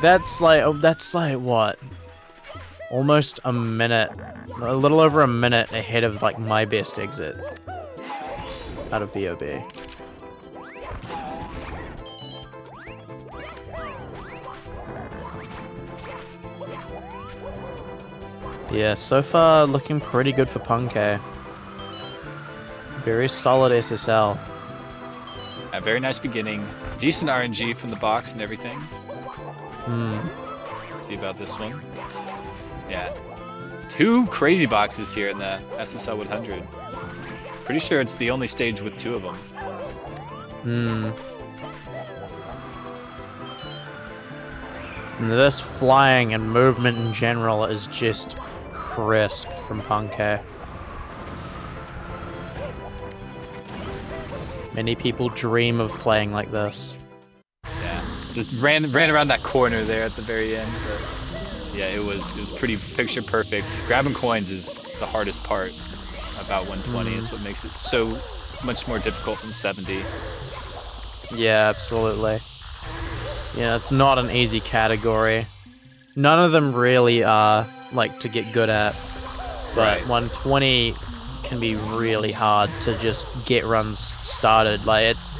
that's like what? Almost a minute, a little over a minute ahead of like my best exit out of BOB. Yeah, so far looking pretty good for Punkay. Very solid SSL. A very nice beginning. Decent RNG from the box and everything. See about this one. Yeah. 2 crazy boxes here in the SSL 100. Pretty sure it's the only stage with 2 of them. And this flying and movement in general is just crisp from Punkay. Many people dream of playing like this. Yeah, just ran around that corner there at the very end, but yeah, it was pretty picture perfect. Grabbing coins is the hardest part about 120. It's what makes it so much more difficult than 70. Yeah, absolutely. Yeah, it's not an easy category. None of them really are like to get good at, but 120 can be really hard to just get runs started. Like it's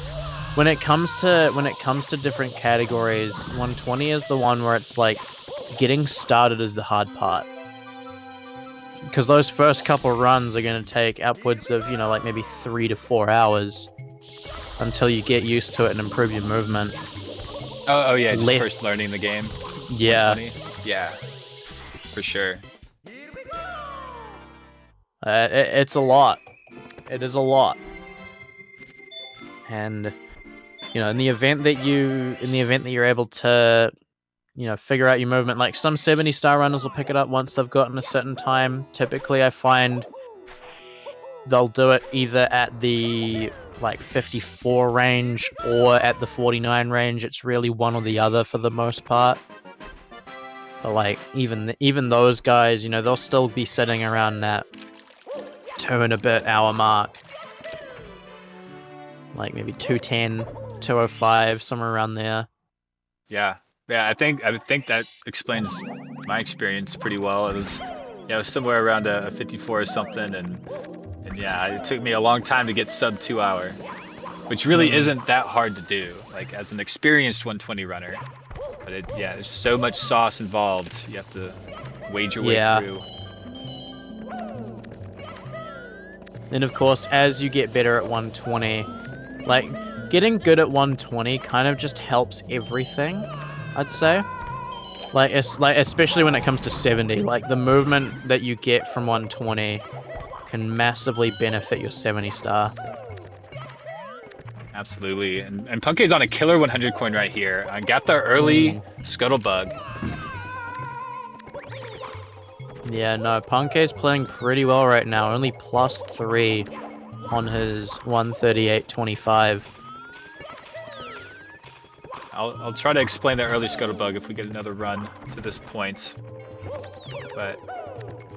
when it comes to different categories, 120 is the one where it's like getting started is the hard part. Because those first couple runs are going to take upwards of, you know, like maybe 3 to 4 hours until you get used to it and improve your movement. Oh yeah, just first learning the game. Yeah. Yeah, for sure. It's a lot. It is a lot. And you know, in the event that you're able to, you know, figure out your movement, like some 70-star runners will pick it up once they've gotten a certain time. Typically, I find they'll do it either at the like 54 range or at the 49 range. It's really one or the other for the most part. But like even those guys, you know, they'll still be sitting around that 2 and a bit hour mark. Like maybe 210, 205, somewhere around there. Yeah, I think that explains my experience pretty well. It was somewhere around a 54 or something, and And yeah, it took me a long time to get sub 2 hour, which really isn't that hard to do, like as an experienced 120 runner. But yeah, there's so much sauce involved. You have to wade your way through. Then of course, as you get better at 120, like getting good at 120 kind of just helps everything, I'd say. Like especially when it comes to 70, like the movement that you get from 120 can massively benefit your 70 star. Absolutely, and Punkei's on a killer 100 coin right here. I got the early Scuttlebug. Yeah, no, Punkei's playing pretty well right now. Only +3 on his 138.25. I'll try to explain the early Scuttlebug if we get another run to this point. But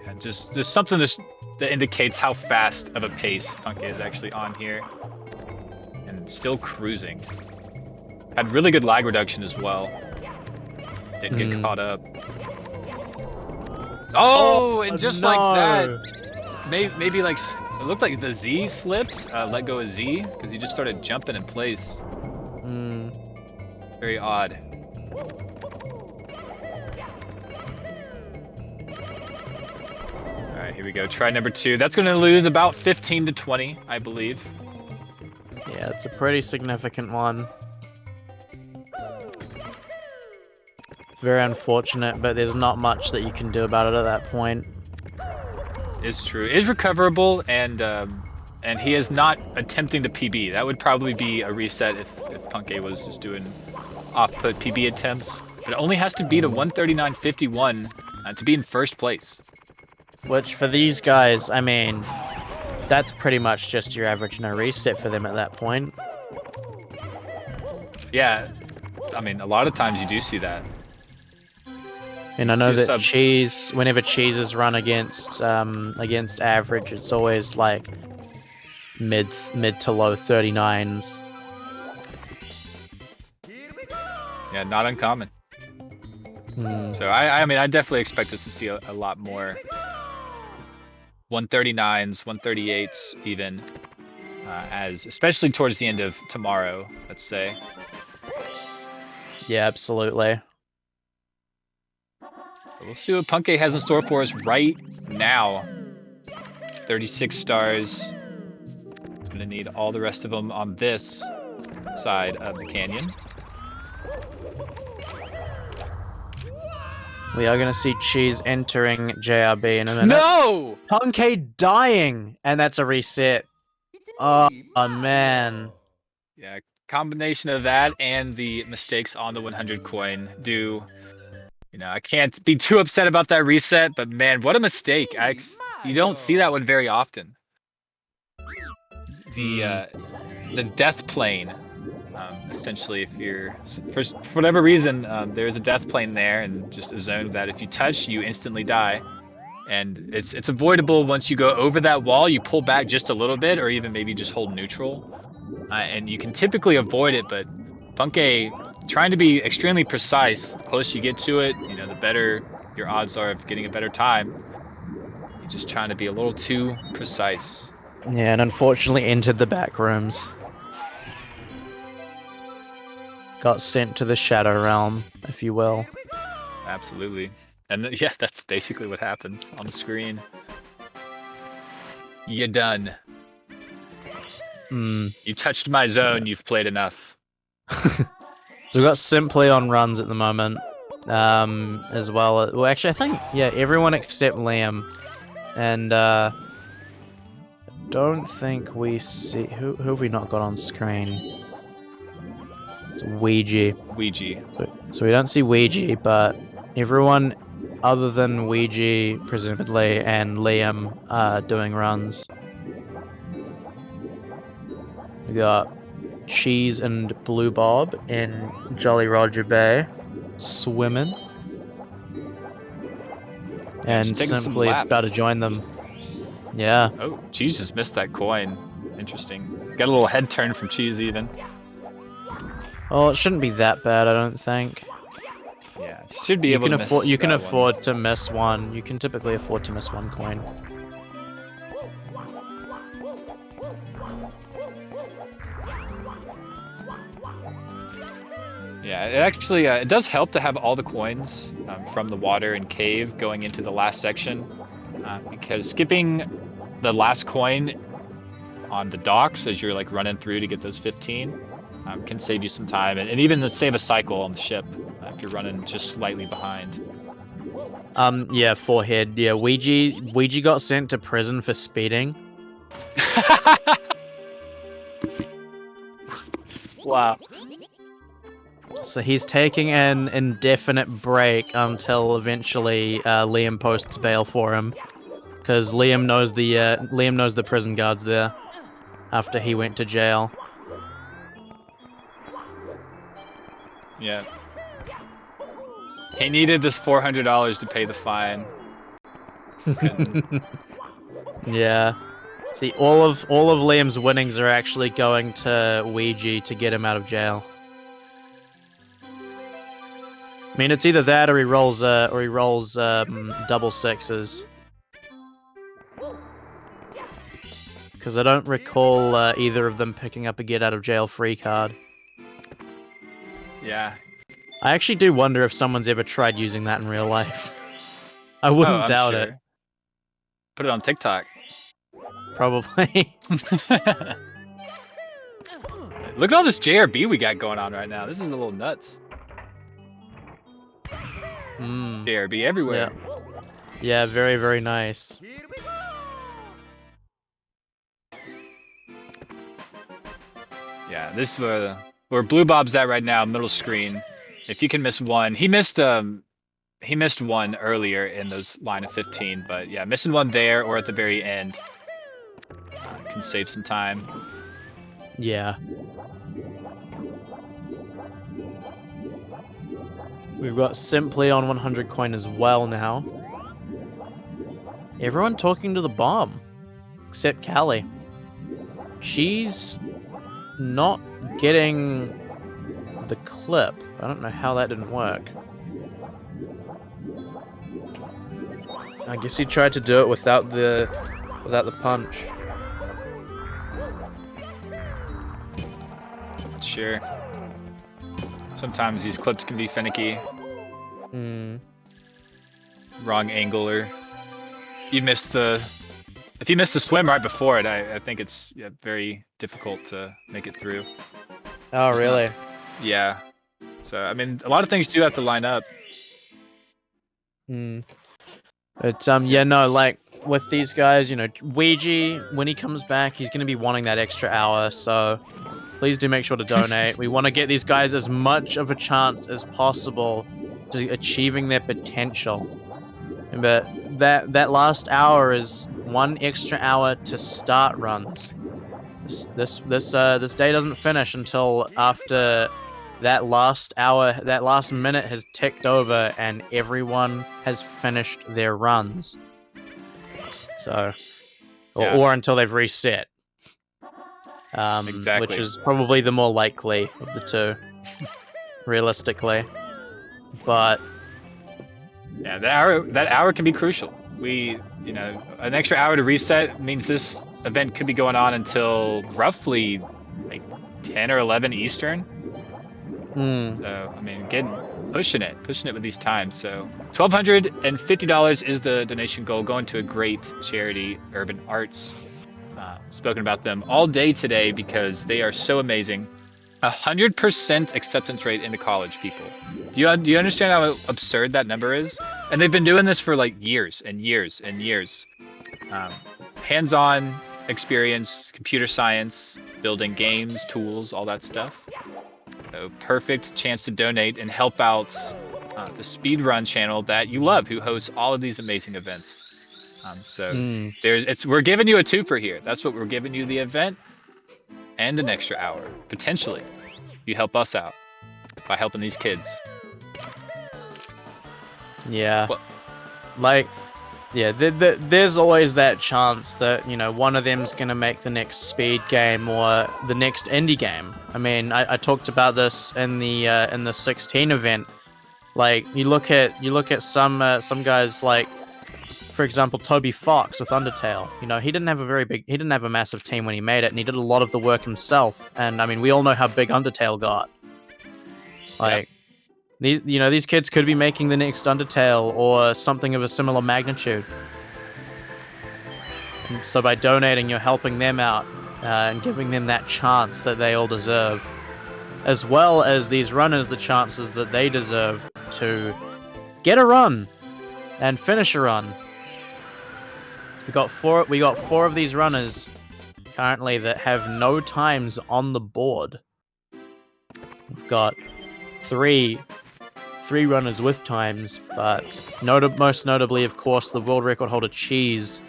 yeah, just something that indicates how fast of a pace Punkei is actually on here. And still cruising. Had really good lag reduction as well. Didn't get caught up. Oh, and just like that, maybe like it looked like the Z slipped. Let go of Z because he just started jumping in place. Very odd. All right, here we go. Try number 2. That's going to lose about 15 to 20, I believe. Yeah, it's a pretty significant one. Very unfortunate, but there's not much that you can do about it at that point. Is true. Is recoverable, and he is not attempting to PB. That would probably be a reset if Punkei was just doing off-put PB attempts. But it only has to beat a 139.51 to be in first place. Which for these guys, I mean, that's pretty much just your average no reset for them at that point. Yeah, I mean, a lot of times you do see that. And I know that Cheese, whenever Cheese is run against average, it's always like mid to low 39s. Yeah, not uncommon. So I mean, I definitely expect us to see a lot more 139s, 138s even, especially towards the end of tomorrow, let's say. Yeah, absolutely. We'll see what Punkei has in store for us right now. 36 stars. It's going to need all the rest of them on this side of the canyon. We are going to see Cheese entering JRB in a minute. No! Punkei dying! And that's a reset. Oh, man. Yeah, combination of that and the mistakes on the 100 coin do... You know, I can't be too upset about that reset, but man, what a mistake. You don't see that one very often. The death plane, essentially, if you're, for whatever reason, there's a death plane there and just a zone that if you touch, you instantly die. And it's avoidable once you go over that wall, you pull back just a little bit, or even maybe just hold neutral. And you can typically avoid it, but Punkei, trying to be extremely precise, the closer you get to it, you know, the better your odds are of getting a better time. You're just trying to be a little too precise. Yeah, and unfortunately entered the back rooms. Got sent to the Shadow Realm, if you will. Absolutely. And yeah, that's basically what happens on the screen. You're done. You touched my zone, you've played enough. So we've got Simply on runs at the moment, as well. Well, actually, I think, yeah, everyone except Liam. And, don't think we see... Who have we not got on screen? It's Ouija. So we don't see Ouija, but everyone other than Ouija, presumably, and Liam are doing runs. We got Cheese and Blue Bob in Jolly Roger Bay, swimming. And Simply about to join them. Yeah. Oh, Cheese just missed that coin. Interesting. Got a little head turn from Cheese even. Oh, it shouldn't be that bad, I don't think. Yeah, should be able to miss You can afford to miss one. You can typically afford to miss one coin. Yeah, it actually it does help to have all the coins from the water and cave going into the last section, because skipping the last coin on the docks as you're like running through to get those 15 can save you some time, and even save a cycle on the ship if you're running just slightly behind. Yeah, forehead. Yeah, Ouija got sent to prison for speeding. Wow. So he's taking an indefinite break until eventually Liam posts bail for him, because Liam knows the prison guards there after he went to jail. Yeah. He needed this $400 to pay the fine. Yeah. See, all of Liam's winnings are actually going to Ouija to get him out of jail. I mean, it's either that or he rolls double sixes. Because I don't recall either of them picking up a get out of jail free card. Yeah. I actually do wonder if someone's ever tried using that in real life. I wouldn't I'm doubt sure. it. Put it on TikTok. Probably. Look at all this JRB we got going on right now. This is a little nuts. JRB everywhere. Yeah, very, very nice. Yeah, this is where Blue Bob's at right now, middle screen. If you can miss one, he missed one earlier in those line of 15, but yeah, missing one there or at the very end can save some time. Yeah. We've got Simply on 100 coin as well now. Everyone talking to the bomb, except Callie. She's not getting the clip. I don't know how that didn't work. I guess he tried to do it without the punch. Sure. Sometimes these clips can be finicky. Wrong angle, or you missed the. If you missed the swim right before it, I think it's very difficult to make it through. Oh, It's really? Yeah. So I mean, a lot of things do have to line up. But yeah, no, like with these guys, you know, Ouija, when he comes back, he's gonna be wanting that extra hour, so please do make sure to donate. We want to get these guys as much of a chance as possible to achieving their potential. But that last hour is 1 extra hour to start runs. This day doesn't finish until after that last hour, that last minute has ticked over and everyone has finished their runs. So, or until they've reset. Exactly. Which is probably the more likely of the two, realistically. But yeah, that hour can be crucial. An extra hour to reset means this event could be going on until roughly like 10 or 11 Eastern. So I mean, pushing it with these times. So $1,250 is the donation goal, going to a great charity, Urban Arts. Spoken about them all day today because they are so amazing. 100% acceptance rate into college, people. Do you understand how absurd that number is? And they've been doing this for like years and years and years. Hands-on experience, computer science, building games, tools, all that stuff. So perfect chance to donate and help out the speedrun channel that you love, who hosts all of these amazing events. We're giving you a twofer here. That's what we're giving you: the event and an extra hour, potentially. You help us out by helping these kids. yeah, there's always that chance that, you know, one of them's gonna make the next speed game or the next indie game. I mean, I talked about this in the 16 event. Like, you look at some guys like for example, Toby Fox with Undertale. You know, he didn't have a massive team when he made it, and he did a lot of the work himself. And I mean, we all know how big Undertale got. Like, these kids could be making the next Undertale or something of a similar magnitude. And so by donating, you're helping them out and giving them that chance that they all deserve, as well as these runners the chances that they deserve to get a run and finish a run. We got four of these runners currently that have no times on the board. We've got three runners with times, but most notably, of course, the world record holder Cheese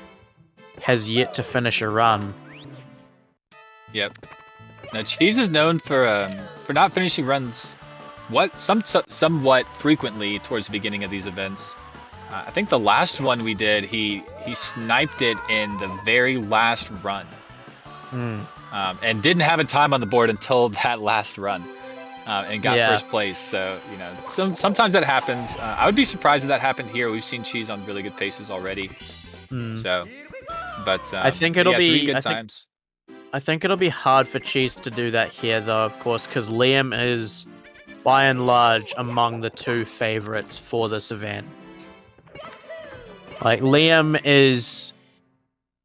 has yet to finish a run. Yep. Now Cheese is known for not finishing runs somewhat frequently towards the beginning of these events. I think the last one we did, he sniped it in the very last run, and didn't have a time on the board until that last run, and got first place. So sometimes that happens. I would be surprised if that happened here. We've seen Cheese on really good paces already. So, but I think it'll be 3 good times. I think it'll be hard for Cheese to do that here, though, of course, because Liam is, by and large, among the 2 favorites for this event. Like, Liam is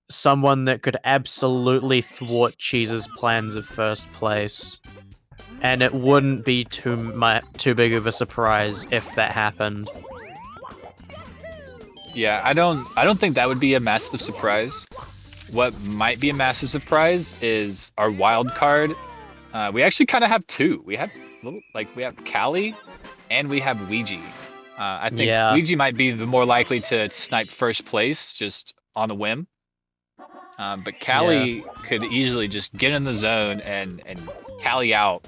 someone that could absolutely thwart Cheese's plans of first place, and it wouldn't be too big of a surprise if that happened. Yeah, I don't think that would be a massive surprise. What might be a massive surprise is our wild card. We actually kind of have 2. We have Callie, and we have Ouija. I think Ouija might be the more likely to snipe first place just on a whim. But Callie could easily just get in the zone and Callie out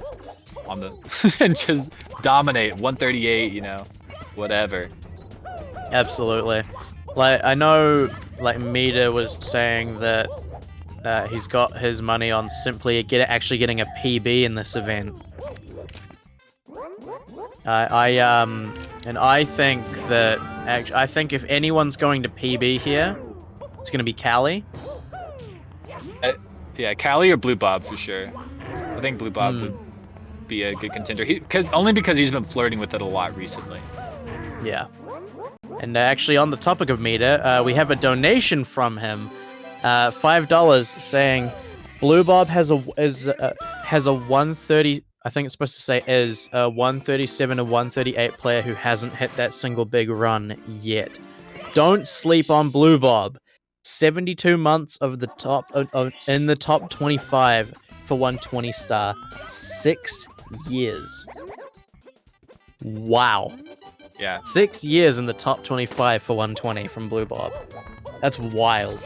on the and just dominate 138. Whatever. Absolutely. Like, I know, like, Mita was saying that he's got his money on simply actually getting a PB in this event. And I think that I think if anyone's going to PB here, it's going to be Callie. Yeah, Callie or Blue Bob for sure. I think Blue Bob would be a good contender. Only because he's been flirting with it a lot recently. Yeah. And actually, on the topic of Mita, we have a donation from him, $5, saying Blue Bob has a 130. I think it's supposed to say is a 137 or 138 player who hasn't hit that single big run yet. Don't sleep on Blue Bob. 72 months of the top in the top 25 for 120 star. 6 years. Wow. Yeah. 6 years in the top 25 for 120 from Blue Bob. That's wild.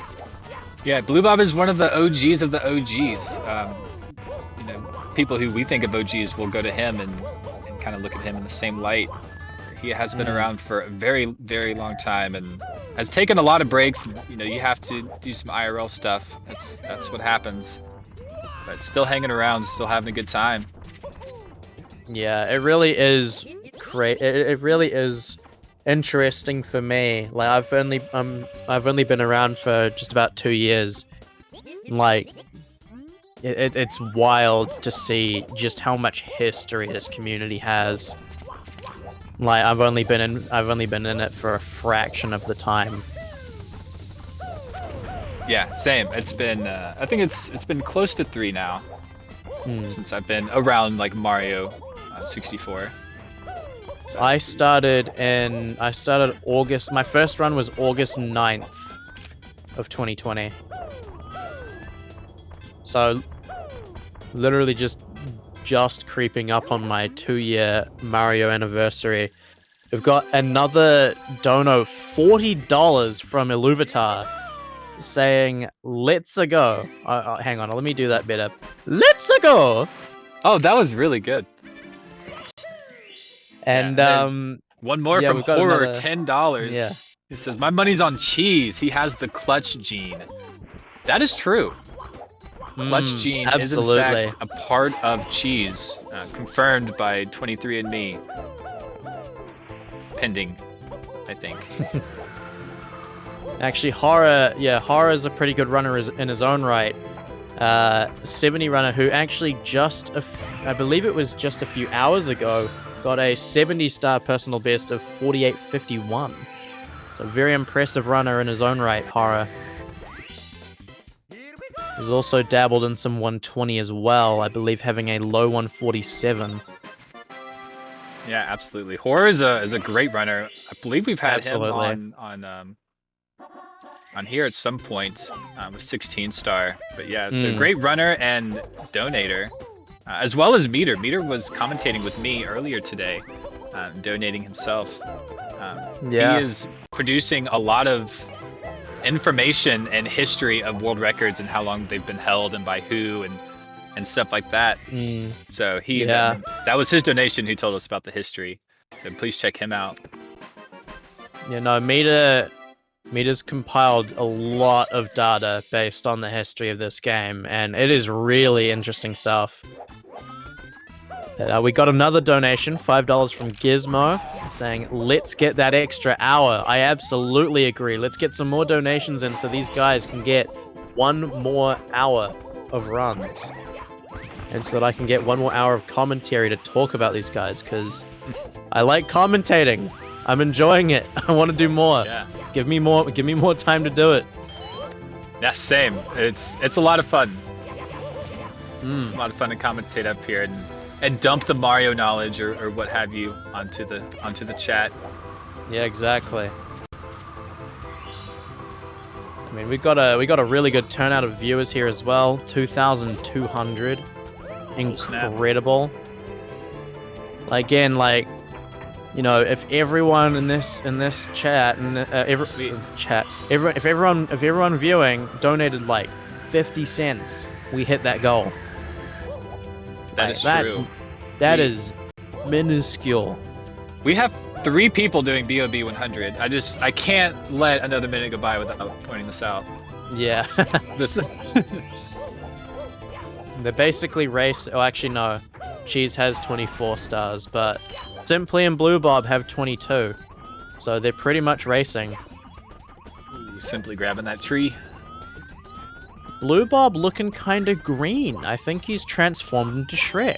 Yeah, Blue Bob is one of the OGs of the OGs. People who we think of OGs will go to him and kind of look at him in the same light. He has been around for a very, very long time and has taken a lot of breaks. You have to do some IRL stuff. That's what happens. But still hanging around, still having a good time. Yeah, it really is great. It really is interesting for me. Like, I've only been around for just about 2 years. Like, it's wild to see just how much history this community has. Like, I've only been in it for a fraction of the time. Yeah, same. It's been I think it's been close to 3 now since I've been around like Mario 64. So I started August. My first run was August 9th of 2020. So literally just creeping up on my 2-year Mario anniversary. We've got another dono, $40 from Iluvatar, saying, "Let's go." Hang on, let me do that bit up. Let's go. Oh, that was really good. And one more from Horror, $10. Yeah. It says, "My money's on Cheese. He has the clutch gene." That is true. Clutch gene is in fact a part of Cheese, confirmed by 23andMe. Pending, I think. Actually, Horror is a pretty good runner in his own right. 70 runner who actually I believe it was just a few hours ago, got a 70-star personal best of 48.51. So very impressive runner in his own right, Horror. He's also dabbled in some 120 as well, I believe having a low 147. Yeah, absolutely. Horror is a great runner. I believe we've had Absolutely. him on here at some point with 16-star. But yeah, it's a great runner and donator, as well as Meter. Meter was commentating with me earlier today, donating himself. He is producing a lot of information and history of world records and how long they've been held and by who and stuff like that. So that was his donation who told us about the history. So please check him out. Yeah, no, Meter's compiled a lot of data based on the history of this game, and it is really interesting stuff. We got another donation, $5 from Gizmo, saying, let's get that extra hour. I absolutely agree. Let's get some more donations in so these guys can get one more hour of runs. And so that I can get one more hour of commentary to talk about these guys, because I like commentating. I'm enjoying it. I want to do more. Yeah. Give me more time to do it. Yeah, same. It's a lot of fun. It's a lot of fun to commentate up here and dump the Mario knowledge or what have you onto the chat. Yeah, exactly. I mean, we got a really good turnout of viewers here as well. 2,200. Incredible. Again, you know, if everyone in this chat and if everyone viewing donated like 50 cents, we hit that goal. That is true. That is minuscule. We have 3 people doing BOB 100. I can't let another minute go by without pointing this out. Yeah. They basically race. Oh, actually no. Cheese has 24 stars, but Simply and Blue Bob have 22. So they're pretty much racing. Ooh, Simply grabbing that tree. Blue Bob looking kinda green. I think he's transformed into Shrek.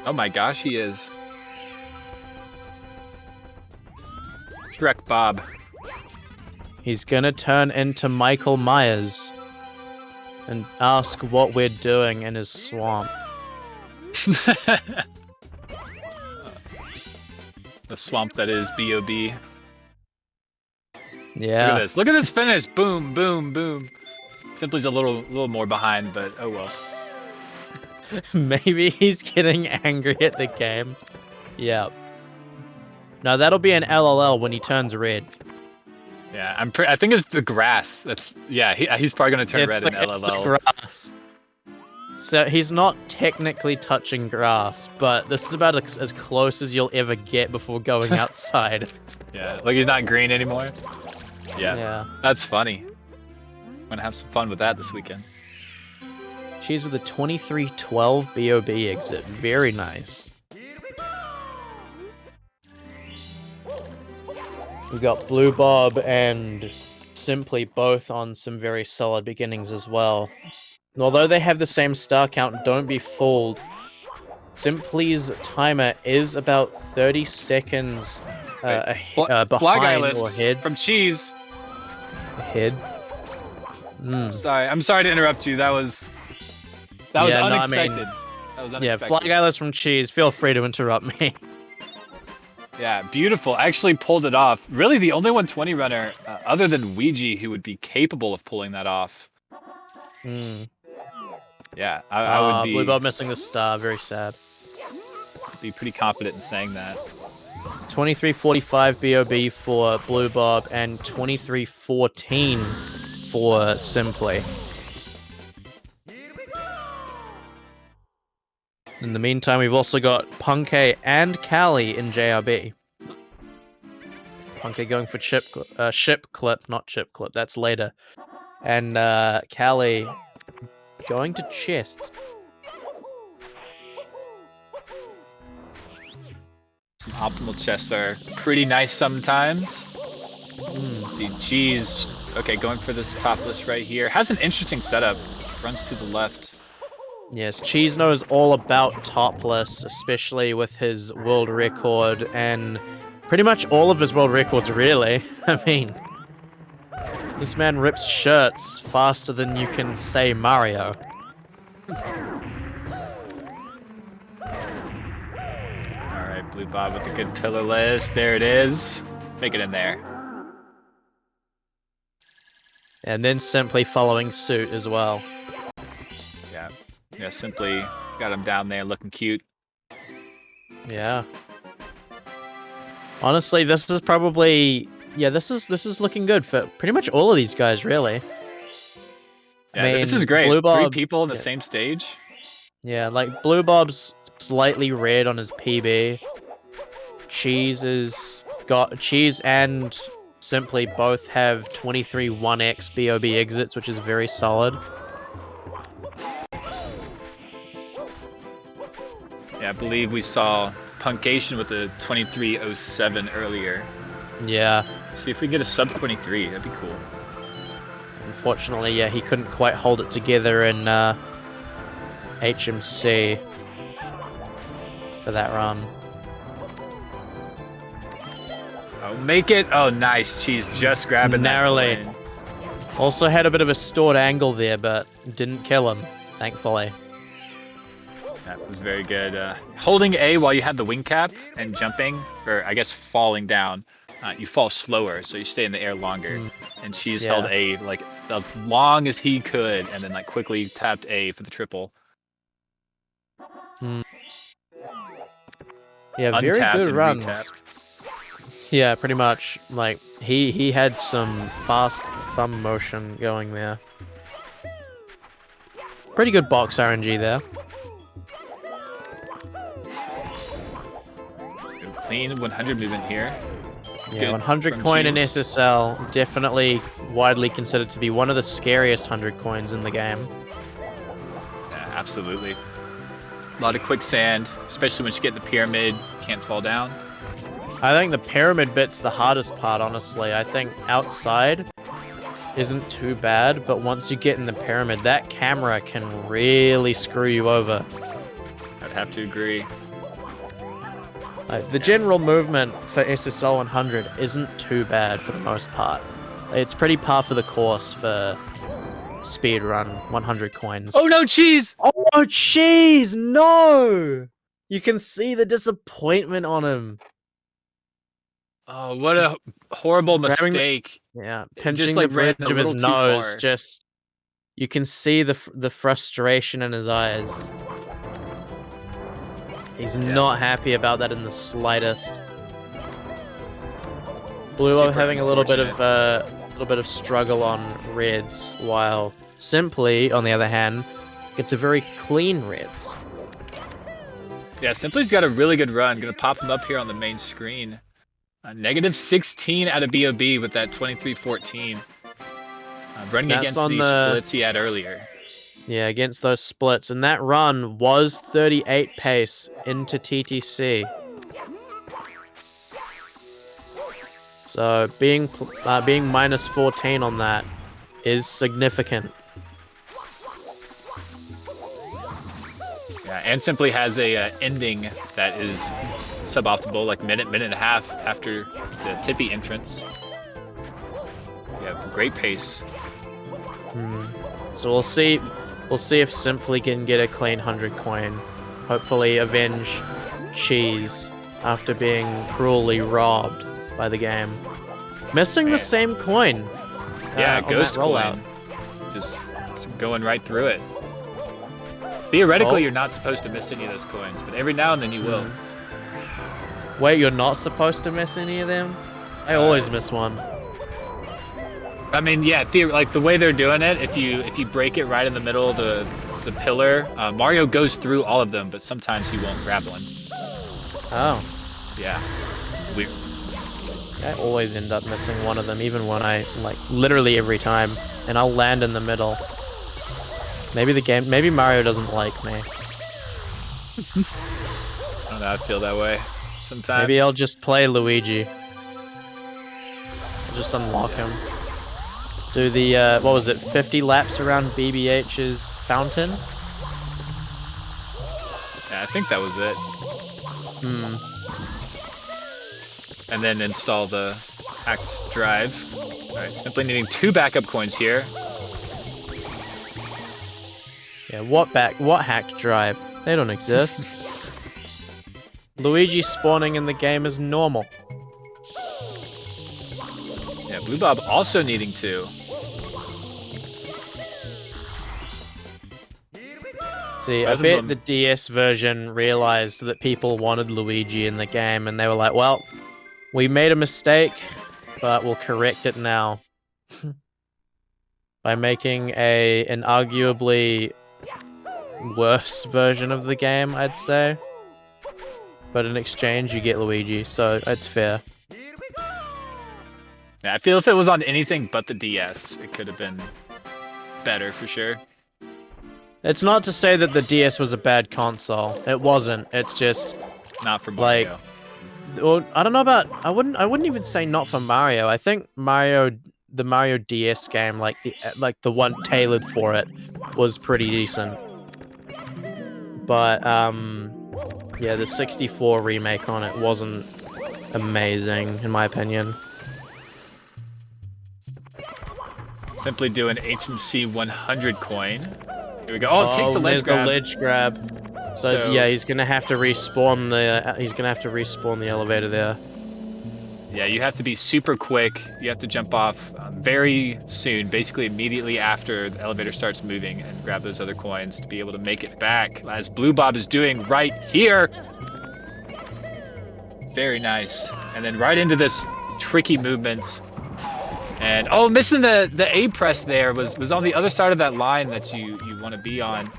Oh my gosh, he is. Shrek Bob. He's gonna turn into Michael Myers and ask what we're doing in his swamp. The swamp that is BOB. Yeah. Look at this. Look at this finish. Boom, boom, boom. Simply's a little more behind, but oh well. Maybe he's getting angry at the game. Yep. No, that'll be an LLL when he turns red. Yeah, I think it's the grass. He's probably gonna turn red in LLL. It's the grass. So he's not technically touching grass, but this is about as close as you'll ever get before going outside. Yeah, like he's not green anymore. Yeah. That's funny. I'm gonna have some fun with that this weekend. She's with a 2312 BOB exit. Very nice. We got Blue Bob and Simply both on some very solid beginnings as well. And although they have the same star count, don't be fooled. Simply's timer is about 30 seconds behind or ahead. From Cheese. Ahead. I'm sorry to interrupt you. That was unexpected. That was unexpected. Yeah, Fly Guy List from Cheese. Feel free to interrupt me. Yeah, beautiful. Actually pulled it off. Really the only 120 runner other than Ouija who would be capable of pulling that off. Yeah, I would be... Blue Bob missing the star. Very sad. Be pretty confident in saying that. 2345 BOB for Blue Bob and 2314 for Simply. In the meantime, we've also got Punkay and Callie in JRB. Punkay going for ship clip, not chip clip. That's later. And Callie going to chests. Some optimal chests are pretty nice sometimes. Let's see, Cheese. Okay, going for this top list right here. Has an interesting setup. Runs to the left. Yes, Cheese knows all about topless, especially with his world record and pretty much all of his world records, really. I mean, this man rips shirts faster than you can say Mario. Alright, Blue Bob with a good pillar list. There it is. Make it in there. And then simply following suit as well. Yeah, simply got him down there looking cute. Yeah. Honestly, this is probably... Yeah, this is looking good for pretty much all of these guys, really. Yeah, I mean, this is great. Blue Bob, 3 people on the same stage. Yeah, like Blue Bob's slightly red on his PB. Cheese and Simply both have 23 1x BOB exits, which is very solid. Yeah, I believe we saw Punkation with a 2307 earlier. Yeah. See if we get a sub 23, that'd be cool. Unfortunately, yeah, he couldn't quite hold it together in HMC for that run. Oh, make it! Oh, nice. Cheese just grabbing narrowly. that coin. Also had a bit of a stored angle there, but didn't kill him, thankfully. That was very good. Holding A while you have the wing cap and jumping, or I guess falling down, you fall slower, so you stay in the air longer. And Cheese held A like as long as he could, and then like quickly tapped A for the triple. Yeah, very Untapped good and runs. retapped. Yeah, pretty much. Like he had some fast thumb motion going there. Pretty good box RNG there. Good clean 100 movement here. Yeah, Good 100 from coin in Cheese. SSL, definitely widely considered to be one of the scariest 100 coins in the game. Yeah, absolutely. A lot of quicksand, especially once you get in the pyramid, can't fall down. I think the pyramid bit's the hardest part, honestly. I think outside isn't too bad, but once you get in the pyramid, that camera can really screw you over. I'd have to agree. Like, the general movement for SSL 100 isn't too bad for the most part. It's pretty par for the course for speedrun 100 coins. Oh no, Cheese! Oh, jeez, no! You can see the disappointment on him. Oh, what a horrible Grabbing the- mistake. Yeah, It pinching just, like, the ran bridge a of his little too nose, far. just... You can see the frustration in his eyes. He's not happy about that in the slightest. Blue Super having a little bit unfortunate. of struggle on reds, while Simply, on the other hand, gets a very clean reds. Yeah, Simply's got a really good run. Gonna pop him up here on the main screen. Negative 16 out of BOB with that 2314. Running That's against on the the- splits he had earlier. Yeah, against those splits, and that run was 38 pace into TTC. So being minus 14 on that is significant. Yeah, and Simply has a ending that is suboptimal, like minute and a half after the Tippy entrance. Yeah, great pace. So we'll see if Simply can get a clean 100 coin. Hopefully avenge Cheese after being cruelly robbed by the game. Missing the same coin. Yeah, on ghost that rollout. coin. Just going right through it. Theoretically, you're not supposed to miss any of those coins, but every now and then you will. Wait, you're not supposed to miss any of them? I always miss one. I mean, yeah, like the way they're doing it, if you break it right in the middle of the pillar, Mario goes through all of them, but sometimes he won't grab one. Oh. Yeah, it's weird. I always end up missing one of them, even when I, like, literally every time. And I'll land in the middle. Maybe Mario doesn't like me. I don't know, I feel that way sometimes. Maybe I'll just play Luigi. Just unlock him. Do the, what was it, 50 laps around BBH's fountain? Yeah, I think that was it. Hmm. And then install the hacked drive. Alright, simply needing 2 backup coins here. Yeah, what hacked drive? They don't exist. Luigi spawning in the game is normal. Yeah, Blue Bob also needing 2. See, I bet the DS version realized that people wanted Luigi in the game, and they were like, well, we made a mistake, but we'll correct it now. By making an arguably worse version of the game, I'd say. But in exchange, you get Luigi, so it's fair. Yeah, I feel if it was on anything but the DS, it could have been better for sure. It's not to say that the DS was a bad console. It wasn't. It's just not for Mario. Well, I don't know about. I wouldn't even say not for Mario. I think the Mario DS game, like the one tailored for it, was pretty decent. But yeah, the 64 remake on it wasn't amazing in my opinion. Simply do an HMC 100 coin. Here we go. Oh, it takes the ledge grab. The ledge grab. So yeah, he's gonna have to respawn the elevator there. Yeah, you have to be super quick. You have to jump off very soon, basically immediately after the elevator starts moving, and grab those other coins to be able to make it back, as Blue Bob is doing right here. Very nice. And then right into this tricky movement. And oh, missing the A press there was on the other side of that line that you want to be on.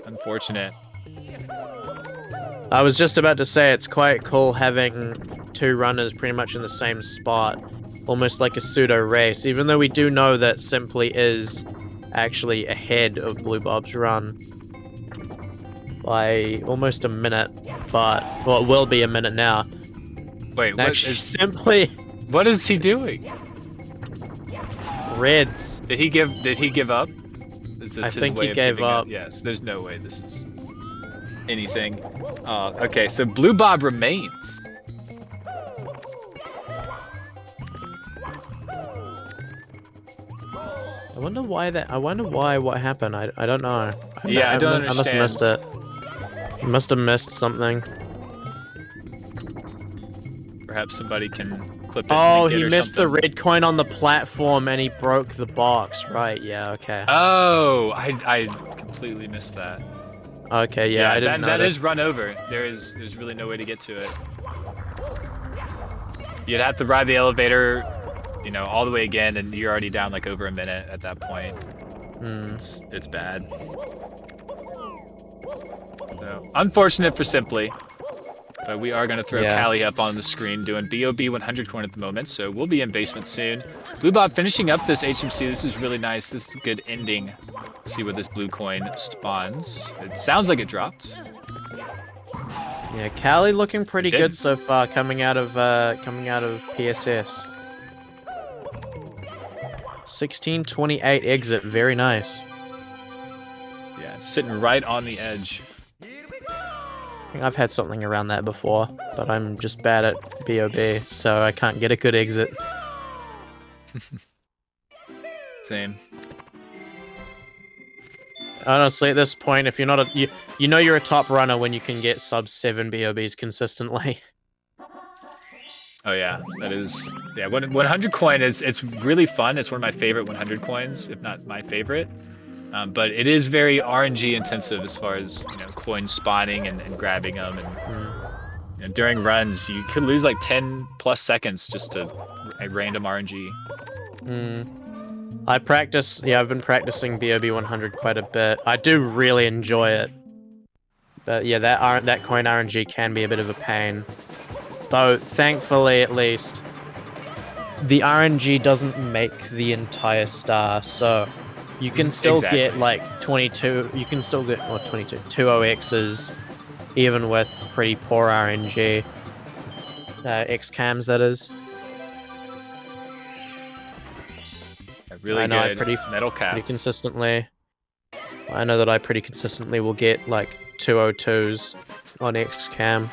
Unfortunate. I was just about to say it's quite cool having 2 runners pretty much in the same spot, almost like a pseudo race, even though we do know that Simply is actually ahead of Blue Bob's run by almost a minute, but well, it will be a minute now. Wait, actually, Simply. What is he doing? Reds. Did he give up? I think he gave up. Yes, there's no way this is anything. Okay, so Blue Bob remains. I wonder why what happened. I don't know. I don't understand. I must have missed it. I must have missed something. Perhaps somebody can clip it. Oh, he missed the red coin on the platform and he broke the box. Right, yeah, okay. Oh, I completely missed that. Okay, yeah, I didn't know that is run over. There's really no way to get to it. You'd have to ride the elevator, all the way again, and you're already down like over a minute at that point. It's bad. So, unfortunate for Simply. But we are going to throw Callie up on the screen doing BOB 100 coin at the moment, so we'll be in basement soon. Blue Bob finishing up this HMC. This is really nice. This is a good ending. See where this blue coin spawns. It sounds like it dropped. Yeah, Callie looking pretty good so far coming out of PSS. 1628 exit, very nice. Yeah, sitting right on the edge. I've had something around that before, but I'm just bad at BOB, so I can't get a good exit. Same. Honestly, at this point, if you're not you know you're a top runner when you can get sub 7 BOBs consistently. Oh yeah, that is 100 coin it's really fun. It's one of my favorite 100 coins, if not my favorite. But it is very RNG intensive as far as coin spawning and grabbing them, and during runs you could lose like 10+ seconds just to a random RNG. I've been practicing BOB 100 quite a bit. I do really enjoy it, but yeah, that coin RNG can be a bit of a pain. Though thankfully, at least, the RNG doesn't make the entire star, so. You can still get like 22. You can still get 20x's, even with pretty poor RNG. X cams, that is. Really I know good metal cap. pretty consistently. I know that I pretty consistently will get like 202s on XCam,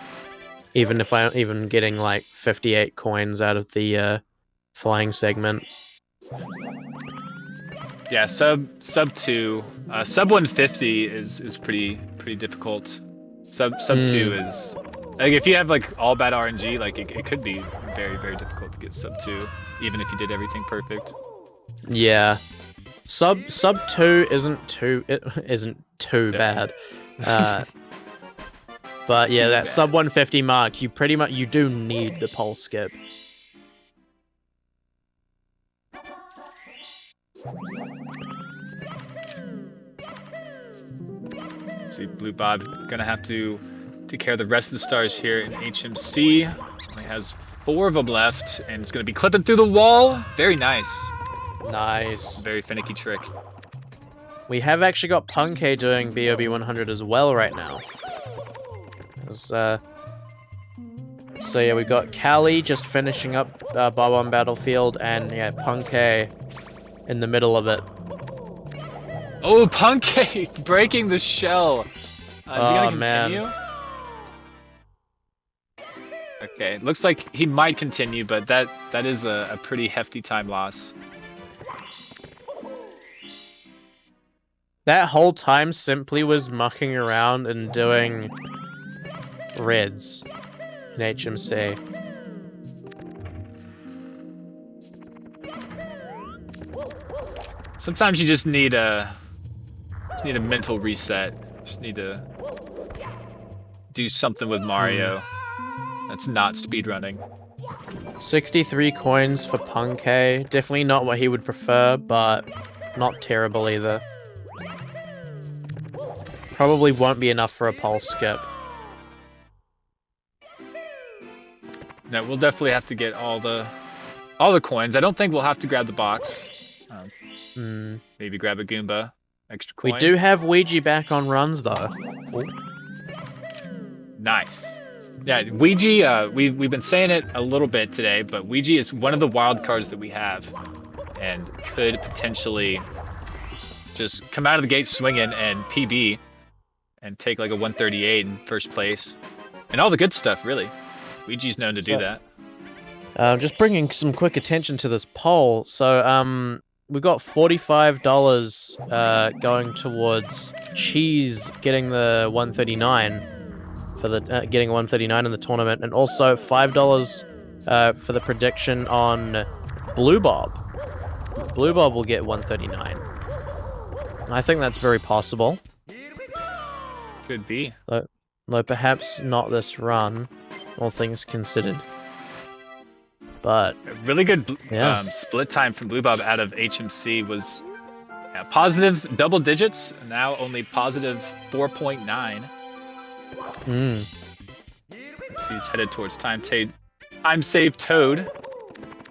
even if I'm even getting like 58 coins out of the flying segment. Yeah, sub 2, sub 150 is pretty difficult. Sub 2 is like if you have like all bad RNG, like it could be very difficult to get sub 2, even if you did everything perfect. Yeah, sub 2 isn't too bad. But yeah, Too that bad. sub 150 mark, you do need the pulse skip. See, Blue Bob gonna have to take care of the rest of the stars here in HMC. Only has 4 of them left, and it's gonna be clipping through the wall. Very nice. Nice. Very finicky trick. We have actually got Punkay doing BOB 100 as well right now. So yeah, we got Callie just finishing up Bob on Battlefield, and yeah, Punkay in the middle of it. Oh, Punkay breaking the shell. Is he gonna man. continue? Okay, looks like he might continue, but that is a pretty hefty time loss. That whole time simply was mucking around and doing reds in HMC. Sometimes you just need a mental reset. Just need to do something with Mario. That's not speedrunning. 63 coins for Punkay. Definitely not what he would prefer, but not terrible either. Probably won't be enough for a pulse skip. No, we'll definitely have to get all the coins. I don't think we'll have to grab the box. Maybe grab a Goomba. Extra coin. We do have Ouija back on runs though. Ooh. Nice. Yeah, Ouija, we've been saying it a little bit today, but Ouija is one of the wild cards that we have, and could potentially just come out of the gate swinging and PB, and take like a 138 in first place, and all the good stuff really. Ouija's known to do that. Just bringing some quick attention to this poll. So we got $45 going towards Cheese getting the 139 for the getting 139 in the tournament, and also $5 for the prediction on Blue Bob. Blue Bob will get 139. I think that's very possible. Could be. Though perhaps not this run, all things considered. But a really good split time from Blue Bob out of HMC was positive double digits, now only positive 4.9. So he's headed towards time save Toad.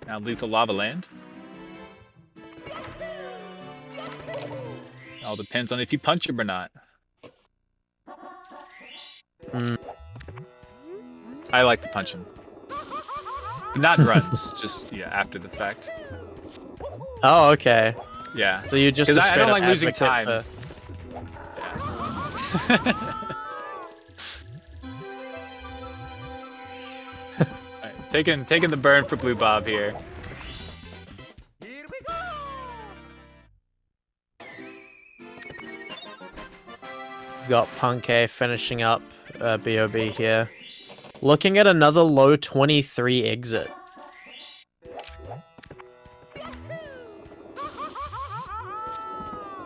Now Lethal Lava Land. All depends on if you punch him or not. I like to punch him. But not in runs, just after the fact. Oh, okay. Yeah. So you just I don't like losing time. For... Right, taking the burn for Blue Bob here. Got Punkay finishing up BOB here. Looking at another low 23 exit.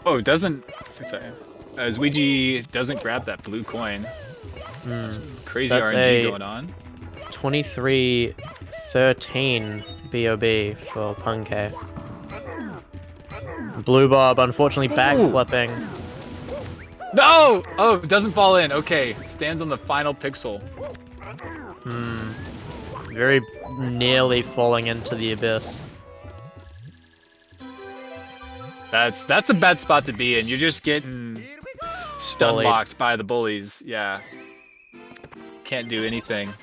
Oh, doesn't... As Ouija doesn't grab that blue coin. Some crazy so RNG going on. 23-13 BOB for Punkay. Blue Bob, unfortunately, backflipping. No! Oh, it doesn't fall in. Okay, stands on the final pixel. Very nearly falling into the abyss. That's a bad spot to be in. You're just getting stun locked by the bullies. Yeah. Can't do anything.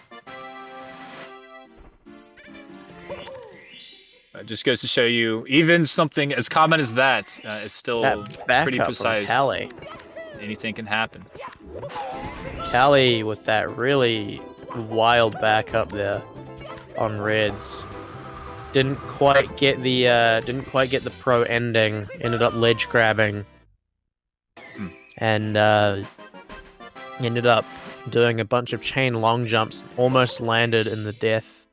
Just goes to show you, even something as common as that, it's still That pretty backup from precise. Callie. Anything can happen. Callie with that really wild backup there on reds. Didn't quite get the pro ending. Ended up ledge grabbing, and ended up doing a bunch of chain long jumps. Almost landed in the death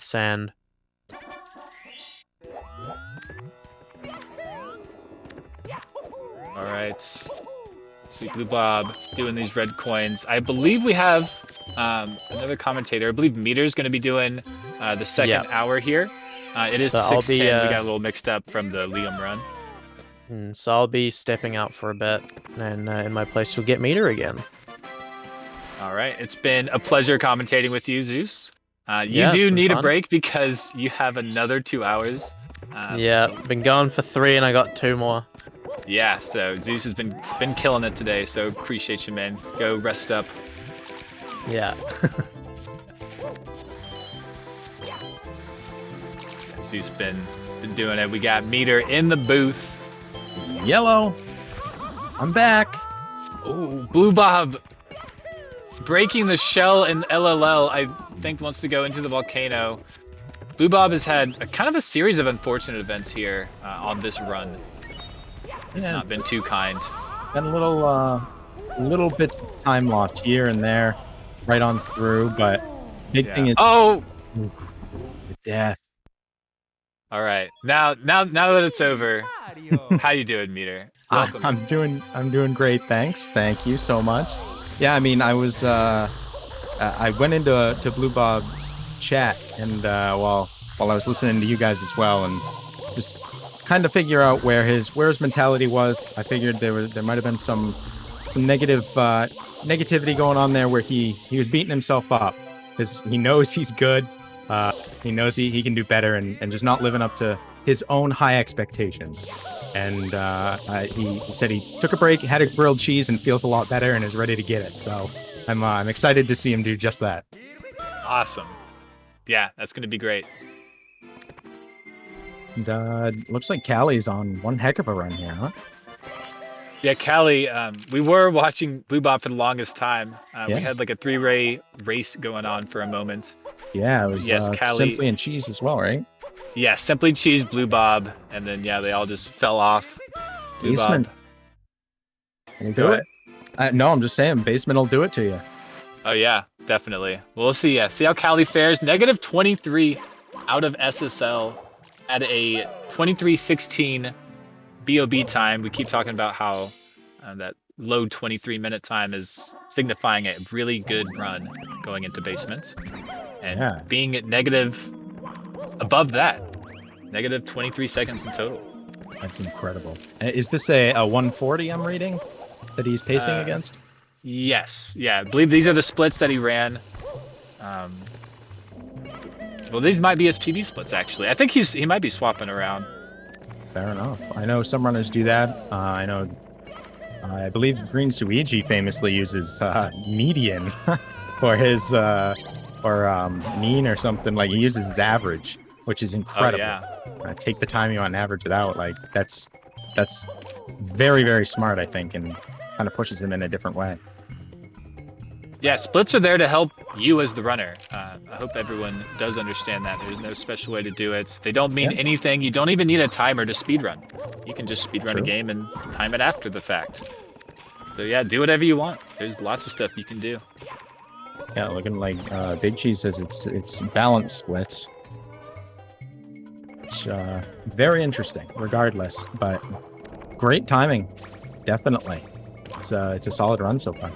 sand. All right. See Blue Bob doing these red coins. I believe we have another commentator. I believe Meter's going to be doing the second hour here. It is So I'll 6:10. be, We got a little mixed up from the Liam run. So I'll be stepping out for a bit, and in my place you'll get Meter again. All right. It's been a pleasure commentating with you, Zeus. You Yeah, it's do been need a fun. break because you have another 2 hours. Yeah, been going for 3 and I got 2 more. Yeah, so Zeus has been killing it today, so appreciate you, man. Go rest up. Yeah. Zeus been doing it. We got Meter in the booth. Yellow. I'm back. Oh, Blue Bob breaking the shell in LLL. I think wants to go into the volcano. Blue Bob has had a kind of a series of unfortunate events here on this run. It's not been too kind. Been little bits of time lost here and there, right on through, but big thing is the death. All right, now that it's over, how you doing, Meter? Welcome. I'm doing great, thanks. Thank you so much. Yeah, I mean, I went into Blue Bob's chat, and while I was listening to you guys as well, and just kind of figure out where his mentality was. I figured there might have been some negativity going on there where he was beating himself up because he knows he's good. He knows he can do better and just not living up to his own high expectations. And he said he took a break, had a grilled cheese, and feels a lot better and is ready to get it. So I'm excited to see him do just that. Awesome. Yeah, that's gonna be great. And looks like Callie's on one heck of a run here, huh? Yeah, Callie, we were watching Blue Bob for the longest time. We had like a 3-ray race going on for a moment. Yeah, it was Callie, Simply and Cheese as well, right? Yeah, Simply Cheese, Blue Bob, and then they all just fell off. Blue Basement. Bob. Can you do it? No, I'm just saying, Basement will do it to you. Oh yeah, definitely. We'll see. Yeah, see how Callie fares. Negative 23 out of SSL at a 23:16 BOB time. We keep talking about how that low 23-minute time is signifying a really good run going into Basement, and being at negative above that, negative 23 seconds in total. That's incredible. Is this a 140 I'm reading that he's pacing against? Yes. Yeah, I believe these are the splits that he ran. Well, these might be his PB splits, actually. I think he might be swapping around. Fair enough. I know some runners do that. I believe Green Suiji famously uses median for his mean or something. Like he uses his average, which is incredible. Oh, yeah. Take the time you want and average it out. Like that's very, very smart, I think, and kind of pushes him in a different way. Yeah, splits are there to help you as the runner. I hope everyone does understand that. There's no special way to do it. They don't mean anything. You don't even need a timer to speedrun. You can just speedrun a game and time it after the fact. So yeah, do whatever you want. There's lots of stuff you can do. Yeah, looking like Big Cheese says it's balanced splits. Which, very interesting, regardless. But great timing, definitely. It's a solid run so far.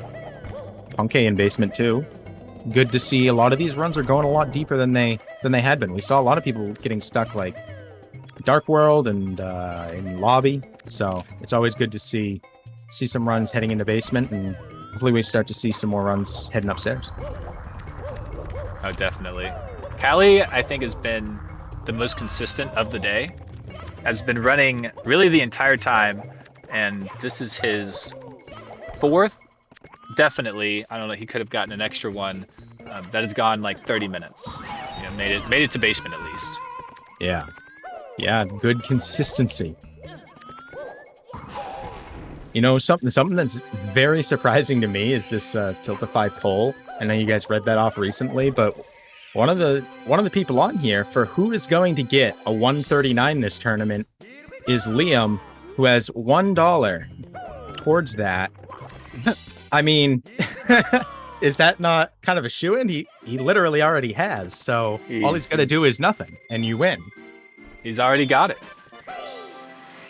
Punkay in Basement too. Good to see. A lot of these runs are going a lot deeper than they had been. We saw a lot of people getting stuck like Dark World and in Lobby. So it's always good to see some runs heading into Basement, and hopefully we start to see some more runs heading upstairs. Oh, definitely. Callie, I think, has been the most consistent of the day. Has been running really the entire time, and this is his 4th. Definitely, I don't know, he could have gotten an extra one. That has gone like 30 minutes. Made it to Basement at least. Yeah. Yeah, good consistency. You know, something that's very surprising to me is this Tiltify poll. I know you guys read that off recently, but one of the people on here for who is going to get a 139 this tournament is Liam, who has $1 towards that. I mean, is that not kind of a shoo-in? He literally already has. So all he's got to do is nothing, and you win. He's already got it.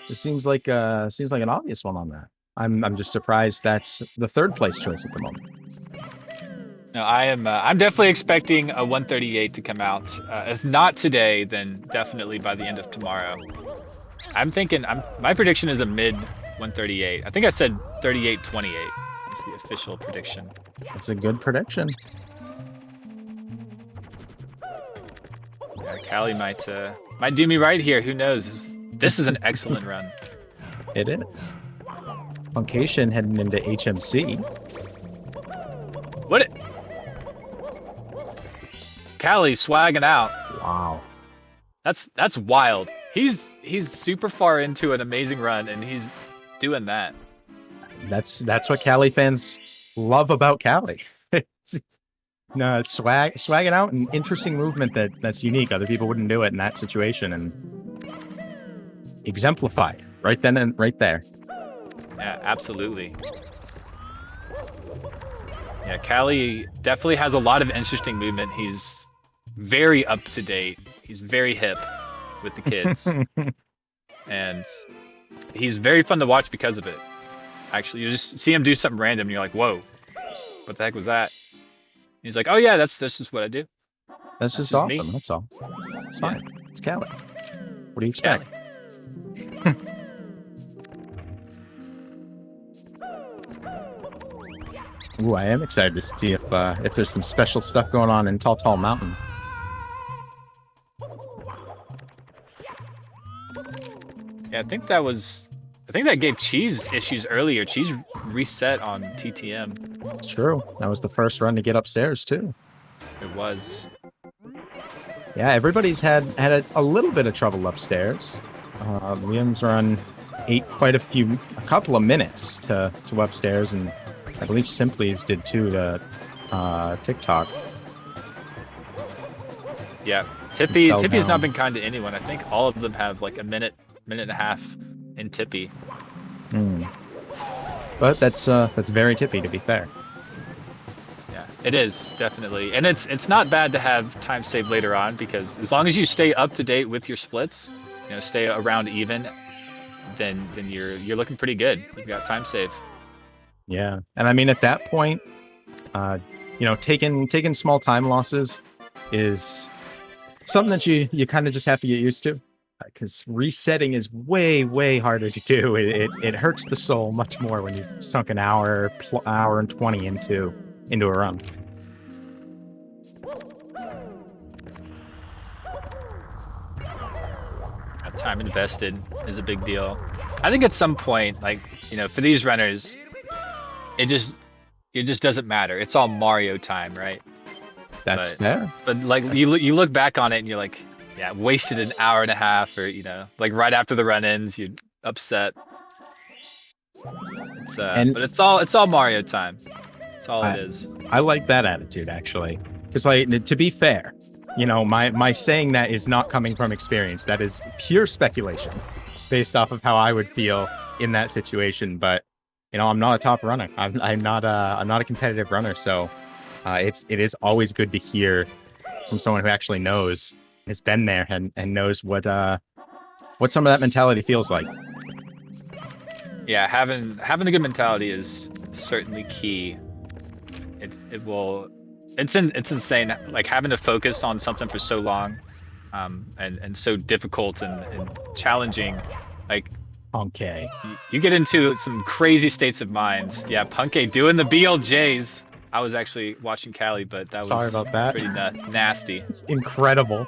It seems like an obvious one on that. I'm just surprised that's the third place choice at the moment. No, I'm definitely expecting a 138 to come out. If not today, then definitely by the end of tomorrow. My prediction is a mid 138. I think I said 38-28. That's the official prediction. It's a good prediction. Yeah, Callie might do me right here. Who knows? This is an excellent run. It is. Puncation heading into HMC. What? Callie swagging out. Wow. That's wild. He's super far into an amazing run, and he's doing that. That's what Cali fans love about Cali. No, swagging out, an interesting movement that's unique. Other people wouldn't do it in that situation, and exemplified right then and right there. Yeah, absolutely. Yeah, Callie definitely has a lot of interesting movement. He's very up to date. He's very hip with the kids. And he's very fun to watch because of it. Actually, you just see him do something random and you're like, whoa, what the heck was that? And he's like, oh yeah, that's just what I do. That's just awesome, me. That's all. It's fine. Yeah. It's Callie. What do you expect? Ooh, I am excited to see if there's some special stuff going on in Tall Mountain. Yeah, I think that gave Cheese issues earlier. Cheese reset on TTM. It's true. That was the first run to get upstairs too. It was. Yeah, everybody's had a little bit of trouble upstairs. Liam's run ate a couple of minutes to upstairs, and I believe Simply's did too to TikTok. Yeah, Tippy's not been kind to anyone. I think all of them have like a minute and a half in Tippy. But that's very Tippy, to be fair. Yeah, it is definitely, and it's not bad to have time save later on, because as long as you stay up to date with your splits, you know, stay around even, then you're looking pretty good. You've got time save. Yeah, and I mean at that point, you know, taking small time losses is something that you kind of just have to get used to, because resetting is way harder to do. It hurts the soul much more when you've sunk an hour and 20 into a run. Time invested is a big deal. I think at some point, like, you know, for these runners, it just doesn't matter. It's all Mario time, right? That's fair. But like you look back on it and you're like, yeah, wasted an hour and a half, or, you know, like right after the run ends, you're upset. But it's all Mario time. It's all it is. I like that attitude, actually, because like, to be fair, you know, my saying that is not coming from experience. That is pure speculation based off of how I would feel in that situation. But, you know, I'm not a top runner. I'm not a competitive runner. So it is always good to hear from someone who actually knows, has been there, and knows what some of that mentality feels like. Yeah, having a good mentality is certainly key. It's insane, like having to focus on something for so long, and so difficult and challenging. Like Punke, you get into some crazy states of mind. Yeah, Punke doing the BLJs. I was actually watching Callie, but that was sorry about that. Pretty nasty. It's incredible.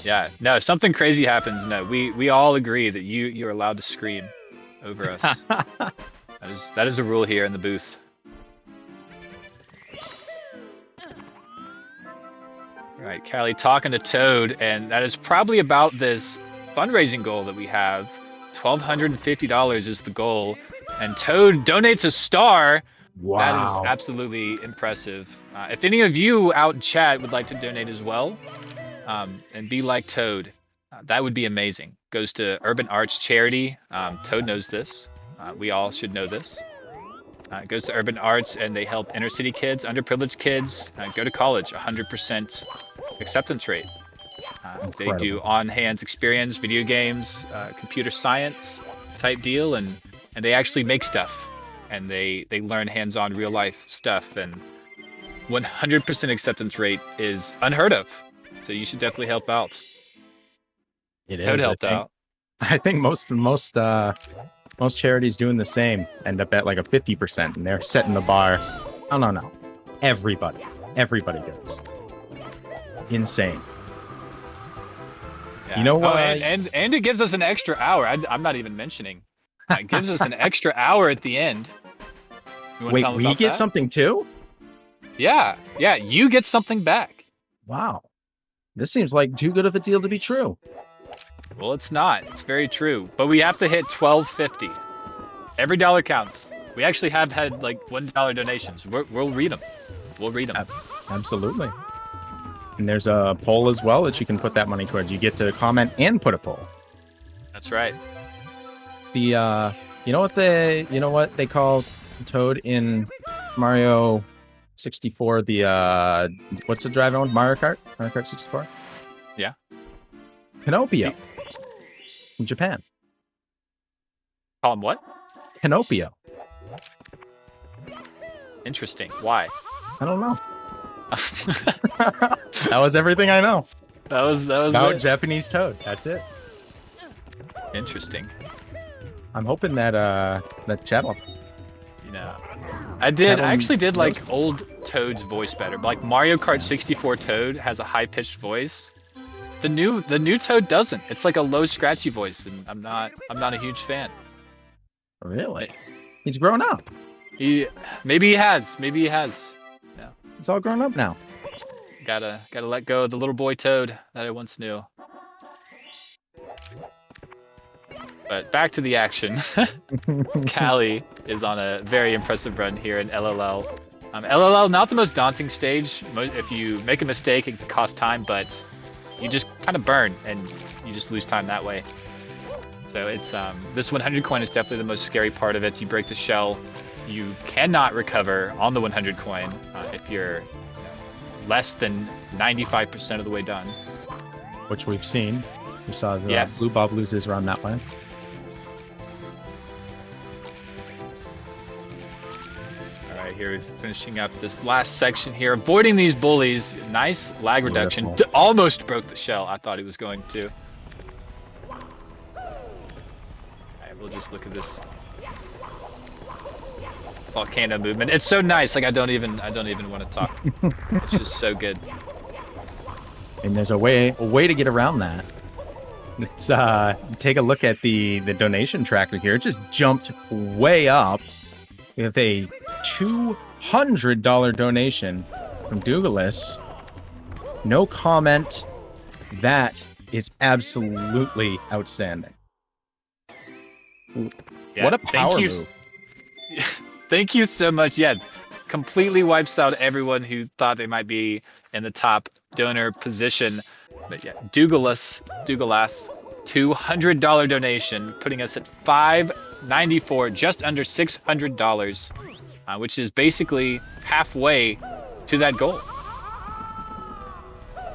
Yeah, no, if something crazy happens, no, we all agree that you're allowed to scream over us. that is a rule here in the booth. All right, right, Callie talking to Toad, and that is probably about this fundraising goal that we have. $1,250 is the goal, and Toad donates a star. Wow. That is absolutely impressive. If any of you out in chat would like to donate as well, and be like Toad, that would be amazing. Goes to Urban Arts Charity. Toad knows this. We all should know this. It goes to Urban Arts, and they help inner city kids, underprivileged kids go to college. 100% acceptance rate. They do on-hands experience, video games, computer science type deal, and they actually make stuff, and they learn hands-on real life stuff, and 100% acceptance rate is unheard of. So you should definitely help out. Toad helped out. I think most charities doing the same end up at like a 50%, and they're setting the bar. No. Everybody goes. Insane. Yeah. You know what? And it gives us an extra hour. I'm not even mentioning. It gives us an extra hour at the end. Wait, we get something too? Yeah, you get something back. Wow. This seems like too good of a deal to be true. Well, it's not. It's very true. But we have to hit $12.50. Every dollar counts. We actually have had like $1 donations. We'll read them. We'll read them. Absolutely. And there's a poll as well that you can put that money towards. You get to comment and put a poll. That's right. The you know what they call Toad in Mario 64? The what's the drive on Mario Kart 64? Yeah. Pinocchio. In Japan. Call him what? Pinocchio. Interesting. Why? I don't know. That was everything I know. That was about it. Japanese Toad. That's it. Interesting. I'm hoping that channel. You know, I actually did like old Toad's voice better. Like Mario Kart 64 Toad has a high-pitched voice. The new Toad doesn't. It's like a low, scratchy voice, and I'm not a huge fan. Really? He's grown up. Maybe he has. Yeah. He's all grown up now. Gotta let go of the little boy Toad that I once knew. But back to the action. Callie is on a very impressive run here in LLL. LLL, not the most daunting stage. If you make a mistake, it can cost time, but you just kind of burn and you just lose time that way. So it's this 100 coin is definitely the most scary part of it. You break the shell, you cannot recover on the 100 coin if you're less than 95% of the way done. Which we've seen. We saw the Blue Bob loses run that way. Alright, here is finishing up this last section here. Avoiding these bullies. Nice lag reduction. Almost broke the shell. I thought he was going to. Alright, we'll just look at this volcano movement. It's so nice. Like I don't even want to talk. It's just so good. And there's a way to get around that. Let's take a look at the donation tracker here. It just jumped way up with a $200 donation from Douglas. No comment. That is absolutely outstanding. Yeah, what a power move. Thank you so much. Yeah, completely wipes out everyone who thought they might be in the top donor position. But yeah, Douglas, $200 donation, putting us at $594, just under $600, which is basically halfway to that goal.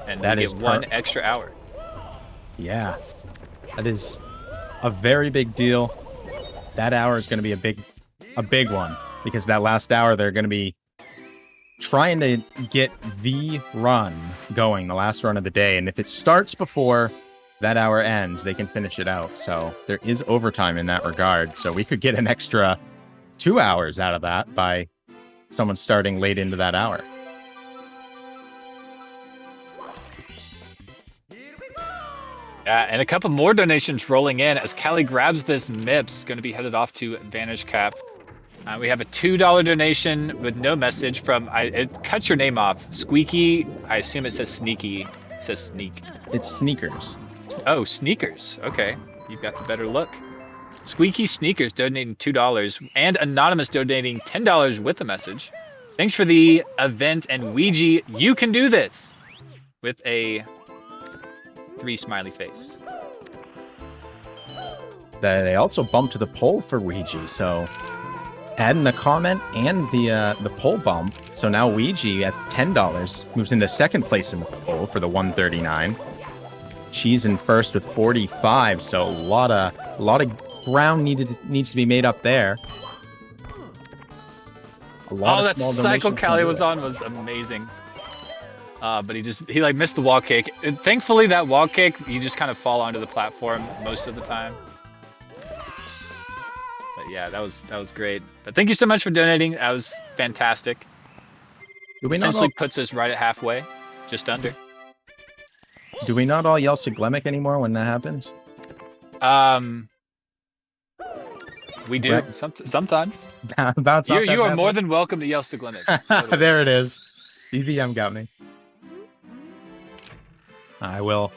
And that is one extra hour. Yeah, that is a very big deal. That hour is going to be a big one, because that last hour they're going to be trying to get the run going, the last run of the day. And if it starts before that hour ends, they can finish it out. So there is overtime in that regard. So we could get an extra 2 hours out of that by someone starting late into that hour. Yeah, and a couple more donations rolling in as Callie grabs this MIPS, going to be headed off to Vanish Cap. We have a $2 donation with no message from, it cuts your name off. Squeaky, I assume it says sneaky. It says sneak. It's sneakers. Oh, sneakers. Okay, you've got the better look. Squeaky Sneakers donating $2 and Anonymous donating $10 with a message. Thanks for the event and Ouija, you can do this! With a 3 smiley face. They also bumped to the poll for Ouija, so adding the comment and the poll bump. So now Ouija at $10 moves into second place in the poll for the 139. She's in first with 45, so a lot of ground needs to be made up there. That cycle Callie was on was amazing. But he like missed the wall kick. And thankfully that wall kick, you just kind of fall onto the platform most of the time. But yeah, that was great. But thank you so much for donating. That was fantastic. Essentially puts us right at halfway, just under. Do we not all yell Siglemic anymore when that happens? We do sometimes. Bounce off you are more than welcome to yell Siglemic. Totally. There it is. EVM got me. I will.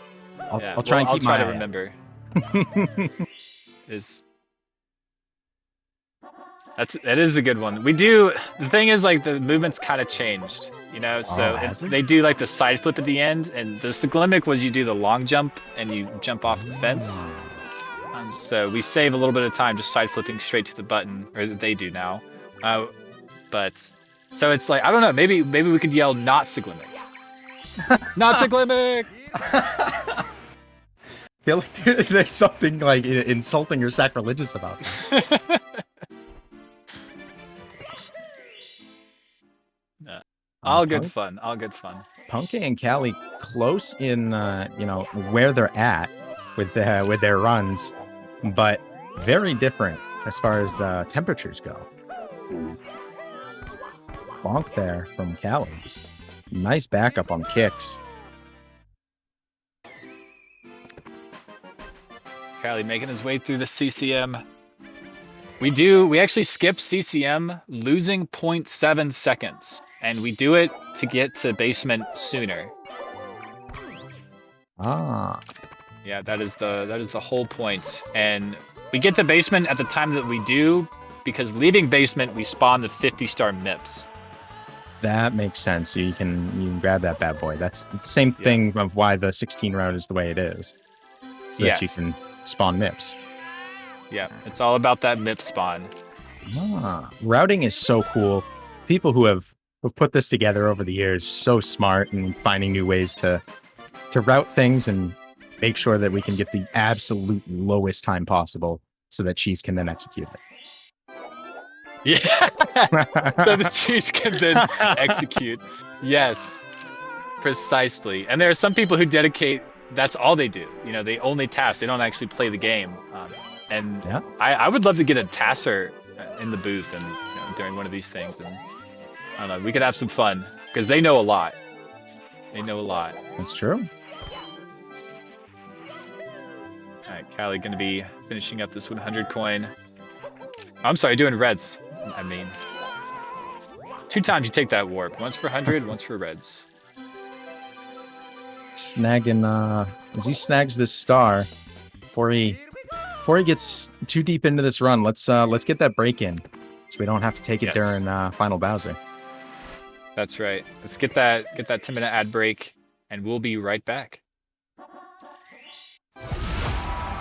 I'll try and keep my eye. I'll try to remember. That is a good one. We do. The thing is, like, the movement's kind of changed, you know. So they do like the side flip at the end, and the Siglemic was you do the long jump and you jump off the fence. So we save a little bit of time just side flipping straight to the button, or they do now. But so it's like, I don't know. Maybe we could yell not Siglemic. Not Siglemic. I feel like there's something like insulting or sacrilegious about that. All good fun. Punky and Callie close in, where they're at with their runs, but very different as far as temperatures go. Bonk there from Callie. Nice backup on kicks. Callie making his way through the CCM. We actually skip CCM, losing 0.7 seconds, and we do it to get to basement sooner. Yeah, that is the whole point. And we get to basement at the time that we do, because leaving basement we spawn the 50-star MIPS. That makes sense. So you can grab that bad boy. That's the same thing of why the 16 route is the way it is. So that you can spawn MIPS. Yeah, it's all about that MIP spawn. Routing is so cool. People who have put this together over the years, so smart and finding new ways to route things and make sure that we can get the absolute lowest time possible so that Cheese can then execute it. Yeah, so the Cheese can then execute. Yes, precisely. And there are some people who dedicate, that's all they do. You know, they only task, they don't actually play the game. And I would love to get a tasser in the booth and during one of these things, and I don't know, we could have some fun because they know a lot. That's true. All right, Callie gonna be finishing up this 100 coin. I'm sorry, doing reds. I mean, 2 times you take that warp. Once for 100, once for reds. Snagging, as he snags this star before he gets too deep into this run, let's get that break in so we don't have to take it during final Bowser. That's right. Let's get that 10-minute ad break, and we'll be right back.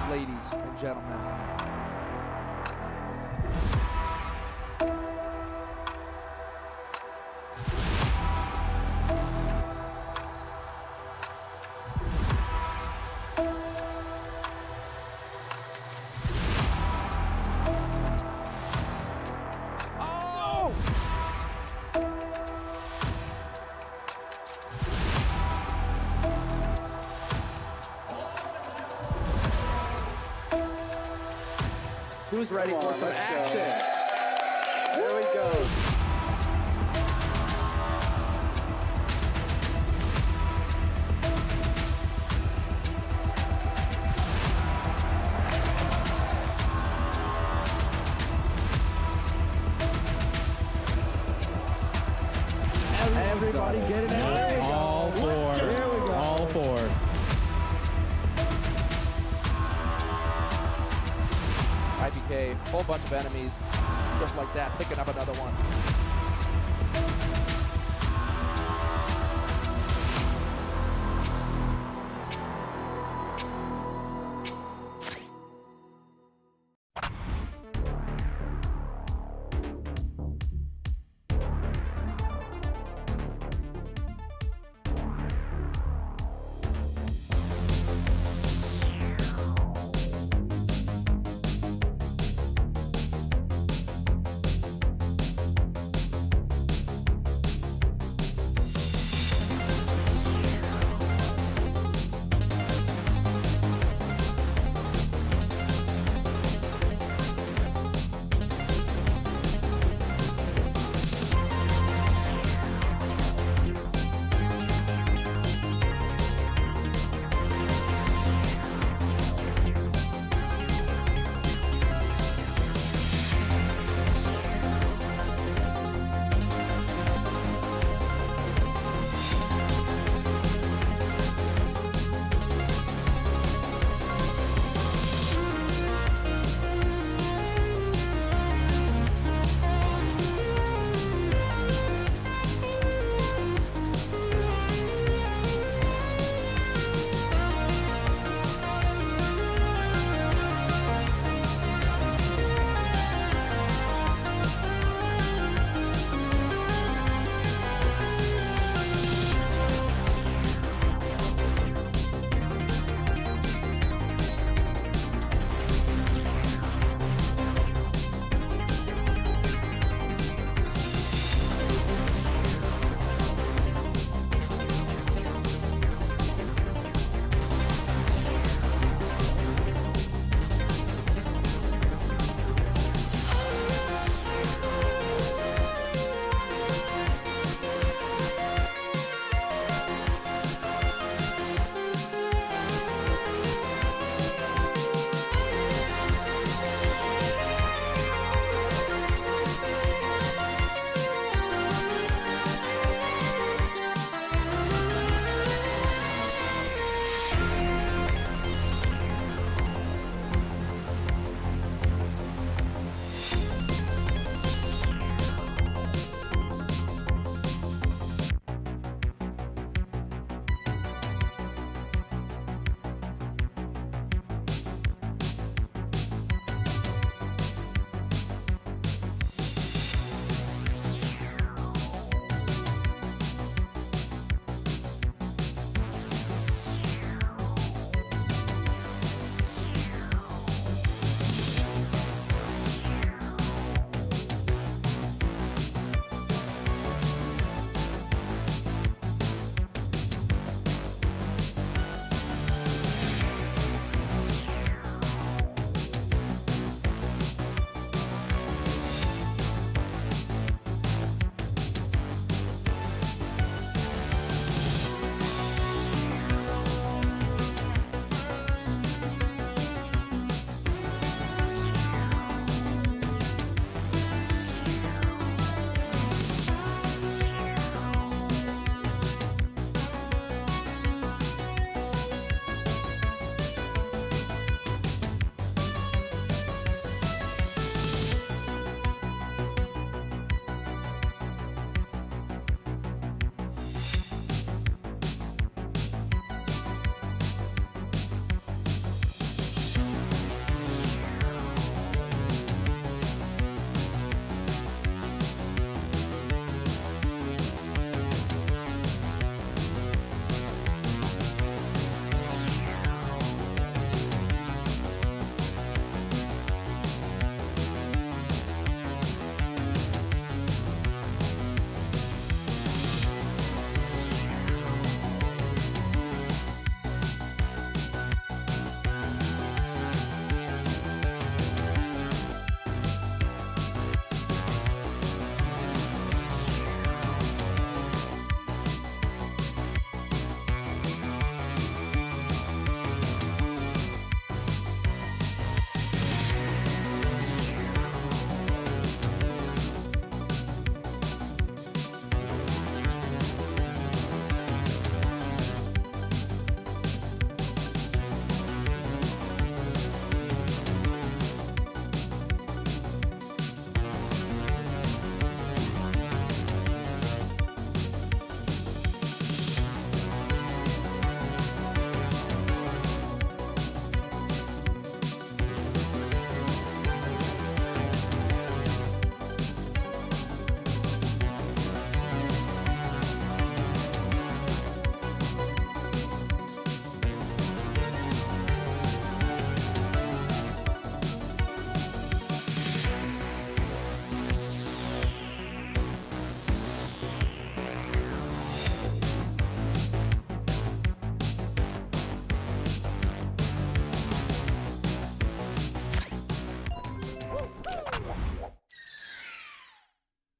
Ladies and gentlemen. Who's ready for some action? There we go. Everybody get it out. All four. Here we go. All four. IBK, whole bunch of enemies, just like that, picking up another one.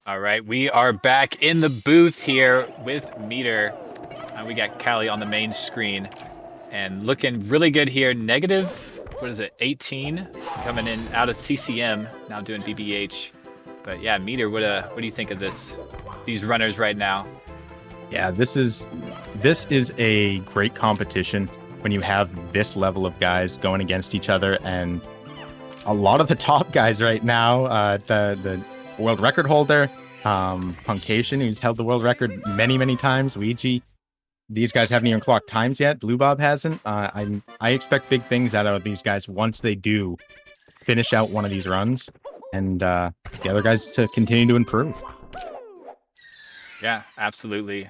All right, we are back in the booth here with Meter. We got Callie on the main screen and looking really good here. Negative, what is it, 18 coming in out of CCM, now doing BBH. But yeah, Meter, what do you think of these runners right now? Yeah, this is a great competition when you have this level of guys going against each other, and a lot of the top guys right now, the world record holder, Puncation, who's held the world record many times, Ouija. These guys haven't even clocked times yet. Blue Bob hasn't. I expect big things out of these guys once they do finish out one of these runs, and the other guys to continue to improve. Yeah, absolutely.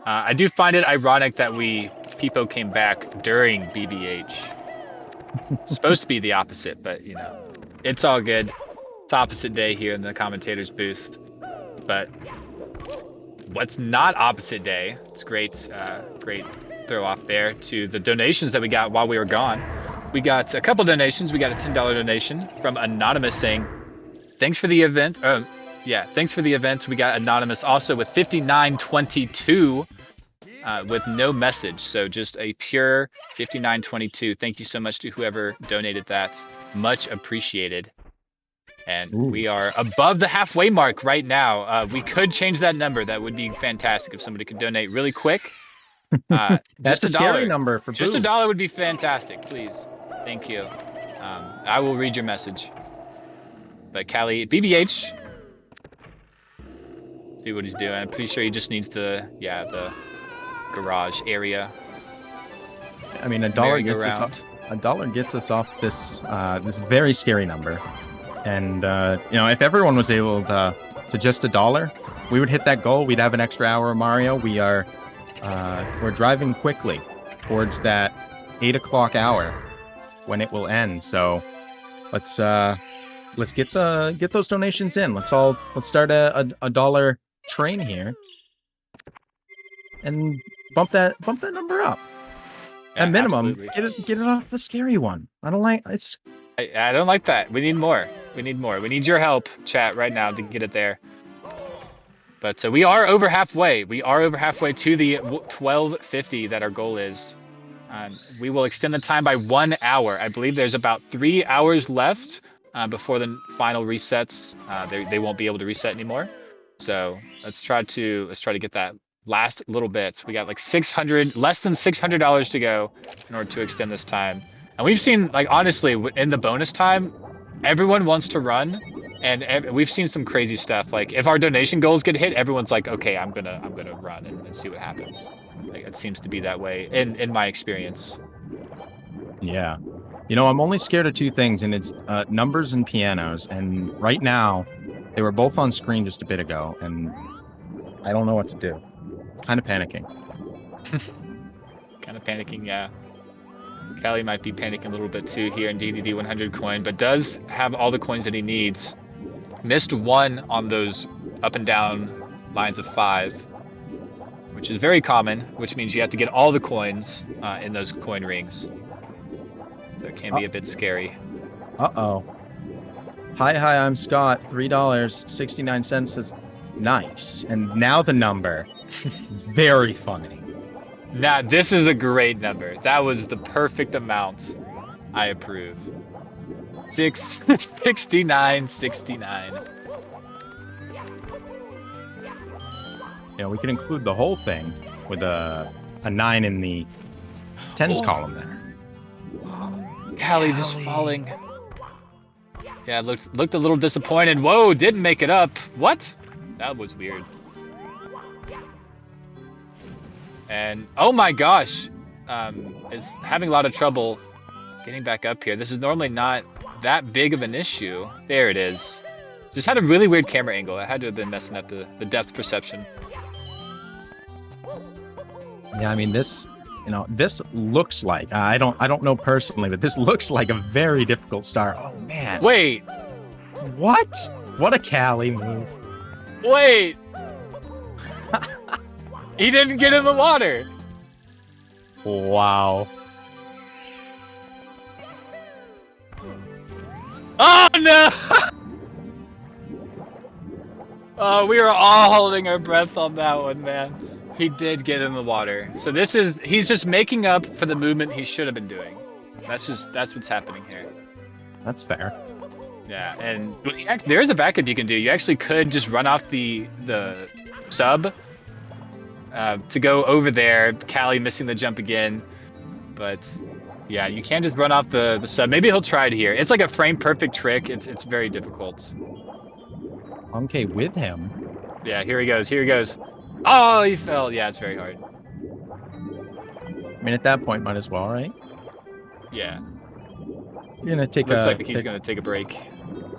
I do find it ironic that Peepo came back during BBH. It's supposed to be the opposite, but you know, it's all good. It's opposite day here in the commentator's booth. But what's not opposite day? It's great, great throw off there to the donations that we got while we were gone. We got a couple donations. We got a $10 donation from Anonymous saying, "Thanks for the event." Yeah, thanks for the event. We got Anonymous also with 5922 with no message. So just a pure 5922. Thank you so much to whoever donated that. Much appreciated. And we are above the halfway mark right now. We could change that number. That would be fantastic if somebody could donate really quick. That's a scary number for just Boo. $1 would be fantastic, please. Thank you. I will read your message. But Callie, BBH, see what he's doing. I'm pretty sure he just needs the garage area. I mean, $1 gets us off this this very scary number. And you know, if everyone was able to just $1, we would hit that goal. We'd have an extra hour of Mario. We're driving quickly towards that 8 o'clock hour when it will end. So let's get those donations in. Let's start a $1 train here and bump that number up. Yeah, at minimum, absolutely. get it off the scary one. I don't like I don't like that. We need more. We need more. We need your help, chat, right now to get it there. But we are over halfway. We are over halfway to the 12:50 that our goal is. We will extend the time by 1 hour. I believe there's about 3 hours left before the final resets. They won't be able to reset anymore. So let's try to get that last little bit. We got like less than $600 to go in order to extend this time. And we've seen, like, honestly, in the bonus time, everyone wants to run, and we've seen some crazy stuff. Like, if our donation goals get hit, everyone's like, okay, I'm gonna run and see what happens. Like, it seems to be that way in my experience. Yeah. You know, I'm only scared of two things, and it's numbers and pianos. And right now, they were both on screen just a bit ago, and I don't know what to do. Kind of panicking. Kind of panicking, yeah. Callie might be panicking a little bit too here in DDD 100 coin, but does have all the coins that he needs. Missed one on those up and down lines of 5, which is very common, which means you have to get all the coins in those coin rings. So it can be a bit scary. Uh-oh. Hi, I'm Scott. $3.69 is nice. And now the number. Very funny. Nah, this is a great number. That was the perfect amount. I approve. 69.69. You know, we can include the whole thing with a 9 in the tens column there. Callie just falling. Yeah, looked a little disappointed. Whoa, didn't make it up. What? That was weird. And oh my gosh, is having a lot of trouble getting back up here. This is normally not that big of an issue. There it is. Just had a really weird camera angle. I had to have been messing up the depth perception. Yeah, I mean, this looks like, I don't know personally, but this looks like a very difficult start. Oh man. Wait. What? What a Callie move. Wait. He didn't get in the water. Wow. Oh no! We were all holding our breath on that one, man. He did get in the water. So he's just making up for the movement he should have been doing. That's what's happening here. That's fair. Yeah, and there is a backup you can do. You actually could just run off the sub to go over there. Callie missing the jump again, but yeah, you can just run off the sub. Maybe he'll try it here. It's like a frame perfect trick. It's very difficult. Okay, with him. Yeah, here he goes. Here he goes. Oh, he fell. Yeah, it's very hard. I mean, at that point, might as well, right? Yeah. You're gonna take Looks like he's gonna take a break.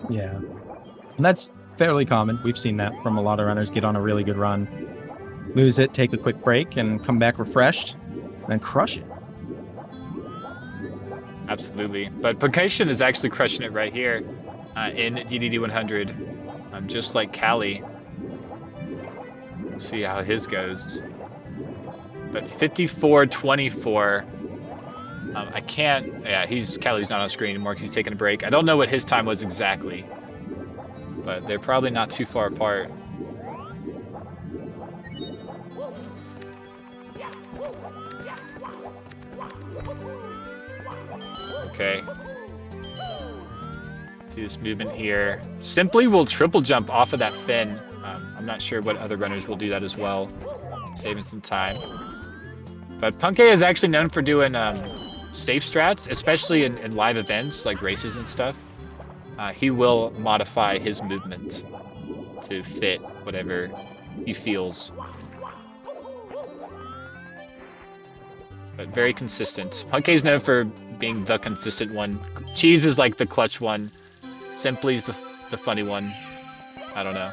Yeah. And that's fairly common. We've seen that from a lot of runners. Get on a really good run, lose it, take a quick break, and come back refreshed, and crush it. Absolutely. But Purged is actually crushing it right here in DDD 100. Just like Callie. We'll see how his goes. But 54-24. I can't. Yeah, Callie's not on screen anymore because he's taking a break. I don't know what his time was exactly, but they're probably not too far apart. Okay. See this movement here. Simply will triple jump off of that fin. I'm not sure what other runners will do that as well, saving some time. But Purged is actually known for doing safe strats, especially in live events like races and stuff. He will modify his movement to fit whatever he feels. But very consistent. Purged is known for being the consistent one. Cheese is like the clutch one. Simply's the funny one. I don't know.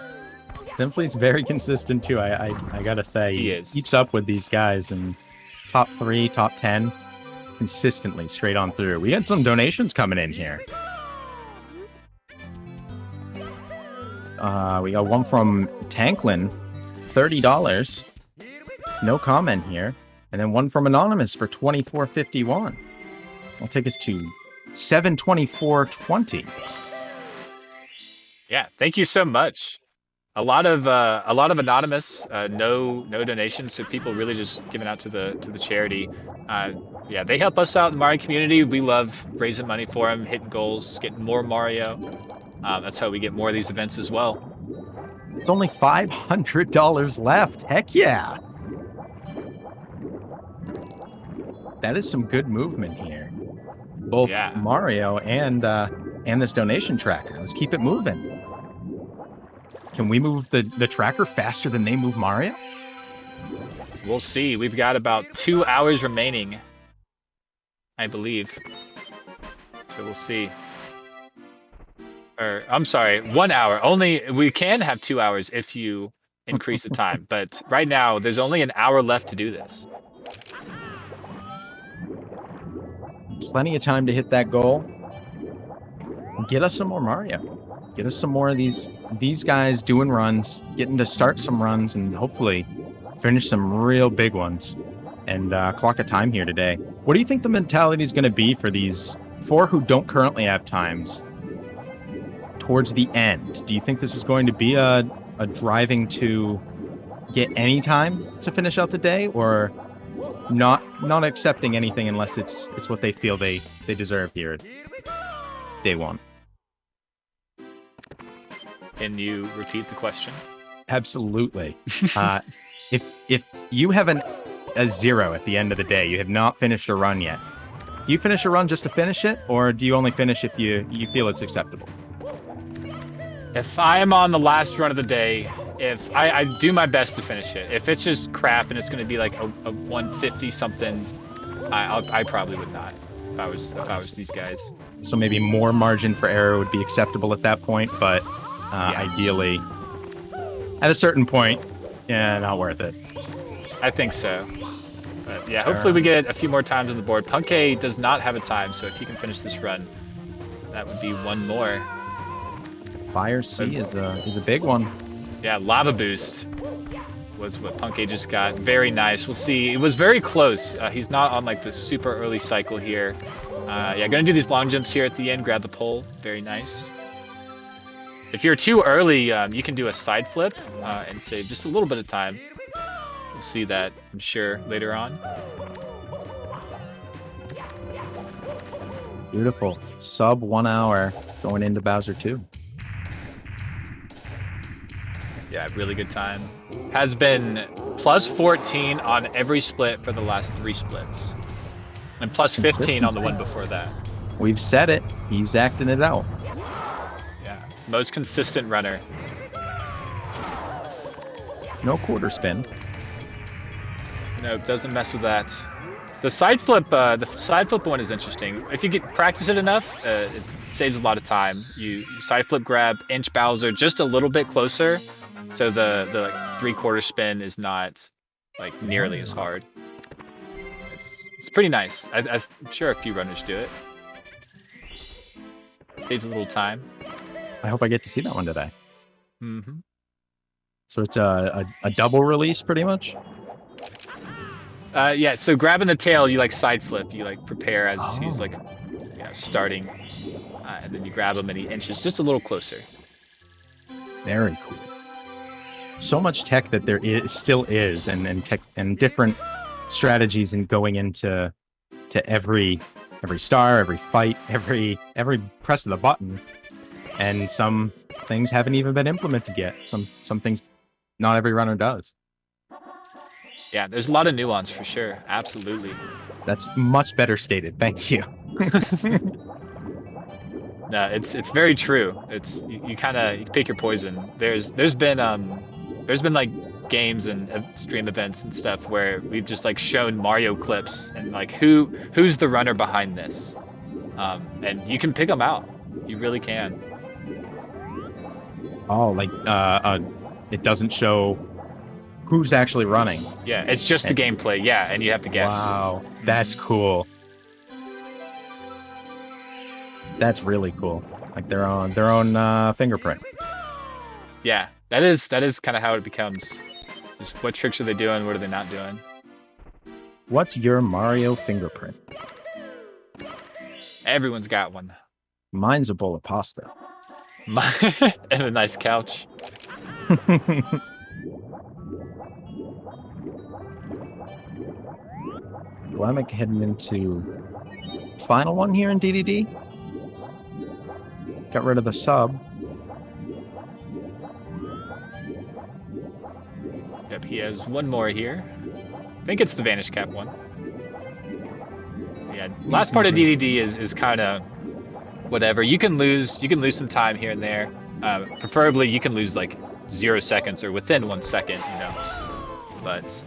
Simply's very consistent too. I gotta say, He is. Keeps up with these guys and top 3, top 10, consistently straight on through. We had some donations coming in here. We got one from Tanklin, $30. No comment here. And then one from Anonymous for $24.51. I'll take us to $724.20. Yeah, thank you so much. A lot of anonymous, no donations, so people really just giving out to the charity. Yeah, they help us out in the Mario community. We love raising money for them, hitting goals, getting more Mario. That's how we get more of these events as well. It's only $500 left. Heck yeah! That is some good movement here. Both Mario and this donation tracker. Let's keep it moving. Can we move the tracker faster than they move Mario? We'll see. We've got about 2 hours remaining, I believe. So we'll see. Or, I'm sorry, 1 hour. We can have 2 hours if you increase the time. But right now, there's only an hour left to do this. Plenty of time to hit that goal. Get us some more Mario. Get us some more of these guys doing runs, getting to start some runs, and hopefully finish some real big ones. And clock a time here today. What do you think the mentality is going to be for these 4 who don't currently have times towards the end? Do you think this is going to be a driving to get any time to finish out the day, or not accepting anything unless it's what they feel they deserve here at day 1? Can you repeat the question? Absolutely. If you have a 0 at the end of the day, you have not finished a run yet. Do you finish a run just to finish it, or do you only finish if you feel it's acceptable? If I am on the last run of the day, if I do my best to finish it. If it's just crap and it's going to be like a 150 something, I probably would not. If I was these guys. So maybe more margin for error would be acceptable at that point, but ideally, at a certain point, yeah, not worth it. I think so. But yeah, hopefully we get a few more times on the board. Purged does not have a time, so if he can finish this run, that would be one more. Fire C is a big one. Yeah, Lava Boost was what Purged just got. Very nice. We'll see. It was very close. He's not on like the super early cycle here. Yeah, gonna do these long jumps here at the end. Grab the pole. Very nice. If you're too early, you can do a side flip and save just a little bit of time. We'll see that, I'm sure, later on. Beautiful. Sub 1 hour going into Bowser 2. Yeah, really good time. Has been plus 14 on every split for the last 3 splits. And plus 15 on the one before that. We've said it. He's acting it out. Yeah, most consistent runner. No quarter spin. No, doesn't mess with that. The side flip one is interesting. If you practice it enough, it saves a lot of time. You side flip grab, inch Bowser just a little bit closer, so the like 3/4 spin is not like nearly as hard. It's pretty nice. I'm sure a few runners do it. Saves a little time. I hope I get to see that one today. Mm-hmm. So it's a double release, pretty much. Yeah, so grabbing the tail, you like side flip. You like prepare as he's like, starting, and then you grab him and he inches just a little closer. Very cool. So much tech that there still is, and tech and different strategies in going into every star, every fight, every press of the button, and some things haven't even been implemented yet. Some things not every runner does. Yeah, there's a lot of nuance for sure. Absolutely. That's much better stated. Thank you. No, it's very true. It's you kind of pick your poison. There's been like games and stream events and stuff where we've just like shown Mario clips and like who's the runner behind this, and you can pick them out. You really can. Oh, like it doesn't show who's actually running. Yeah, it's just the gameplay. Yeah, and you have to guess. Wow, that's cool. That's really cool. Like their own fingerprint. Yeah, that is kind of how it becomes. Just what tricks are they doing? What are they not doing? What's your Mario fingerprint? Everyone's got one. Mine's a bowl of pasta. And a nice couch. Glamic heading into final one here in DDD. Got rid of the sub. Yep, he has one more here. I think it's the Vanish Cap one. Yeah, last part of DDD is kind of whatever. You can lose some time here and there. Preferably, you can lose like 0 seconds or within 1 second, you know. But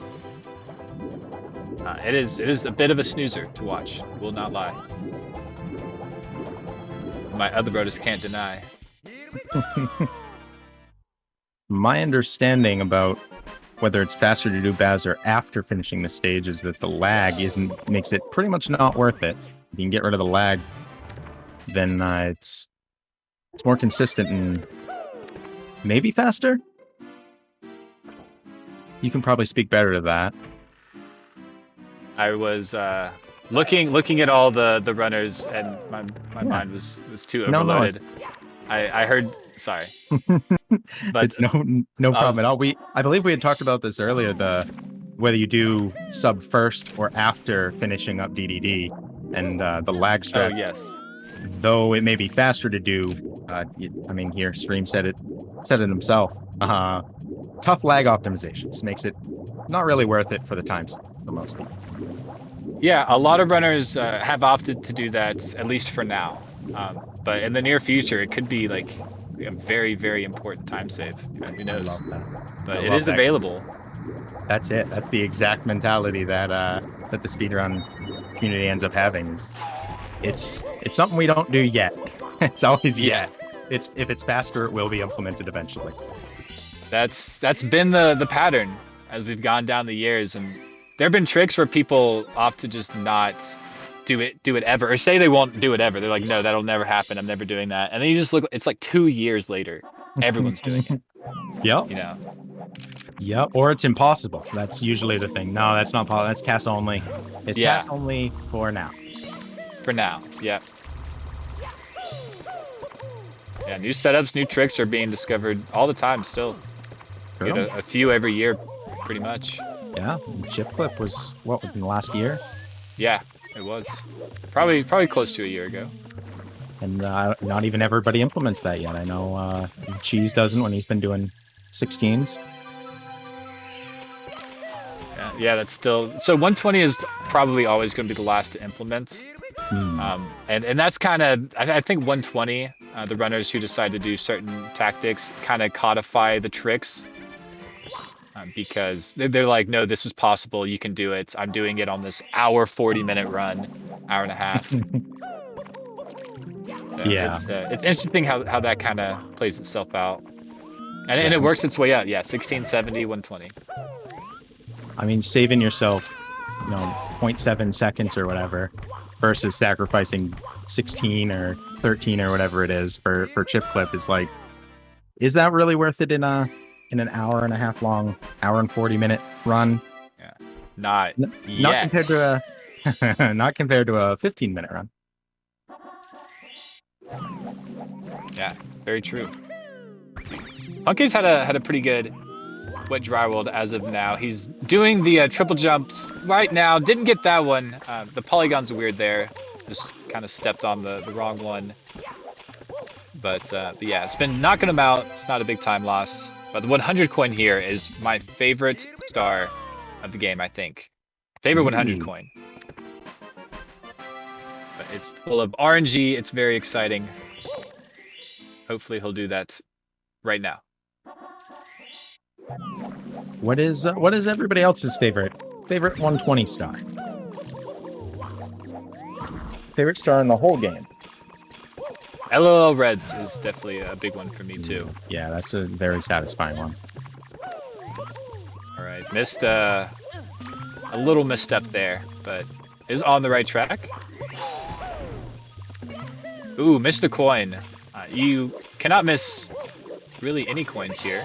it is a bit of a snoozer to watch. Will not lie. My other brothers can't deny. My understanding about whether it's faster to do Bowser after finishing the stage is that the lag makes it pretty much not worth it. If you can get rid of the lag, then it's more consistent and maybe faster. You can probably speak better to that. I was looking at all the runners, and my mind was too overloaded. I heard. Sorry, but it's no problem at all. I believe we had talked about this earlier. Whether you do sub first or after finishing up DDD, and the lag strats. Oh yes. Though it may be faster to do, I mean, here Stream said it himself. Tough lag optimizations makes it not really worth it for the times for most people. Yeah, a lot of runners have opted to do that, at least for now. But in the near future, it could be like a very, very important time save. Who knows? I love that. But it is available. That's it. That's the exact mentality that the speedrun community ends up having. It's something we don't do yet. It's always yet. If it's faster, it will be implemented eventually. That's been the pattern as we've gone down the years, and there have been tricks where people opt to just not do it ever, or say they won't do it ever. They're like, no, that'll never happen. I'm never doing that. And then you just look. It's like 2 years later, everyone's doing it. Yep. You know. Yep. Or it's impossible. That's usually the thing. No, that's not possible. That's cast only. It's cast only for now. For now, yeah. Yeah, new setups, new tricks are being discovered all the time still. True. Get a few every year, pretty much. Yeah, chip clip was what within the last year, Yeah, it was. Probably close to a year ago. and not even everybody implements that yet. I know Cheese doesn't when he's been doing 16s. Yeah, that's still so 120 is probably always going to be the last to implement. And that's kind of I think 120 the runners who decide to do certain tactics kind of codify the tricks because they're like, no, this is possible, you can do it. I'm doing it on this hour 40-minute run, hour and a half. So Yeah. it's interesting how that kind of plays itself out, and it works its way out. Yeah, 16, 70, 120. I mean, saving yourself, 0.7 seconds or whatever, versus sacrificing 16 or 13 or whatever it is for chip clip is like, is that really worth it in an hour and a half long, hour and 40-minute run? Yeah, not compared to a not compared to a 15-minute run. Yeah, very true. Punky's had a pretty good wet dry world as of now. He's doing the triple jumps right now. Didn't get that one. The polygon's weird there. Just kind of stepped on the wrong one. But yeah, it's been knocking him out. It's not a big time loss. But the 100 coin here is my favorite star of the game, I think. Favorite 100 coin. But it's full of RNG. It's very exciting. Hopefully he'll do that right now. What is everybody else's favorite 120 star? Favorite star in the whole game? LOL Reds is definitely a big one for me too. Yeah, that's a very satisfying one. All right, missed a little misstep there, but is on the right track. Ooh, missed a coin. You cannot miss really any coins here.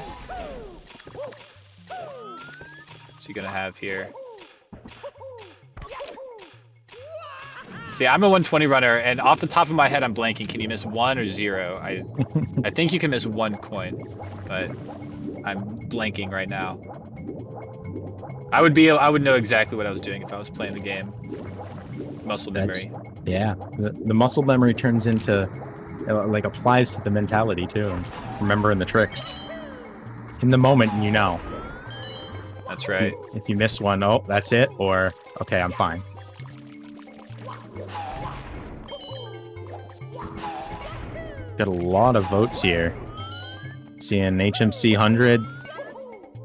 What's he gonna have here? See, I'm a 120 runner, and off the top of my head, I'm blanking. Can you miss 1 or 0? I think you can miss 1 coin, but I'm blanking right now. I would know exactly what I was doing if I was playing the game. Muscle memory. Yeah, the muscle memory turns into like applies to the mentality too, and remembering the tricks in the moment. You know. That's right. If you miss one, oh, that's it, or okay, I'm fine. Got a lot of votes here. Seeing HMC 100,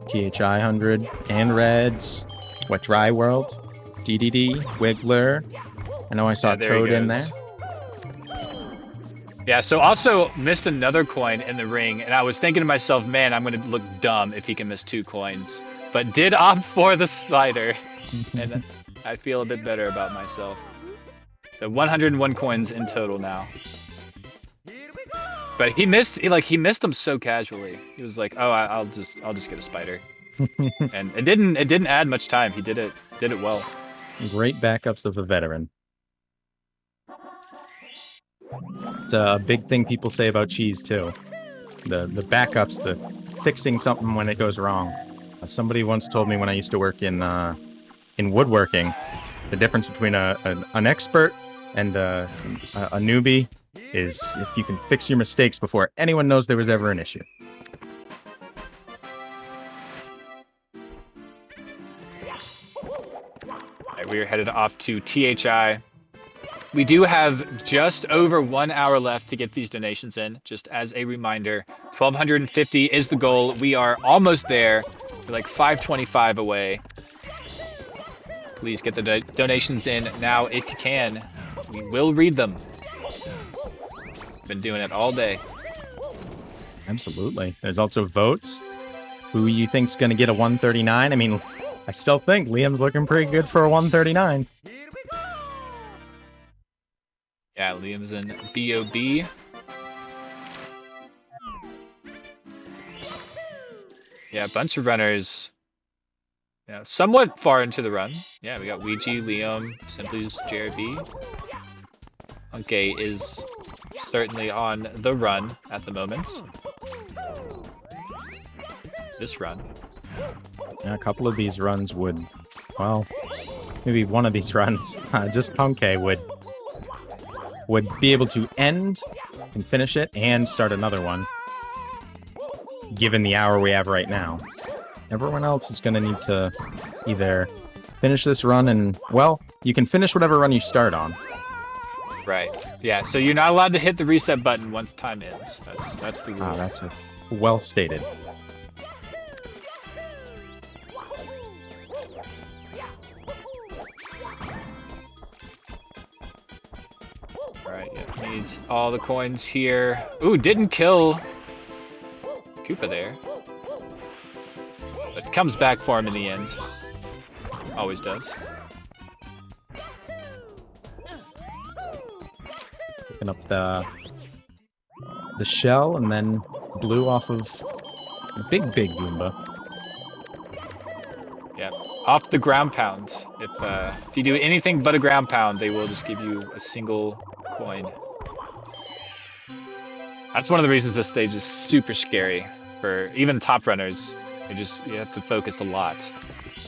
THI 100, and Reds, Wet Dry World, DDD, Wiggler. I know I saw Toad in there. Yeah, so also missed another coin in the ring, and I was thinking to myself, man, I'm going to look dumb if he can miss 2 coins. But did opt for the spider, and I feel a bit better about myself. So 101 coins in total now. But he missed them so casually. He was like, "Oh, I'll just get a spider," and it didn't add much time. He did it well. Great backups of a veteran. It's a big thing people say about Cheese too. The backups, the fixing something when it goes wrong. Somebody once told me when I used to work in woodworking, the difference between an expert and a newbie is if you can fix your mistakes before anyone knows there was ever an issue. Right, we are headed off to THI. We do have just over 1 hour left to get these donations in. Just as a reminder, 1,250 is the goal. We are almost there. We're like 525 away. Please get the donations in now if you can. We will read them. Been doing it all day. Absolutely. There's also votes. Who you think's going to get a 139? I mean, I still think Liam's looking pretty good for a 139. Yeah, Liam's in BOB. Yeah, a bunch of runners. Yeah, somewhat far into the run. Yeah, we got Ouija, Liam, Simply's JRB. Punkei is certainly on the run at the moment. This run. Yeah, a couple of these runs would, well, maybe one of these runs, just Punkei would be able to end and finish it and start another one, given the hour we have right now. Everyone else is going to need to either finish this run and, well, you can finish whatever run you start on. Right. Yeah, so you're not allowed to hit the reset button once time ends. That's the rule. That's well stated. Alright, yeah, needs all the coins here. Ooh, didn't kill Koopa there. But comes back for him in the end. Always does. Picking up the shell and then blue off of the big Goomba. Yeah, off the ground pound. If you do anything but a ground pound, they will just give you a single coin. That's one of the reasons this stage is super scary for even top runners. You have to focus a lot,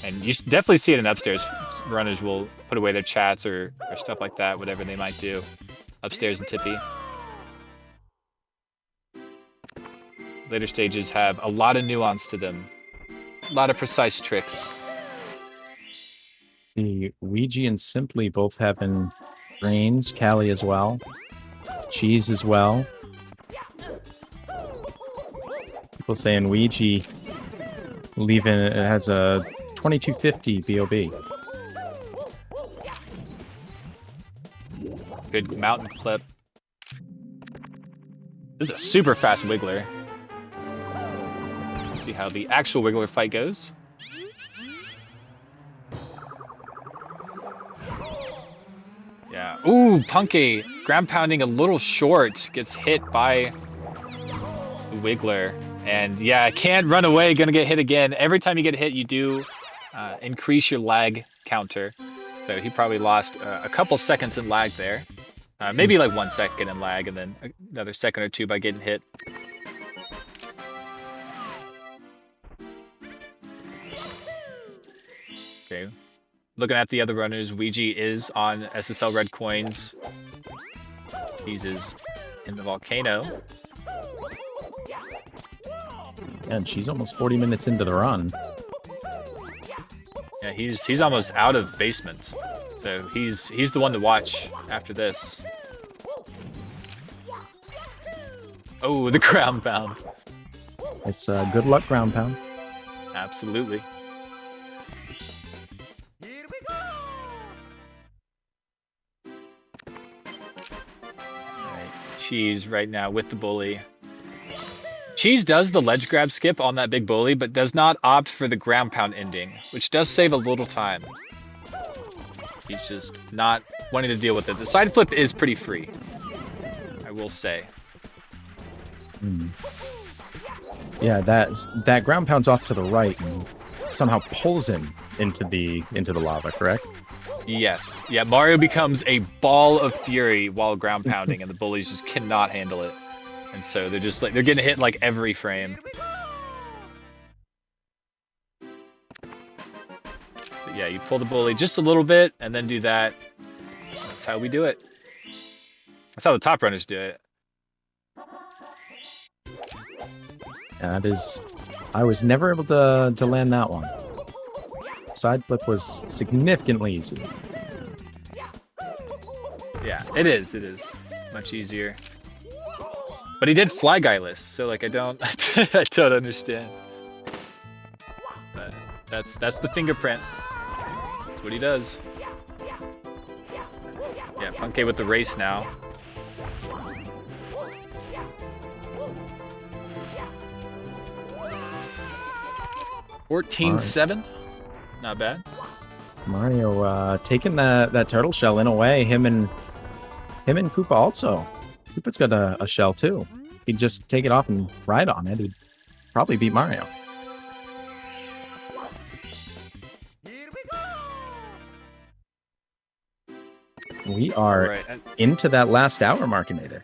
and you definitely see it in upstairs. Runners will put away their chats or stuff like that, whatever they might do, upstairs in Tippy. Later stages have a lot of nuance to them, a lot of precise tricks. The Ouija and Simply both having brains, Callie as well, Cheese as well. People saying Ouija leaving it has a 2250 BOB. Good mountain clip. This is a super fast Wiggler. See how the actual Wiggler fight goes. Yeah. Ooh, Punkei ground pounding a little short, gets hit by the Wiggler. And yeah, can't run away, gonna get hit again. Every time you get hit, you do increase your lag counter. So he probably lost a couple seconds in lag there. Maybe like 1 second in lag and then another second or two by getting hit. Okay. Looking at the other runners, Ouija is on SSL red coins. He's in the volcano. And she's almost 40 minutes into the run. Yeah, he's almost out of basement. So he's the one to watch after this. Oh, the ground pound. It's good luck ground pound. Absolutely. Alright, Cheese right now with the bully. Cheese does the ledge grab skip on that big bully, but does not opt for the ground pound ending, which does save a little time. He's just not wanting to deal with it. The side flip is pretty free, I will say. Yeah, that ground pound's off to the right and somehow pulls him into the lava, correct? Yes. Yeah, Mario becomes a ball of fury while ground pounding, and the bullies just cannot handle it. And so they're just like, they're getting hit like every frame. But yeah, you pull the bully just a little bit and then do that. That's how we do it. That's how the top runners do it. Yeah, that is. I was never able to land that one. Side flip was significantly easier. Yeah, it is. It is much easier. But he did fly guyless, so like I don't I don't understand. But that's the fingerprint. That's what he does. Yeah, Punkei with the race now. $14-7. Not bad. Mario taking that turtle shell in a way. Him and Koopa also. Koopa's got a shell too. If he'd just take it off and ride on it, he'd probably beat Mario. We are Right. And into that last hour, Markinator.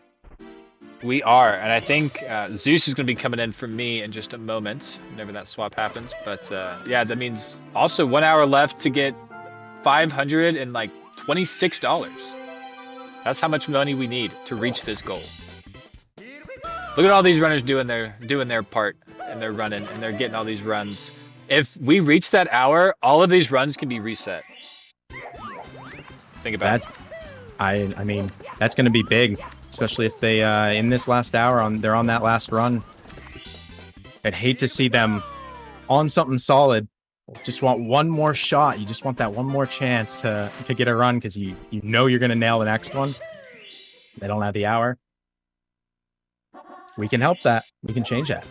we are, and I think Zeus is going to be coming in for me in just a moment, whenever that swap happens. But yeah, that means also 1 hour left to get $526. That's how much money we need to reach this goal. Look at all these runners doing their part, and they're running, and they're getting all these runs. If we reach that hour, all of these runs can be reset. Think about it. I mean, that's going to be big, especially if they in this last hour they're on that last run. I'd hate to see them on something solid. Just want one more shot. You just want that one more chance to get a run because you know you're going to nail the next one. They don't have the hour. We can help that. We can change that.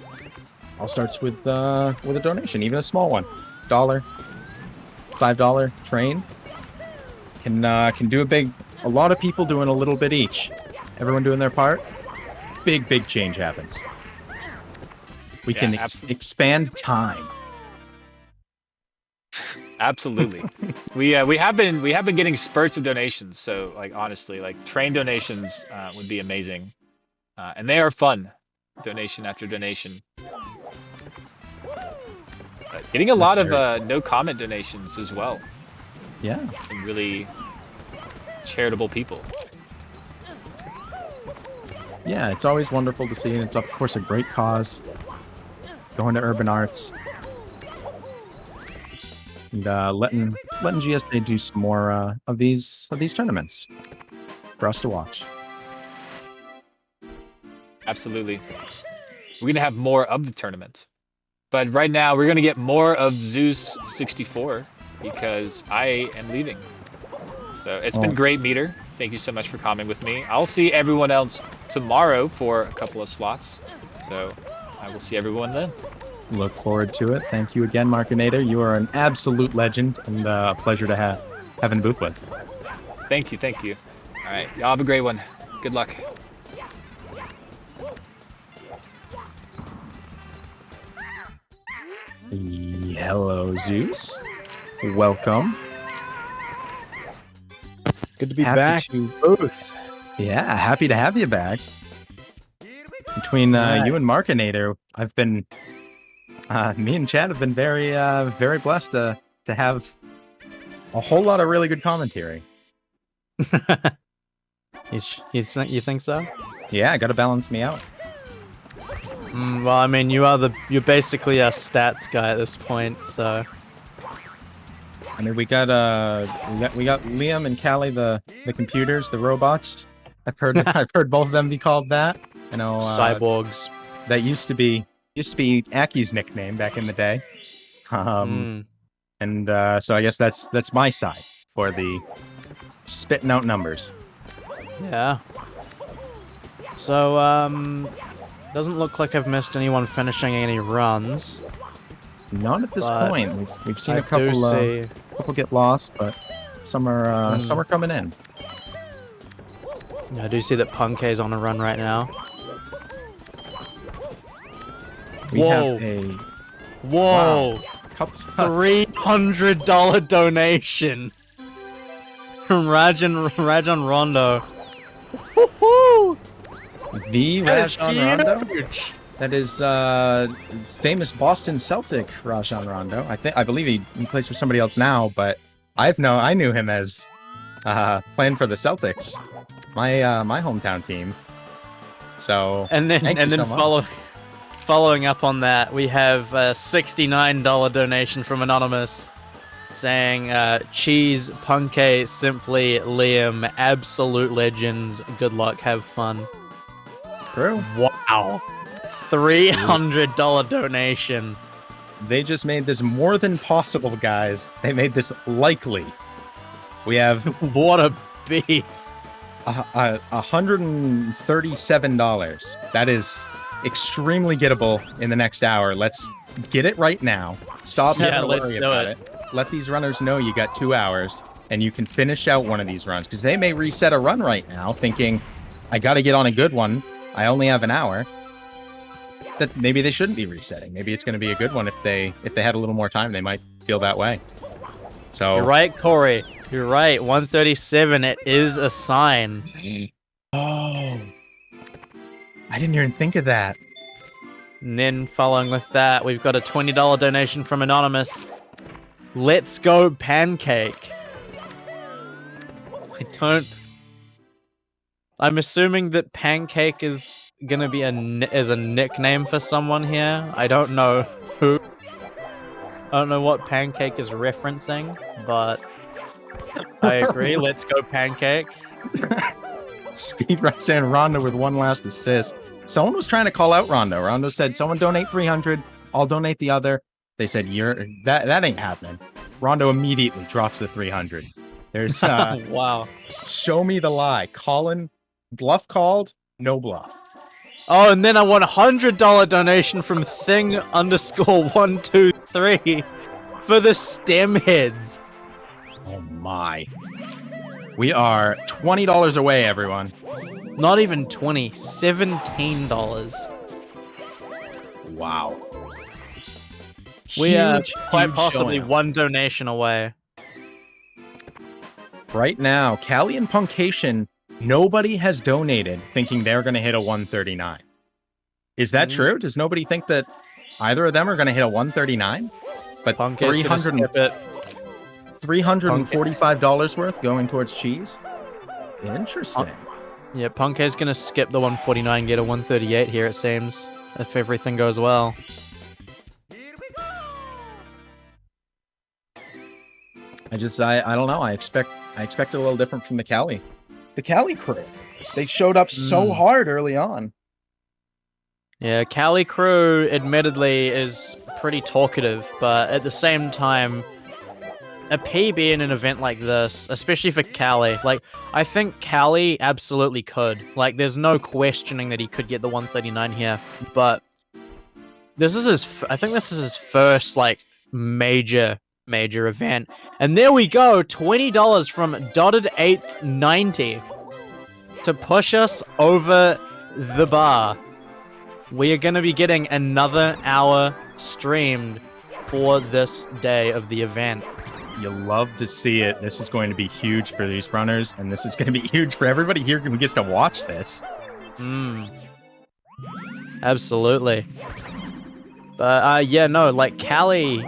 All starts with a donation, even a small one. $1, $5 train can do a lot of people doing a little bit each. Everyone doing their part. Big change happens. We can expand time. Absolutely. we have been getting spurts of donations. So like honestly, like train donations would be amazing, and they are fun. Donation after donation. Getting a lot of no comment donations as well. Yeah. From really charitable people. Yeah, it's always wonderful to see, and it's of course a great cause. Going to Urban Arts. And letting GSA do some more of these tournaments for us to watch. Absolutely. We're gonna have more of the tournament, but right now we're gonna get more of Zeus 64 because I am leaving. So it's been great, Meter. Thank you so much for coming with me. I'll see everyone else tomorrow for a couple of slots. So I will see everyone then. Look forward to it. Thank you again, Markinator. You are an absolute legend and a pleasure to have in the booth with. Thank you. All right, y'all have a great one. Good luck. Hello, Zeus. Welcome. Good to be back. Booth. Yeah, happy to have you back. Between you and Markinator, I've been me and Chad have been very blessed to have a whole lot of really good commentary. You think so? Yeah, gotta balance me out. Well, I mean, you're basically a stats guy at this point, so. I mean, we got Liam and Callie, the computers, the robots. I've heard both of them be called that. You know, cyborgs. That used to be Aki's nickname back in the day. And so I guess that's my side for the spitting out numbers. Yeah. So doesn't look like I've missed anyone finishing any runs. Not at this point. We've seen a couple get lost, but some are coming in. Yeah, I do see that Punkei's on a run right now. Whoa! Wow. $300 donation from Rajan Rondo. Woohoo! The Rajon Rondo. That is famous Boston Celtic Rajon Rondo. I believe he plays for somebody else now, but I knew him as playing for the Celtics, my hometown team. So following up on that, we have a $69 donation from Anonymous saying, Cheese, Punkei, Simply, Liam, absolute legends, good luck, have fun. True. Wow. $300 donation. They just made this more than possible, guys. They made this likely. We have what a beast. $137. That is extremely gettable in the next hour. Let's get it right now. Stop having to worry about it. Let these runners know you got 2 hours and you can finish out one of these runs, because they may reset a run right now thinking, I got to get on a good one. I only have an hour. That maybe they shouldn't be resetting. Maybe it's going to be a good one if they had a little more time. They might feel that way. So You're right, Corey. You're right. 137. It is a sign. Oh, I didn't even think of that. And then following with that, we've got a $20 donation from Anonymous. Let's go Pancake. I'm assuming that Pancake is gonna be a nickname for someone here. I don't know who. I don't know what Pancake is referencing, but I agree. Let's go Pancake. Speedrun saying Rondo with one last assist. Someone was trying to call out Rondo. Rondo said, "Someone donate 300. I'll donate the other." They said, that ain't happening." Rondo immediately drops the 300. There's wow. Show me the lie. Colin, bluff called, no bluff. Oh, and then I want a $100 donation from Thing_123 for the stem heads. Oh my. We are $20 away, everyone. Not even 20, $17. Wow. We are Huge, quite huge possibly showing. one donation away. Right now, Callie and Punkation, nobody has donated thinking they're going to hit a 139. Is that true? Does nobody think that either of them are going to hit a 139? But $345 worth going towards cheese? Interesting. Yeah, Punk's gonna skip the 149, get a 138 here, it seems, if everything goes well. I don't know. I expect a little different from the Cali. The Cali crew. They showed up so hard early on. Yeah, Cali crew admittedly is pretty talkative, but at the same time, a PB in an event like this, especially for Cali, like, I think Cali absolutely could. Like, there's no questioning that he could get the 139 here, but this is I think this is his first, like, major event. And there we go, $20 from Dotted 890 to push us over the bar. We are going to be getting another hour streamed for this day of the event. You love to see it. This is going to be huge for these runners, and this is going to be huge for everybody here who gets to watch this. Absolutely. But yeah, no, like Cali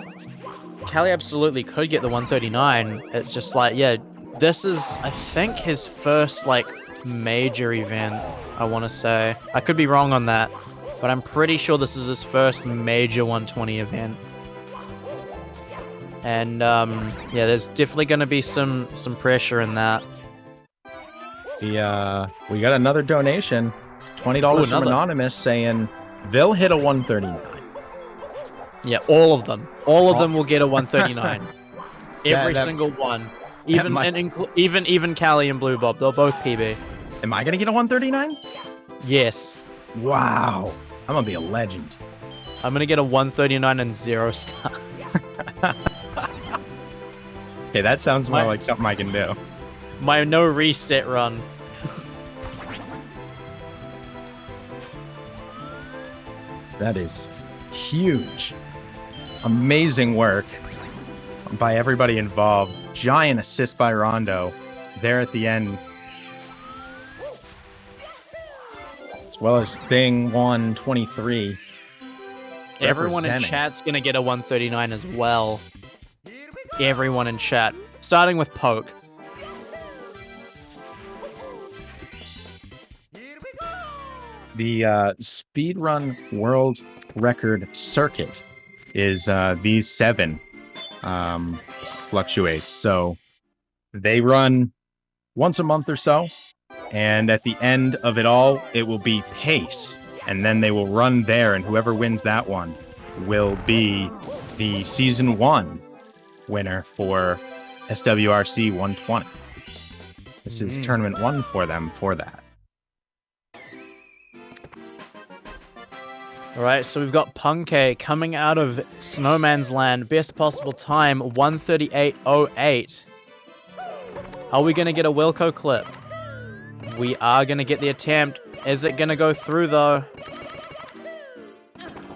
absolutely could get the 139. It's just like, yeah, this is, I think, his first, like, major event, I want to say. I could be wrong on that, but I'm pretty sure this is his first major 120 event. And, yeah, there's definitely going to be some pressure in that. We got another donation. $20 from Anonymous saying they'll hit a 139. Yeah, all of them. All of them will get a 139. Every single one. Even Callie and Blue Bob, they'll both PB. Am I going to get a 139? Yes. Wow. I'm going to be a legend. I'm going to get a 139 and 0 star. Hey, that sounds more like something I can do. My no reset run. That is huge. Amazing work by everybody involved. Giant assist by Rondo there at the end. As well as Thing 123. Everyone in chat's going to get a 139 as well. Everyone in chat. Starting with Poke. The speedrun world record circuit is these 7 fluctuates. So they run once a month or so, and at the end of it all, it will be pace, and then they will run there, and whoever wins that one will be the season 1 winner for SWRC 120. This is tournament 1 for them for that. Alright, so we've got Punke coming out of Snowman's Land. Best possible time, 138.08. Are we going to get a Wilco clip? We are going to get the attempt. Is it going to go through, though?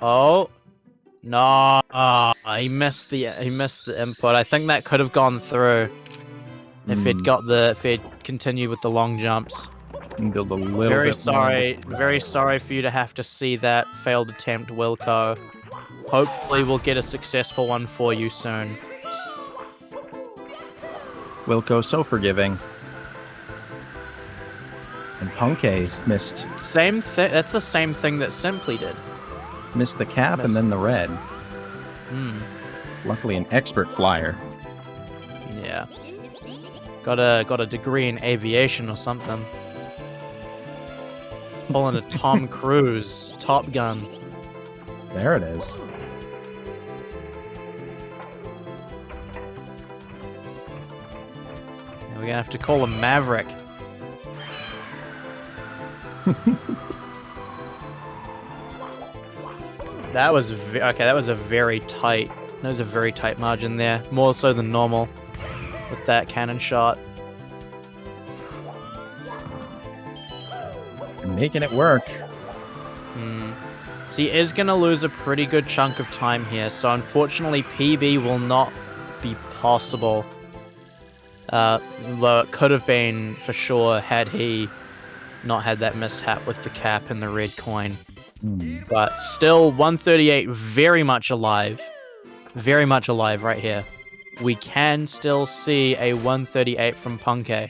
Oh. No, he missed the input. I think that could have gone through if he'd continued with the long jumps. And build a little Very bit very sorry for you to have to see that failed attempt, Wilco. Hopefully we'll get a successful one for you soon. Wilco, so forgiving. And Punk's missed Same thing. That's the same thing that Simply did. the cap and then the red. Luckily an expert flyer. Yeah. Got a degree in aviation or something. Pulling a Tom Cruise Top Gun. There it is. We're gonna have to call him Maverick. That was okay. That was a very tight. That was a very tight margin there, more so than normal, with that cannon shot. Making it work. So he is gonna lose a pretty good chunk of time here. So unfortunately, PB will not be possible. Though it could have been for sure had he not had that mishap with the cap and the red coin. But still, 138 very much alive. Very much alive right here. We can still see a 138 from Punke. I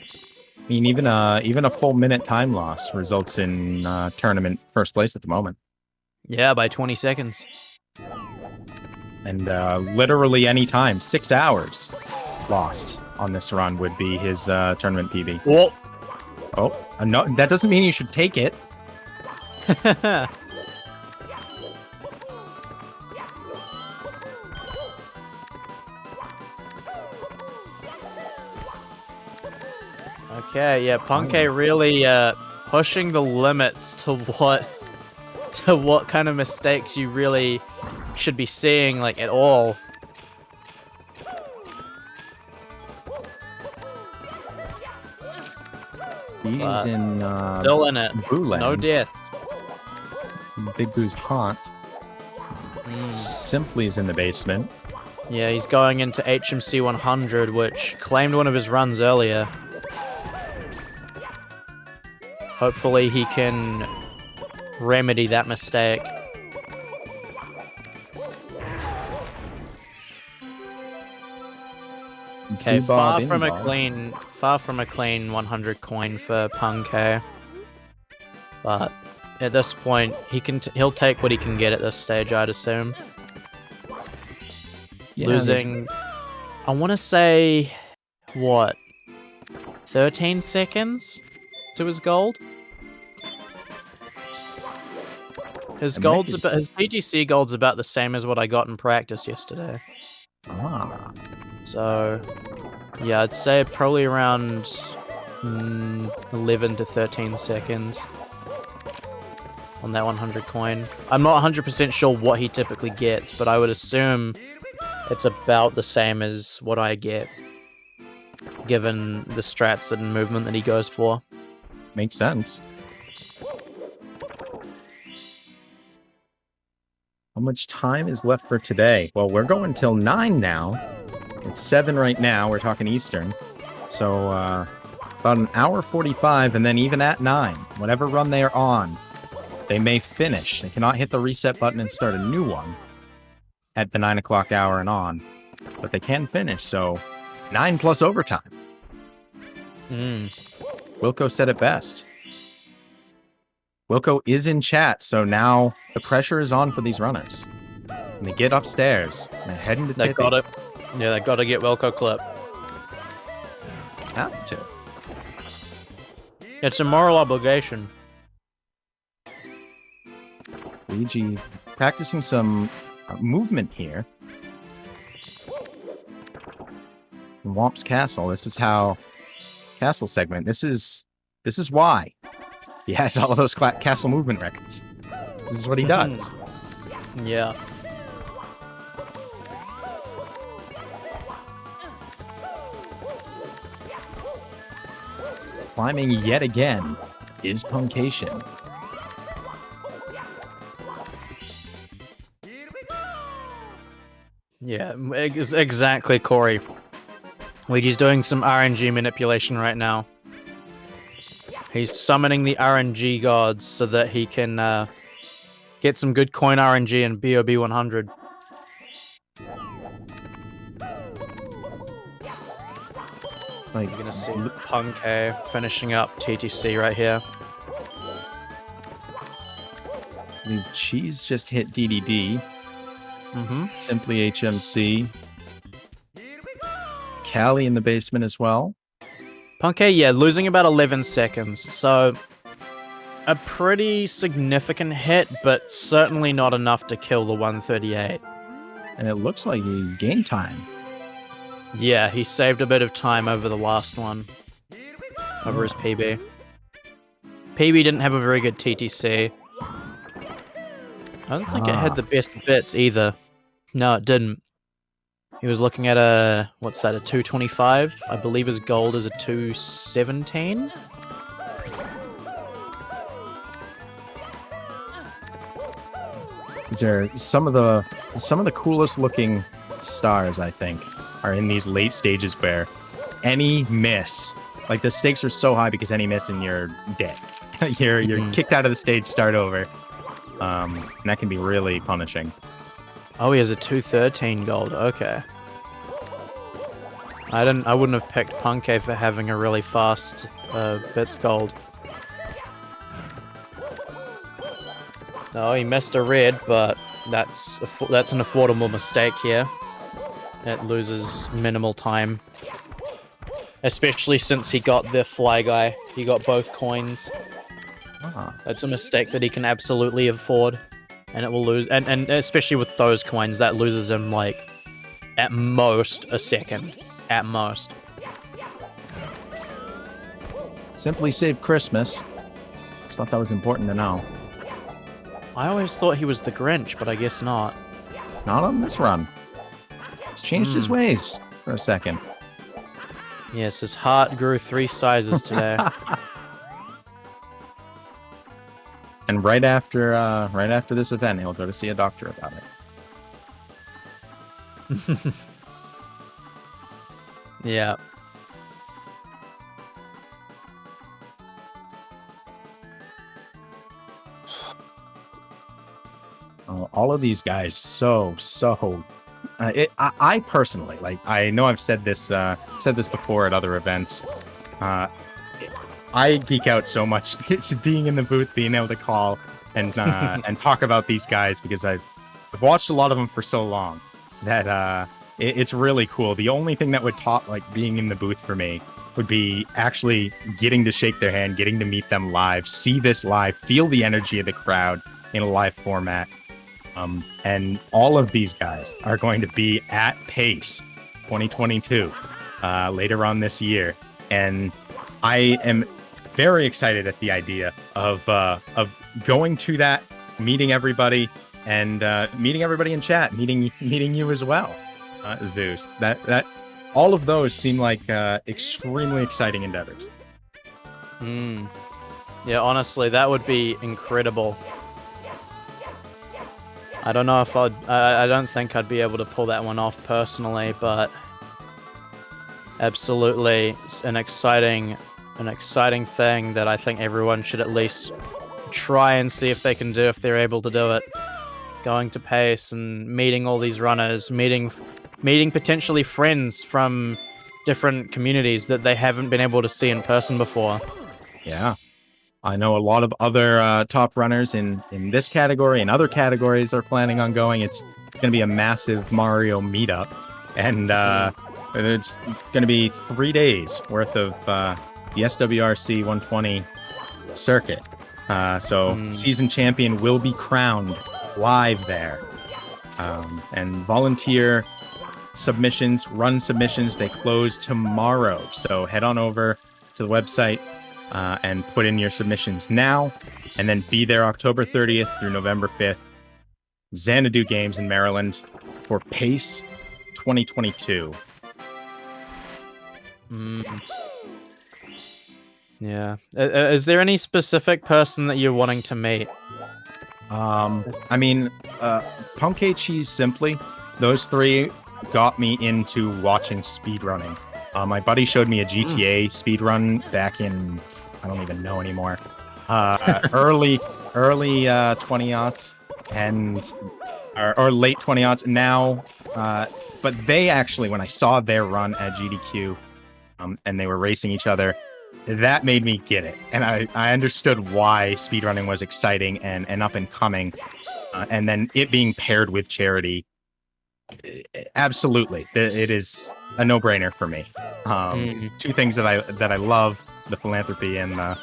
mean, even a full minute time loss results in tournament first place at the moment. Yeah, by 20 seconds. And literally any time, 6 hours lost on this run would be his tournament PB. Whoa. Oh, no, that doesn't mean you should take it. Okay, yeah, Punke really pushing the limits to what kind of mistakes you really should be seeing, like, at all. He's still in it. Boo-land. No deaths. Big Boo's haunt. Simply is in the basement. Yeah, he's going into HMC 100, which claimed one of his runs earlier. Hopefully he can remedy that mistake. Okay, far from a clean 100 coin for Punke. But at this point, he'll take what he can get at this stage, I'd assume. Yeah, losing, I want to say, what, 13 seconds to his gold? His PGC gold's about the same as what I got in practice yesterday. Ah. So, yeah, I'd say probably around 11 to 13 seconds on that 100 coin. I'm not 100% sure what he typically gets, but I would assume it's about the same as what I get, given the strats and movement that he goes for. Makes sense. How much time is left for today? Well, we're going till 9 now. It's 7 right now. We're talking Eastern. So, about an hour 45, and then even at 9, whatever run they are on, they may finish. They cannot hit the reset button and start a new one at the 9 o'clock hour and on. But they can finish, so 9 plus overtime. Wilco said it best. Wilco is in chat, so now the pressure is on for these runners. And they get upstairs, and they're heading to They got it. Yeah, they got to get Wilco clip. Have to. It's a moral obligation. Luigi practicing some movement here. In Womp's Castle, this is how... Castle segment, this is why he has all of those castle movement records. This is what he does. Yeah. Climbing yet again is Puncation. Yeah, exactly, Corey. Luigi's doing some RNG manipulation right now. He's summoning the RNG gods so that he can get some good coin RNG in BOB 100. Like, You're gonna see Punkay finishing up TTC right here. the Cheese just hit DDD. Mm-hmm. Simply HMC. Callie in the basement as well. Punkay, yeah, losing about 11 seconds, so a pretty significant hit, but certainly not enough to kill the 138. And it looks like he gained time. Yeah, he saved a bit of time over the last one. Over his PB. PB didn't have a very good TTC. I don't think it had the best bits either. No, it didn't. He was looking at a... what's that, a 225? I believe his gold is a 217? These are some of the coolest looking stars, I think, are in these late stages where any miss, like the stakes are so high because any miss and you're dead. you're kicked out of the stage, start over. And that can be really punishing. Oh, he has a 213 gold. Okay. I wouldn't have picked Punkay for having a really fast bits gold. Oh, he missed a red, but that's an affordable mistake here. It loses minimal time. Especially since he got the fly guy. He got both coins. That's a mistake that he can absolutely afford. And it will lose, and especially with those coins, that loses him, like, at most a second. At most. Simply saved Christmas. Just thought that was important to know. I always thought he was the Grinch, but I guess not. Not on this run. He's changed his ways for a second. Yes, his heart grew 3 sizes today. And right after this event, he'll go to see a doctor about it. Yeah. All of these guys, so. I personally, like, I know I've said this before at other events. I geek out so much being in the booth, being able to call and talk about these guys because I've watched a lot of them for so long that it's really cool. The only thing that would top like being in the booth for me would be actually getting to shake their hand, getting to meet them live, see this live, feel the energy of the crowd in a live format. And all of these guys are going to be at PACE 2022 later on this year, and I am very excited at the idea of going to that, meeting everybody, and meeting everybody in chat, meeting you as well, Zeus. That all of those seem like extremely exciting endeavors. Yeah, honestly, that would be incredible. I don't know if I don't think I'd be able to pull that one off personally, but absolutely an exciting thing that I think everyone should at least try and see if they can do, if they're able to do it. Going to PACE and meeting all these runners, meeting potentially friends from different communities that they haven't been able to see in person before. Yeah. I know a lot of other top runners in this category and other categories are planning on going. It's going to be a massive Mario meetup, and it's going to be 3 days worth of the SWRC 120 circuit. So season champion will be crowned live there. And volunteer submissions, run submissions, they close tomorrow. So head on over to the website and put in your submissions now, and then be there October 30th through November 5th. Xanadu Games in Maryland for PACE 2022. Yeah. Is there any specific person that you're wanting to meet? I mean, Punkay Cheese Simply, those three got me into watching speedrunning. My buddy showed me a GTA speedrun back in, I don't even know anymore, early 20-aughts or late 20-aughts now. But they actually, when I saw their run at GDQ, and they were racing each other, that made me get it. And I understood why speedrunning was exciting and up and coming. And then it being paired with charity, absolutely, it is a no-brainer for me. Two things that I love: the philanthropy and the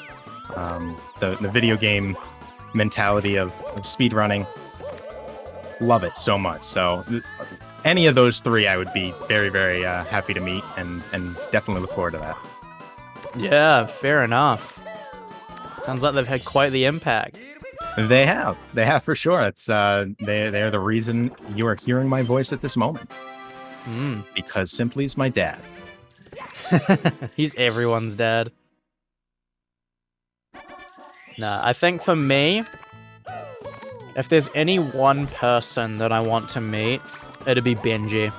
video game mentality of speedrunning. Love it so much. So any of those three, I would be very, very happy to meet, and definitely look forward to that. Yeah, fair enough. Sounds like they've had quite the impact. They have for sure. It's they're the reason you are hearing my voice at this moment. Because Simply is my dad. He's everyone's dad. Nah, I think for me, if there's any one person that I want to meet, it'd be Benji.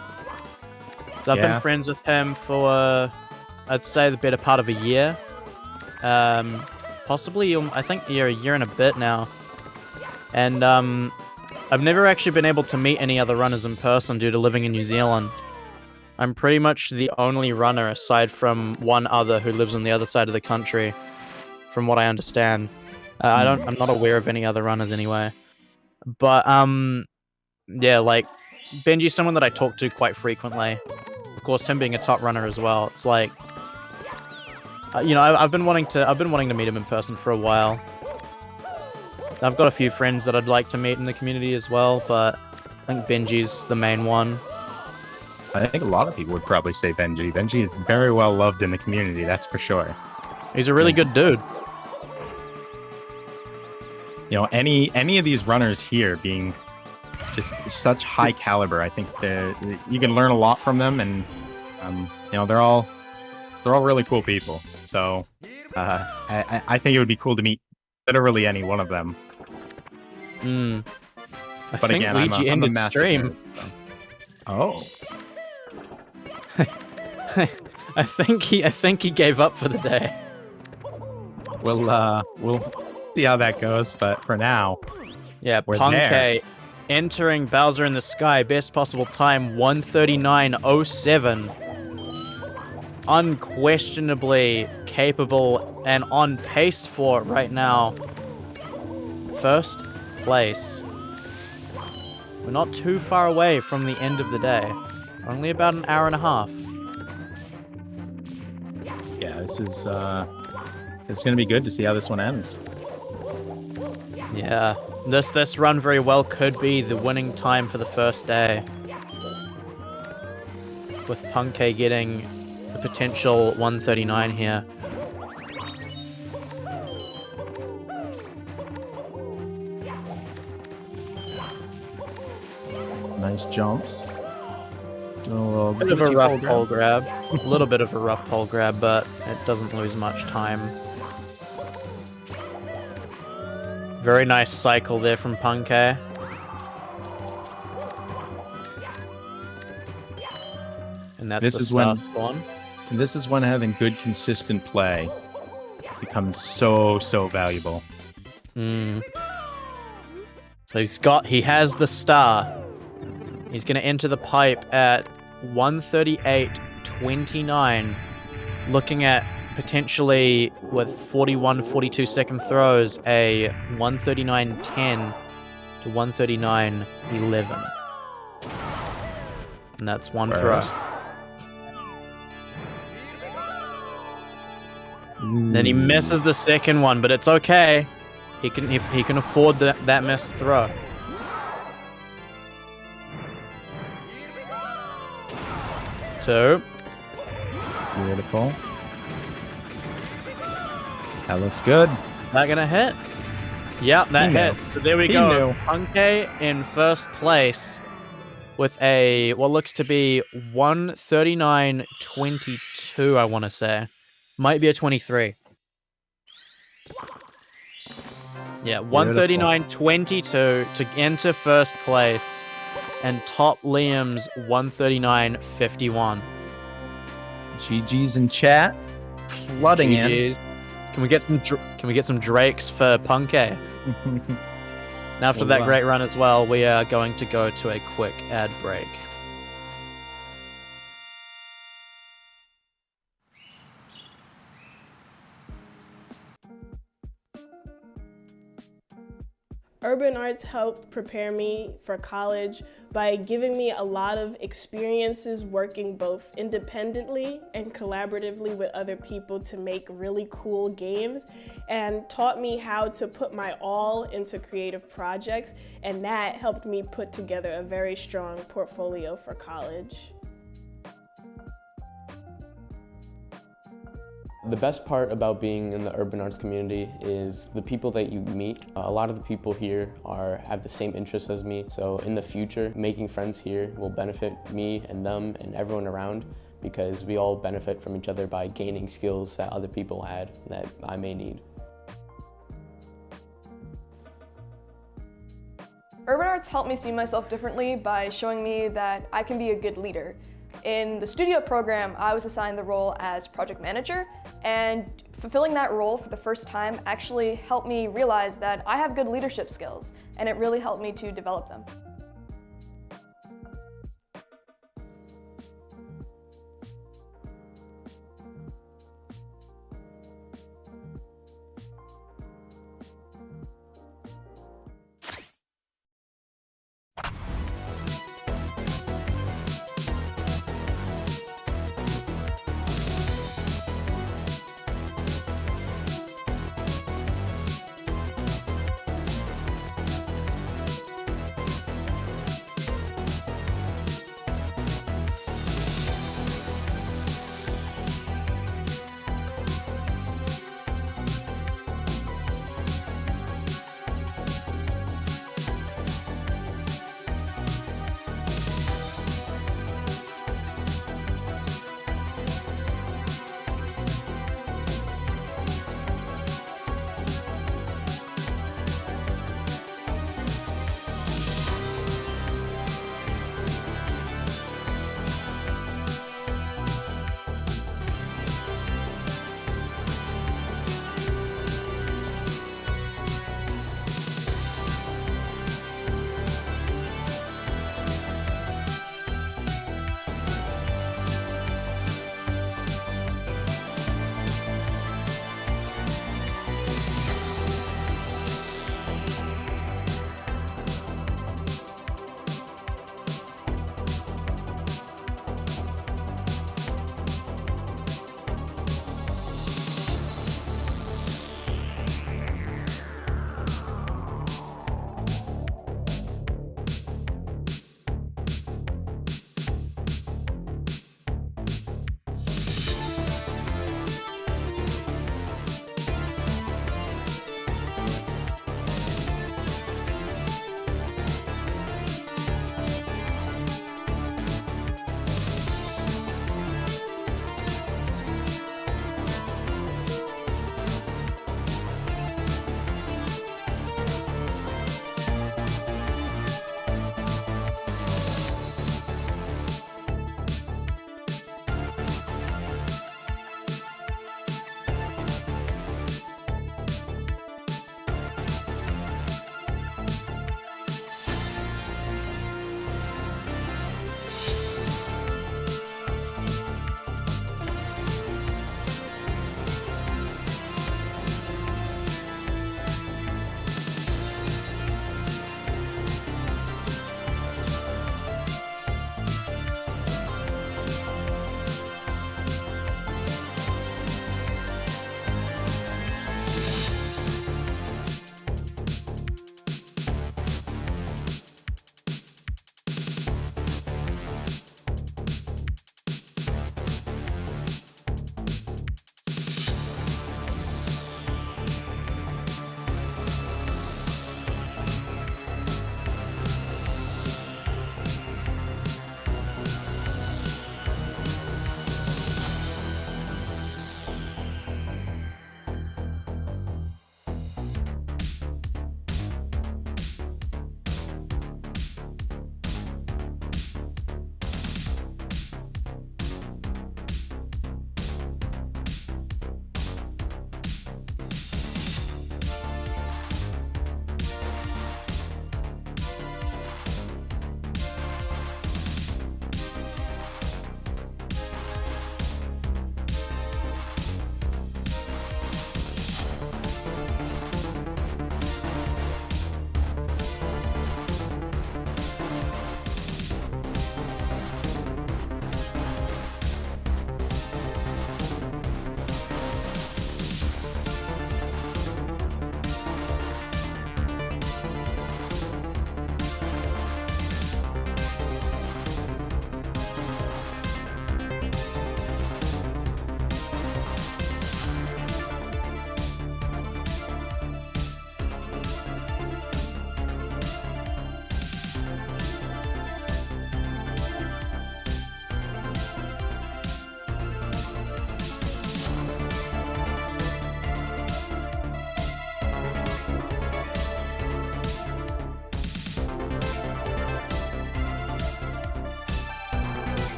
So I've been friends with him for, I'd say, the better part of a year. Possibly, I think, a year and a bit now. And I've never actually been able to meet any other runners in person due to living in New Zealand. I'm pretty much the only runner aside from one other who lives on the other side of the country, from what I understand. I'm not aware of any other runners anyway. But yeah, like Benji's someone that I talk to quite frequently. Of course, him being a top runner as well. It's like, I've been wanting to meet him in person for a while. I've got a few friends that I'd like to meet in the community as well, but I think Benji's the main one. I think a lot of people would probably say Benji. Benji is very well loved in the community, that's for sure. He's a really good dude. You know, any of these runners here being just such high caliber, I think you can learn a lot from them, and they're all really cool people. So I think it would be cool to meet literally any one of them. I But think again, Luigi I'm a ended master stream. nerd, so. Oh. I think he gave up for the day. We'll see how that goes, but for now, yeah, we're Punkei there. entering Bowser in the Sky, best possible time 1:39:07. Unquestionably capable and on pace for right now. First place. We're not too far away from the end of the day. Only about an hour and a half. Yeah, this is it's gonna be good to see how this one ends. Yeah, this run very well could be the winning time for the first day. With Punkei getting the potential 1:39 here. Nice jumps. A bit of a rough pole grab. A little bit of a rough pole grab, but it doesn't lose much time. Very nice cycle there from Punkei. And that's the star spawn. This is when having good, consistent play becomes so valuable. So he has the star. He's going to enter the pipe at 1:38:29, looking at potentially, with 41-42 second throws, a 1:39:10 to 1:39:11. And that's one throw. Then he misses the second one, but it's okay. He can afford that missed throw. Two. Beautiful. That looks good. That gonna hit? Yep, that He knew. hits. So there we He go. knew. Punkei in first place with a what looks to be 1:39:22, I want to say. Might be a 23. Yeah, 1:39:22 to enter first place. and top Liam's 139.51. GG's in chat. Flooding in. GG's. Can we get some Drakes for Punkay? And after that great run as well, we are going to go to a quick ad break. Urban arts helped prepare me for college by giving me a lot of experiences working both independently and collaboratively with other people to make really cool games, and taught me how to put my all into creative projects, and that helped me put together a very strong portfolio for college. The best part about being in the urban arts community is the people that you meet. A lot of the people here have the same interests as me, so in the future, making friends here will benefit me and them and everyone around, because we all benefit from each other by gaining skills that other people had that I may need. Urban arts helped me see myself differently by showing me that I can be a good leader. In the studio program, I was assigned the role as project manager, and fulfilling that role for the first time actually helped me realize that I have good leadership skills, and it really helped me to develop them.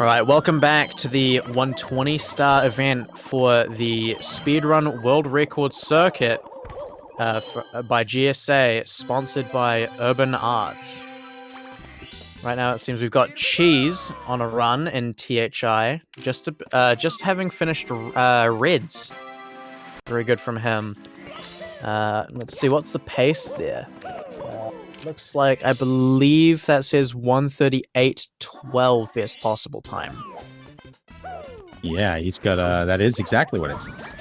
Alright, welcome back to the 120 star event for the Speedrun World Record Circuit by GSA, sponsored by Urban Arts. Right now it seems we've got Cheese on a run in THI, just having finished Reds. Very good from him. Let's see, what's the pace there? Looks like, I believe that says 1:38:12 best possible time. Yeah, he's got that is exactly what it says.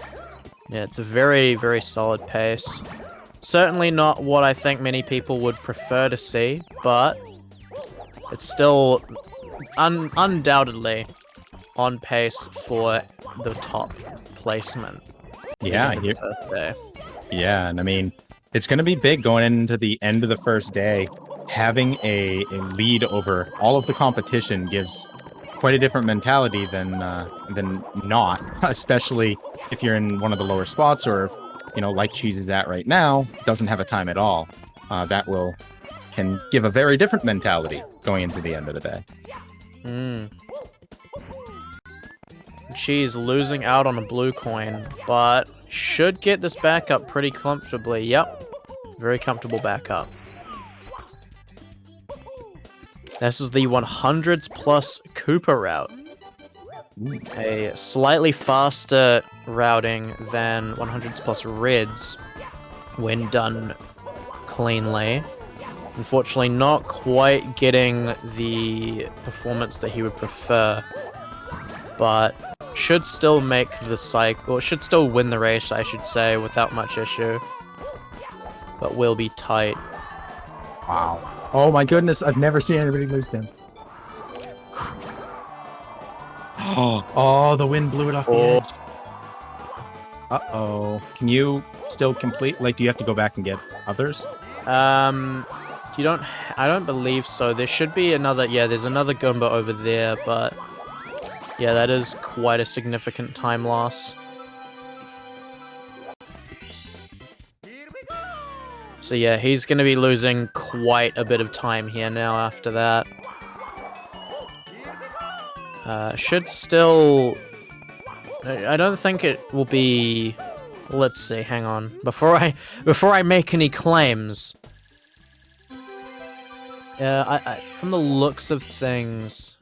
Yeah, it's a very, very solid pace. Certainly not what I think many people would prefer to see, but it's still undoubtedly on pace for the top placement. Yeah, even on the first day. Yeah, and I mean, it's going to be big going into the end of the first day. Having a lead over all of the competition gives quite a different mentality than not, especially if you're in one of the lower spots or if, you know, like Cheese is at right now, doesn't have a time at all. That can give a very different mentality going into the end of the day. Cheese losing out on a blue coin, but should get this back up pretty comfortably. Yep, very comfortable backup. This is the 100s plus Cooper route. A slightly faster routing than 100s plus Reds when done cleanly. Unfortunately, not quite getting the performance that he would prefer, but should still make the cycle, or should still win the race, I should say, without much issue. But will be tight. Wow. Oh my goodness, I've never seen anybody lose to him. Oh, the wind blew it off the edge. Uh-oh. Can you still complete? Like, do you have to go back and get others? You don't... I don't believe so. There should be another... Yeah, there's another Goomba over there, but... Yeah, that is quite a significant time loss. So yeah, he's going to be losing quite a bit of time here now after that. Should still... I don't think it will be... Let's see, hang on. Before I make any claims... from the looks of things...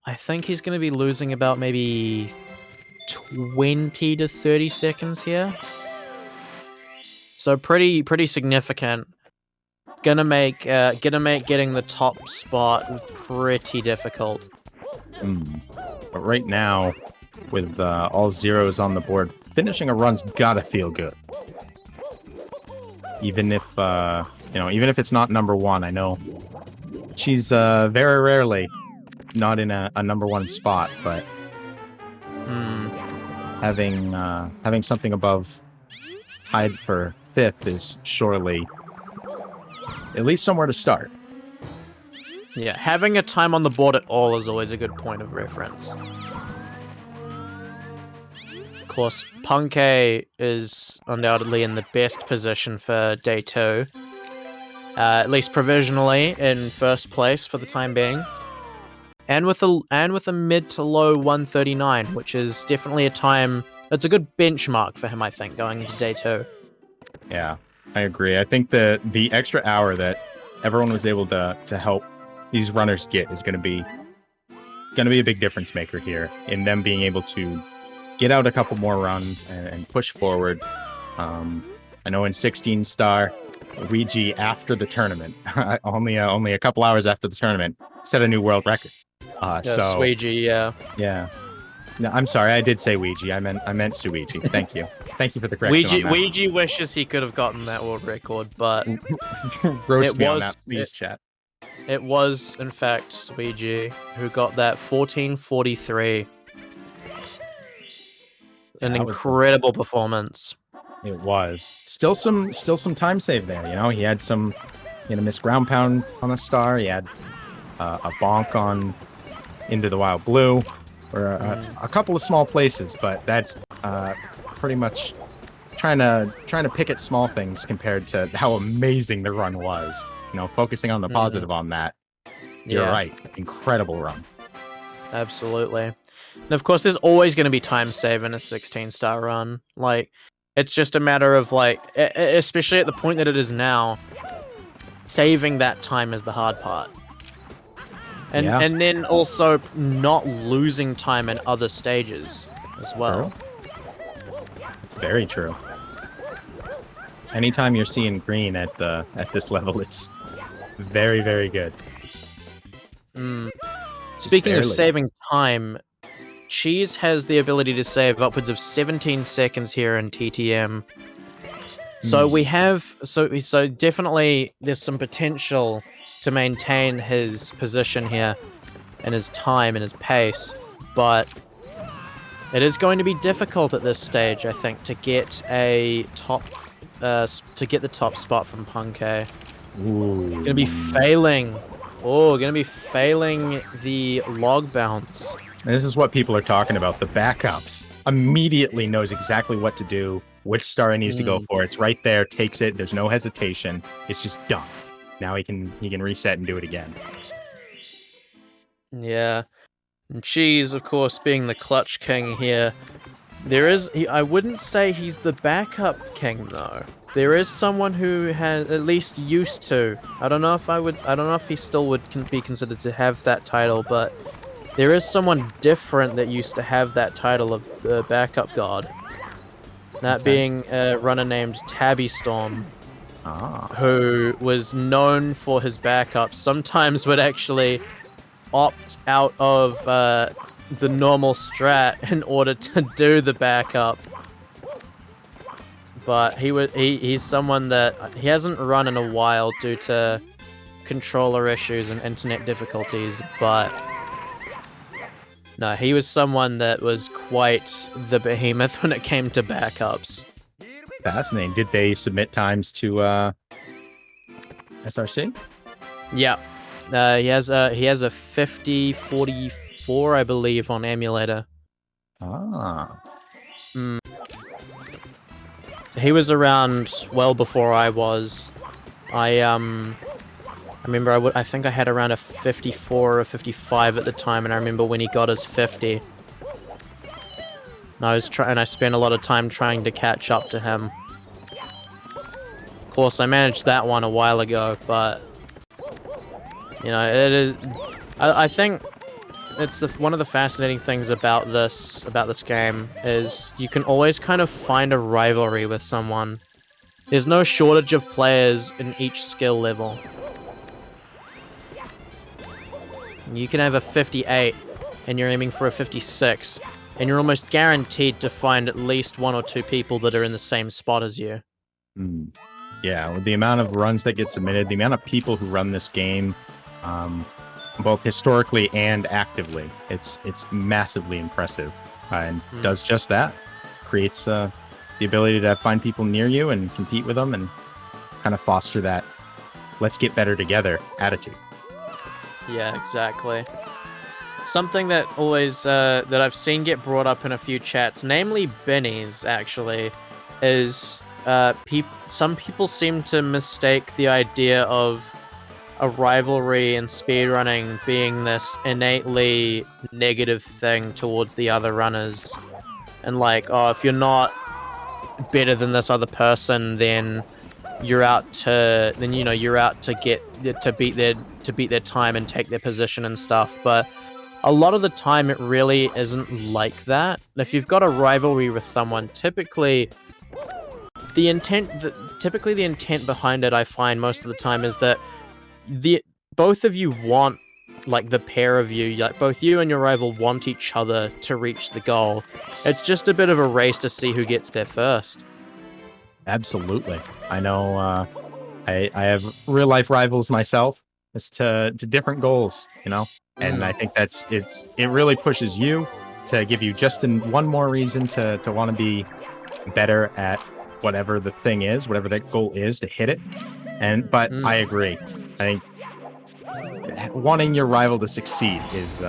I think he's going to be losing about maybe 20 to 30 seconds here. So pretty significant. Gonna make getting the top spot pretty difficult. But right now, with all zeros on the board, finishing a run's gotta feel good. Even if even if it's not number one, I know she's very rarely not in a number one spot, but having something above tied for 5th is surely at least somewhere to start. Yeah, having a time on the board at all is always a good point of reference. Of course, Punkay is undoubtedly in the best position for day 2. At least provisionally in first place for the time being. And with a mid to low 139, which is definitely a time that's a good benchmark for him, I think, going into day 2. Yeah, I agree. I think the extra hour that everyone was able to help these runners get is going to be a big difference maker here in them being able to get out a couple more runs and push forward. I know in 16 star, Ouija after the tournament, only a couple hours after the tournament, set a new world record. So Ouija, yeah. Yeah. No, I'm sorry, I did say Ouija. I meant Suiji. Thank you. Thank you for the correction. Ouija wishes he could have gotten that world record, but roast me on that, please, chat. It was, in fact, Ouija who got that 14:43. An incredible performance. It was. Still some time save there, you know. He had a missed ground pound on a star. He had a bonk on Into the Wild Blue, or a couple of small places, but that's pretty much trying to pick at small things compared to how amazing the run was. You know, focusing on the positive on that. You're right. Incredible run. Absolutely. And of course, there's always going to be time save in a 16-star run. Like, it's just a matter of, like, especially at the point that it is now, saving that time is the hard part. And and then also not losing time in other stages as well. It's very true. Anytime you're seeing green at this level, it's very, very good. Speaking of saving time, Cheese has the ability to save upwards of 17 seconds here in TTM. So we have so definitely there's some potential to maintain his position here and his time and his pace, but it is going to be difficult at this stage, I think, to get a top the top spot from Punkay. Gonna be failing. Oh, gonna be failing the log bounce. This is what people are talking about. The backups immediately knows exactly what to do, which star he needs to go for. It's right there, takes it. There's no hesitation. It's just done. Now he can reset and do it again. Yeah. And Cheese, of course, being the clutch king here. There is, I wouldn't say he's the backup king though. There is someone who has at least used to. I don't know if he still would be considered to have that title, but there is someone different that used to have that title of the backup god. That being a runner named Tabby Storm, who was known for his backup. Sometimes would actually opt out of the normal strat in order to do the backup. But he's someone that he hasn't run in a while due to controller issues and internet difficulties, but no, he was someone that was quite the behemoth when it came to backups. Fascinating. Did they submit times to SRC? Yeah. He has a 50-44, I believe, on emulator. He was around well before I was. I remember I think I had around a 54 or 55 at the time, and I remember when he got his 50. And I spent a lot of time trying to catch up to him. Of course, I managed that one a while ago, but you know, it is. I think it's one of the fascinating things about this game is you can always kind of find a rivalry with someone. There's no shortage of players in each skill level. You can have a 58 and you're aiming for a 56, and you're almost guaranteed to find at least one or two people that are in the same spot as you. Yeah, with the amount of runs that get submitted, the amount of people who run this game, both historically and actively, it's massively impressive, and does just that. Creates the ability to find people near you and compete with them and kind of foster that let's get better together attitude. Yeah, exactly. Something that always that I've seen get brought up in a few chats, namely Benny's actually, is some people seem to mistake the idea of a rivalry in speedrunning being this innately negative thing towards the other runners. And like, oh, if you're not better than this other person, then you're out to beat their time and take their position and stuff. But a lot of the time it really isn't like that. If you've got a rivalry with someone, typically the intent behind it, I find most of the time, is that both of you want, like, the pair of you, like both you and your rival want each other to reach the goal. It's just a bit of a race to see who gets there first. Absolutely. I know I have real life rivals myself as to different goals, you know? And I think it really pushes you to give you just one more reason to want to be better at whatever the thing is, whatever that goal is, to hit it. But I agree. I think wanting your rival to succeed is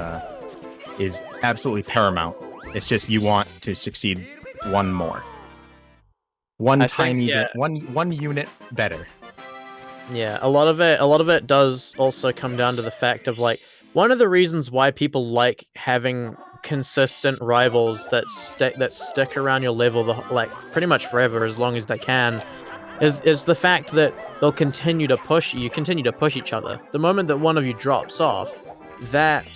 absolutely paramount. It's just you want to succeed one more. One unit better. Yeah, a lot of it does also come down to the fact of like one of the reasons why people like having consistent rivals that stick around your level like pretty much forever as long as they can is the fact that they'll continue to push you continue to push each other. The moment that one of you drops off, that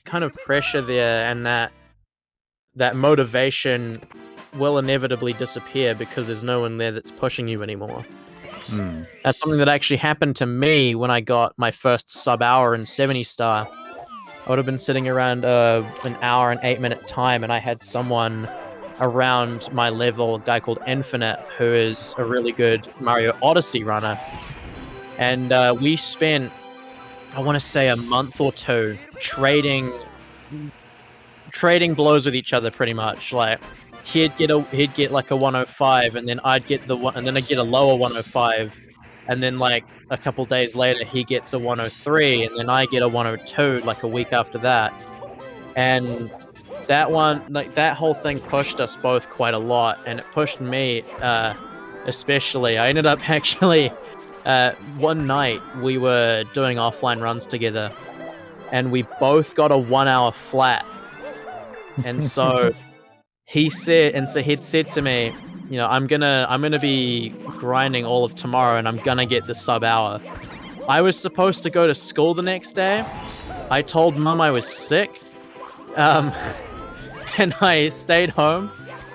kind of pressure there and that motivation will inevitably disappear because there's no one there that's pushing you anymore. That's something that actually happened to me when I got my first sub-hour in 70 star. I would have been sitting around an hour and 8-minute time, and I had someone around my level, a guy called Infinite, who is a really good Mario Odyssey runner. And we spent, I want to say, a month or two trading blows with each other pretty much. Like, he'd get like a 105, and then I'd get I'd get a lower 105, and then like a couple days later he gets a 103, and then I get a 102 like a week after that. And that whole thing pushed us both quite a lot, and it pushed me especially. I ended up actually one night we were doing offline runs together, and we both got a 1 hour flat. And so he'd said to me, you know, I'm gonna be grinding all of tomorrow, and I'm gonna get the sub hour. I was supposed to go to school the next day. I told Mum I was sick, and I stayed home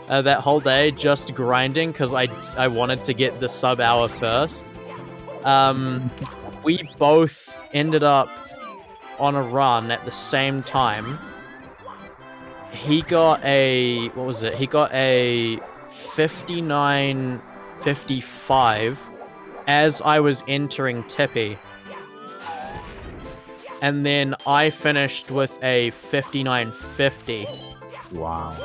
that whole day just grinding because I wanted to get the sub hour first. We both ended up on a run at the same time. He got a, what was it? He got a 59.55 as I was entering Tippy. And then I finished with a 59.50. Wow.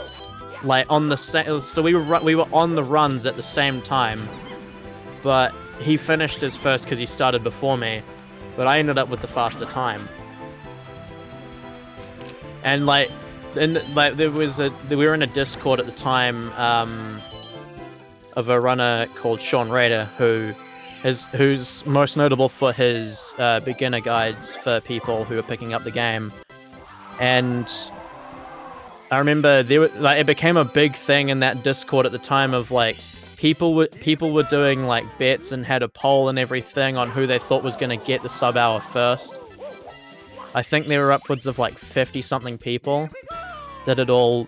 Like on the same, so we were on the runs at the same time, but he finished his first because he started before me, but I ended up with the faster time. And we were in a Discord at the time of a runner called Sean Rader, who's most notable for his beginner guides for people who are picking up the game. And I remember it became a big thing in that Discord at the time of like people were doing like bets and had a poll and everything on who they thought was going to get the sub hour first. I think there were upwards of like 50-something people that had all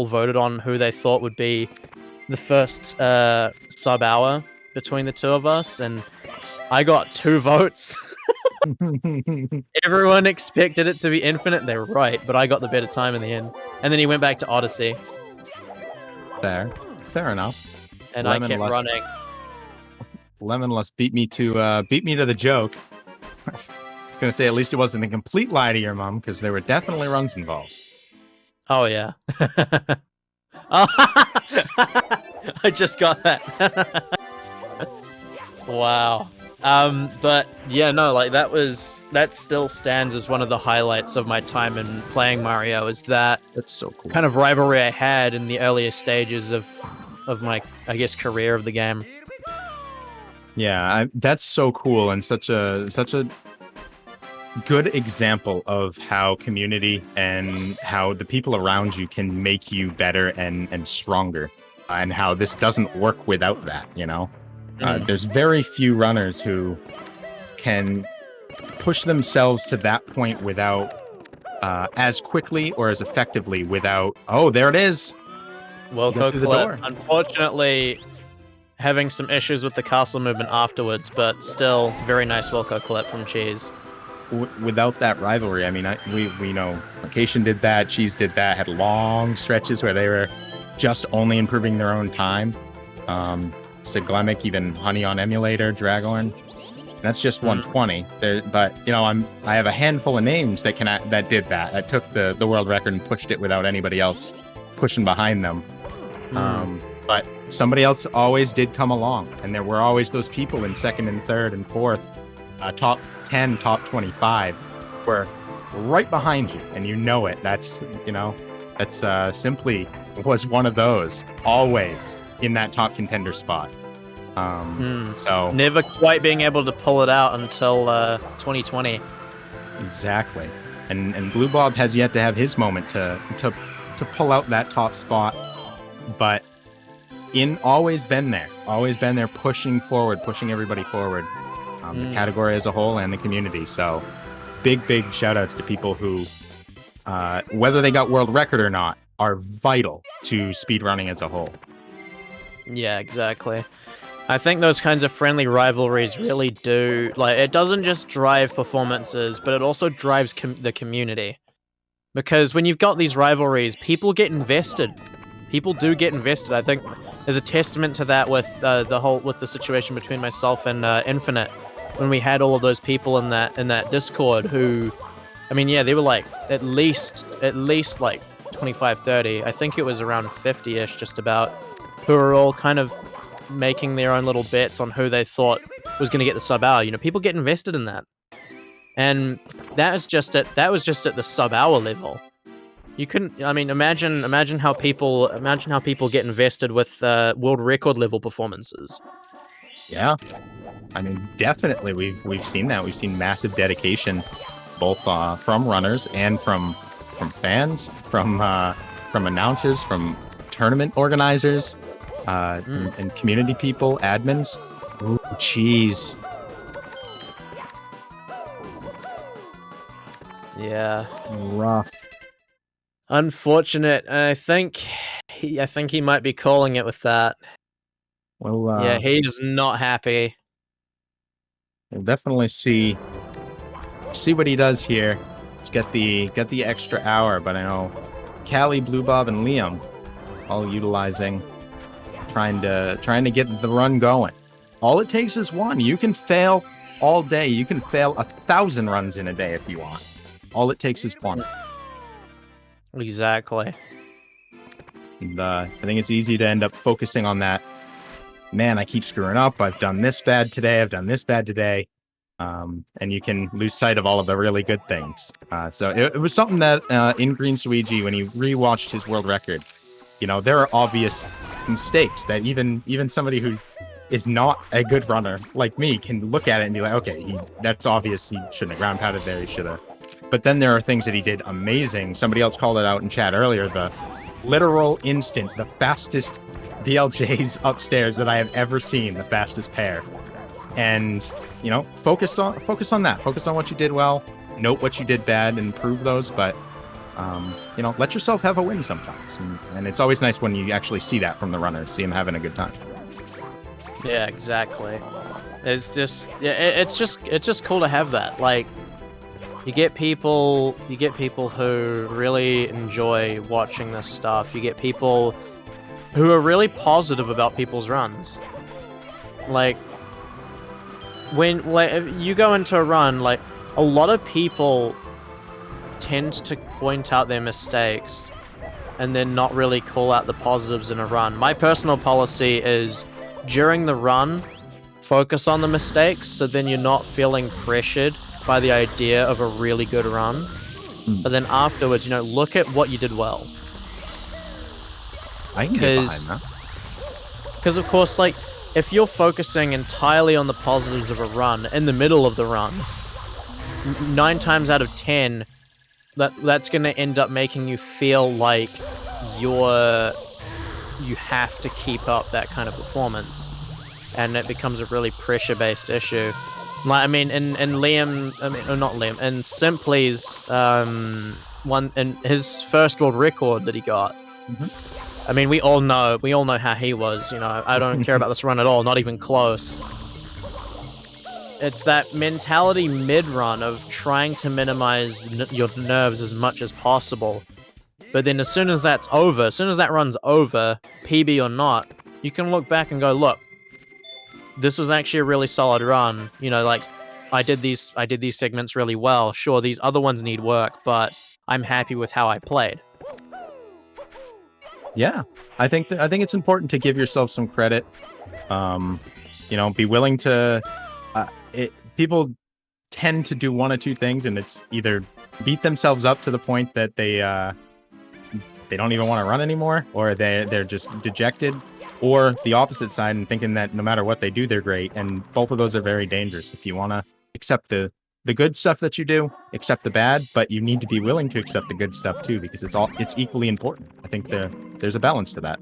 voted on who they thought would be the first sub hour between the two of us, and I got 2 votes. Everyone expected it to be Infinite. They were right, but I got the better time in the end. And then he went back to Odyssey. Fair enough. And I kept running. Lemonless beat me to the joke. I was gonna say at least it wasn't a complete lie to your mom, because there were definitely runs involved. Oh yeah. Oh, I just got that. Wow. But yeah, no, like that still stands as one of the highlights of my time in playing Mario, is that's so cool. Kind of rivalry I had in the earlier stages of my, I guess, career of the game. Yeah, that's so cool, and such a good example of how community and how the people around you can make you better and stronger, and how this doesn't work without that, you know? There's very few runners who can push themselves to that point without as quickly or as effectively without, oh, there it is. Wilco clip. Unfortunately, having some issues with the castle movement afterwards, but still very nice Wilco clip from Cheese. Without that rivalry, I mean, we know Location did that, Cheese did that, had long stretches where they were just only improving their own time. Siglemic, even Honey on Emulator, Dragorn. That's just 120. But you know, I have a handful of names that did that. That took the world record and pushed it without anybody else pushing behind them. But somebody else always did come along, and there were always those people in second and third and fourth, top 10, top 25, were right behind you, and you know it. That's simply was one of those, always in that top contender spot. So never quite being able to pull it out until 2020. exactly, and Blue Bob has yet to have his moment to pull out that top spot, but always been there, pushing forward, pushing everybody forward, the category as a whole and the community. So big shout outs to people who, whether they got world record or not, are vital to speedrunning as a whole. Yeah, exactly. I think those kinds of friendly rivalries really do, like, it doesn't just drive performances, but it also drives the community. Because when you've got these rivalries, people get invested. People do get invested. I think there's a testament to that with the situation between myself and Infinite, when we had all of those people in that Discord who, I mean, yeah, they were like at least like 25, 30. I think it was around 50-ish, just about, who are all kind of making their own little bets on who they thought was going to get the sub-hour. You know, people get invested in that. And that was just at the sub-hour level. You couldn't, I mean, imagine how people get invested with world record level performances. Yeah. I mean, definitely we've seen that. We've seen massive dedication, both from runners and from fans, from announcers, from tournament organizers, and community people, admins. Ooh, jeez. Yeah. Rough. Unfortunate. I think he might be calling it with that. Well, yeah, he's not happy. We'll definitely see what he does here. Let's get the extra hour, but I know Callie, Blue Bob, and Liam all utilizing, trying to get the run going. All it takes is one. You can fail all day. You can fail 1,000 runs in a day if you want. All it takes is one. Exactly. And I think it's easy to end up focusing on that. Man, I keep screwing up. I've done this bad today. I've done this bad today. And you can lose sight of all of the really good things. So it was something that in Green Suigi, when he rewatched his world record, you know, there are obvious mistakes that even somebody who is not a good runner like me can look at it and be like, okay, that's obvious. He shouldn't have ground pounded there. He should have. But then there are things that he did amazing. Somebody else called it out in chat earlier. The literal instant, the fastest DLJs upstairs that I have ever seen, the fastest pair. And, you know, focus on that. Focus on what you did well. Note what you did bad and improve those. But, you know, let yourself have a win sometimes. And it's always nice when you actually see that from the runners, see them having a good time. Yeah, exactly. It's just, yeah, it's just cool to have that. Like, you get people who really enjoy watching this stuff. You get people who are really positive about people's runs. Like, when if you go into a run, like, a lot of people tend to point out their mistakes and then not really call out the positives in a run. My personal policy is, during the run, focus on the mistakes, so then you're not feeling pressured by the idea of a really good run. But then afterwards, you know, look at what you did well. I can get behind that. Because, of course, like, if you're focusing entirely on the positives of a run in the middle of the run, 9 times out of 10, that's going to end up making you feel like you have to keep up that kind of performance, and it becomes a really pressure-based issue. Like, I mean, in Liam, I mean, not Liam, in Simply's one, in his first world record that he got. Mm-hmm. I mean, we all know how he was. You know, I don't care about this run at all, not even close. It's that mentality mid-run of trying to minimize your nerves as much as possible. But then as soon as that's over, as soon as that run's over, PB or not, you can look back and go, look, this was actually a really solid run. You know, like, I did these segments really well. Sure, these other ones need work, but I'm happy with how I played. Yeah, I think it's important to give yourself some credit. You know, be willing to. People tend to do one of two things, and it's either beat themselves up to the point that they don't even want to run anymore, or they're just dejected, or the opposite side and thinking that no matter what they do, they're great. And both of those are very dangerous. If you want to accept the good stuff that you do, accept the bad, but you need to be willing to accept the good stuff too, because it's equally important. I think there's a balance to that.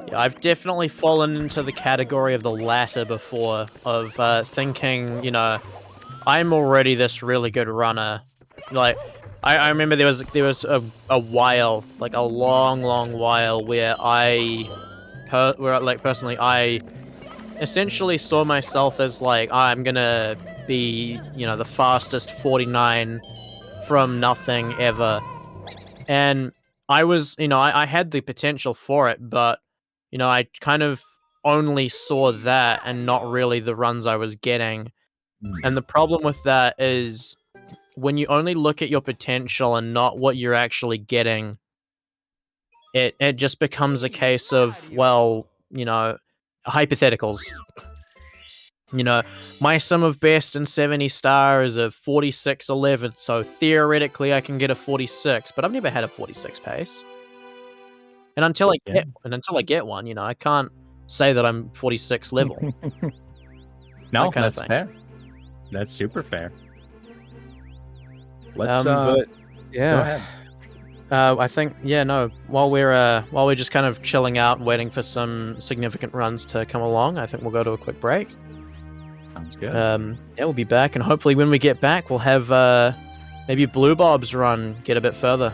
Yeah, I've definitely fallen into the category of the latter before, of thinking, you know, I'm already this really good runner. Like, I remember there was a while, like a long while, where personally, I essentially saw myself as like, I'm gonna be, you know, the fastest 49 from nothing ever. And I was, you know, I had the potential for it, but, you know, I kind of only saw that and not really the runs I was getting. And the problem with that is when you only look at your potential and not what you're actually getting, it just becomes a case of, well, you know, hypotheticals. You know, my sum of best and 70 star is a 46.11, so theoretically I can get a 46, but I've never had a 46 pace. And until I get one, you know, I can't say that I'm 46 level. No, kind of that's thing. fair. That's super fair. Let's But yeah. go ahead. I think while we're just kind of chilling out and waiting for some significant runs to come along, I think we'll go to a quick break. Sounds good. Yeah, we'll be back, and hopefully when we get back, we'll have maybe Blue Bob's run get a bit further.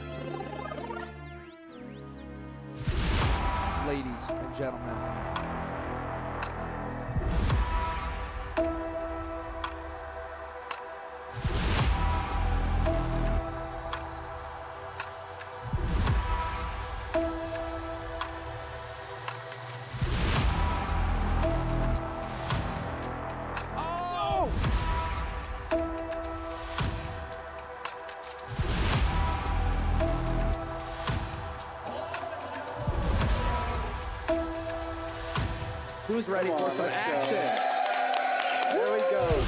Ladies and gentlemen. Who's ready for some action? Here we go.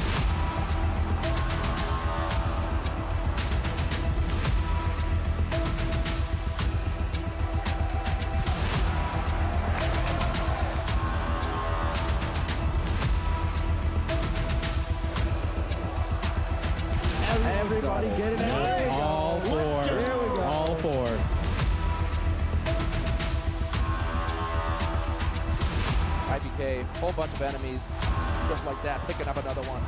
Everybody get it out. All four. Here we go. All four. IBK, whole bunch of enemies, just like that, picking up another one.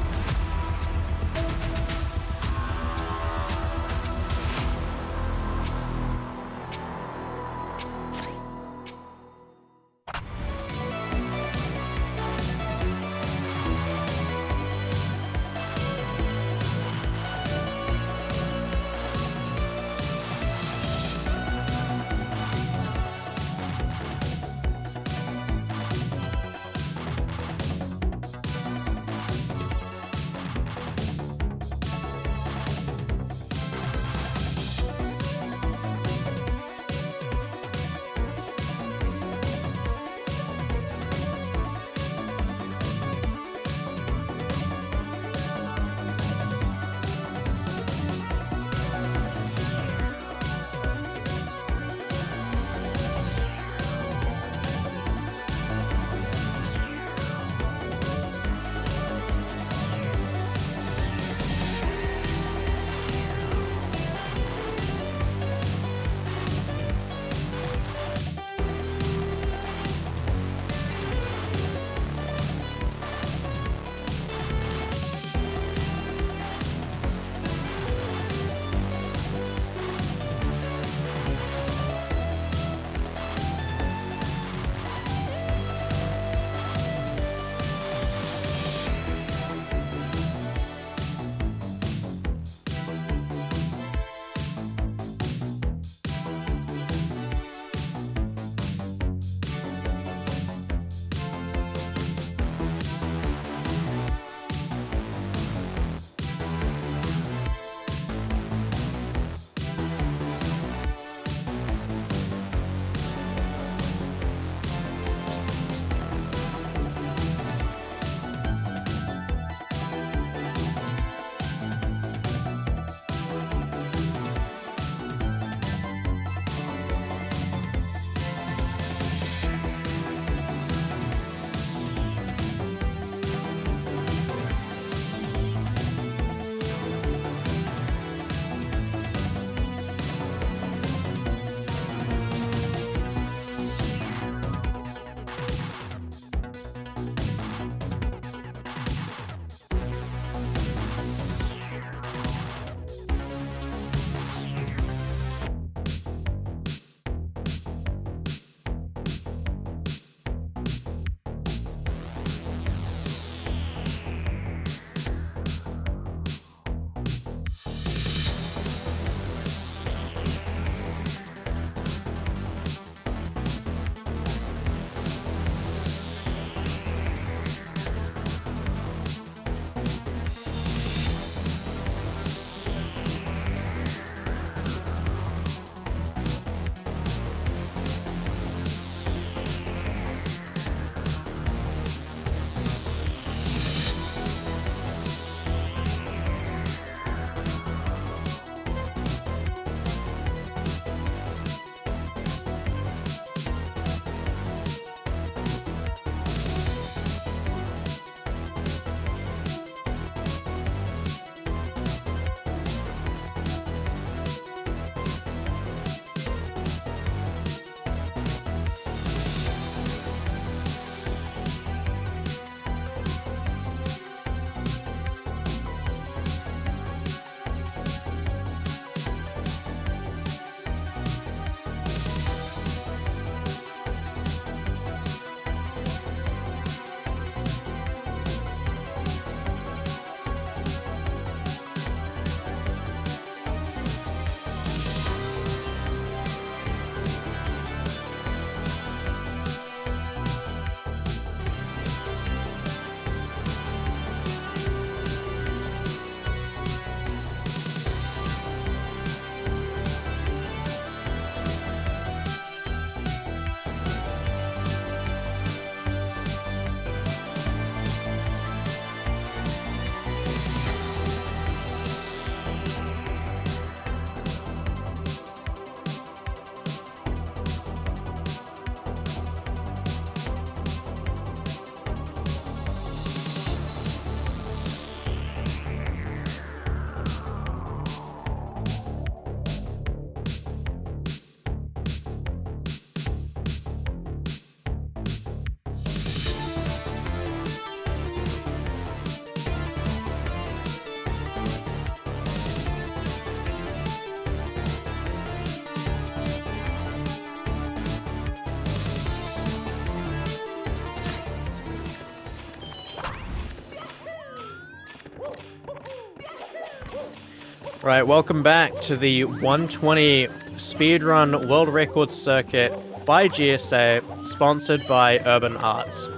Right, welcome back to the 120 Speedrun World Records Circuit by GSA, sponsored by Urban Arts.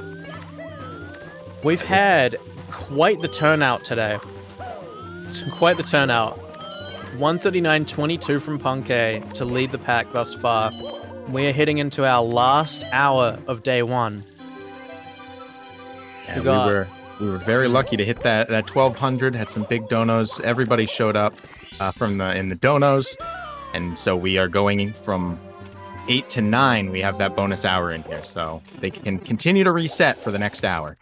We've had quite the turnout today. Quite the turnout. 139.22 from Punkay to lead the pack thus far. We are heading into our last hour of day one. Yeah, we were very lucky to hit that 1200. Had some big donos. Everybody showed up in the donos, and so we are going from 8 to 9. We have that bonus hour in here, so they can continue to reset for the next hour.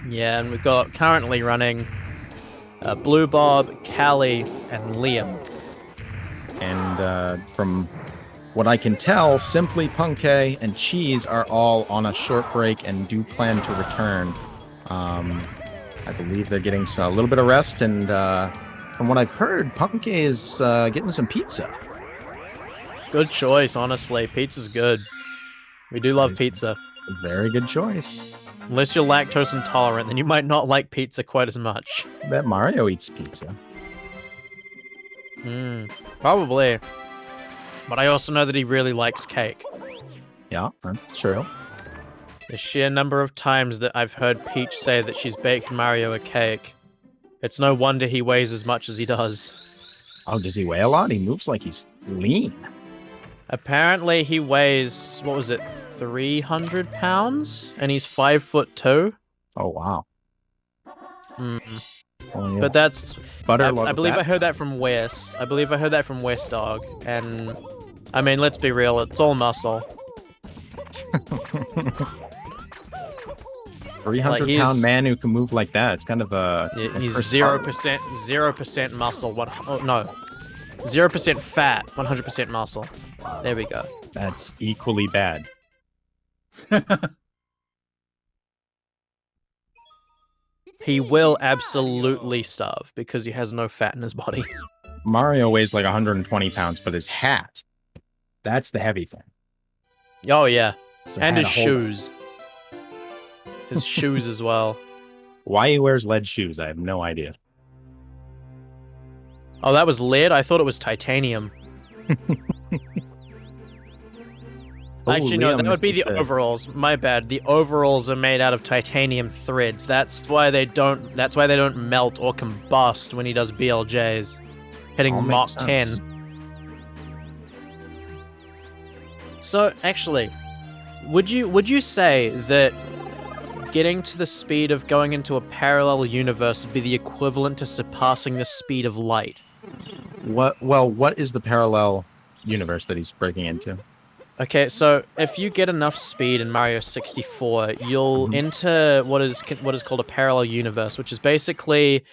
Yeah, and we've got currently running Blue Bob, Callie, and Liam. And from what I can tell, Simply, Punkay, and Cheese are all on a short break and do plan to return. I believe they're getting a little bit of rest, and from what I've heard, Punkay is getting some pizza. Good choice, honestly. Pizza's good. We do love pizza. Very good choice. Unless you're lactose intolerant, then you might not like pizza quite as much. I bet Mario eats pizza. Probably. But I also know that he really likes cake. Yeah, that's true. The sheer number of times that I've heard Peach say that she's baked Mario a cake. It's no wonder he weighs as much as he does. Oh, does he weigh a lot? He moves like he's lean. Apparently he weighs, 300 pounds? And he's 5'2". Oh, wow. Mm. Well, yeah. But that's... I believe that. I heard that from Wes. I believe I heard that from Wes Dog. And, I mean, let's be real, it's all muscle. 300-pound man who can move like that. It's kind of a... Yeah, he's 0% muscle. 0% fat, 100% muscle. There we go. That's equally bad. He will absolutely starve because he has no fat in his body. Mario weighs like 120 pounds, but his hat, that's the heavy thing. Oh, yeah. So And his shoes. His shoes as well. Why he wears lead shoes, I have no idea. Oh, that was lead? I thought it was titanium. Actually, no, that would be the overalls. My bad. The overalls are made out of titanium threads. That's why they don't melt or combust when he does BLJs. Hitting Mach 10. So, actually, would you say that getting to the speed of going into a parallel universe would be the equivalent to surpassing the speed of light? What is the parallel universe that he's breaking into? Okay, so if you get enough speed in Mario 64, you'll enter what is called a parallel universe, which is basically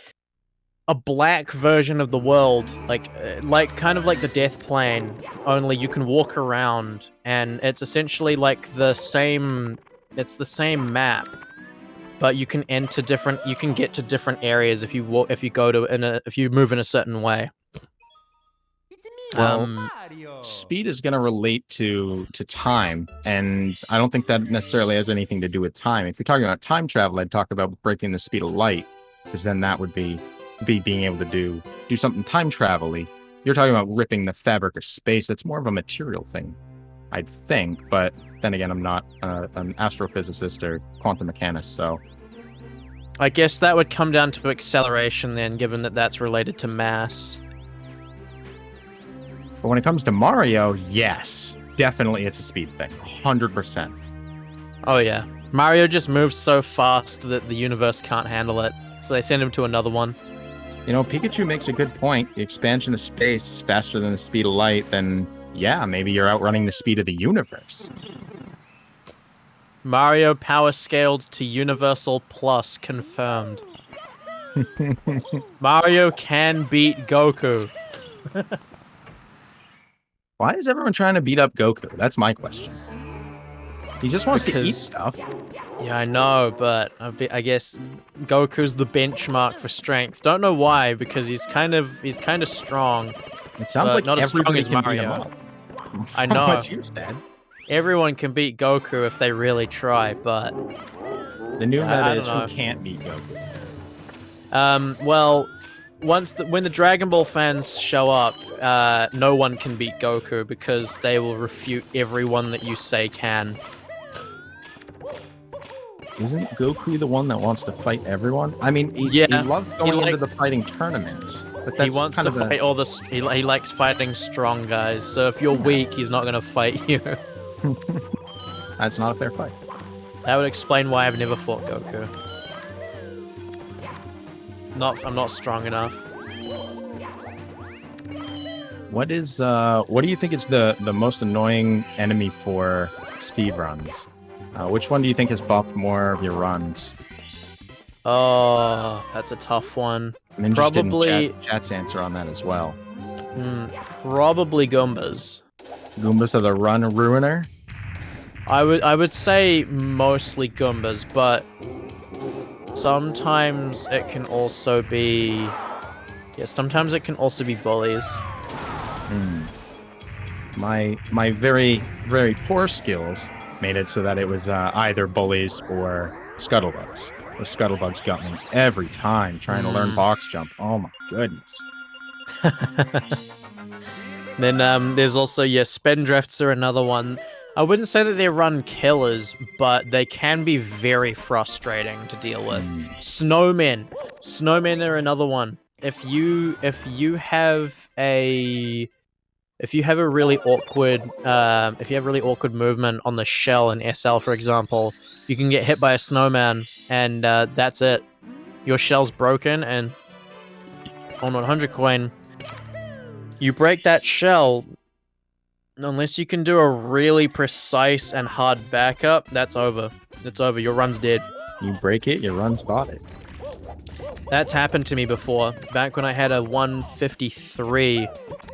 a black version of the world, like kind of like the Death Plane, only you can walk around, and it's essentially like the same map, but you can get to different areas if you move in a certain way. Well, speed is going to relate to time, and I don't think that necessarily has anything to do with time. If you're talking about time travel, I'd talk about breaking the speed of light, because then that would be being able to do something time travel-y. You're talking about ripping the fabric of space. That's more of a material thing, I'd think, but then again, I'm not an astrophysicist or quantum mechanist, so... I guess that would come down to acceleration then, given that that's related to mass. But when it comes to Mario, yes, definitely it's a speed thing, 100%. Oh yeah, Mario just moves so fast that the universe can't handle it, so they send him to another one. You know, Pikachu makes a good point. The expansion of space is faster than the speed of light, then yeah, maybe you're outrunning the speed of the universe. Mario power scaled to Universal Plus confirmed. Mario can beat Goku. Why is everyone trying to beat up Goku? That's my question. He just wants to eat stuff. Yeah, I know, but I guess Goku's the benchmark for strength. Don't know why, because he's kind of strong. It sounds like not as strong as Mario. I know. What you said. Everyone can beat Goku if they really try, but the new meta is who can't beat Goku. Well, when the Dragon Ball fans show up, no one can beat Goku because they will refute everyone that you say can. Isn't Goku the one that wants to fight everyone? I mean, he loves going into the fighting tournaments. But that's he wants kind to of fight all the. He likes fighting strong guys. So if you're weak, he's not gonna fight you. That's not a fair fight. That would explain why I've never fought Goku. I'm not strong enough. What do you think is the most annoying enemy for speedruns? Which one do you think has buffed more of your runs? Oh, that's a tough one. I'm interested Probably in chat's answer on that as well. Probably Goombas. Goombas are the run ruiner? I would say mostly Goombas, but sometimes it can also be sometimes it can also be bullies. My very, very poor skills made it so that it was either bullies or scuttlebugs. The scuttlebugs got me every time trying to learn box jump. Oh my goodness. Then there's also Spindrifts are another one. I wouldn't say that they run killers, but they can be very frustrating to deal with. Snowmen are another one. If you have a really awkward movement on the shell in SL, for example, you can get hit by a snowman, and that's it. Your shell's broken, and on 100 coin, you break that shell. Unless you can do a really precise and hard backup, that's over. It's over. Your run's dead. You break it, your run's spotted. That's happened to me before. Back when I had a 153,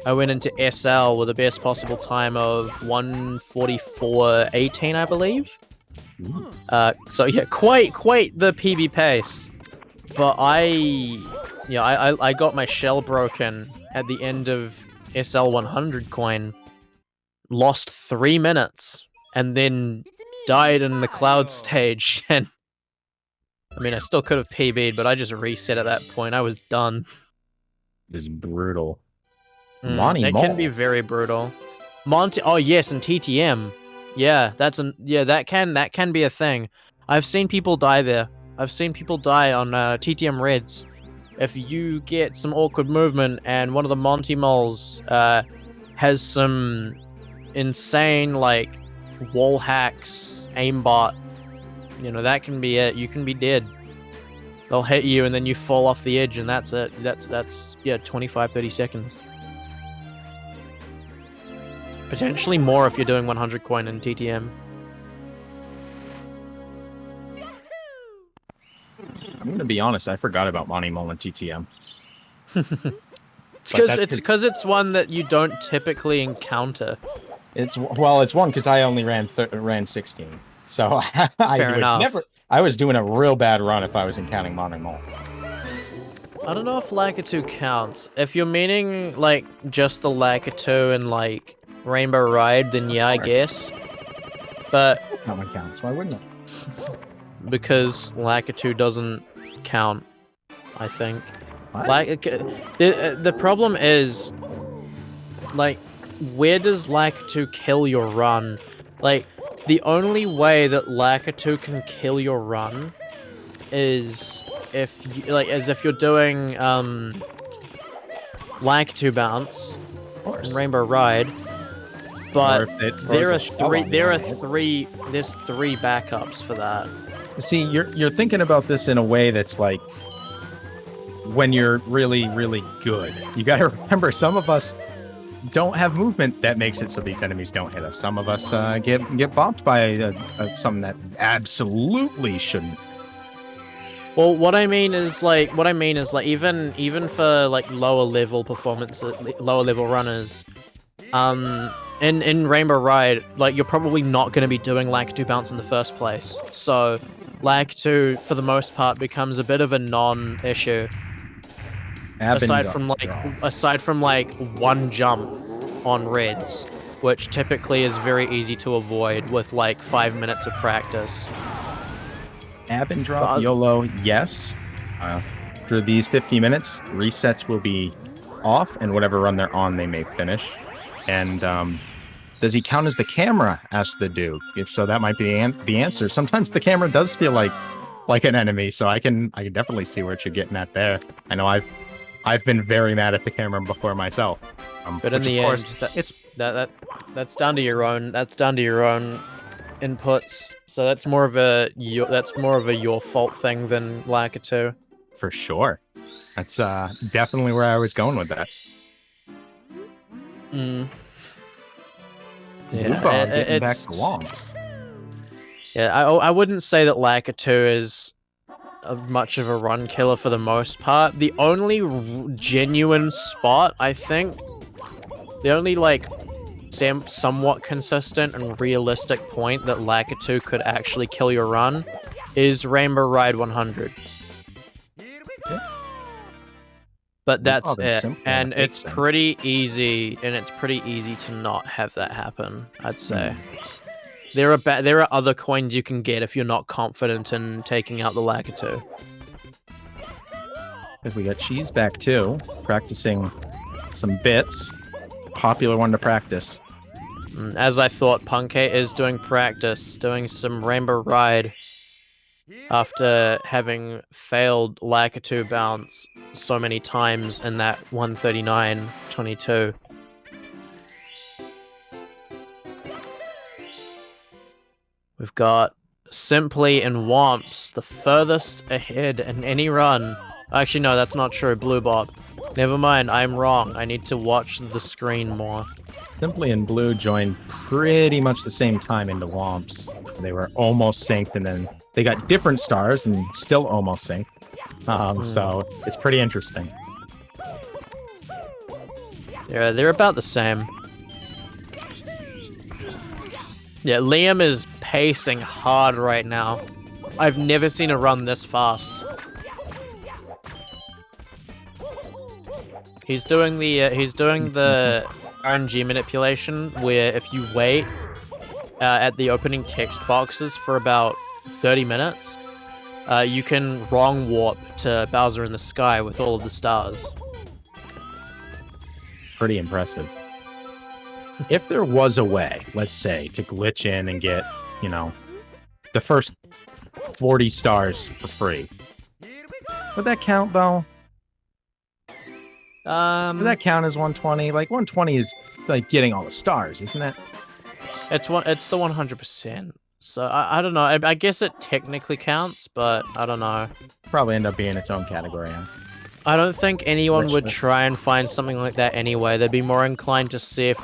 I went into SL with the best possible time of 144.18, I believe. So yeah, quite the PB pace. But I got my shell broken at the end of SL 100 coin. Lost 3 minutes, and then died in the cloud stage, and I mean, I still could have PB'd, but I just reset at that point. I was done. It's brutal. It can be very brutal. Oh yes, and TTM. Yeah, that can be a thing. I've seen people die there. I've seen people die on TTM Reds. If you get some awkward movement and one of the Monty Moles has some insane like wall hacks, aimbot, that can be it. You can be dead. They'll hit you and then you fall off the edge, and that's it. That's 25-30 seconds. Potentially more if you're doing 100 coin in TTM. I'm gonna be honest, I forgot about Monty Mole and TTM. It's because it's one that you don't typically encounter. It's one because I only ran 16, so Fair enough. I was doing a real bad run if I was encountering Monty Mole. I don't know if Lakitu counts. If you're meaning like just the Lakitu and like Rainbow Ride, then yeah, I guess. But that one counts. Why wouldn't it? Because Lakitu doesn't count, I think. Like the problem is, like, where does Lakitu kill your run? Like, the only way that Lakitu can kill your run is if you're doing Lakitu bounce and Rainbow Ride. But there's three backups for that. See, you're thinking about this in a way that's like when you're really, really good. You gotta remember, some of us don't have movement that makes it so these enemies don't hit us. Some of us get bopped by something that absolutely shouldn't. Well, what I mean is like even for like lower level runners, in Rainbow Ride, like, you're probably not going to be doing Lakitu bounce in the first place. So Lakitu, for the most part, becomes a bit of a non-issue. Aside from one jump on Reds, which typically is very easy to avoid with like 5 minutes of practice. Ab and drop YOLO, yes. after these 50 minutes, resets will be off, and whatever run they're on, they may finish. And does he count as the camera? Asked the Duke. If so, that might be the answer. Sometimes the camera does feel like an enemy, so I can definitely see what you're getting at there. I know I've been very mad at the camera before myself. But in the end, that's down to your own. That's down to your own inputs. So that's more of a your fault thing than Lakitu. For sure. That's definitely where I was going with that. Yeah, getting back to Womps. Yeah, I wouldn't say that Lakitu is much of a run killer for the most part. The only genuine spot, I think, the only like somewhat consistent and realistic point that Lakitu could actually kill your run is Rainbow Ride 100. But that's it, and it's pretty easy, to not have that happen, I'd say. There are other coins you can get if you're not confident in taking out the Lakitu. We got Cheese back too, practicing some bits. Popular one to practice. As I thought, Punkate is doing practice, doing some Rainbow Ride after having failed Lakitu bounce so many times in that 139.22. We've got Simply and Womps, the furthest ahead in any run. Actually, no, that's not true. Blue Bob. Never mind, I'm wrong. I need to watch the screen more. Simply and Blue joined pretty much the same time into Womps. They were almost synced, and then they got different stars and still almost synced. So it's pretty interesting. Yeah, they're about the same. Yeah, Liam is pacing hard right now. I've never seen a run this fast. He's doing the RNG manipulation where if you wait at the opening text boxes for about 30 minutes, you can wrong warp to Bowser in the Sky with all of the stars. Pretty impressive. If there was a way, let's say, to glitch in and get, the first 40 stars for free, would that count, though? Would that count as 120? Like, 120 is, like, getting all the stars, isn't it? It's the 100%. So, I don't know. I guess it technically counts, but I don't know. Probably end up being its own category, huh? I don't think anyone would try and find something like that anyway. They'd be more inclined to see if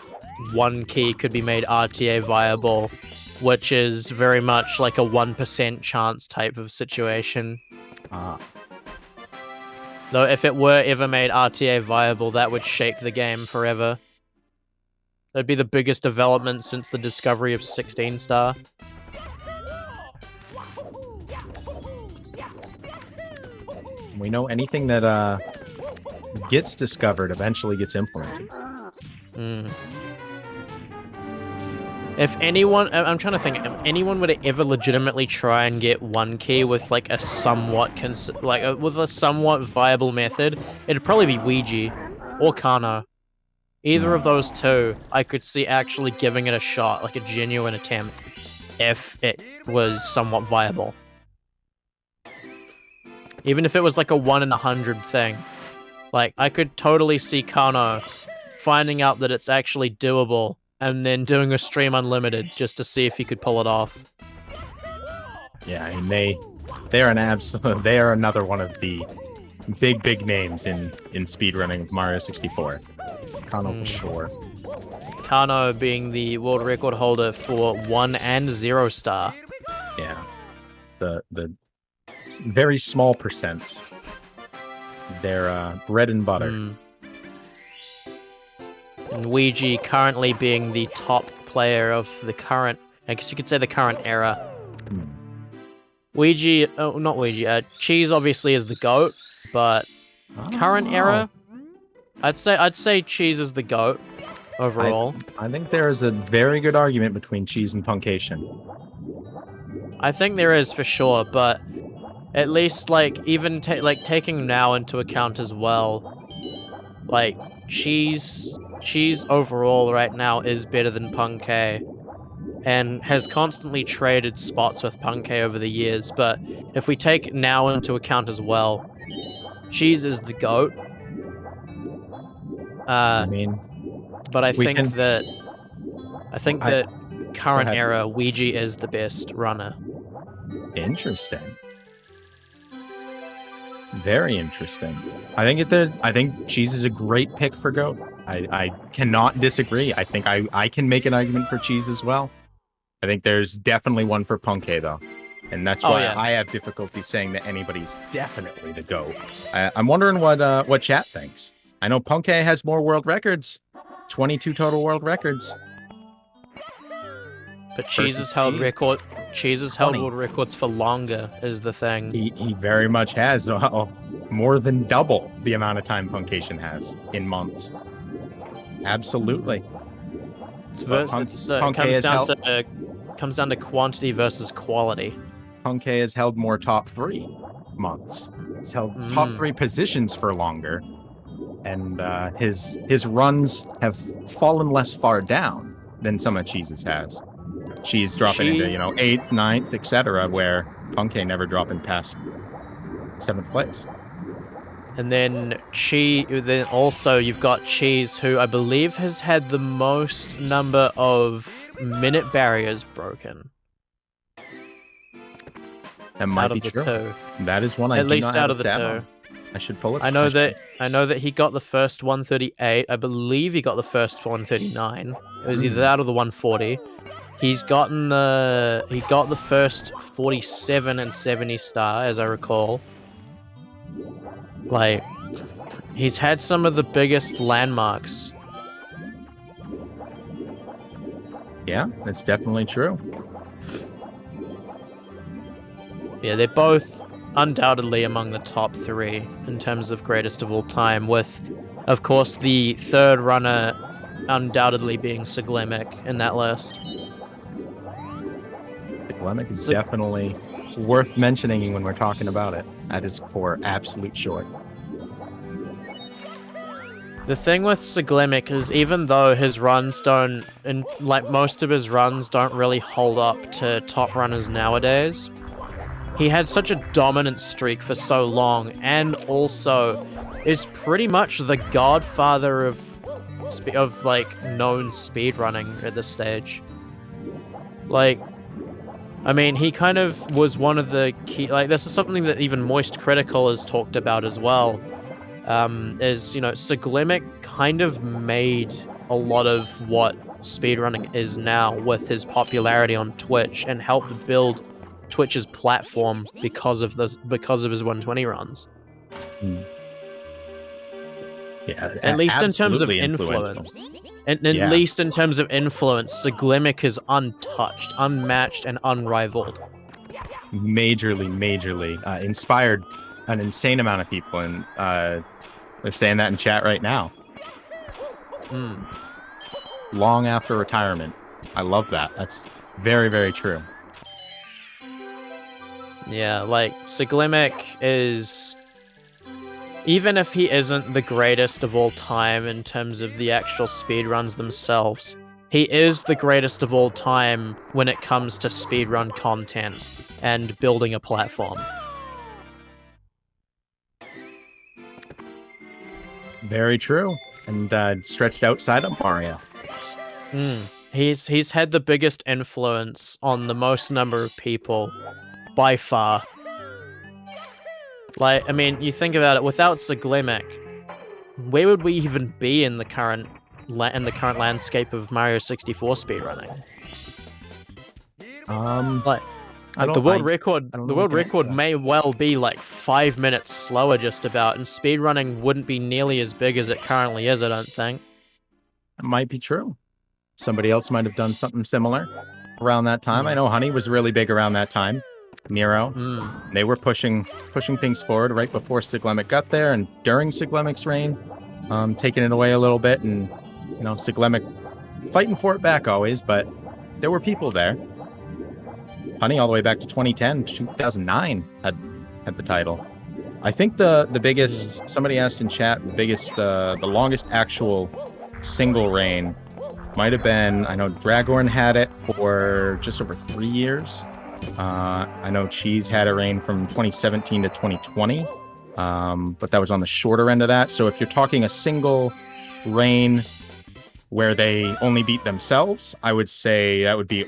one key could be made RTA viable, which is very much like a 1% chance type of situation. Though if it were ever made RTA viable, that would shake the game forever. That'd be the biggest development since the discovery of 16-star. We know anything that gets discovered eventually gets implemented. If anyone, I'm trying to think, if anyone would ever legitimately try and get one key with like a somewhat viable method, it'd probably be Ouija or Kano. Either of those two, I could see actually giving it a shot, like a genuine attempt, if it was somewhat viable. Even if it was like a 1 in 100 thing. Like, I could totally see Kano finding out that it's actually doable and then doing a stream unlimited just to see if he could pull it off. Yeah, I mean, they are another one of the big names in speedrunning of Mario 64. Kano for sure. Kano being the world record holder for 1 and 0 star. Yeah. The very small percents. They're bread and butter. And Ouija currently being the top player of the current, I guess you could say the current era. Cheese obviously is the GOAT, but current era, I'd say Cheese is the GOAT overall. I think there is a very good argument between Cheese and Punkation. I think there is for sure, but at least like even taking now into account as well, like cheese overall right now is better than Punkei, and has constantly traded spots with Punkei over the years. But if we take now into account as well, cheese is the GOAT. I mean, But I we think can- that I- current ahead. era Ouija is the best runner. Interesting. Very interesting. I think Cheese is a great pick for GOAT. I cannot disagree. I think I can make an argument for Cheese as well. I think there's definitely one for Punkei though. And that's why I have difficulty saying that anybody's definitely the GOAT. I'm wondering what chat thinks. I know Punkei has more world records. 22 total world records. But Cheese has Versus held Cheese. world records for longer is the thing. He very much has more than double the amount of time Punkation has in months. Absolutely. It comes down to quantity versus quality. Punkei has held more top 3 months. He's held top 3 positions for longer, and his runs have fallen less far down than some of Cheese's has. Cheese dropping into 8th, 9th, etc., where Punkei never dropping past 7th place. And then also you've got Cheese, who I believe has had the most number of minute barriers broken. That might be true. Two. That is one I at do least not out have of a the stat two. on. I should pull it. I know that he got the first 138. I believe he got the first 139. It was either that or the 140. He got the first 47 and 70 star, as I recall. Like, he's had some of the biggest landmarks. Yeah, that's definitely true. Yeah, they're both undoubtedly among the top 3 in terms of greatest of all time, with, of course, the third runner undoubtedly being Siglemic in that list. Siglemic is definitely worth mentioning when we're talking about it. That is for absolute short. The thing with Siglemic is, even though his runs most of his runs don't really hold up to top runners nowadays, he had such a dominant streak for so long, and also is pretty much the godfather of known speedrunning at this stage. Like, I mean, he kind of was one of the key. Like, this is something that even Moist Critical has talked about as well. Siglemic kind of made a lot of what speedrunning is now with his popularity on Twitch, and helped build Twitch's platform because of his 120 runs. Yeah, at least in terms of influence. At least in terms of influence, Siglemic is untouched, unmatched, and unrivaled. Majorly inspired an insane amount of people, and they're saying that in chat right now. Long after retirement. I love that. That's very, very true. Yeah, like, Siglemic is... Even if he isn't the greatest of all time in terms of the actual speedruns themselves, he is the greatest of all time when it comes to speedrun content and building a platform. Very true. And stretched outside of Mario. He's had the biggest influence on the most number of people by far. Like, I mean, you think about it, without Siglemic, where would we even be in the current landscape of Mario 64 speedrunning? The world record may well be like 5 minutes slower just about, and speedrunning wouldn't be nearly as big as it currently is, I don't think. It might be true. Somebody else might have done something similar around that time. I know Honey was really big around that time. Nero. They were pushing things forward right before Siglemic got there, and during Siglemic's reign, taking it away a little bit, and Siglemic fighting for it back always, but there were people there. Honey, all the way back to 2010, 2009, had at the title. I think the biggest, somebody asked in chat, the longest actual single reign might have been, I know Dragorn had it for just over 3 years. I know Cheese had a reign from 2017 to 2020, but that was on the shorter end of that. So if you're talking a single reign where they only beat themselves, I would say that would be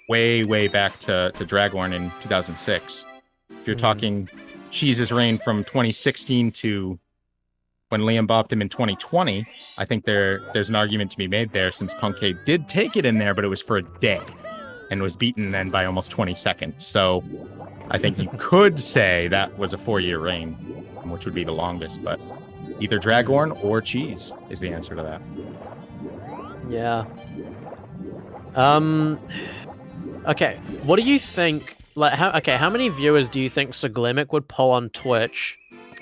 way back to Dragorn in 2006. If you're talking Cheese's reign from 2016 to when Liam bopped him in 2020, I think there's an argument to be made there, since Punkade did take it in there, but it was for a day and was beaten then by almost 20 seconds. So I think you could say that was a 4-year reign, which would be the longest, but either Dragorn or Cheese is the answer to that. Yeah. Okay, what do you think, like, how many viewers do you think Saglimic would pull on Twitch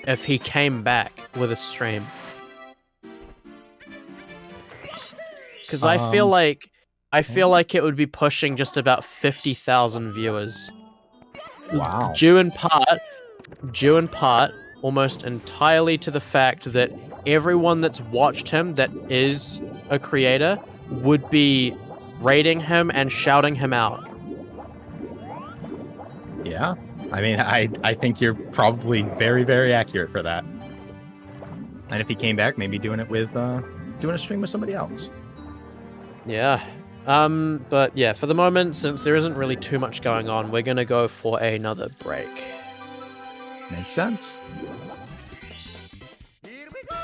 if he came back with a stream? Because I feel like it would be pushing just about 50,000 viewers. Wow. Due in part, almost entirely to the fact that everyone that's watched him that is a creator would be rating him and shouting him out. Yeah, I mean, I think you're probably very accurate for that. And if he came back, maybe doing it with doing a stream with somebody else. Yeah. But yeah, for the moment, since there isn't really too much going on, we're gonna go for another break. Makes sense. Here we go!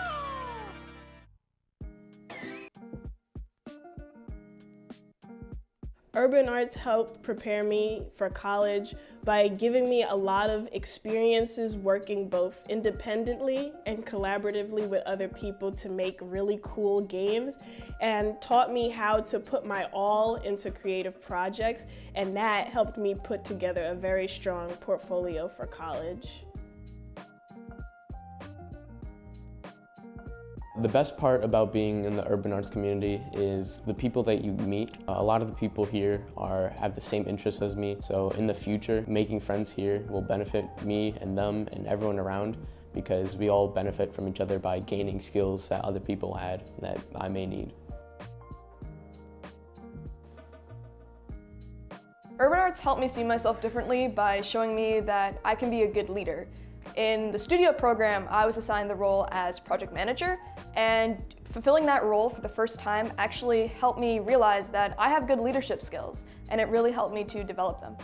Urban arts helped prepare me for college by giving me a lot of experiences working both independently and collaboratively with other people to make really cool games, and taught me how to put my all into creative projects, and that helped me put together a very strong portfolio for college. The best part about being in the urban arts community is the people that you meet. A lot of the people here have the same interests as me, so in the future, making friends here will benefit me and them and everyone around, because we all benefit from each other by gaining skills that other people had that I may need. Urban arts helped me see myself differently by showing me that I can be a good leader. In the studio program, I was assigned the role as project manager, and fulfilling that role for the first time actually helped me realize that I have good leadership skills, and it really helped me to develop them.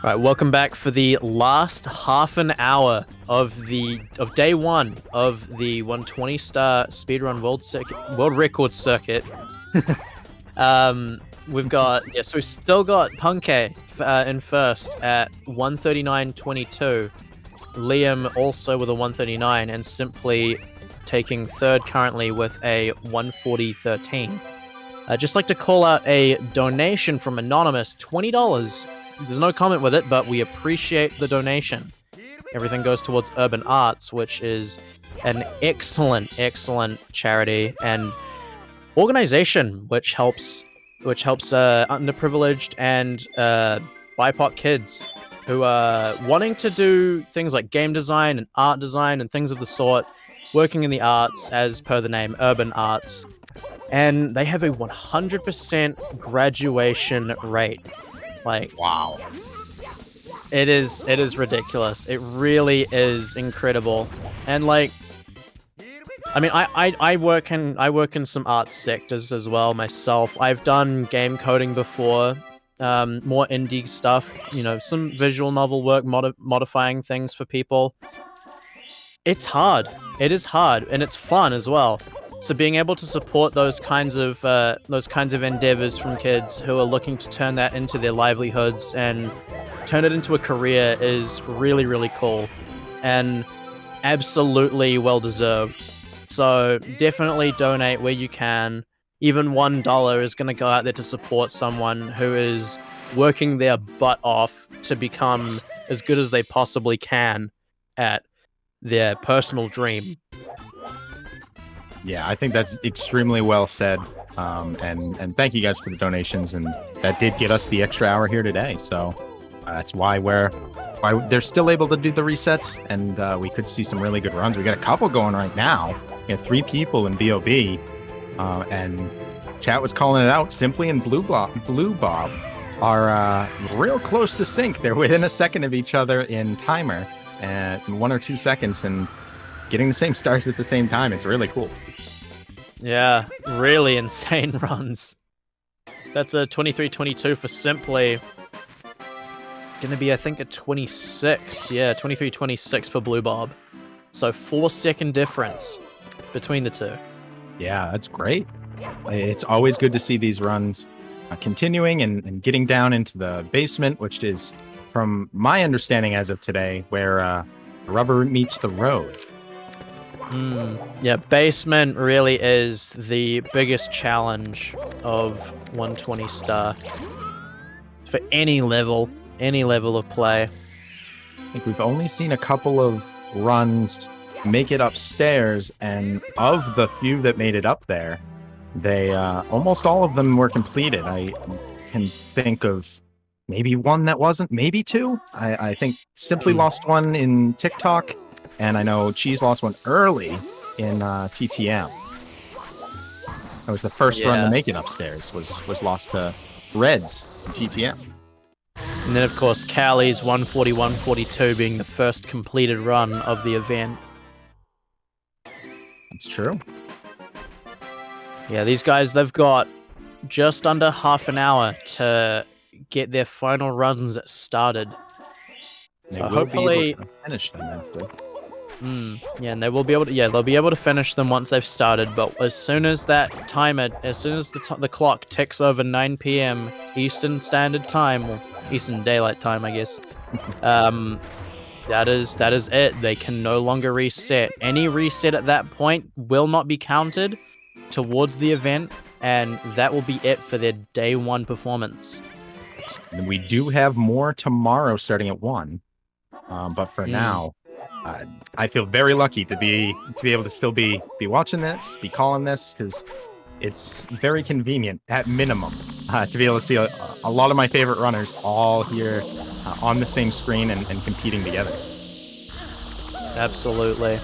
Right, welcome back for the last half an hour of day one of the 120-star speedrun world record circuit. We've still got Punke in first at 139.22. Liam also with a 139, and Simply taking third currently with a 140.13. I'd just like to call out a donation from Anonymous, $20. There's no comment with it, but we appreciate the donation. Everything goes towards Urban Arts, which is an excellent charity and organization which helps underprivileged and BIPOC kids who are wanting to do things like game design and art design and things of the sort, working in the arts as per the name Urban Arts. And they have a 100% graduation rate. Like, Wow. it is ridiculous. It really is incredible. And like, I mean, I work in some art sectors as well myself. I've done game coding before, more indie stuff, some visual novel work, modifying things for people. It's hard. It is hard, and it's fun as well. So being able to support those kinds of endeavors from kids who are looking to turn that into their livelihoods and turn it into a career is really, really cool, and absolutely well deserved. So definitely donate where you can. Even $1 is going to go out there to support someone who is working their butt off to become as good as they possibly can at their personal dream. Yeah, I think that's extremely well said. And thank you guys for the donations, and that did get us the extra hour here today. So that's why they're still able to do the resets, and we could see some really good runs. We got a couple going right now. We have 3 people in VOB, and chat was calling it out. Simply and Blue Bob are real close to sync. They're within a second of each other in timer, and 1 or 2 seconds, and getting the same stars at the same time. It's really cool. Yeah, really insane runs. That's a 23.22 for Simply. Gonna be, I think, a 26. Yeah, 23.26 for Blue Bob. So 4-second difference between the two. Yeah, that's great. It's always good to see these runs continuing and getting down into the basement, which is, from my understanding as of today, where the rubber meets the road. Yeah, basement really is the biggest challenge of 120 star for any level of play. I think we've only seen a couple of runs make it upstairs, and of the few that made it up there, they almost all of them were completed. I can think of maybe one that wasn't, maybe 2. I think Simply lost one in TikTok, and I know Cheese lost one early in TTM. That was the first run to make it upstairs, was lost to Reds in TTM. And then, of course, Callie's 141.42 being the first completed run of the event. That's true. Yeah, these guys, they've got just under half an hour to get their final runs started. They So will hopefully be able to finish them after. Yeah, and they will be able to. Yeah, they'll be able to finish them once they've started. But as soon as the clock ticks over 9 p.m. Eastern Standard Time, or Eastern Daylight Time, I guess, that is it. They can no longer reset. Any reset at that point will not be counted towards the event, and that will be it for their day 1 performance. And we do have more tomorrow starting at 1. But for now, I feel very lucky to be able to still be watching this, be calling this, because it's very convenient at minimum to be able to see a lot of my favorite runners all here on the same screen and competing together. Absolutely.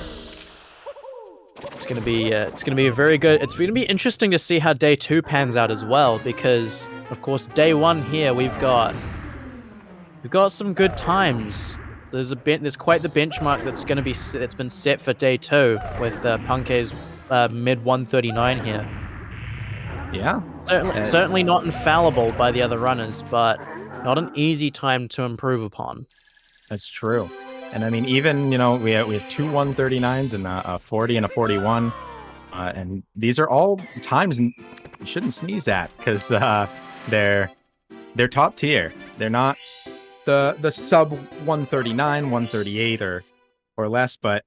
It's gonna be a very good. It's gonna be interesting to see how day 2 pans out as well, because of course day 1 here we've got some good times. There's quite the benchmark that's been set for day 2 with Punke's mid 139 here. Yeah. Certainly not infallible by the other runners, but Not an easy time to improve upon. That's true. And I mean, even, you know, we have two 139s and a 40 and a 41. And these are all times you shouldn't sneeze at, because they're top tier. They're not the sub 139, 138 or less, but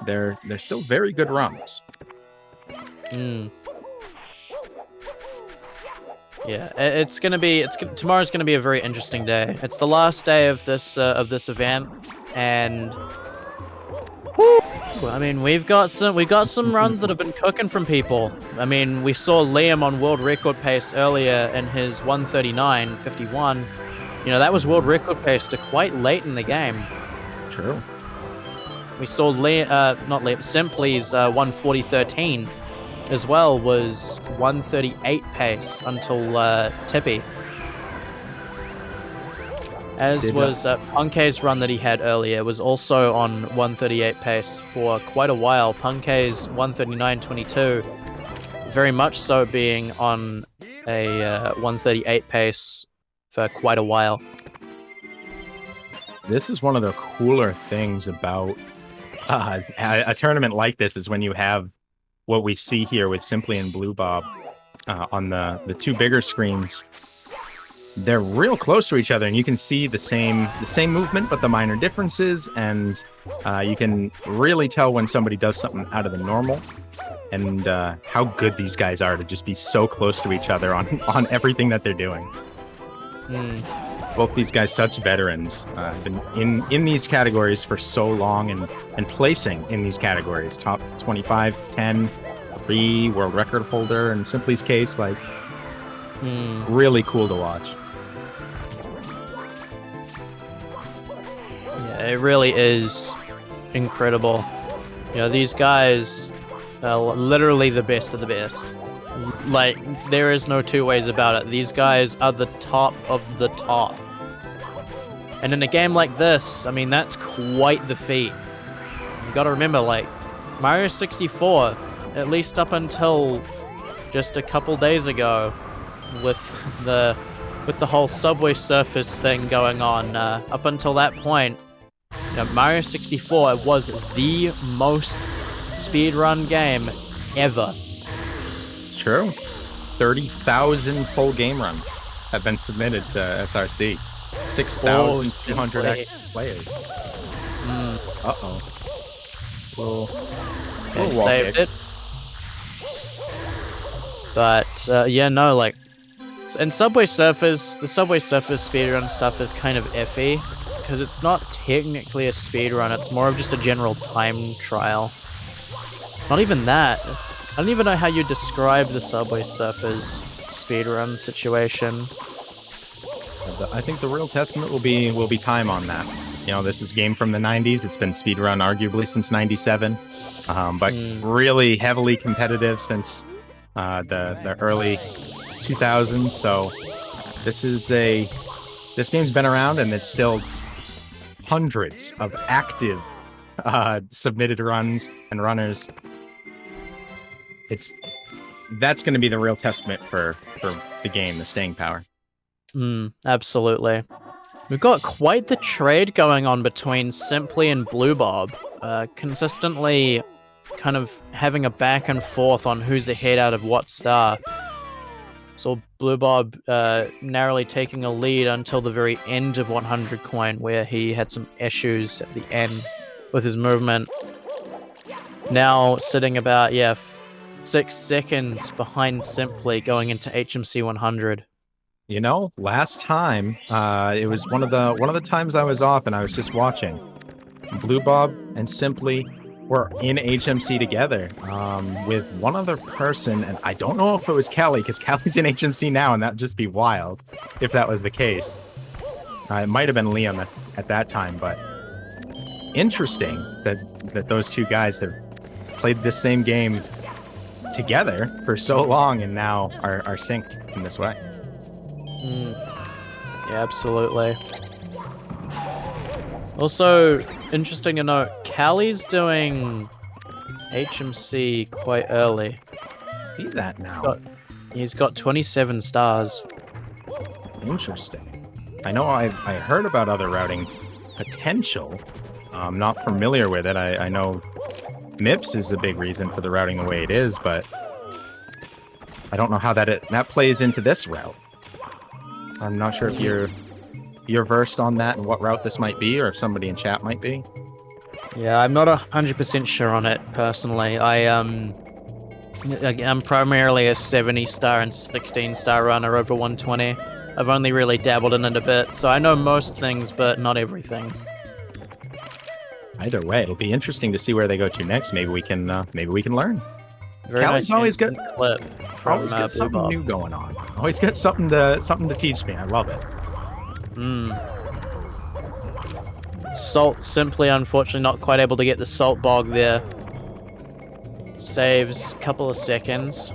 they're still very good runs. Yeah, tomorrow's gonna be a very interesting day. It's the last day of this event, and whew, I mean, we've got some runs that have been cooking from people. I mean, we saw Liam on world record pace earlier in his 139.51. You know, that was world record pace to quite late in the game. True. We saw Simply's 140.13 as well was 138 pace until Tippy. As was Punk's run that he had earlier was also on 138 pace for quite a while. Punk's 139.22 very much so being on a 138 pace for quite a while. This is one of the cooler things about a tournament like this, is when you have what we see here with Simply and Blue Bob on the two bigger screens. They're real close to each other, and you can see the same movement, but the minor differences, and you can really tell when somebody does something out of the normal, and how good these guys are to just be so close to each other on everything that they're doing. Both these guys, such veterans, been in these categories for so long, and placing in these categories, top 25, 10, 3, world record holder in Simply's case, like, really cool to watch. Yeah, it really is incredible. You know, these guys are literally the best of the best. Like, there is no two ways about it. These guys are the top of the top. And in a game like this, I mean, that's quite the feat. You gotta remember, like, Mario 64, at least up until just a couple days ago, with the whole Subway Surfers thing going on, up until that point, you know, Mario 64 was the most speedrun game ever. It's true. 30,000 full game runs have been submitted to SRC. 6,200 active players. Uh-oh. They saved it. But, yeah, no, like, and Subway Surfers, the Subway Surfers speedrun stuff is kind of iffy, because it's not technically a speedrun, it's more of just a general time trial. Not even that. I don't even know how you describe the Subway Surfers speedrun situation. I think the real testament will be time on that. You know, this is a game from the 90s. It's been speedrun arguably since 97, but really heavily competitive since the early 2000s. So this game's been around, and it's still hundreds of active submitted runs and runners. That's going to be the real testament for the game, the staying power. Absolutely. We've got quite the trade going on between Simply and Blue Bob, consistently kind of having a back and forth on who's ahead out of what star. So Blue Bob narrowly taking a lead until the very end of 100 coin, where he had some issues at the end with his movement. Now sitting about 6 seconds behind Simply going into HMC 100. You know, last time, it was one of the times I was off and I was just watching. Blue Bob and Simply were in HMC together with one other person, and I don't know if it was Callie, because Callie's in HMC now, and that'd just be wild if that was the case. It might have been Liam at that time, but interesting that those two guys have played this same game together for so long and now are synced in this way. Yeah, absolutely. Also, interesting to note, Callie's doing HMC quite early. See that now. He's got 27 stars. Interesting. I know I heard about other routing potential. I'm not familiar with it. I know MIPS is a big reason for the routing the way it is, but I don't know how that plays into this route. I'm not sure if you're versed on that and what route this might be, or if somebody in chat might be. Yeah, I'm not 100% sure on it personally. I'm primarily a 70-star and 16-star runner over 120. I've only really dabbled in it a bit, so I know most things, but not everything. Either way, it'll be interesting to see where they go to next. Maybe we can learn. Very Callie's nice always got clip from always got something Blue Bob. new going on. Always got something to teach me. I love it. Salt simply, unfortunately, not quite able to get the salt bog there. Saves a couple of seconds.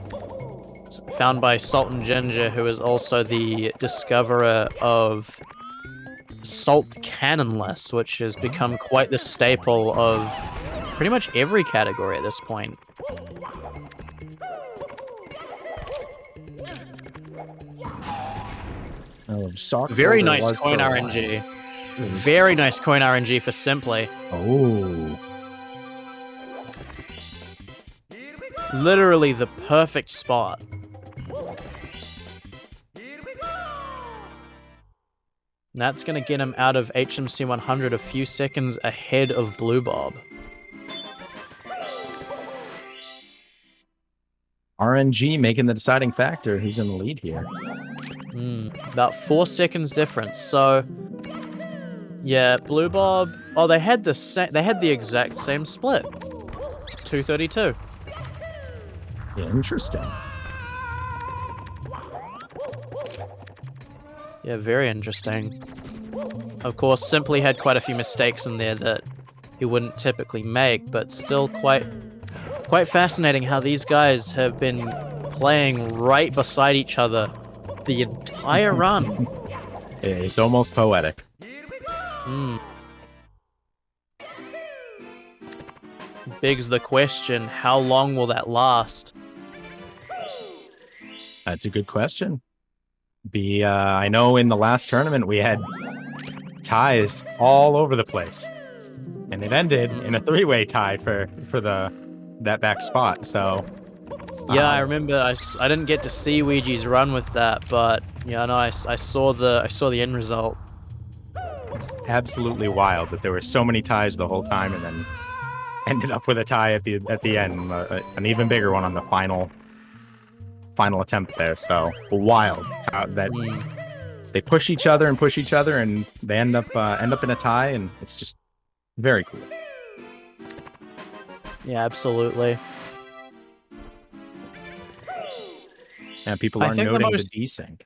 Found by Salt and Ginger, who is also the discoverer of Salt Cannonless, which has become quite the staple of pretty much every category at this point. Very nice coin RNG. Very nice coin RNG for Simply. Oh. Literally the perfect spot. And that's going to get him out of HMC 100 a few seconds ahead of Blue Bob. RNG making the deciding factor. Who's in the lead here? About 4 seconds difference. So, yeah, Blue Bob. Oh, they had the exact same split. 232. Interesting. Yeah, very interesting. Of course, Simply had quite a few mistakes in there that he wouldn't typically make, but still quite fascinating how these guys have been playing right beside each other the entire run. It's almost poetic. Begs the question, how long will that last? That's a good question. I know in the last tournament we had ties all over the place, and it ended in a 3-way tie for that back spot. So yeah, I remember. I didn't get to see Ouija's run with that, but yeah, no, I saw the end result. It's absolutely wild that there were so many ties the whole time, and then ended up with a tie at the end, an even bigger one on the final attempt there. So wild how that they push each other, and they end up in a tie, and it's just very cool. Yeah, absolutely. And people are noting the desync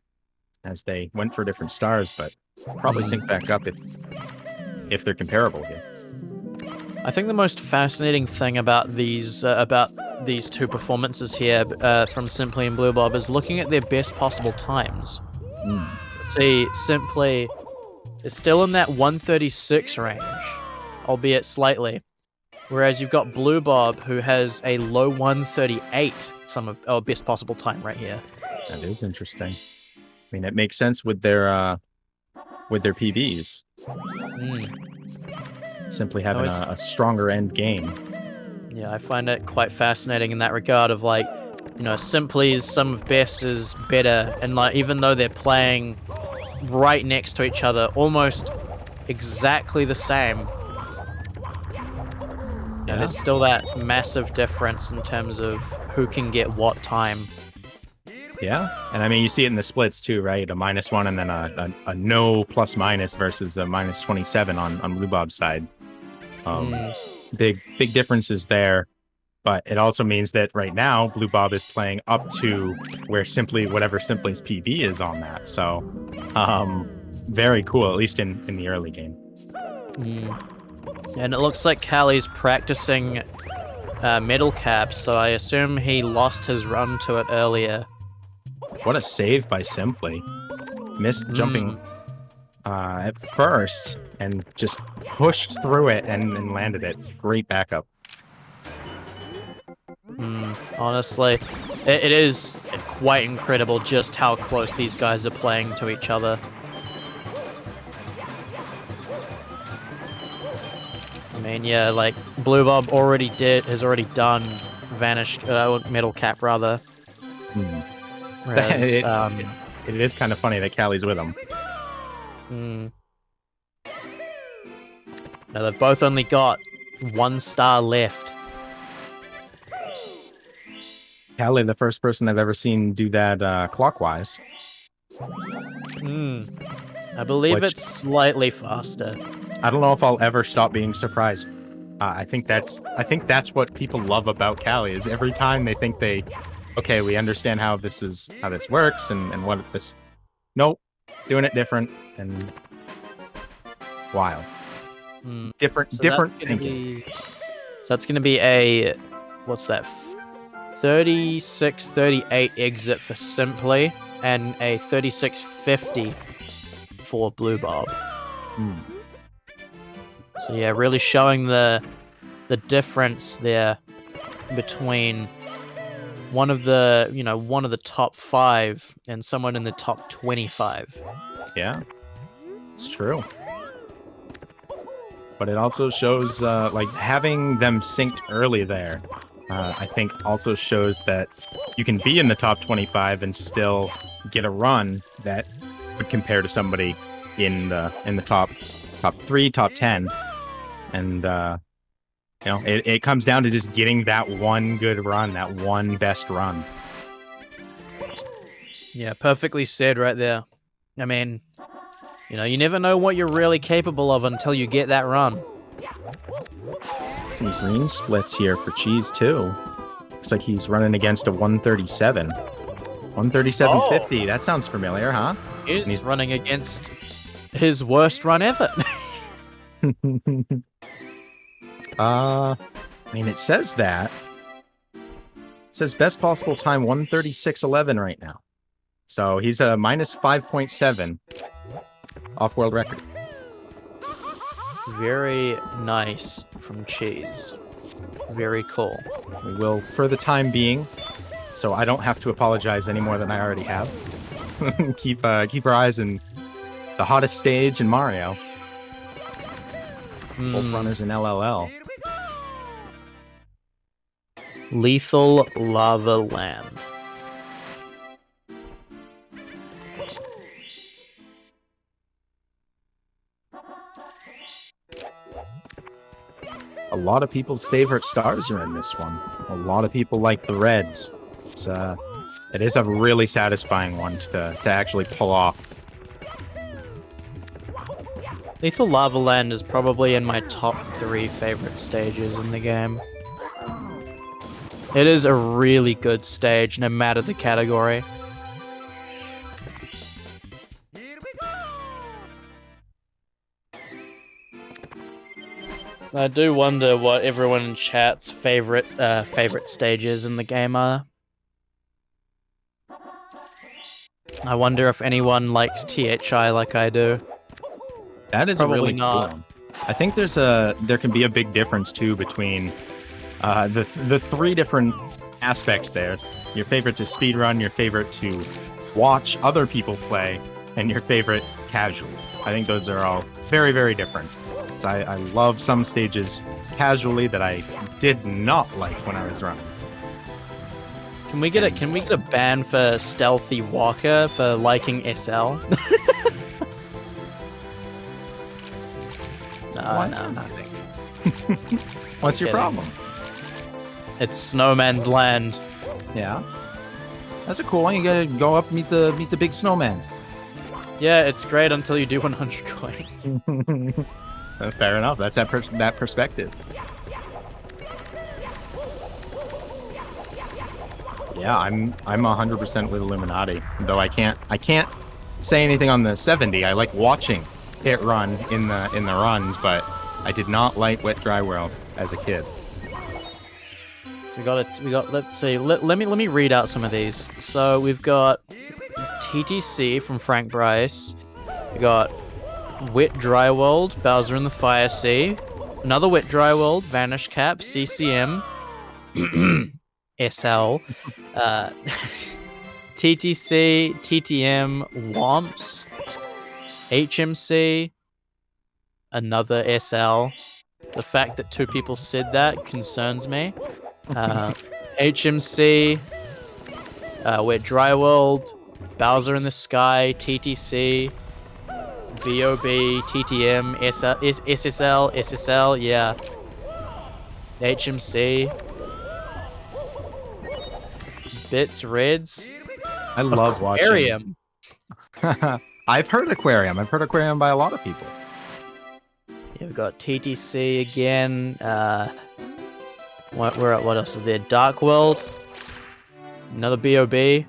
as they went for different stars, but probably sync back up if they're comparable here. I think the most fascinating thing about these two performances here from Simply and Blue Bob is looking at their best possible times. See, Simply is still in that 136 range, albeit slightly, whereas you've got Blue Bob, who has a low 138 best possible time right here. That is interesting. I mean, it makes sense with their PBs. Simply having a stronger end game. Yeah, I find it quite fascinating in that regard of like, Simply's some of best is better, and like even though they're playing right next to each other, almost exactly the same. Yeah. There's still that massive difference in terms of who can get what time. Yeah, and I mean, you see it in the splits too, right? A -1 and then a no plus minus versus a -27 on Blue Bob's side. Big differences there, but it also means that right now Blue Bob is playing up to whatever Simply's PB is on that. So, very cool, at least in the early game. And it looks like Callie's practicing metal cap, so I assume he lost his run to it earlier. What a save by Simply. Missed jumping at first and just pushed through it and landed it. Great backup. Honestly, it is quite incredible just how close these guys are playing to each other. mean, yeah, like Blue Bob has already done Vanished Metal Cap rather. Whereas, it is kind of funny that Callie's with him. No, they've both only got 1 star left. Callie, the first person I've ever seen do that clockwise. I believe Which- it's slightly faster. I don't know if I'll ever stop being surprised. I think that's what people love about Callie is every time they think okay, we understand how this works and what this. Nope, doing it different and wild. Different thinking. So that's gonna be a what's that? 36-38 exit for Simply and a 36-50 for Blue Bob. So yeah, really showing the difference there between one of the top 5 and someone in the top 25. Yeah, it's true. But it also shows, like, having them synced early there, I think also shows that you can be in the top 25 and still get a run that would compare to somebody in the top 3, top 10. And, it comes down to just getting that one good run, that one best run. Yeah, perfectly said right there. I mean, you never know what you're really capable of until you get that run. Some green splits here for Cheese, too. Looks like he's running against a 137. 137.50. That sounds familiar, huh? He's running against his worst run ever. I mean, it says that. It says best possible time 136.11 right now. So he's a minus 5.7 off-world record. Very nice from Cheese. Very cool. We will, for the time being, so I don't have to apologize any more than I already have. keep our eyes in the hottest stage in Mario. Both runners in LLL. Lethal Lava Land. A lot of people's favorite stars are in this one. A lot of people like the reds. It is a really satisfying one to actually pull off. Lethal Lava Land is probably in my top 3 favorite stages in the game. It is a really good stage, no matter the category. I do wonder what everyone in chat's favorite stages in the game are. I wonder if anyone likes THI like I do. That is Probably a really not. cool one. I think there can be a big difference too between the 3 different aspects there. Your favorite to speedrun, your favorite to watch other people play, and your favorite casual. I think those are all very, very different. So I love some stages casually that I did not like when I was running. Can we get a ban for Stealthy Walker for liking SL? Why no. nothing? What's your kidding. problem? It's Snowman's Land. Yeah, that's a cool one. You gotta go up meet the big snowman. Yeah, it's great until you do 100 coin. Fair enough. That's that perspective. Yeah, I'm 100% with Illuminati. Though I can't say anything on the 70. I like watching it run in the runs, but I did not like Wet Dry World as a kid. So we got let's see. Let me read out some of these. So we've got TTC from Frank Bryce. We got Wet Dry World, Bowser in the Fire Sea. Another Wet Dry World, Vanish Cap, CCM, SL, TTC, TTM, Womps, HMC, another SL, The fact that 2 people said that concerns me. HMC, we're Dry World, Bowser in the Sky, TTC, BOB, TTM, SSL, yeah. HMC. Bits, Reds. I love Aquarium. watching. I've heard Aquarium. I've heard Aquarium by a lot of people. Yeah, we've got TTC again. What else is there? Dark World. Another BOB.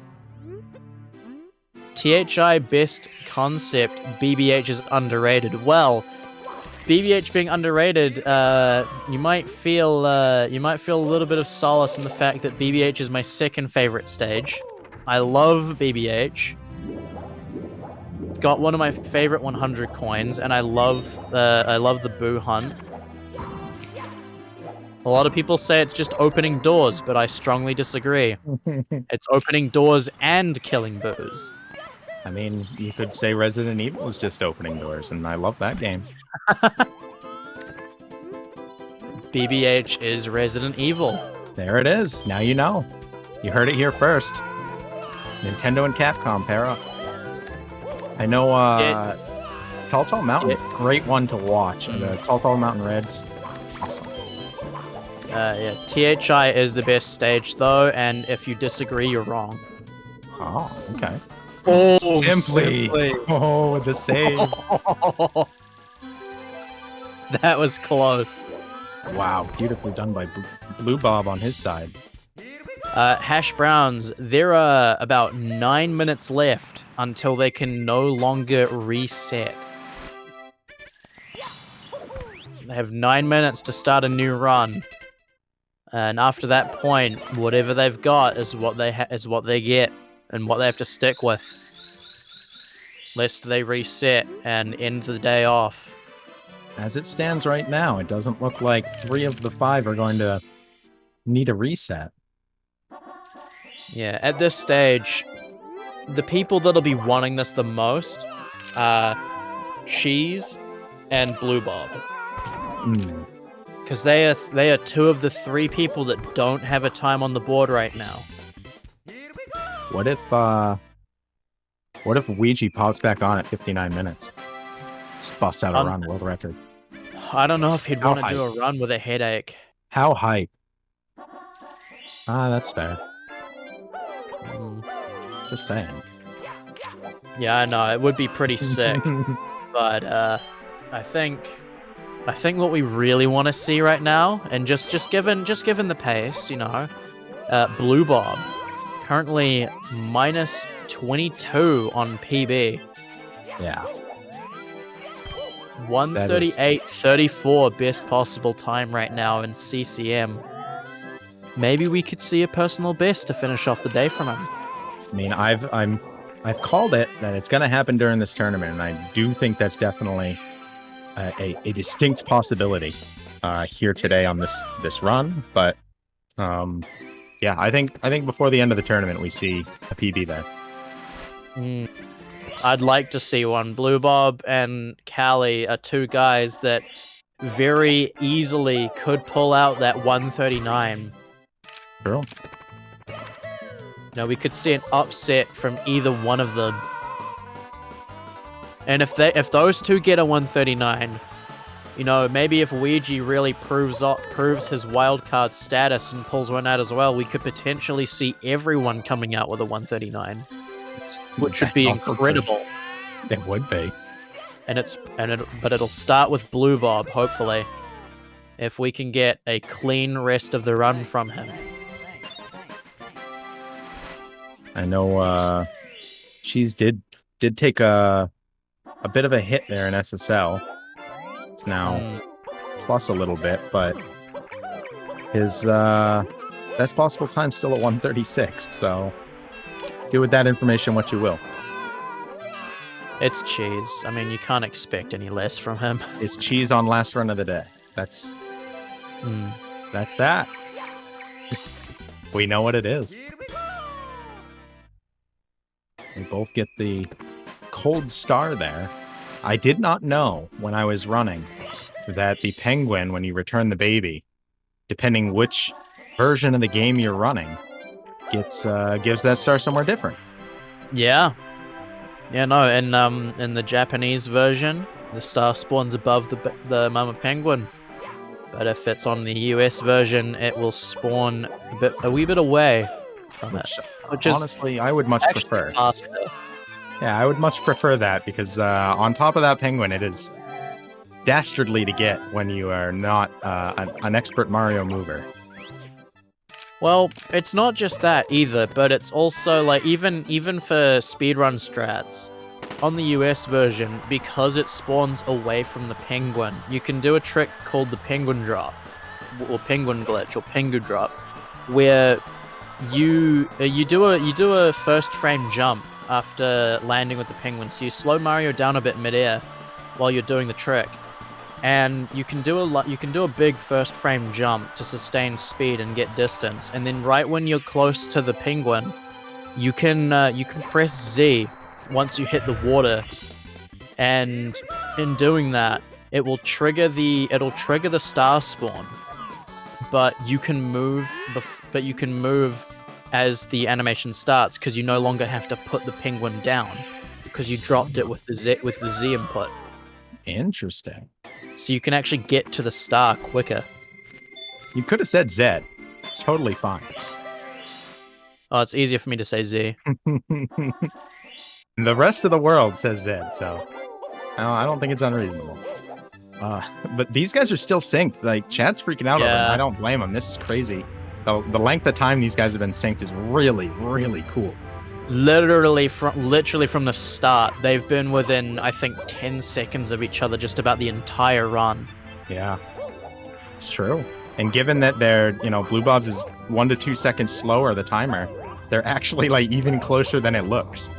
THI best concept. BBH is underrated. Well, BBH being underrated, you might feel a little bit of solace in the fact that BBH is my second favorite stage. I love BBH. It's got one of my favorite 100 coins, and I love the Boo Hunt. A lot of people say it's just opening doors, but I strongly disagree. It's opening doors and killing boos. I mean, you could say Resident Evil is just opening doors, and I love that game. BBH is Resident Evil. There it is. Now you know. You heard it here first. Nintendo and Capcom pair up. I know, Tall Mountain, great one to watch. The Tall Mountain Reds, awesome. Yeah, THI is the best stage, though, and if you disagree, you're wrong. Oh, okay. Oh, Simply. Oh, the save. That was close. Wow, beautifully done by Blue Bob on his side. Hash Browns, there are about 9 minutes left until they can no longer reset. They have 9 minutes to start a new run. And after that point, whatever they've got is what they get and what they have to stick with. Lest they reset and end the day off. As it stands right now, it doesn't look like 3 of the 5 are going to need a reset. Yeah, at this stage, the people that'll be wanting this the most are Cheese and Blue Bob. Because they are 2 of the 3 people that don't have a time on the board right now. What if Ouija pops back on at 59 minutes? Just busts out a run world record. I don't know if he'd want to do a run with a headache. How hype? That's fair. Just saying. Yeah, I know, it would be pretty sick. But I think what we really want to see right now, and just given the pace, you know, Blue Bob currently minus 22 on PB. Yeah. 138.34 best possible time right now in CCM. Maybe we could see a personal best to finish off the day from him. I mean, I've called it that it's going to happen during this tournament, and I do think that's definitely a distinct possibility here today on this run. But yeah, I think before the end of the tournament we see a PB there. I'd like to see one. Blue Bob and Callie are 2 guys that very easily could pull out that 139. True. No, we could see an upset from either one of them. And if those 2 get a 139, you know, maybe if Ouija really proves his wildcard status and pulls one out as well, we could potentially see everyone coming out with a 139, which would be incredible. It would be. But it'll start with Blue Bob, hopefully, if we can get a clean rest of the run from him. I know Cheese did take a bit of a hit there in SSL. It's now plus a little bit, but his best possible time's still at 136, so do with that information what you will. It's Cheese. I mean, you can't expect any less from him. It's Cheese on last run of the day. That's that. We know what it is. They both get the cold star there. I did not know when I was running that the penguin, when you return the baby, depending which version of the game you're running, gives that star somewhere different. Yeah. Yeah, no, in the Japanese version, the star spawns above the mama penguin. But if it's on the US version, it will spawn a wee bit away from it. Which is honestly, I would much prefer. Faster. Yeah, I would much prefer that because on top of that penguin, it is dastardly to get when you are not an expert Mario mover. Well, it's not just that either, but it's also like even for speedrun strats, on the US version, because it spawns away from the penguin, you can do a trick called the penguin drop, or penguin glitch, or pengu drop, where you do a first frame jump after landing with the penguin. So you slow Mario down a bit midair while you're doing the trick, and you can do a big first frame jump to sustain speed and get distance. And then right when you're close to the penguin, you can press Z once you hit the water, and in doing that, it'll trigger the star spawn. But you can move as the animation starts because you no longer have to put the penguin down because you dropped it with the Z input. Interesting. So you can actually get to the star quicker. You could have said Z. It's totally fine. Oh, it's easier for me to say Z. The rest of the world says Z, so I don't think it's unreasonable. But these guys are still synced. Like, chat's freaking out over them. I don't blame them. This is crazy. The length of time these guys have been synced is really, really cool. Literally from the start, they've been within, I think, 10 seconds of each other just about the entire run. Yeah, it's true. And given that they're, Blue Bob's is 1 to 2 seconds slower, the timer, they're actually like even closer than it looks.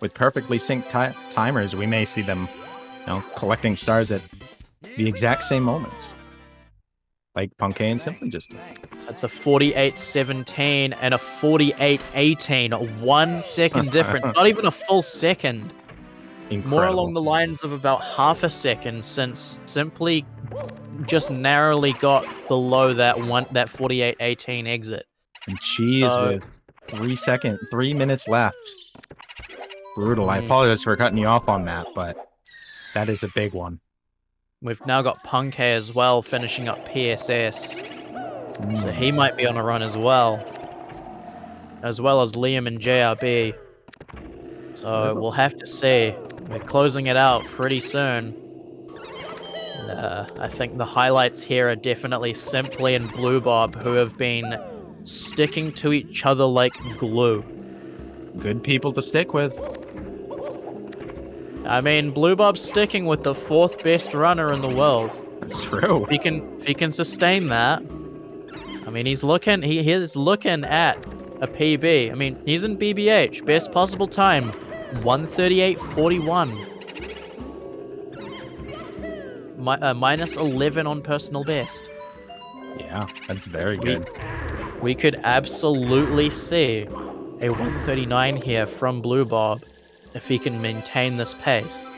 With perfectly synced timers, we may see them, collecting stars at the exact same moments, like Punkei and Simply just did. That's a 48-17 and a 48-18, a 1 second difference. Not even a full second. Incredible. More along the lines of about half a second, since Simply just narrowly got below that 48-18 exit. And Cheese with 3 minutes left. Brutal. I apologize for cutting you off on that, but that is a big one. We've now got Punkei as well, finishing up PSS. So he might be on a run as well as Liam and JRB. So we'll have to see. We're closing it out pretty soon. I think the highlights here are definitely Simply and Blue Bob, who have been sticking to each other like glue. Good people to stick with. I mean, Blue Bob's sticking with the 4th best runner in the world. That's true. If he can sustain that, I mean, he is looking at a PB. I mean, he's in BBH, best possible time, 138.41. Minus 11 on personal best. Yeah, that's very good. We could absolutely see a 139 here from Blue Bob if he can maintain this pace.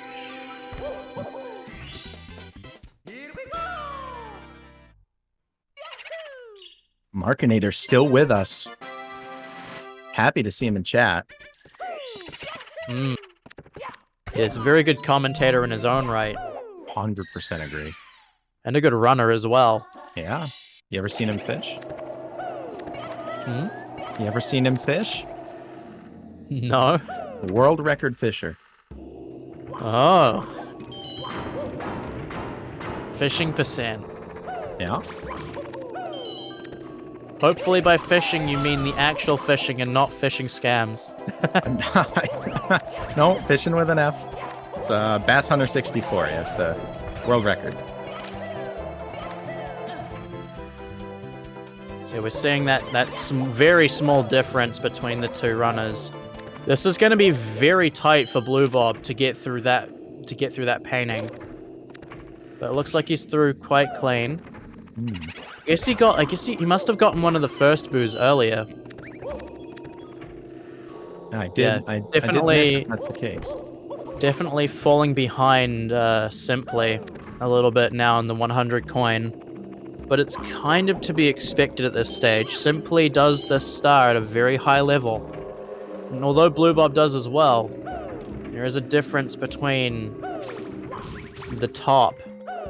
Markinator still with us. Happy to see him in chat. Yes, a very good commentator in his own right. 100% agree. And a good runner as well. Yeah. You ever seen him fish? You ever seen him fish? No. World record fisher. Oh. Fishing percent. Yeah. Hopefully by fishing you mean the actual fishing and not fishing scams. No, fishing with an F. It's Bass Hunter 64. Yes, the world record. So we're seeing that very small difference between the two runners. This is going to be very tight for Blue Bob to get through that painting. But it looks like he's through quite clean. I guess he must have gotten one of the first boos earlier. I did. Yeah, definitely. That's the case. definitely falling behind Simply a little bit now in the 100 coin. But it's kind of to be expected at this stage. Simply does this star at a very high level. And although Blue Bob does as well, there is a difference between the top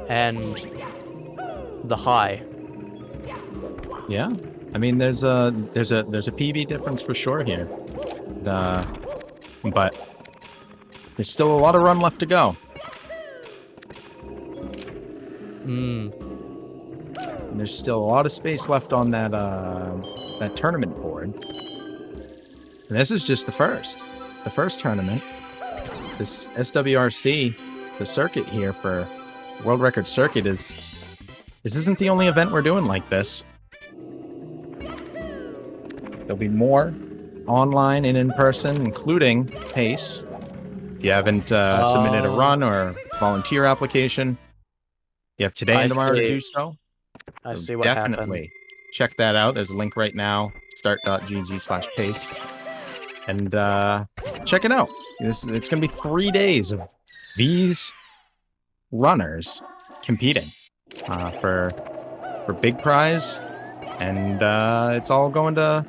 and the high. Yeah, I mean, there's a PV difference for sure here, but there's still a lot of run left to go. And there's still a lot of space left on that that tournament board. And this is just the first tournament. This SWRC, the circuit here for World Record Circuit this isn't the only event we're doing like this. There'll be more online and in person, including Pace. If you haven't submitted a run or volunteer application, you have today and tomorrow to do so. I So see what definitely happened. check that out. There's a link right now, start.gg/pace. And check it out. It's going to be 3 days of these runners competing for big prize. And it's all going to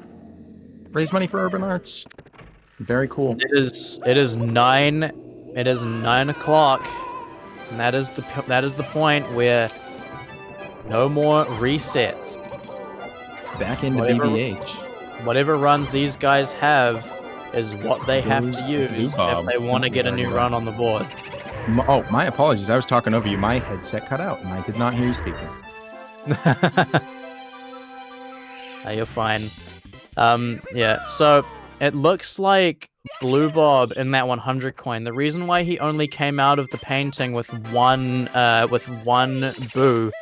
raise money for urban arts. Very cool. It is 9 o'clock. And that is the point where no more resets. Back into BBH. Whatever runs these guys have is what they have to use if they want to get a new run on the board. Oh, my apologies. I was talking over you. My headset cut out, and I did not hear you speaking. You're fine. Yeah, so it looks like Blue Bob in that 100 coin. The reason why he only came out of the painting with one boo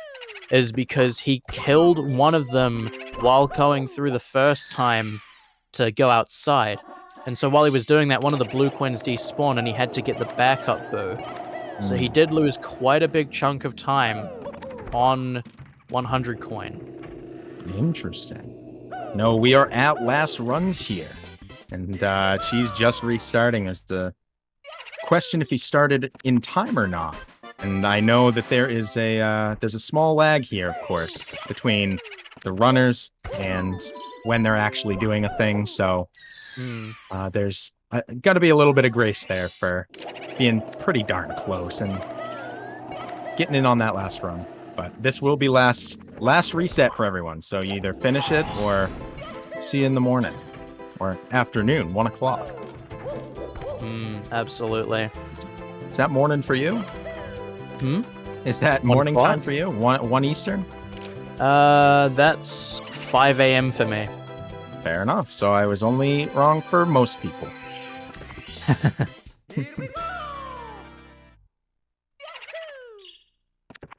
is because he killed one of them while going through the first time to go outside. And so while he was doing that, one of the blue coins despawned and he had to get the backup boo. So he did lose quite a big chunk of time on 100 coin. Interesting. No, we are at last runs here. And she's just restarting as the question if he started in time or not. And I know that there's a small lag here, of course, between the runners and when they're actually doing a thing. So there's got to be a little bit of grace there for being pretty darn close and getting in on that last run. But this will be last reset for everyone. So you either finish it or see you in the morning or afternoon, 1 o'clock. Absolutely. Is that morning for you? Is that morning time for you? 1 Eastern? That's 5 a.m. for me. Fair enough. So I was only wrong for most people.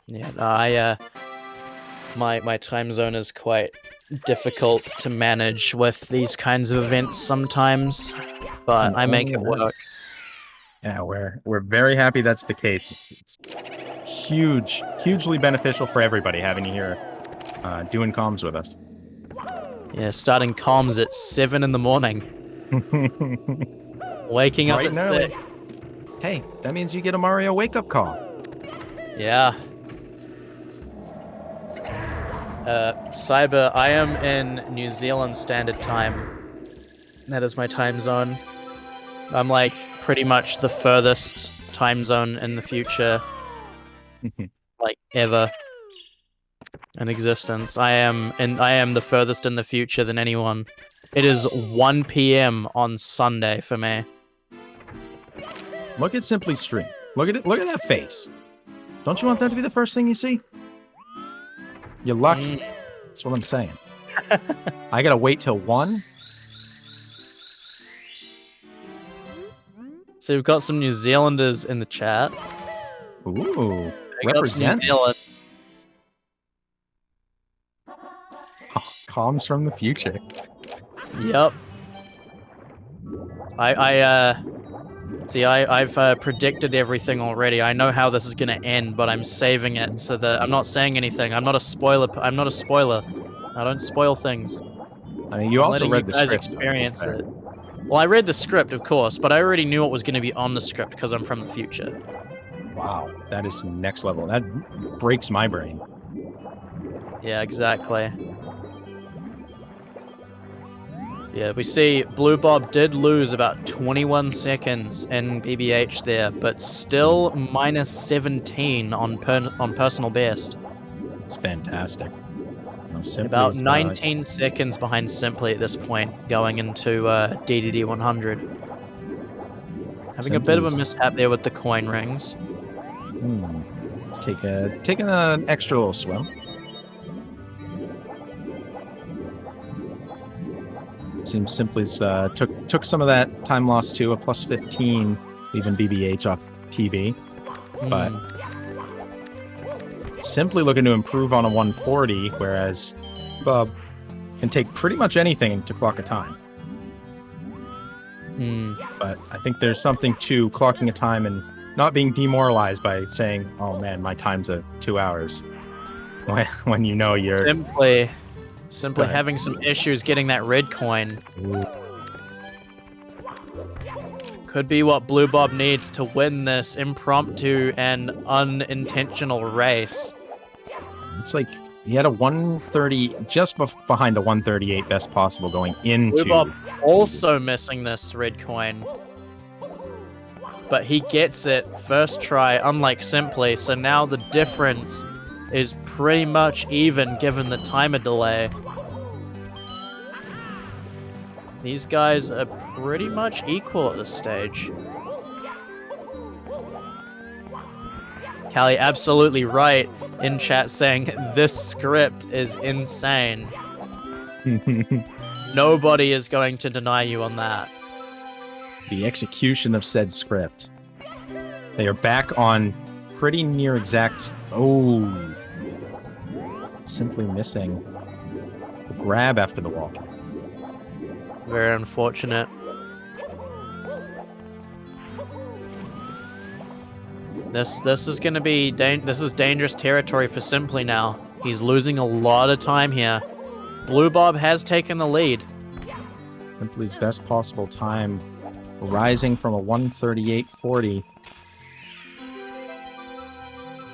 Yeah, my time zone is quite difficult to manage with these kinds of events sometimes, but I make it work. Yeah, we're very happy that's the case. It's hugely beneficial for everybody having you here doing comms with us. Yeah, starting comms at 7 in the morning. Waking up Bright at and early. 6. Hey, that means you get a Mario wake-up call. Yeah. Cyber, I am in New Zealand Standard Time. That is my time zone. I'm like pretty much the furthest time zone in the future, like ever in existence. I am the furthest in the future than anyone. It is 1 p.m. on Sunday for me. Look at Simply Stream. Look at it. Look at that face. Don't you want that to be the first thing you see? You're lucky. That's what I'm saying. I gotta wait till 1. So we've got some New Zealanders in the chat. Ooh, Big ups New represent. Zealand. Oh, comms from the future. Yep. I've predicted everything already. I know how this is gonna end, but I'm saving it so that I'm not saying anything. I'm not a spoiler. I don't spoil things. I mean, you I'm also letting read you the guys script. experience it. Well, I read the script, of course, but I already knew what was going to be on the script because I'm from the future. Wow, that is next level. That breaks my brain. Yeah, exactly. Yeah, we see Blue Bob did lose about 21 seconds in BBH there, but still minus 17 on personal best. It's fantastic. Simply About is, 19 seconds behind Simply at this point, going into DDD 100. Having a bit of a mishap there with the coin rings. Let's taking an extra little swim. Seems Simply's took some of that time loss to a plus 15, leaving BBH off TV, but Simply looking to improve on a 140, whereas Bub can take pretty much anything to clock a time. But I think there's something to clocking a time and not being demoralized by saying, "Oh man, my time's at 2 hours," when you know you're Simply having some issues getting that red coin. Could be what Blue Bob needs to win this impromptu and unintentional race. It's like he had a 130, just behind a 138 best possible going into... Blue Bob also missing this red coin. But he gets it first try, unlike Simply, so now the difference is pretty much even given the timer delay. These guys are pretty much equal at this stage. Callie absolutely right in chat saying this script is insane. Nobody is going to deny you on that. The execution of said script. They are back on pretty near exact... Oh. Simply missing the grab after the walk. Very unfortunate. This is gonna be this is dangerous territory for Simply now. He's losing a lot of time here. Blue Bob has taken the lead. Simply's best possible time, rising from a 138.40.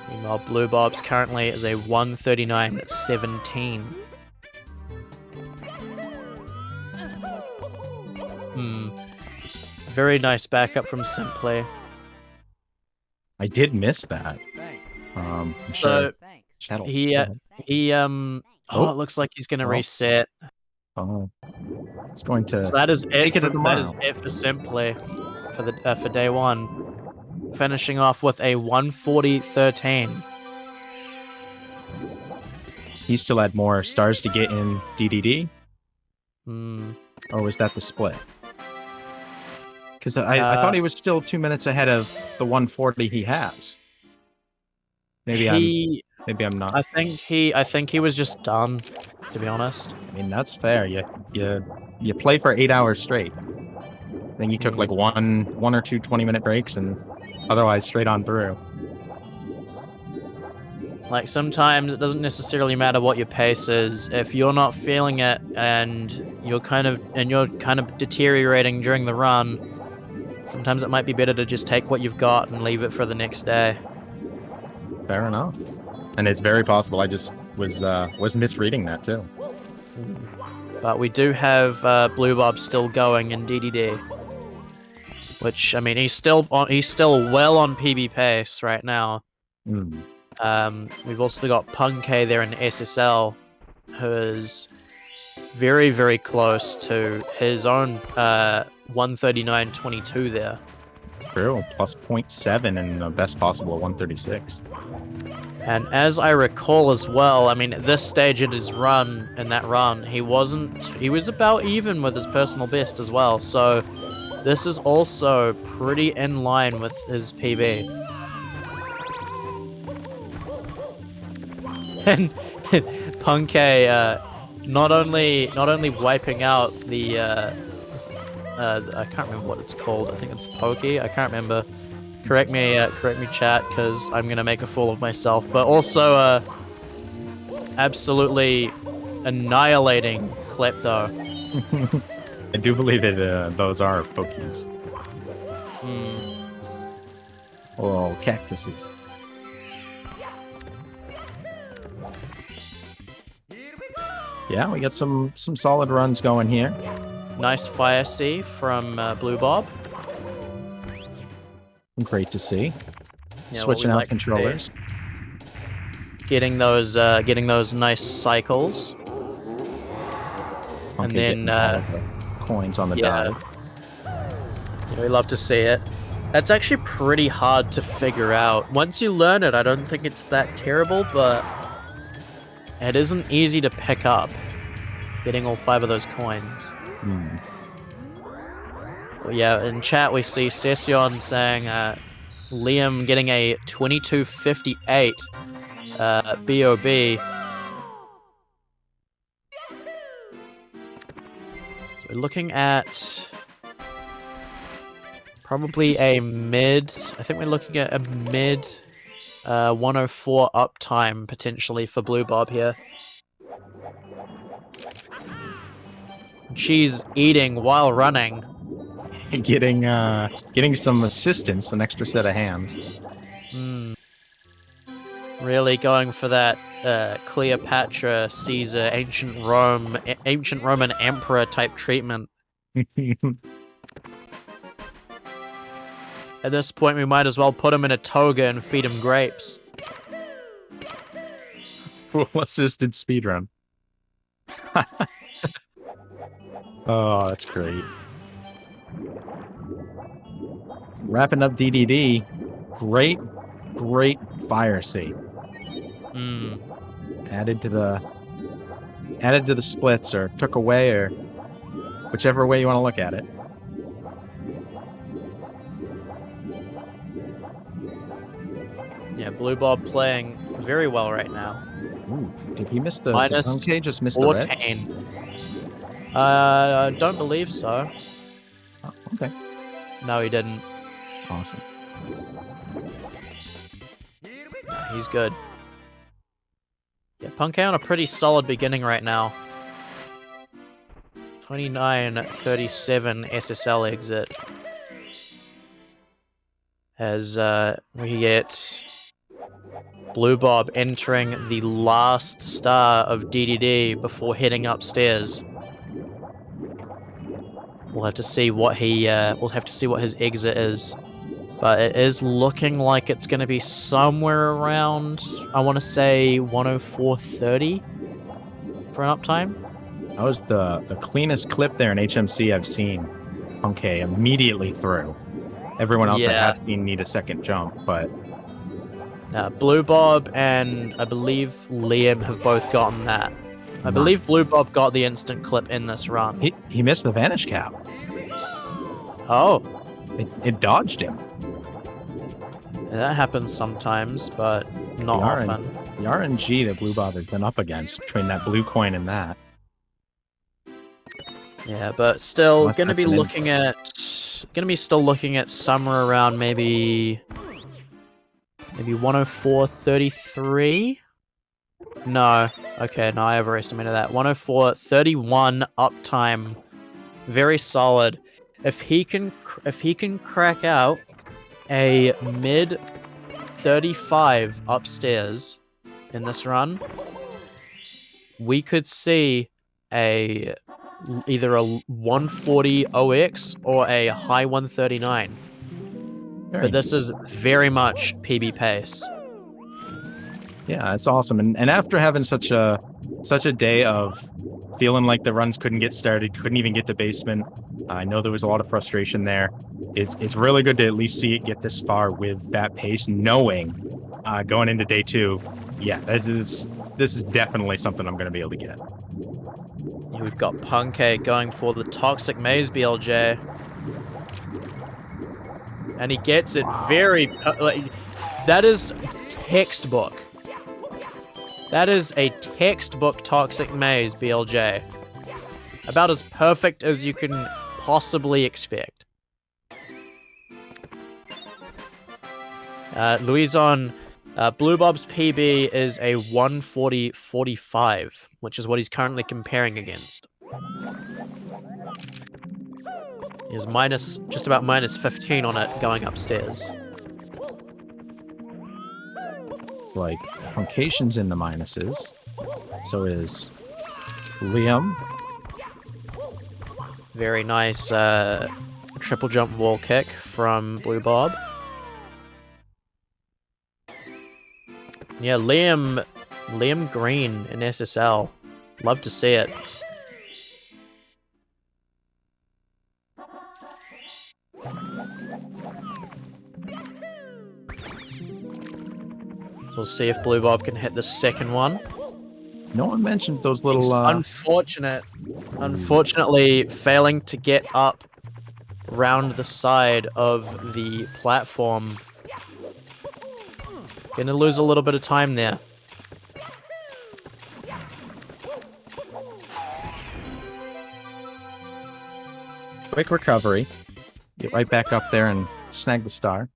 Meanwhile, Blue Bob's currently is a 139.17. Very nice backup from Simply. I did miss that. I'm sure. So it looks like he's gonna reset. Oh, it's going to. So that is it. That is it for Simply for the for day one, finishing off with a 140.13. He still had more stars to get in DDD. Or was that the split? Because I thought he was still 2 minutes ahead of the 140 he has. Maybe I'm not. I think he was just done, to be honest. I mean, that's fair. You play for 8 hours straight. I think he took like one or two 20-minute breaks, and otherwise straight on through. Like, sometimes it doesn't necessarily matter what your pace is. If you're not feeling it and you're kind of deteriorating during the run, sometimes it might be better to just take what you've got and leave it for the next day. Fair enough. And it's very possible I just was misreading that too. But we do have Blue Bob still going in DDD, which, I mean, he's still well on PB pace right now. We've also got Punkay there in SSL, who's very, very close to his own 139.22 there. True, plus 0.7 and the best possible 136. And as I recall as well, I mean, at this stage in his run, he was about even with his personal best as well, so this is also pretty in line with his PB. And Punkay not only wiping out the I can't remember what it's called. I think it's Pokey. I can't remember. Correct me, chat, because I'm gonna make a fool of myself. But also, absolutely annihilating Klepto. I do believe that those are Pokies. Oh, cactuses. Yeah, we got some solid runs going here. Nice fire sea from Blue Bob. Great to see. Yeah, Switching what we out like to see. controllers. Getting those nice cycles. Okay, And then, getting all of the coins on the dive. Yeah, we love to see it. That's actually pretty hard to figure out. Once you learn it, I don't think it's that terrible, but it isn't easy to pick up. Getting all 5 of those coins. Well, yeah, in chat we see Session saying Liam getting a 2258 BOB. So we're looking at probably a mid. I think we're looking at a mid 104 uptime potentially for Blue Bob here. She's eating while running. Getting some assistance, an extra set of hands. Really going for that Cleopatra, Caesar, ancient Roman emperor type treatment. At this point, we might as well put him in a toga and feed him grapes. Full assisted speedrun. Oh, that's great. Wrapping up DDD. Great fire sea. Added to the splits, or took away, or whichever way you want to look at it. Yeah, Blue Bob playing very well right now. Ooh, did he miss the... Minus Did just miss the red? 14. I don't believe so. Oh, okay. No, he didn't. Awesome. He's good. Yeah, Punkei on a pretty solid beginning right now. 29-37 SSL exit. As we get Blue Bob entering the last star of DDD before heading upstairs. We'll have to see what his exit is. But it is looking like it's going to be somewhere around, I want to say 104.30 for an uptime. That was the cleanest clip there in HMC I've seen. Okay, immediately through. Everyone else I have seen need a second jump, but... Blue Bob and I believe Liam have both gotten that. I believe Blue Bob got the instant clip in this run. He missed the vanish cap. Oh. It dodged him. That happens sometimes, but not often. The RNG that Blue Bob has been up against between that blue coin and that. Yeah, but still gonna be looking at somewhere around maybe 104.33. No, okay, no, I overestimated that. 104.31 uptime, very solid. If he can crack out a mid 35 upstairs in this run, we could see either a 140 OX or a high 139. But this is very much PB pace. Yeah, it's awesome. And after having such a day of feeling like the runs couldn't get started, couldn't even get to basement, I know there was a lot of frustration there. It's really good to at least see it get this far with that pace, knowing going into day 2, yeah, this is definitely something I'm going to be able to get. Yeah, we've got Punkei going for the Toxic Maze BLJ. And he gets it very... that is textbook. That is a textbook Toxic Maze BLJ. About as perfect as you can possibly expect. Louison, Blue Bob's PB is a 140.45, which is what he's currently comparing against. He's just about minus 15 on it going upstairs. It's like Punkation's in the minuses. So is Liam. Very nice triple jump wall kick from Blue Bob. Yeah, Liam Green in SSL. Love to see it. So we'll see if Blue Bob can hit the second one. No one mentioned those little... It's unfortunately failing to get up round the side of the platform. Gonna lose a little bit of time there. Quick recovery. Get right back up there and snag the star.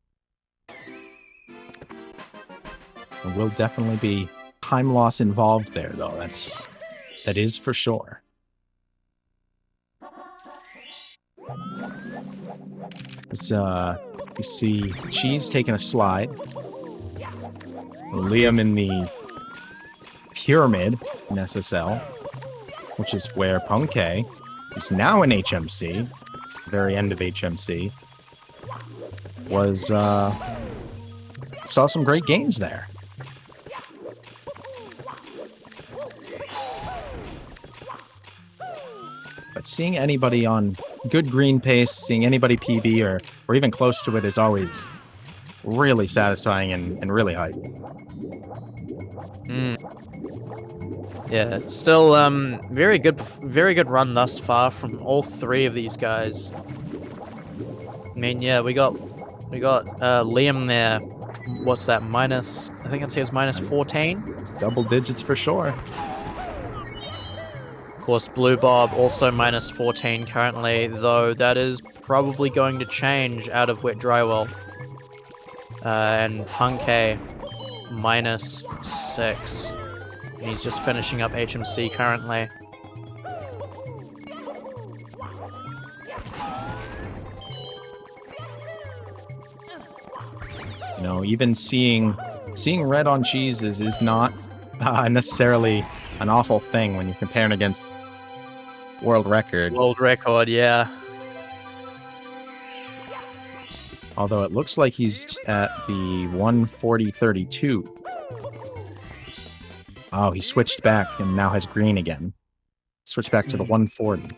There will definitely be time loss involved there, though. That is for sure. It's, you see Cheese taking a slide. Liam in the pyramid in SSL, which is where Punkay is now in HMC, very end of HMC, was, saw some great games there. But seeing anybody on good green pace, seeing anybody PB or even close to it is always really satisfying and really hype. Yeah, still very good run thus far from all three of these guys. I mean, yeah, we got Liam there. What's that? Minus, I think it says minus 14. It's double digits for sure. Of course, Blue Bob also minus 14 currently, though that is probably going to change out of Wet Drywall. And Punkay minus 6. And he's just finishing up HMC currently. You know, even seeing red on cheese is not necessarily an awful thing when you're comparing against world record. World record, yeah. Although it looks like he's at the 140.32. Oh, he switched back and now has green again. Switched back to the 140.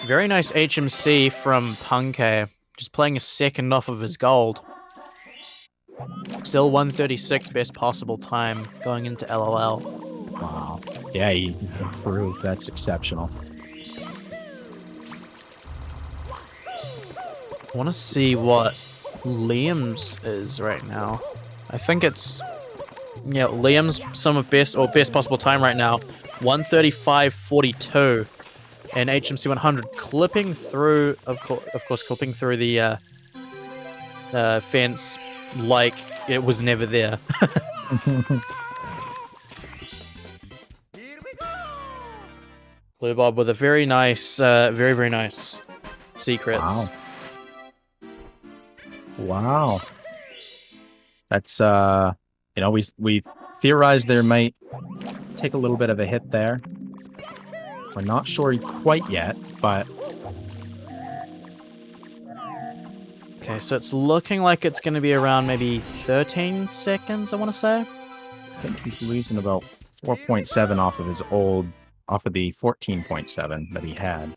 Very nice HMC from Punkay. Just playing a second off of his gold. Still 136 best possible time going into LLL. Wow. Yeah, he improved. That's exceptional. I want to see what Liam's is right now. I think it's... Yeah, Liam's best possible time right now. 135.42. And HMC 100 clipping through, of course, clipping through the fence like it was never there. Blue Bob with a very nice, very nice secrets. Wow. That's, you know, we theorized there might take a little bit of a hit there. We're not sure quite yet, but... Okay, so it's looking like it's going to be around maybe 13 seconds, I want to say. I think he's losing about 4.7 off of his old... off of the 14.7 that he had.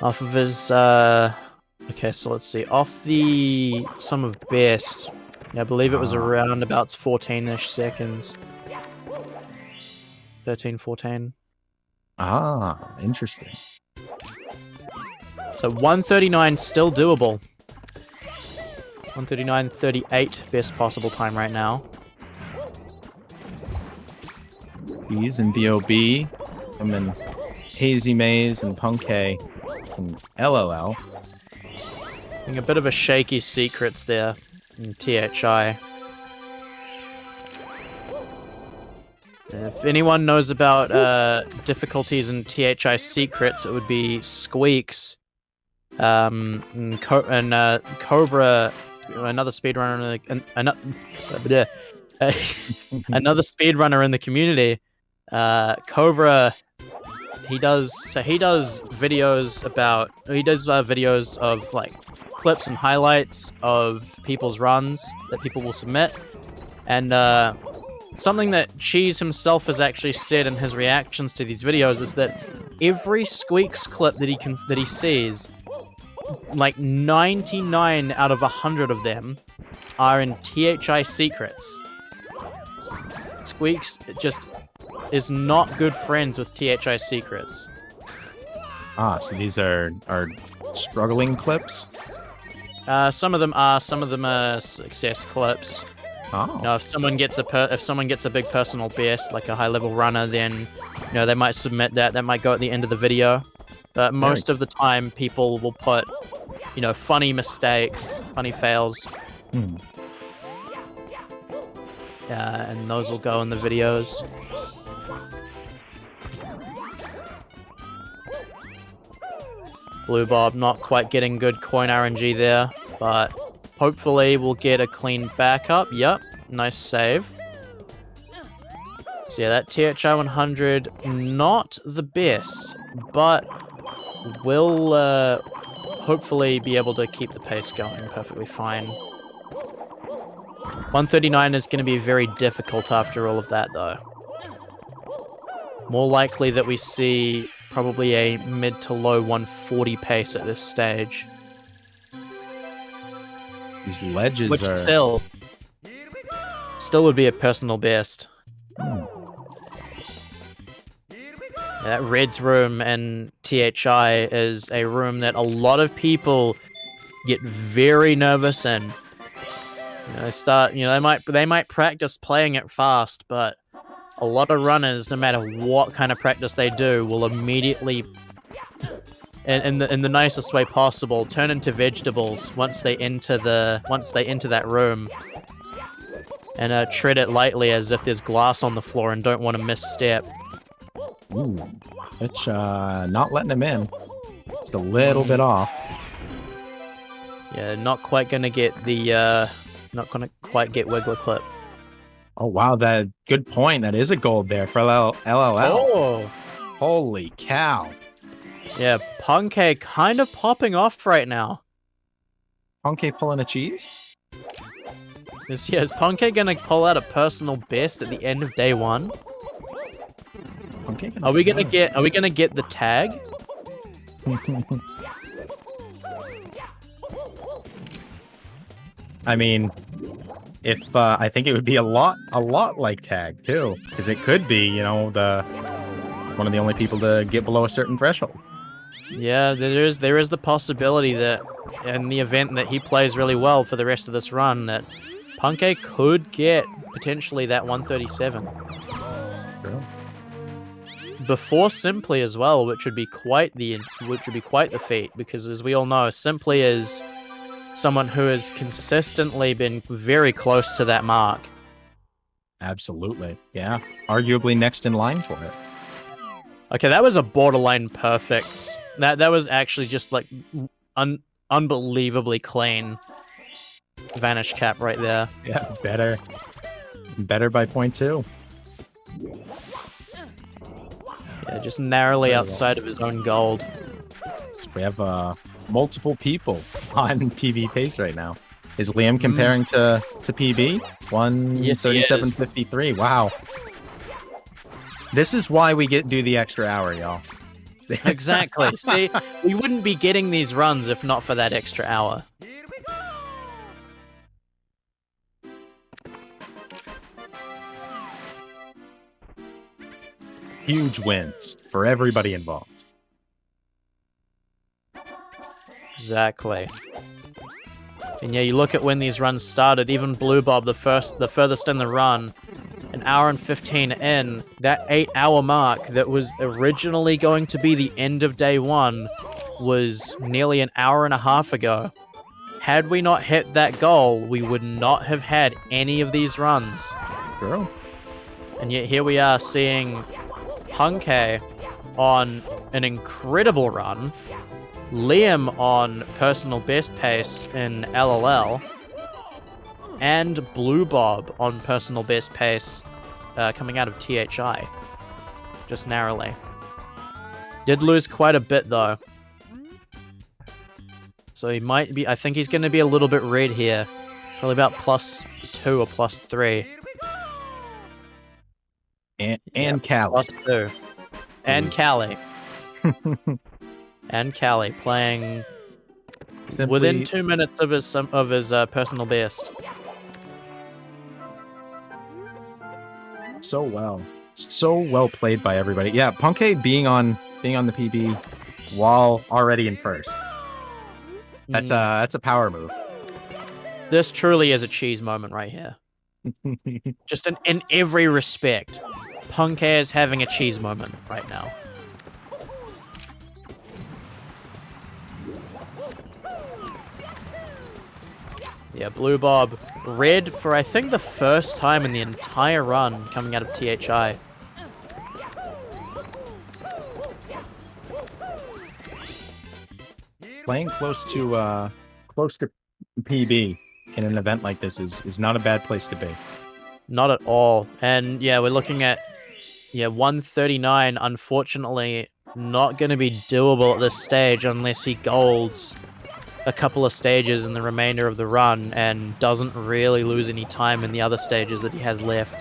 Off of his, okay, so let's see. Off the sum of best, yeah, I believe it was around about 14-ish seconds. 13, 14. Ah, interesting. So 139 still doable. 139.38 best possible time right now. Bees and BOB, and then Hazy Maze and Punkay and LLL. Having a bit of a shaky secrets there in THI. If anyone knows about difficulties in THI secrets, it would be Squeaks, and Cobra, another speedrunner, another speedrunner in the community. Cobra, he does videos of like clips and highlights of people's runs that people will submit, and something that Cheese himself has actually said in his reactions to these videos is that every Squeaks clip that he sees, like 99 out of 100 of them are in THI secrets. Squeaks just is not good friends with THI secrets. Ah, so these are struggling clips? Some of them are success clips. Oh. You know, if someone gets a big personal best, like a high-level runner, then they might submit that. That might go at the end of the video. But most of the time, people will put, funny mistakes, funny fails. And those will go in the videos. Blue Bob not quite getting good coin RNG there, but hopefully we'll get a clean backup. Yep, nice save. So yeah, that THI 100, not the best, but we'll hopefully be able to keep the pace going perfectly fine. 139 is going to be very difficult after all of that, though. More likely that we see probably a mid to low 140 pace at this stage. These ledges Which are... still would be a personal best. That Red's room and THI is a room that a lot of people get very nervous in. They might practice playing it fast, but a lot of runners, no matter what kind of practice they do, will immediately, in the nicest way possible, turn into vegetables once they enter that room, and tread it lightly as if there's glass on the floor and don't want to misstep. Ooh, it's not letting him in. Just a little bit off. Yeah, not quite gonna get the not gonna quite get Wiggler clip. Oh wow, that good point. That is a gold there for LLL. Oh, holy cow! Yeah, Punkay kind of popping off right now. Punkay pulling a cheese? Is Punkay gonna pull out a personal best at the end of day one? Are we gonna get the tag? I mean, if I think it would be a lot like tag too, because it could be, one of the only people to get below a certain threshold. Yeah, there is the possibility that in the event that he plays really well for the rest of this run, that Punkay could get potentially that 137. True. Before Simply as well, which would be quite the feat, because as we all know, Simply is someone who has consistently been very close to that mark. Absolutely, yeah. Arguably next in line for it. Okay, that was a borderline perfect. That was actually just like unbelievably clean vanish cap right there. Yeah, better by 0.2. Yeah, just narrowly outside of his own gold. So we have multiple people on PB pace right now. Is Liam comparing to PB? 137.53. Wow. This is why we do the extra hour, y'all. Exactly. See, we wouldn't be getting these runs if not for that extra hour. Huge wins for everybody involved. Exactly. And yeah, you look at when these runs started, even Blue Bob, the furthest in the run, an hour and 15 in, that 8-hour mark that was originally going to be the end of day one was nearly an hour and a half ago. Had we not hit that goal, we would not have had any of these runs. True. And yet here we are seeing Punkay on an incredible run, Liam on personal best pace in LLL, and Blue Bob on personal best pace coming out of THI. Just narrowly. Did lose quite a bit though. So he might be, I think he's going to be a little bit red here. Probably about +2 or +3. And Callie. +2. And Callie. And Callie playing within 2 minutes of his personal best. So well played by everybody. Yeah, Punkay being on the PB while already in first. That's a power move. This truly is a cheese moment right here. Just in every respect, Punkay is having a cheese moment right now. Yeah, Blue Bob red for I think the first time in the entire run coming out of THI. Playing close to PB in an event like this is not a bad place to be. Not at all. And yeah, we're looking at 139, unfortunately not going to be doable at this stage unless he golds a couple of stages in the remainder of the run and doesn't really lose any time in the other stages that he has left.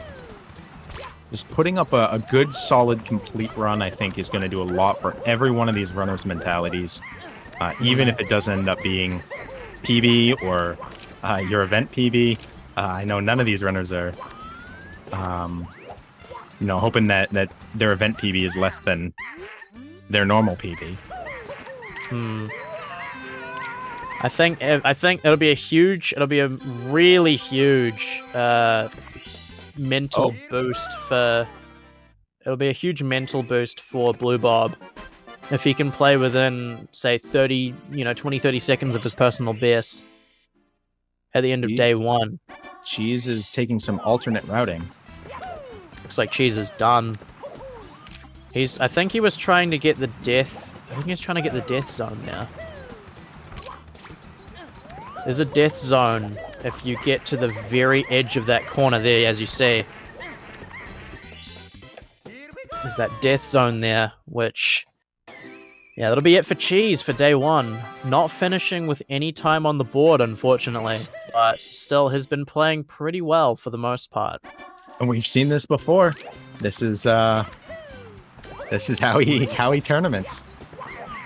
Just putting up a good, solid, complete run, I think, is going to do a lot for every one of these runners' mentalities. Even if it doesn't end up being PB or your event PB. I know none of these runners are, hoping that their event PB is less than their normal PB. I think it'll be a really huge mental boost for. It'll be a huge mental boost for Blue Bob if he can play within, say, 30 seconds of his personal best at the end of day one. Cheese is taking some alternate routing. Looks like Cheese is done. I think he was trying to get the death. I think he was trying to get the death zone there. There's a death zone if you get to the very edge of that corner there, as you see. There's that death zone there, which... yeah, that'll be it for Cheese for day one. Not finishing with any time on the board, unfortunately. But still has been playing pretty well for the most part. And we've seen this before. This is how he tournaments.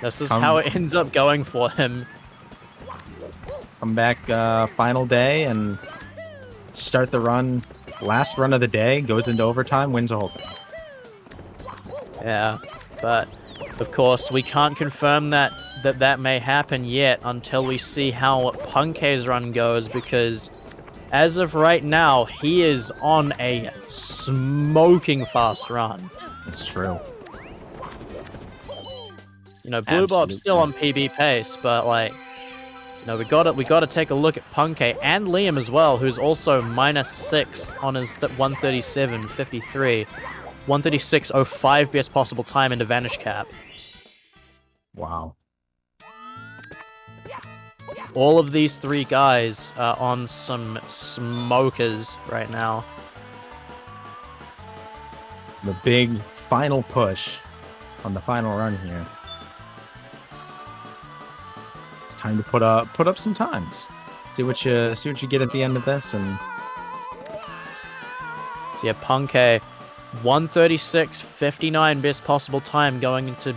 This is how it ends up going for him. Come back final day and start the run. Last run of the day, goes into overtime, wins the whole thing. Yeah, but of course we can't confirm that may happen yet until we see how Punkay's run goes, because as of right now, he is on a smoking fast run. It's true. Blue Bob's still on PB pace, but we gotta take a look at Punkay and Liam as well, who's also -6 on his 137.53, 136.05 best possible time into Vanish Cap. Wow. All of these three guys are on some smokers right now. The big final push on the final run here. It's time to put up some times. See what you get at the end of this, and so yeah, Punkay 136.59 best possible time going into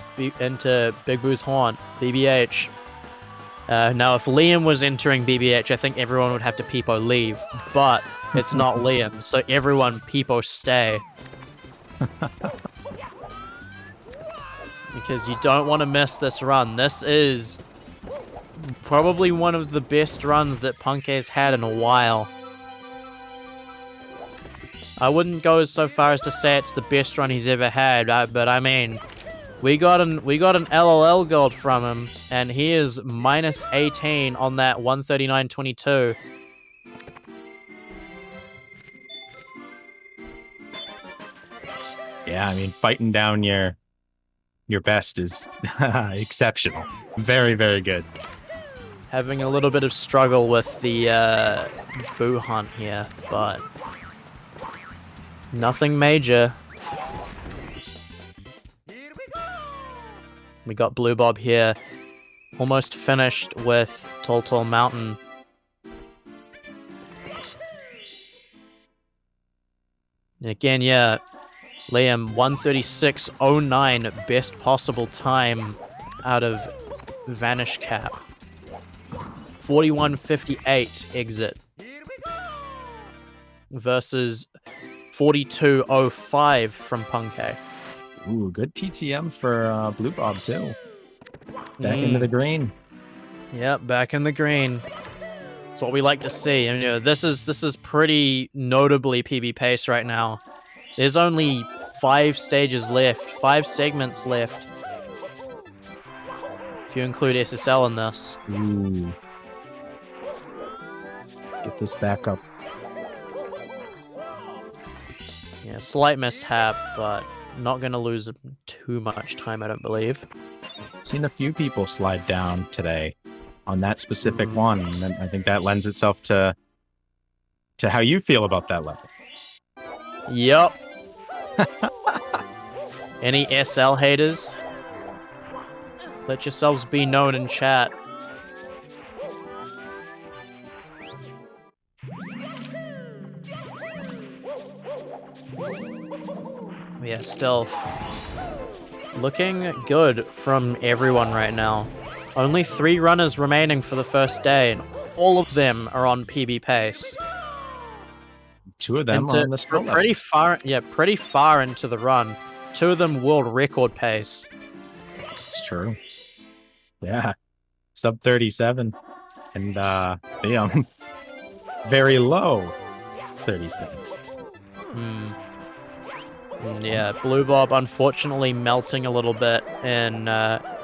Big Boo's Haunt, BBH. Now, if Liam was entering BBH, I think everyone would have to Peepo leave, but it's not Liam, so everyone Peepo stay. Because you don't want to miss this run. This is probably one of the best runs that Punkay's had in a while. I wouldn't go so far as to say it's the best run he's ever had, but I mean, we got an LLL gold from him, and he is -18 on that 139.22. Yeah, I mean, fighting down your best is exceptional. Very, very good. Having a little bit of struggle with the boo hunt here, but nothing major. We got Blue Bob here, almost finished with Tall Mountain. And again, yeah, Liam, 1:36.09, best possible time out of Vanish Cap. 41:58 exit versus 42:05 from Punkay. Ooh, good TTM for Blue Bob too. Back into the green. Yep, back in the green. That's what we like to see. And, you know, this is pretty notably PB pace right now. There's only 5 stages left, 5 segments left. If you include SSL in this. Ooh. Get this back up. Yeah, slight mishap, but not going to lose too much time, I don't believe. Seen a few people slide down today on that specific one, and I think that lends itself to how you feel about that level. Yup. Any SL haters? Let yourselves be known in chat. Yeah, still looking good from everyone right now. Only 3 runners remaining for the first day, and all of them are on PB pace. 2 of them are on the slow level. Pretty far into the run. 2 of them world record pace. It's true. Yeah. Sub 37. And Liam, very low 36. Yeah, Blue Bob unfortunately melting a little bit in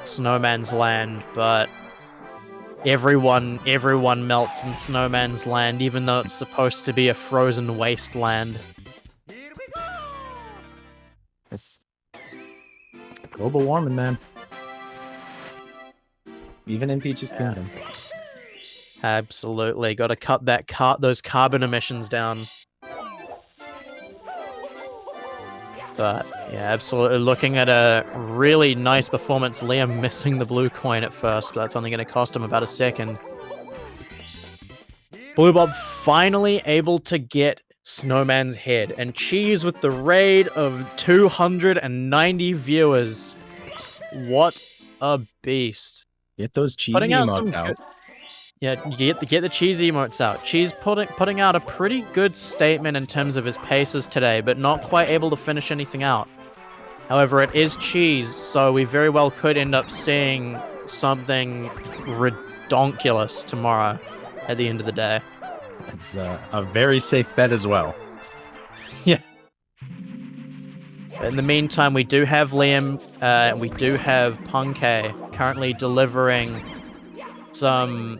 Snowman's Land, but everyone melts in Snowman's Land, even though it's supposed to be a frozen wasteland. It's global warming, man. Even in Peach's Kingdom. Absolutely, got to cut those carbon emissions down. But yeah, absolutely looking at a really nice performance. Liam missing the blue coin at first, but that's only going to cost him about a second. Blue Bob finally able to get Snowman's head, and Cheese with the raid of 290 viewers. What a beast. Get those cheesy emotes out. Yeah, get the cheese emotes out. Cheese putting out a pretty good statement in terms of his paces today, but not quite able to finish anything out. However, it is Cheese, so we very well could end up seeing something redonkulous tomorrow at the end of the day. It's a very safe bet as well. Yeah. In the meantime, we do have Liam, we do have Punkay currently delivering some...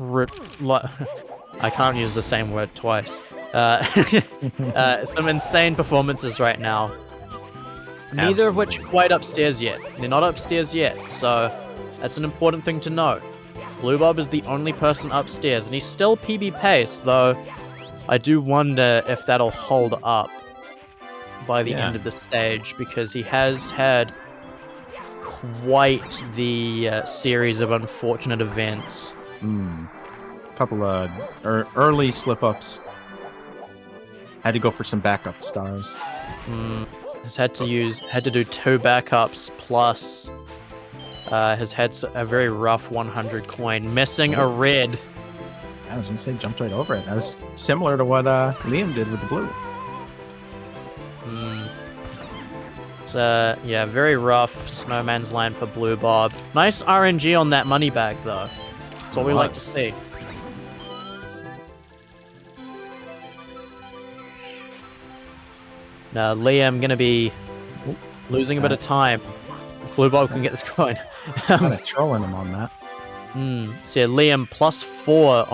I can't use the same word twice. Some insane performances right now. Neither of which are quite upstairs yet. They're not upstairs yet, so that's an important thing to note. Blue Bob is the only person upstairs, and he's still PB pace, though I do wonder if that'll hold up by the end of the stage, because he has had quite the series of unfortunate events. Couple of early slip-ups. Had to go for some backup stars. Has had to do 2 backups, plus has had a very rough 100 coin, missing a red. I was gonna say jumped right over it. That was similar to what Liam did with the blue. It's yeah, very rough Snowman's Land for Blue Bob. Nice RNG on that money bag though. That's what we like to see. Now Liam gonna be losing a bit of time. Blue Bob can get this coin. Kind of trolling him on that. So yeah, Liam +4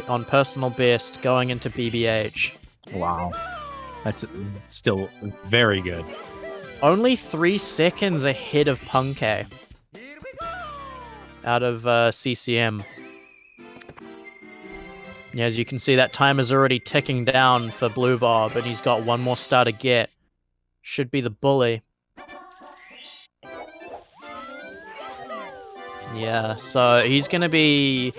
on personal best going into BBH. Wow. That's still very good. Only 3 seconds ahead of Punkay. Out of CCM. Yeah, as you can see, that time is already ticking down for Blue Bob, and he's got one more star to get. Should be the bully. Yeah, so he's going to be...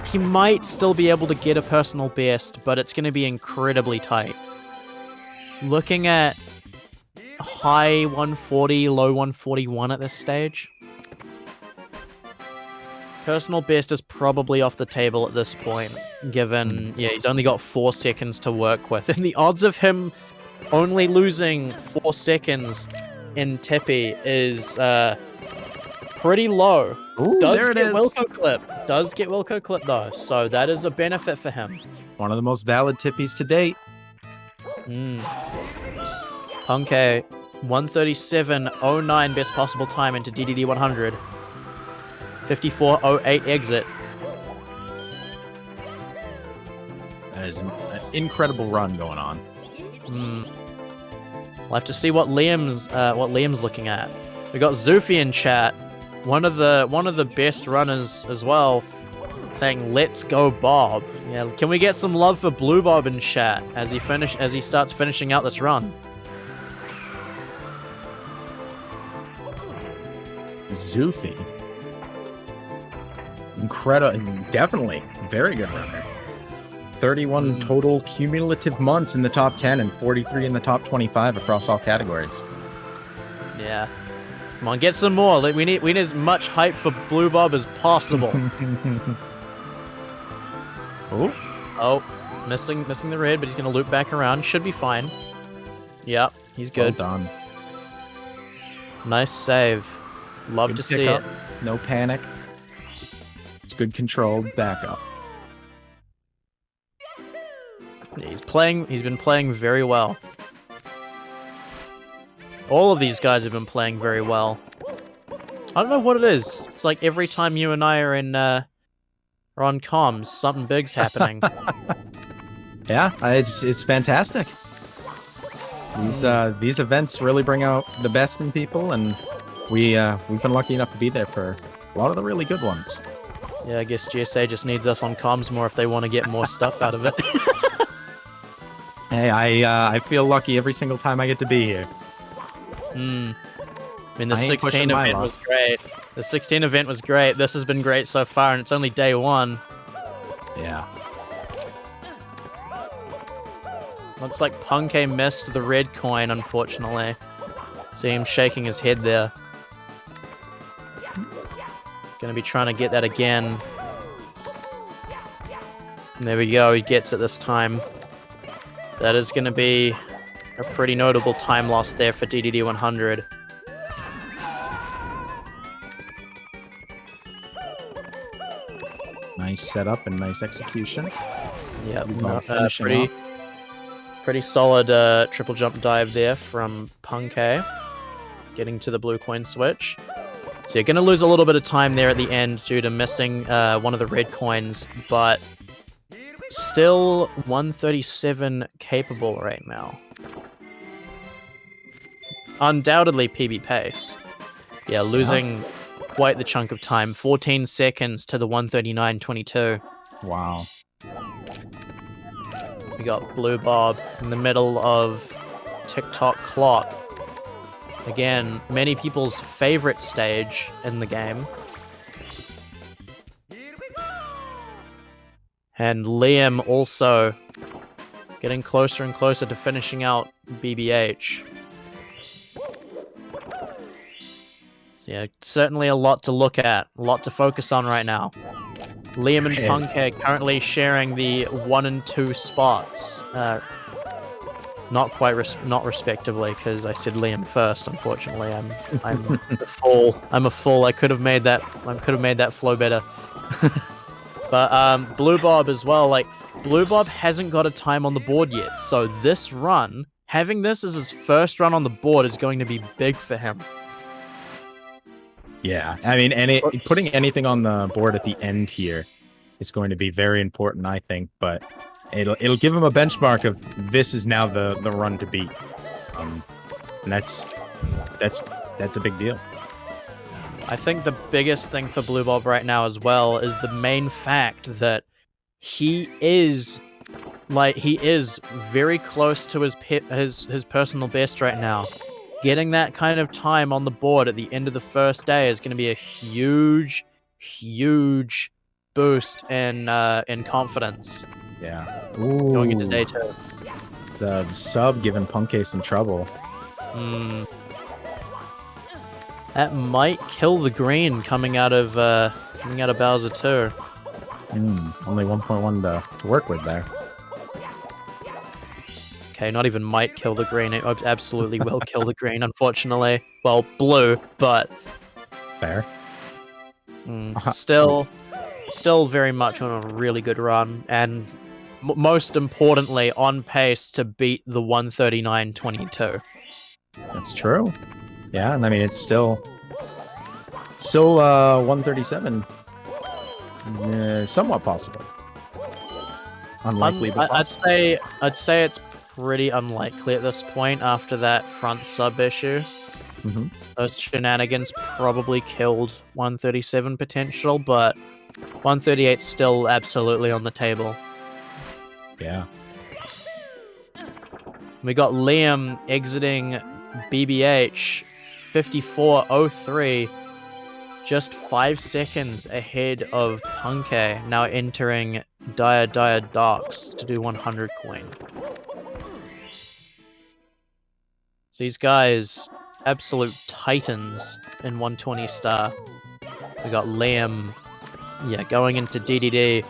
he might still be able to get a personal best, but it's going to be incredibly tight. Looking at high 140, low 141 at this stage. Personal best is probably off the table at this point, given, yeah, he's only got 4 seconds to work with. And the odds of him only losing 4 seconds in Tippy is pretty low. Ooh, there it is. Wilco clip. Does get Wilco clip, though, so that is a benefit for him. One of the most valid Tippies to date. Punkay, 137.09 best possible time into DDD 100. 54.08 exit. That is an incredible run going on. We'll have to see what Liam's looking at. We got Zufi in chat, one of the best runners as well, saying "Let's go, Bob." Yeah, can we get some love for Blue Bob in chat as he starts finishing out this run? Zufi. Incredible, definitely very good runner. 31 total cumulative months in the top 10 and 43 in the top 25 across all categories. Yeah. Come on, get some more. We need as much hype for Blue Bob as possible. Oh, missing the red, but he's gonna loop back around. Should be fine. Yep, he's good. Well done. Nice save. Love Good to see it. No panic. It's good controlled backup. Yeah, he's been playing very well. All of these guys have been playing very well. I don't know what it is. It's like every time you and I are on comms, something big's happening. Yeah, it's fantastic. These events really bring out the best in people, and we've been lucky enough to be there for a lot of the really good ones. Yeah, I guess GSA just needs us on comms more if they want to get more stuff out of it. Hey, I feel lucky every single time I get to be here. I mean, the 16 event was great. The 16 event was great. This has been great so far, and it's only day 1. Yeah. Looks like Punkay missed the red coin, unfortunately. See him shaking his head there. Gonna be trying to get that again. And there we go, he gets it this time. That is gonna be a pretty notable time loss there for DDD 100. Nice setup and nice execution. Yeah, finishing pretty solid triple jump dive there from Punkay. Getting to the blue coin switch. So you're going to lose a little bit of time there at the end due to missing one of the red coins, but still 137 capable right now. Undoubtedly PB pace. Yeah, losing quite the chunk of time. 14 seconds to the 139.22. Wow. We got Blue Bob in the middle of TikTok clock. Again, many people's favorite stage in the game. And Liam also getting closer and closer to finishing out BBH. So yeah, certainly a lot to look at, a lot to focus on right now. Liam and Punkay currently sharing the 1 and 2 spots. Not respectively, because I said Liam first. Unfortunately, I'm a fool. I'm a fool. I could have made that flow better. But Blue Bob as well. Like Blue Bob hasn't got a time on the board yet, so this run, having this as his first run on the board, is going to be big for him. Yeah, I mean, putting anything on the board at the end here is going to be very important, I think. But It'll give him a benchmark of this is now the run to beat, and that's a big deal. I think the biggest thing for Blue Bob right now as well is the main fact that he is very close to his personal best right now. Getting that kind of time on the board at the end of the first day is going to be a huge boost in confidence. Yeah. Going into Ooh, day 2. the sub giving Punkay some trouble. That might kill the green coming out of Bowser 2. Only 1.1 to work with there. Okay, not even might kill the green. It absolutely will kill the green, unfortunately. Well, blue, but Fair. still very much on a really good run, and most importantly, on pace to beat the 139.22. That's true. Yeah, and I mean it's still 137. Somewhat possible. Unlikely, but possible. I'd say it's pretty unlikely at this point after that front sub issue. Those shenanigans probably killed 137 potential, but 138's still absolutely on the table. Yeah. We got Liam exiting BBH 54.03, just 5 seconds ahead of Punkay, now entering Dire Docks to do 100 coin. So these guys, absolute titans in 120 star. We got Liam, going into DDD,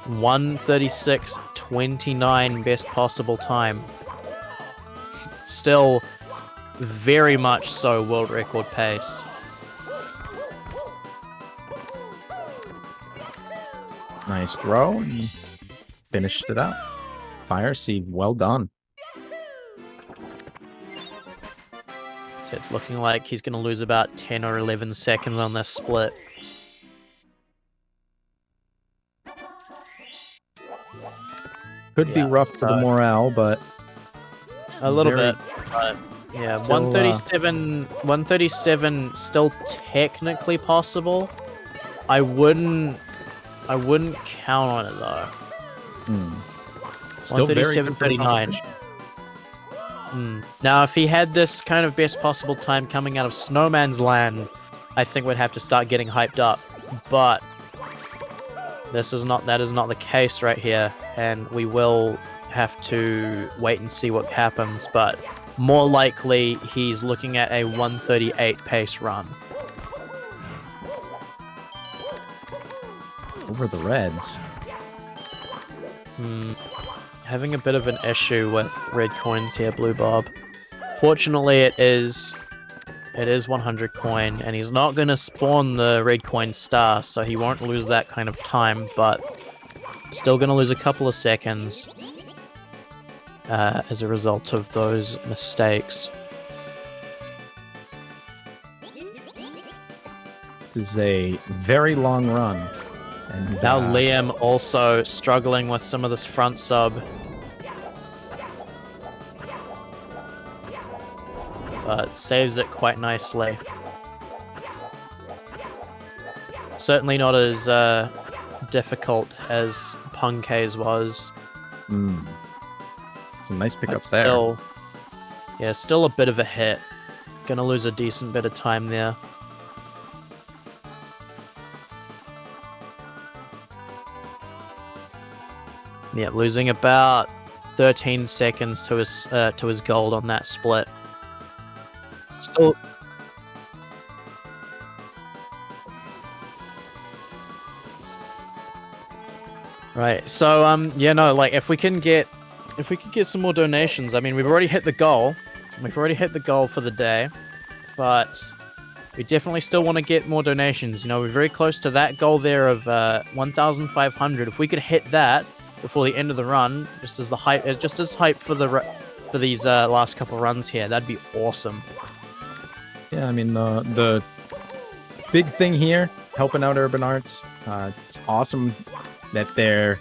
136.29 best possible time. Still very much so world record pace. Nice throw and finished it out. Fire Seed, well done. So it's looking like he's going to lose about 10 or 11 seconds on this split. Could be rough for the morale, but a little bit. But yeah, 137 still technically possible. I wouldn't count on it though. Still 137.39. Now, if he had this kind of best possible time coming out of Snowman's Land, I think we'd have to start getting hyped up. But that is not the case right here, and we will have to wait and see what happens. But more likely, he's looking at a 138 pace run. Over the Reds. Having a bit of an issue with red coins here, Blue Bob. Fortunately, it is 100 coin, and he's not going to spawn the red coin star, so he won't lose that kind of time, but still going to lose a couple of seconds as a result of those mistakes. This is a very long run. And now Liam also struggling with some of this front sub. But saves it quite nicely. Certainly not as difficult as Punkay's was. It's a nice pickup there. Still a bit of a hit. Gonna lose a decent bit of time there. Yeah, losing about 13 seconds to his gold on that split. Still, right. So if we can get some more donations. I mean, we've already hit the goal. We've already hit the goal for the day, but we definitely still want to get more donations. You know, we're very close to that goal there of 1,500. If we could hit that before the end of the run, just as hype for these last couple runs here, that'd be awesome. Yeah, I mean the big thing here, helping out Urban Arts. It's awesome that they're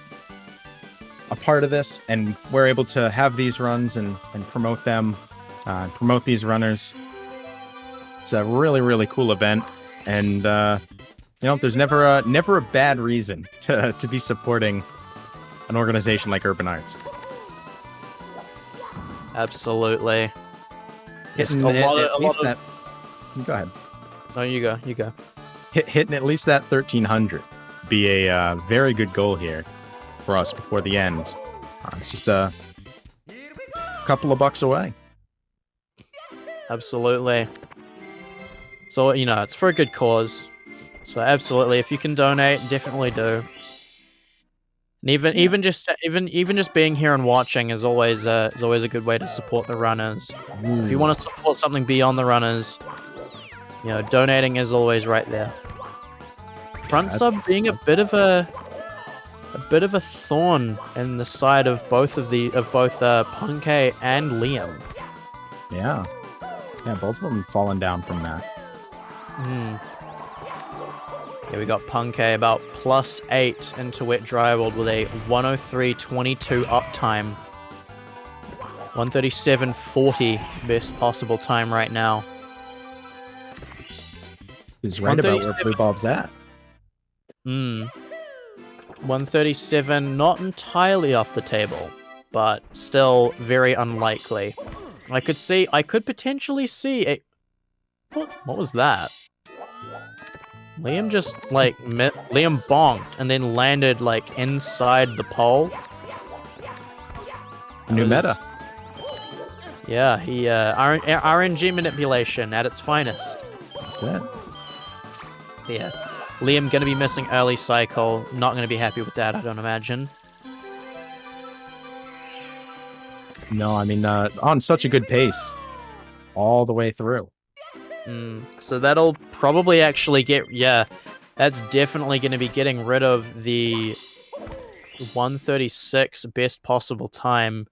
part of this, and we're able to have these runs and promote them, promote these runners. It's a really, really cool event, and there's never a bad reason to be supporting an organization like Urban Arts. Absolutely. Hitting Go ahead. No, you go. Hitting at least that 1,300 be a very good goal here for us before the end. It's just a couple of bucks away. Absolutely. So, it's for a good cause. So absolutely, if you can donate, definitely do. And even just being here and watching is always a good way to support the runners. If you want to support something beyond the runners, donating is always right there. Front sub being a bit of a thorn in the side of both Punkay and Liam. Yeah, both of them falling down from that. Yeah, we got Punkay about +8 into Wet Drywood with a 103.22 uptime. 137.40 best possible time right now. He's right about where Blue Bob's at. 137, not entirely off the table, but still very unlikely. I could potentially see a... What was that? Liam just, Liam bonked and then landed, inside the pole. New meta. Yeah, he, RNG manipulation at its finest. That's it. Yeah. Liam gonna be missing early cycle. Not gonna be happy with that, I don't imagine. No, I mean, on such a good pace. All the way through. So that'll probably actually get... Yeah, that's definitely gonna be getting rid of the 136 best possible time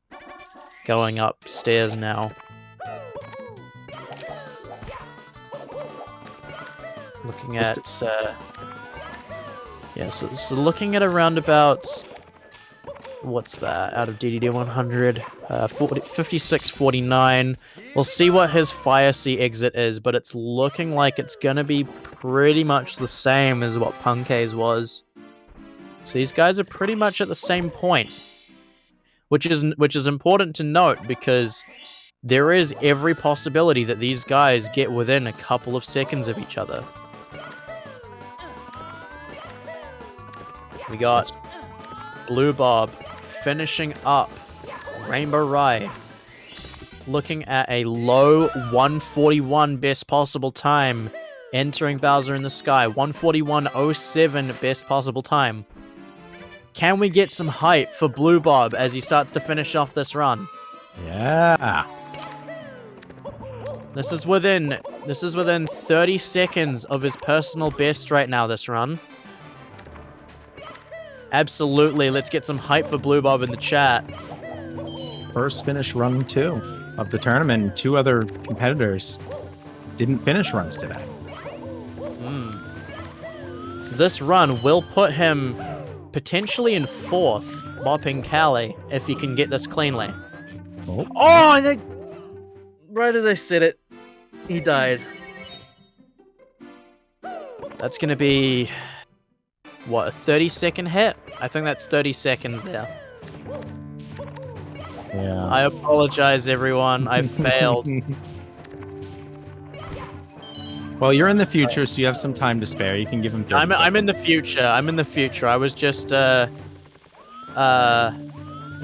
going upstairs now. Looking at... so looking at around about... What's that? Out of DDD 100? 56.49. We'll see what his Fire Sea exit is, but it's looking like it's gonna be pretty much the same as what Punkay's was. So these guys are pretty much at the same point. Which is important to note, because there is every possibility that these guys get within a couple of seconds of each other. We got Blue Bob finishing up Rainbow Ride, looking at a low 141 best possible time, entering Bowser in the Sky. 141.07 best possible time. Can we get some hype for Blue Bob as he starts to finish off this run? Yeah. This is within 30 seconds of his personal best right now, this run. Absolutely, let's get some hype for Blue Bob in the chat. First finish run 2 of the tournament. 2 other competitors didn't finish runs today. So this run will put him potentially in 4th, mopping Callie, if he can get this cleanly. Oh, and right as I said it, he died. That's gonna be... What, a 30-second hit? I think that's 30 seconds there. Yeah. I apologize, everyone. I failed. Well, you're in the future, so you have some time to spare. You can give him 30 I'm in the future. I'm in the future. I was just, I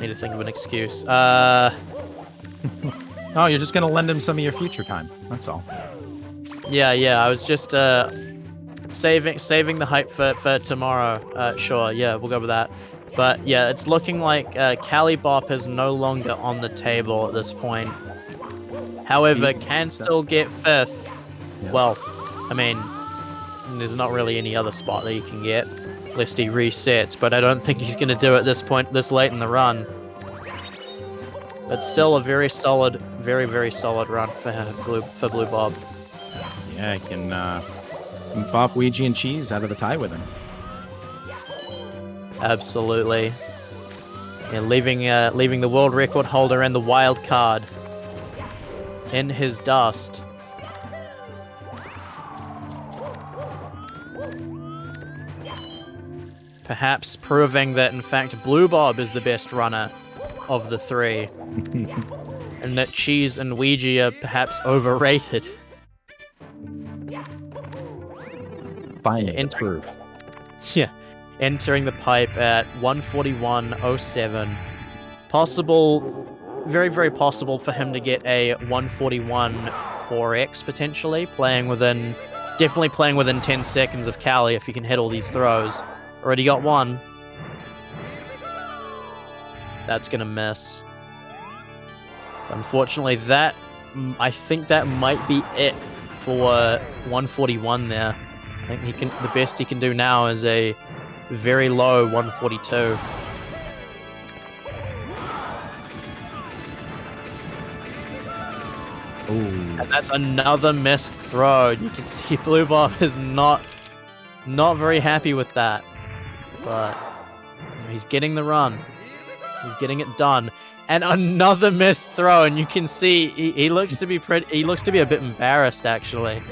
need to think of an excuse. Oh, you're just gonna lend him some of your future time. That's all. Yeah. I was just, saving the hype for tomorrow. Sure, yeah, we'll go with that. But yeah, it's looking like Cali Bop is no longer on the table at this point. However, can still get 5th. Yeah. Well, I mean, there's not really any other spot that you can get, lest he resets, but I don't think he's going to do it this point, this late in the run. But still a very solid, very, very solid run for Blue Bob. Yeah, he can pop Ouija and cheese out of the tie with him. Absolutely. Yeah, leaving the world record holder and the wild card in his dust. Perhaps proving that, in fact, Blue Bob is the best runner of the three. And that Cheese and Ouija are perhaps overrated. Finally, proof. Yeah. Entering the pipe at 141.07. Possible, very, very possible for him to get a 141 4x potentially, definitely playing within 10 seconds of Callie if he can hit all these throws. Already got one. That's gonna miss. So unfortunately, I think that might be it for 141 there. I think the best he can do now is a very low 142. Ooh. And that's another missed throw. You can see Blue Bob is not very happy with that. But he's getting the run. He's getting it done. And another missed throw, and you can see he looks to be a bit embarrassed actually.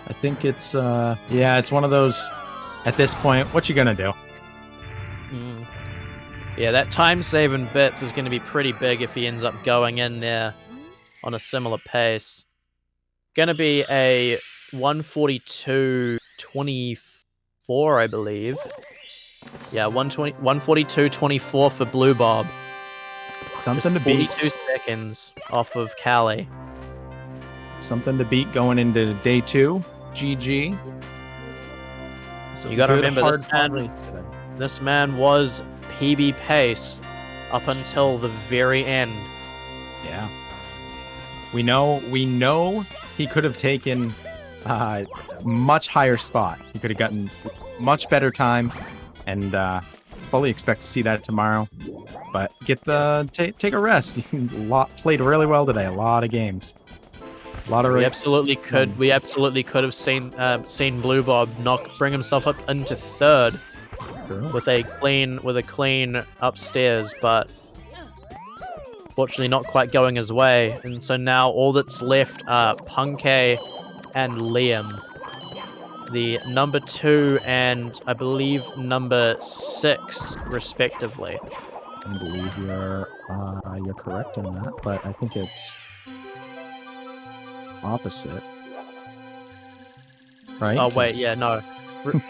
I think it's it's one of those, at this point, what you gonna do? Yeah, that time save in bits is going to be pretty big if he ends up going in there on a similar pace. Gonna be a 142.24, I believe. Yeah, 142.24 for Blue Bob. Something Just to beat. 42 seconds off of Callie. Something to beat going into day 2. GG. You got to remember this man was PB pace up until the very end. Yeah. We know he could have taken a much higher spot. He could have gotten much better time, and fully expect to see that tomorrow. But take a rest. Played really well today. A lot of games. We absolutely could. We absolutely could have seen Blue Bob bring himself up into third with a clean upstairs, but fortunately not quite going his way. And so now all that's left are Punkay and Liam, the number 2 and I believe number 6 respectively. I believe you're correct in that, but I think it's opposite, right? Oh wait, yeah, no,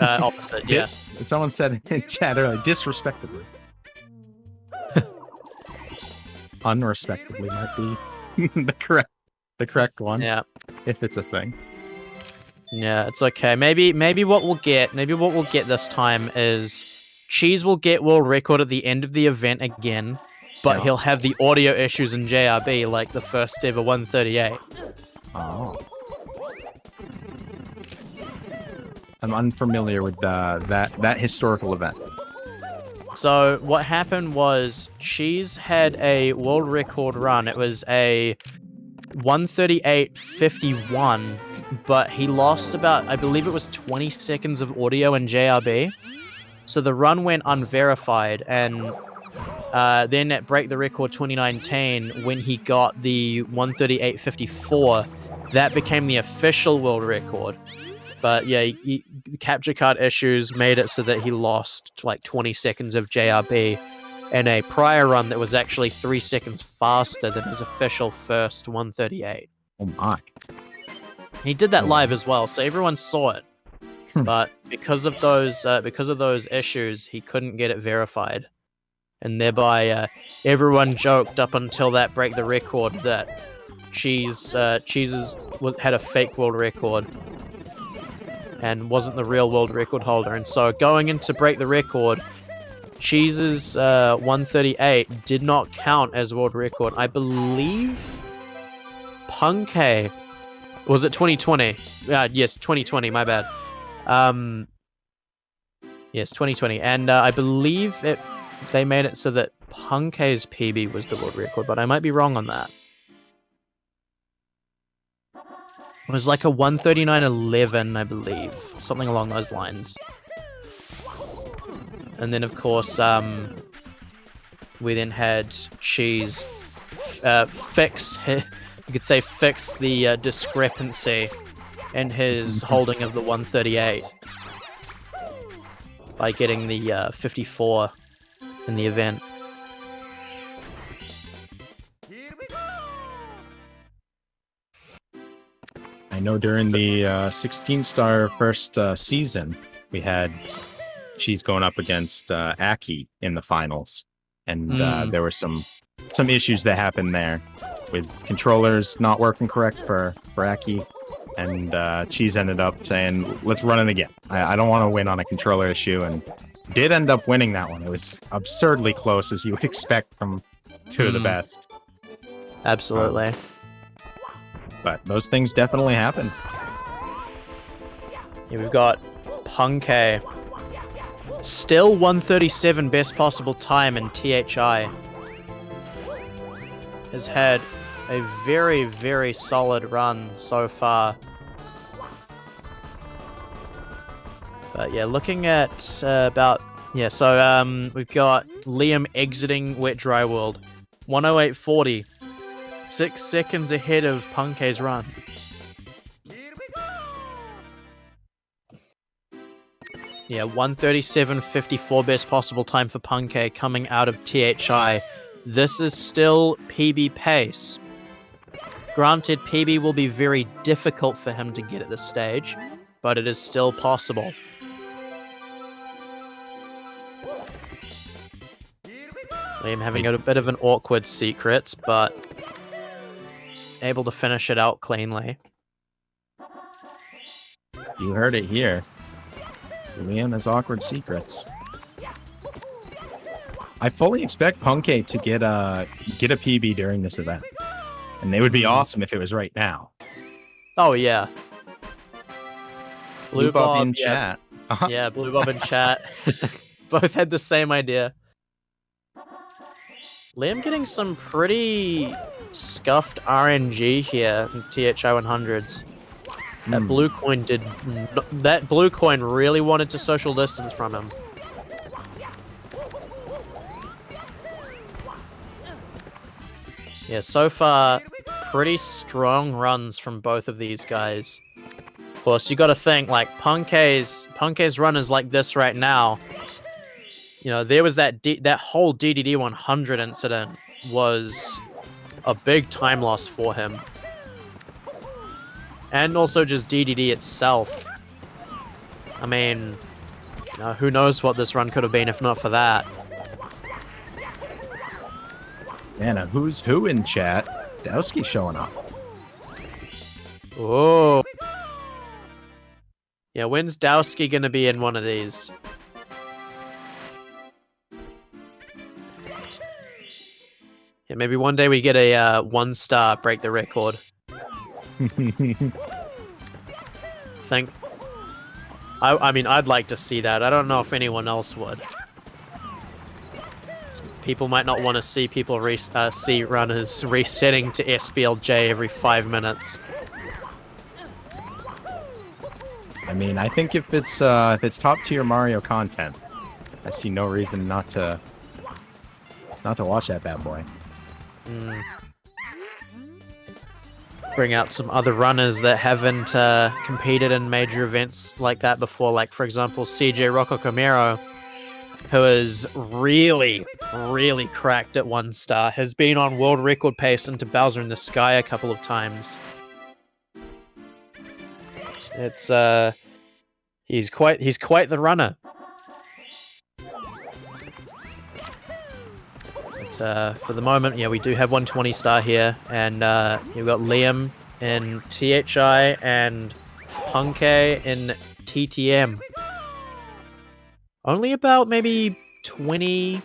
opposite, yeah. Someone said in chat earlier, disrespectfully. Unrespectably might be the correct one. Yeah, if it's a thing. Yeah, it's okay. Maybe what we'll get this time is Cheese will get world record at the end of the event again, but he'll have the audio issues in JRB like the first ever 138. Oh. I'm unfamiliar with that historical event. So what happened was Cheese had a world record run. It was a 138.51, but he lost about, I believe it was 20 seconds of audio in JRB. So the run went unverified, and then at Break the Record 2019, when he got the 138.54, that became the official world record. But yeah, capture card issues made it so that he lost like 20 seconds of JRB in a prior run that was actually 3 seconds faster than his official first 138. Oh my. He did that live as well, so everyone saw it. But because of those issues, he couldn't get it verified. And thereby, everyone joked up until that Break the Record that Cheese had a fake world record and wasn't the real world record holder. And so going into Break the Record, Cheese's 138 did not count as world record. I believe Punkay, was it 2020? Yes, 2020, my bad. Yes, 2020. And I believe they made it so that Punkay's PB was the world record, but I might be wrong on that. It was like a 139.11, I believe. Something along those lines. And then, of course, we then had Cheese fix, you could say fix the discrepancy in his holding of the 138 by getting the 54 in the event. I know during the 16-star first season, we had Cheese going up against Aki in the finals, and there were some issues that happened there with controllers not working correct for Aki, and Cheese ended up saying, "Let's run it again. I don't want to win on a controller issue," and did end up winning that one. It was absurdly close, as you would expect from two of the best. Absolutely. But those things definitely happen. Yeah, we've got Punkei. Still 137 best possible time in THI. Has had a very, very solid run so far. But yeah, looking at we've got Liam exiting Wet Dry World. 108.40. 6 seconds ahead of Punkei's run. Yeah, 137.54 best possible time for Punkei coming out of THI. This is still PB pace. Granted, PB will be very difficult for him to get at this stage, but it is still possible. Liam having a bit of an awkward secret, but able to finish it out cleanly. You heard it here. Liam has awkward secrets. I fully expect Punkei to get a PB during this event, and they would be awesome if it was right now. Oh yeah. Blue Bob in chat. Yeah, Blue Bob in chat. Both had the same idea. Liam getting some pretty scuffed RNG here in THI 100s. That blue coin that blue coin really wanted to social distance from him. Yeah, so far pretty strong runs from both of these guys. Of course, you got to think like Punkei's run is like this right now. You know, there was that whole DDD 100 incident was a big time loss for him. And also just DDD itself. I mean, you know, who knows what this run could have been if not for that. Man, a who's who in chat. Dowski showing up. Oh. Yeah, when's Dowski gonna be in one of these? Yeah, maybe one day we get a 1-star break the record. I mean, I'd like to see that. I don't know if anyone else would. People might not want to see people see runners resetting to SBLJ every 5 minutes. I mean, I think if it's top tier Mario content, I see no reason not to watch that bad boy. Bring out some other runners that haven't competed in major events like that before, like for example CJ Rocco Camero, who is really, really cracked at 1-star, has been on world record pace into Bowser in the Sky a couple of times. It's he's quite the runner. But, for the moment, yeah, we do have 120-star here, and you've got Liam in THI and Punkei in TTM. Only about maybe 20-ish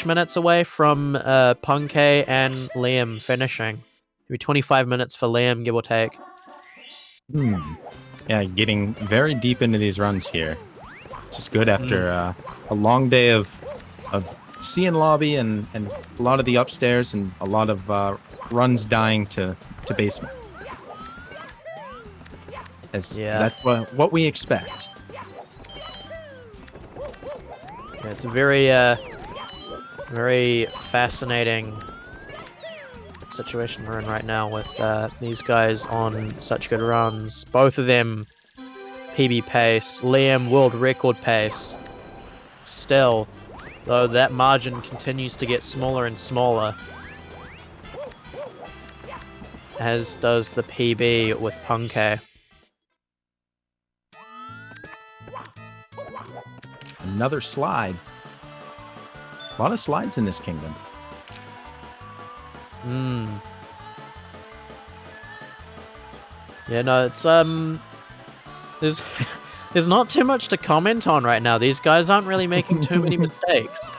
minutes away from Punkei and Liam finishing. Maybe 25 minutes for Liam, give or take. Yeah, getting very deep into these runs here. Just good after a long day of seeing lobby and a lot of the upstairs and a lot of runs dying to basement. That's what we expect. Yeah, it's a very Very fascinating situation we're in right now with these guys on such good runs. Both of them PB pace, Liam world record pace. Still, though, that margin continues to get smaller and smaller, as does the PB with Punkay. Another slide. A lot of slides in this kingdom. Yeah, no, it's there's not too much to comment on right now. These guys aren't really making too many mistakes.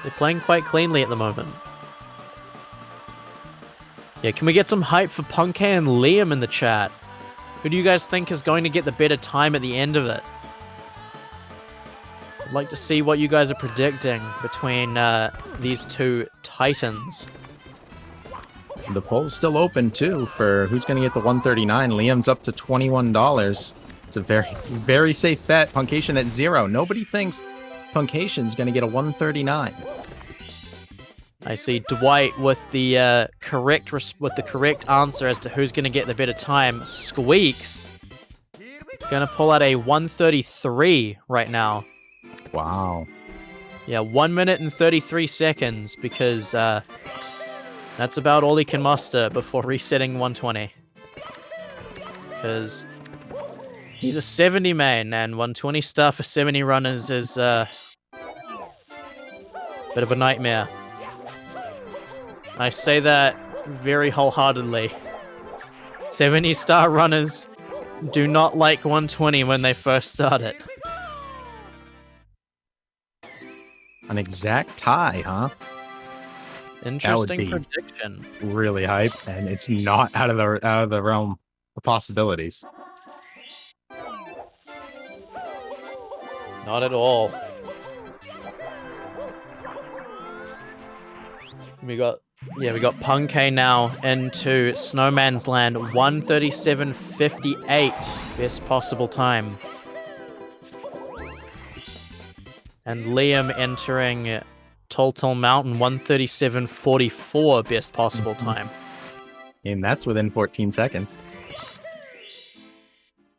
They're playing quite cleanly at the moment. Yeah, can we get some hype for Punkay and Liam in the chat? Who do you guys think is going to get the better time at the end of it? I'd like to see what you guys are predicting between these two titans. The poll's still open, too, for who's going to get the 139. Liam's up to $21. It's a very, very safe bet. Puncation at 0. Nobody thinks Puncation's going to get a 139. I see Dwight with the correct answer as to who's going to get the better time. Squeaks going to pull out a 133 right now. Wow. Yeah, 1 minute and 33 seconds, because that's about all he can muster before resetting 120. Because he's a 70 main, and 120 star for 70 runners is a bit of a nightmare. I say that very wholeheartedly. 70 star runners do not like 120 when they first start it. An exact tie, huh? Interesting prediction. Really hype, and it's not out of the realm of possibilities. Not at all. We got Punkay now into Snowman's Land, 137.58, best possible time. And Liam entering Tall Mountain, 137.44, best possible time. And that's within 14 seconds.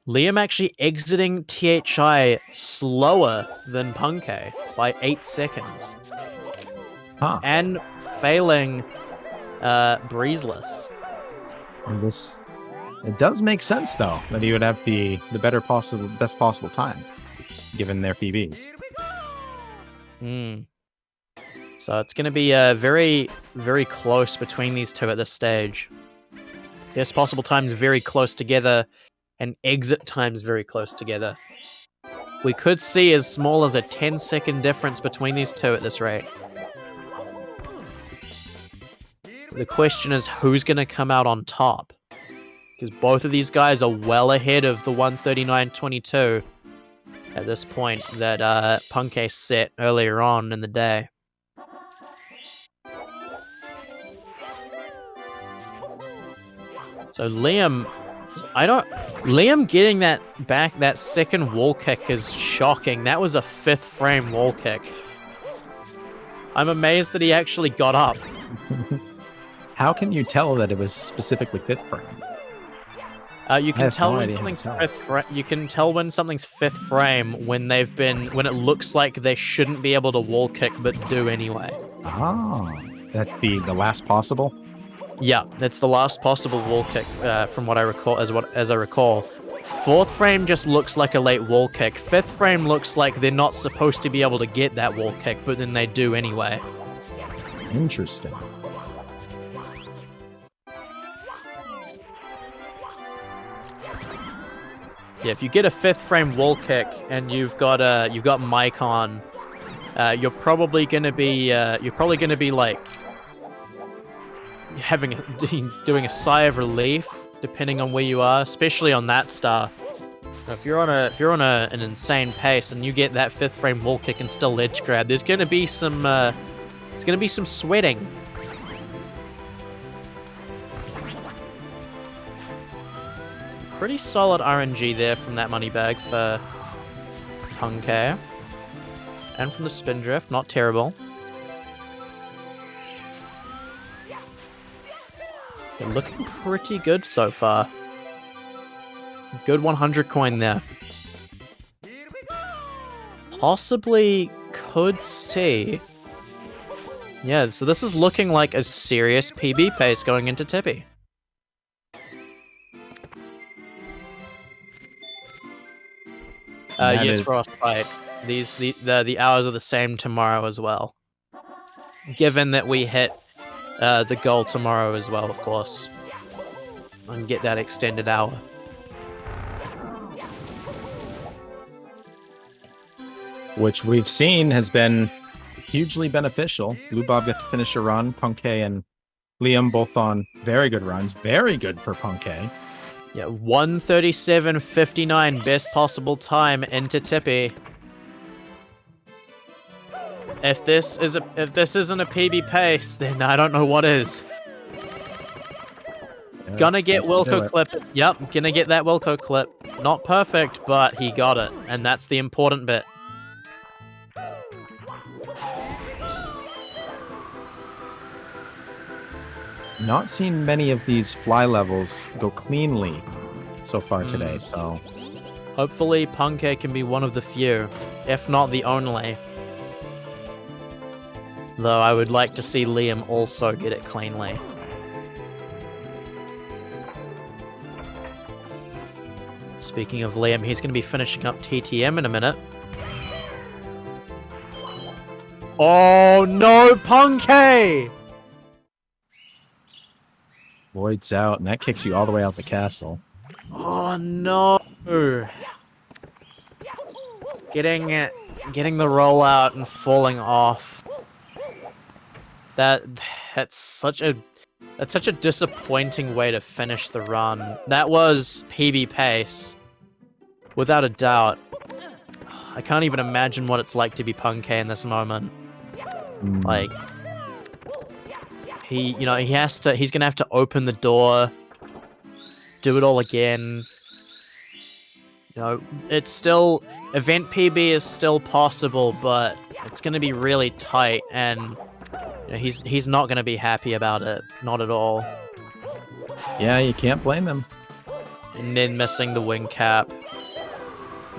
Liam actually exiting THI slower than Punkay by 8 seconds. Huh. And failing Breezeless. And it does make sense, though, that he would have the best possible time, given their PBs. So it's going to be very, very close between these two at this stage. Best possible times very close together, and exit times very close together. We could see as small as a 10-second difference between these two at this rate. The question is, who's going to come out on top? Because both of these guys are well ahead of the 139.22 at this point that Punkay set earlier on in the day. So Liam getting that second wall kick is shocking. That was a 5th frame wall kick. I'm amazed that he actually got up. How can you tell that it was specifically 5th frame? You can tell when something's 5th frame. You can tell when something's 5th frame when it looks like they shouldn't be able to wall kick but do anyway. Oh, that's the last possible. Yeah, that's the last possible wall kick from what I recall. As I recall, 4th frame just looks like a late wall kick. 5th frame looks like they're not supposed to be able to get that wall kick, but then they do anyway. Interesting. Yeah, if you get a 5th frame wall kick and you've got mic on, you're probably gonna be like doing a sigh of relief, depending on where you are, especially on that star. Now, if you're on an insane pace and you get that 5th frame wall kick and still edge grab, there's gonna be some sweating. Pretty solid RNG there from that money bag for Punkay. And from the spin drift, not terrible. They're looking pretty good so far. Good 100 coin there. Possibly could see. Yeah, so this is looking like a serious PB pace going into Tippy. Yes, Frostbite. The hours are the same tomorrow as well. Given that we hit the goal tomorrow as well, of course. And get that extended hour. Which we've seen has been hugely beneficial. Blue Bob got to finish a run. Punkay and Liam both on very good runs. Very good for Punkay. Yeah, 1:37.59, best possible time into Tippy. If this isn't a PB pace, then I don't know what is. Yeah, Gonna get do Wilco it. clip. Yep, gonna get that Wilco clip. Not perfect, but he got it, and that's the important bit. Not seen many of these fly levels go cleanly so far today, so Hopefully, Punkay can be one of the few, if not the only. Though I would like to see Liam also get it cleanly. Speaking of Liam, he's going to be finishing up TTM in a minute. Oh no, Punkay! Lloyd's out, and that kicks you all the way out the castle. Oh no! Getting the rollout and falling off. That's such a disappointing way to finish the run. That was PB pace, without a doubt. I can't even imagine what it's like to be Punkay in this moment. Like, he's gonna have to open the door, do it all again. You know, it's still, event PB is still possible, but it's gonna be really tight, and you know, he's not gonna be happy about it, not at all. Yeah, you can't blame him. And then missing the wing cap.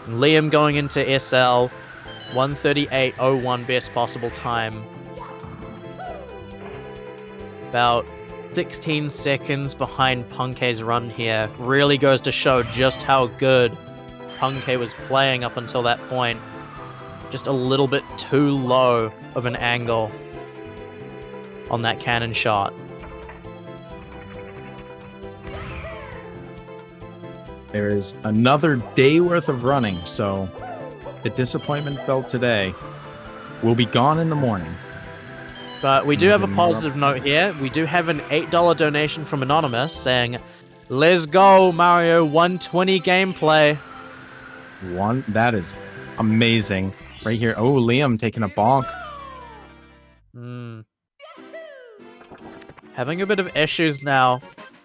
Liam going into SL, 1:38.01 best possible time. About 16 seconds behind Punkay's run here. Really goes to show just how good Punkay was playing up until that point. Just a little bit too low of an angle on that cannon shot. There is another day worth of running, so the disappointment felt today will be gone in the morning. But we do have a positive note here. We do have an $8 donation from Anonymous saying, "Let's go, Mario 120 gameplay." That is amazing. Right here. Oh, Liam taking a bonk. Having a bit of issues now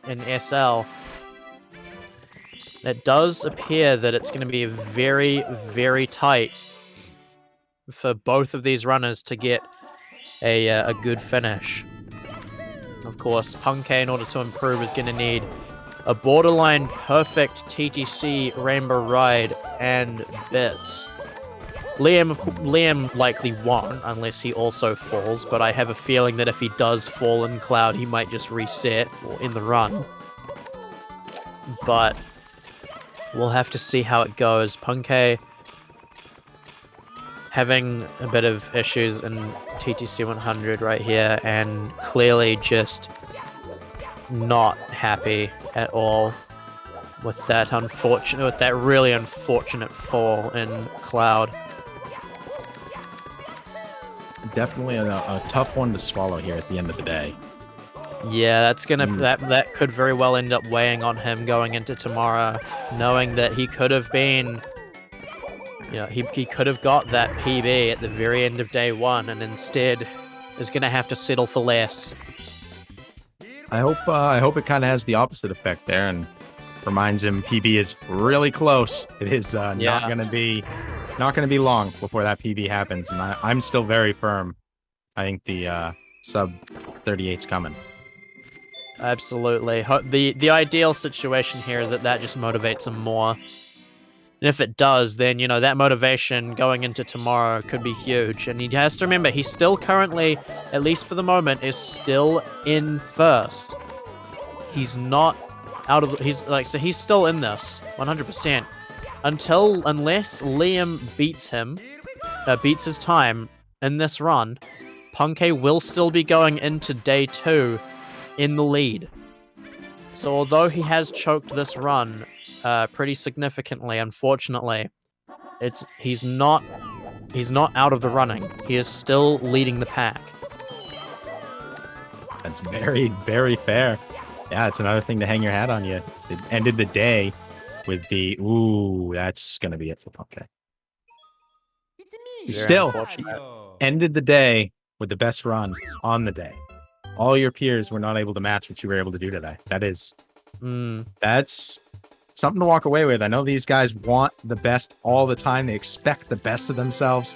in SL. It does appear that it's going to be very, very tight for both of these runners to get a good finish. Of course, Punkay, in order to improve, is going to need a borderline perfect TTC Rainbow Ride and bits. Liam likely won't unless he also falls, but I have a feeling that if he does fall in Cloud, he might just reset in the run. But we'll have to see how it goes. Punkay having a bit of issues in TTC 100 right here, and clearly just not happy at all with that really unfortunate fall in Cloud. Definitely a tough one to swallow here at the end of the day. Yeah, that's gonna that could very well end up weighing on him going into tomorrow, knowing that he could have been, you know, he could have got that PB at the very end of day one, and instead is gonna have to settle for less. I hope it kind of has the opposite effect there and reminds him PB is really close. It is not going to be not going to be long before that PB happens, and I'm still very firm. I think the sub 38's coming. Absolutely. The ideal situation here is that just motivates him more. And if it does, then, you know, that motivation going into tomorrow could be huge. And he has to remember, he's still currently, at least for the moment, is still in first. He's not out of... so he's still in this, 100%. Unless Liam beats him, beats his time in this run, Punkei will still be going into day 2 in the lead. So although he has choked this run pretty significantly, unfortunately, he's not out of the running. He is still leading the pack. That's very, very fair. Yeah, it's another thing to hang your hat on. You it ended the day with the that's gonna be it for Punkei. You still ended the day with the best run on the day. All your peers were not able to match what you were able to do today. That's something to walk away with. I know these guys want the best all the time. They expect the best of themselves.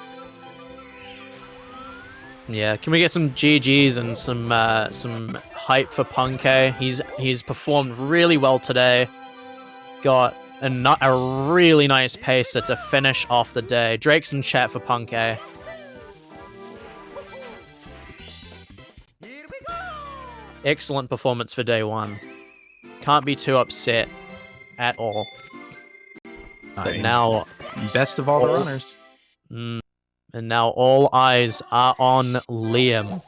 Yeah, can we get some GGs and some hype for Punkei? He's performed really well today. Got a really nice pacer to finish off the day. Drake's in chat for Punkei. Excellent performance for day 1. Can't be too upset at all. But now, best of all the runners. And now all eyes are on Liam.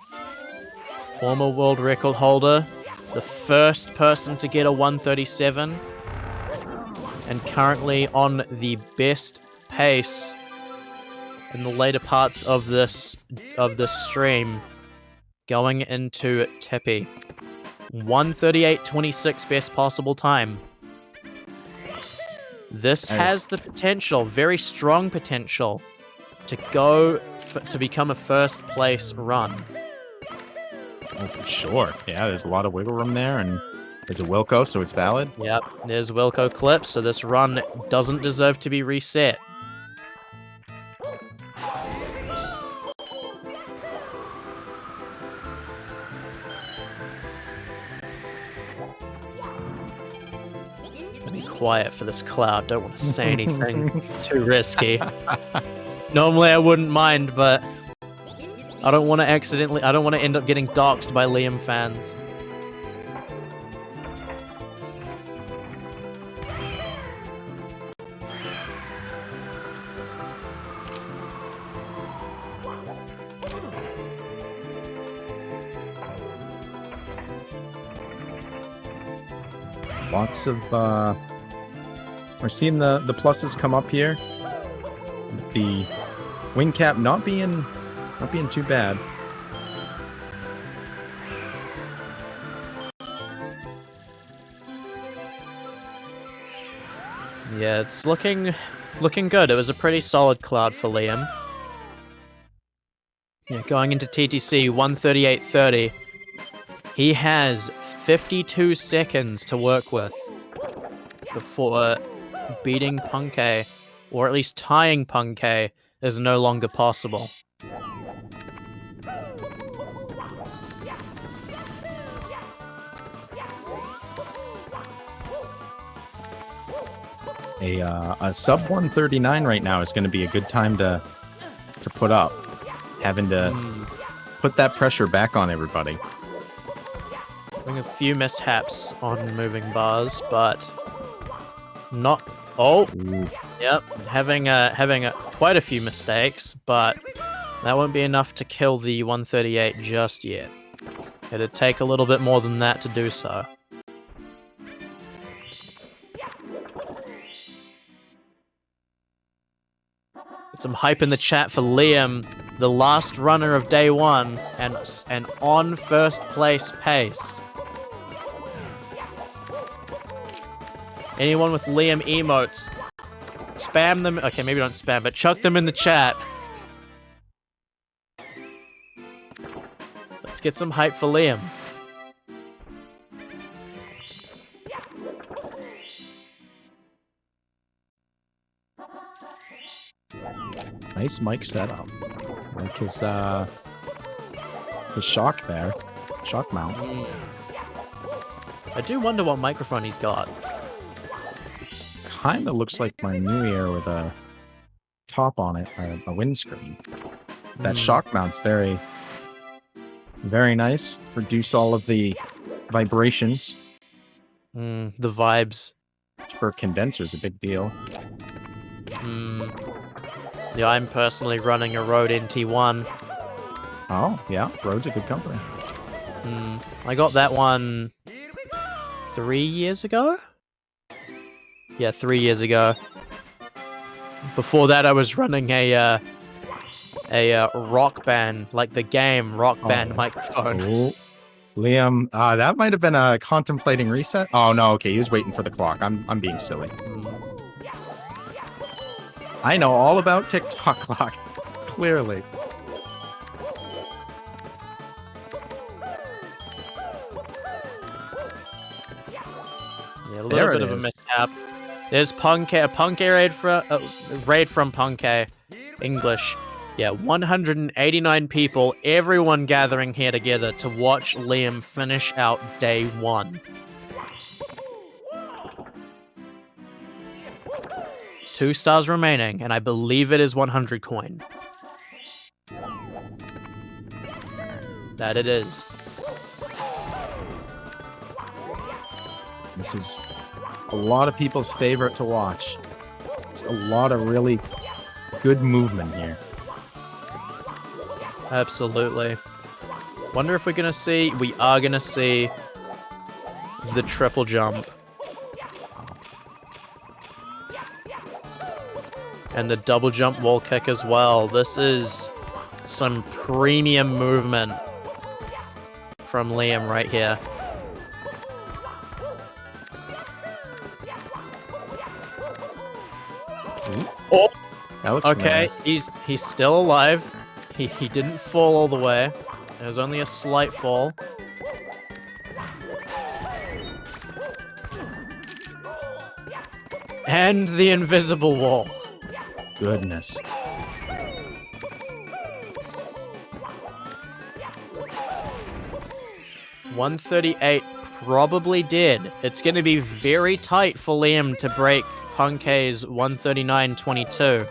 Former world record holder, the first person to get a 137, and currently on the best pace in the later parts of this stream, going into Tippy. 138.26 best possible time. This has the potential, very strong potential, to become a first place run. Oh, for sure. Yeah, there's a lot of wiggle room there, and there's a Wilco, so it's valid. Yep, there's Wilco clip, so this run doesn't deserve to be reset. Be quiet for this cloud. Don't want to say anything too risky. Normally I wouldn't mind, but I don't want to end up getting doxxed by Liam fans. Lots of we're seeing the pluses come up here. With the wing cap not being too bad. Yeah, it's looking good. It was a pretty solid cloud for Liam. Yeah, going into TTC 138.30. He has 52 seconds to work with before beating Punkei, or at least tying Punkei, is no longer possible. A sub 139 right now is going to be a good time to put up, having to put that pressure back on everybody. Having a few mishaps on moving bars, but not. Oh, yep, having quite a few mistakes, but that won't be enough to kill the 138 just yet. It'd take a little bit more than that to do so. Get some hype in the chat for Liam, the last runner of day 1, and on first place pace. Anyone with Liam emotes, spam them. Okay, maybe don't spam, but chuck them in the chat. Let's get some hype for Liam. Nice mic setup. Like his shock there. Shock mount. I do wonder what microphone he's got. Kinda looks like my New Year with a top on it, or a windscreen. That shock mount's very, very nice. Reduce all of the vibrations. The vibes. For condensers, a big deal. Yeah, I'm personally running a Rode NT1. Oh, yeah. Rode's a good company. I got that one 3 years ago? Yeah, 3 years ago. Before that, I was running a Rock Band, like the game Rock Band microphone. Oh. Liam, that might have been a contemplating reset. Oh no, okay, he was waiting for the clock. I'm being silly. I know all about TikTok clock. Clearly. Yeah, a little bit of a mishap. There's Punkay raid from Punkay. English. Yeah, 189 people, everyone gathering here together to watch Liam finish out day 1. 2 stars remaining, and I believe it is 100 coin. That it is. This is a lot of people's favorite to watch. There's a lot of really good movement here. Absolutely. Wonder if we're gonna see... We are gonna see the triple jump. And the double jump wall kick as well. This is some premium movement from Liam right here. Oh, that looks okay. familiar. He's still alive. He didn't fall all the way. It was only a slight fall. And the invisible wall. Goodness. $138 probably did. It's going to be very tight for Liam to break Punkay's 139.22.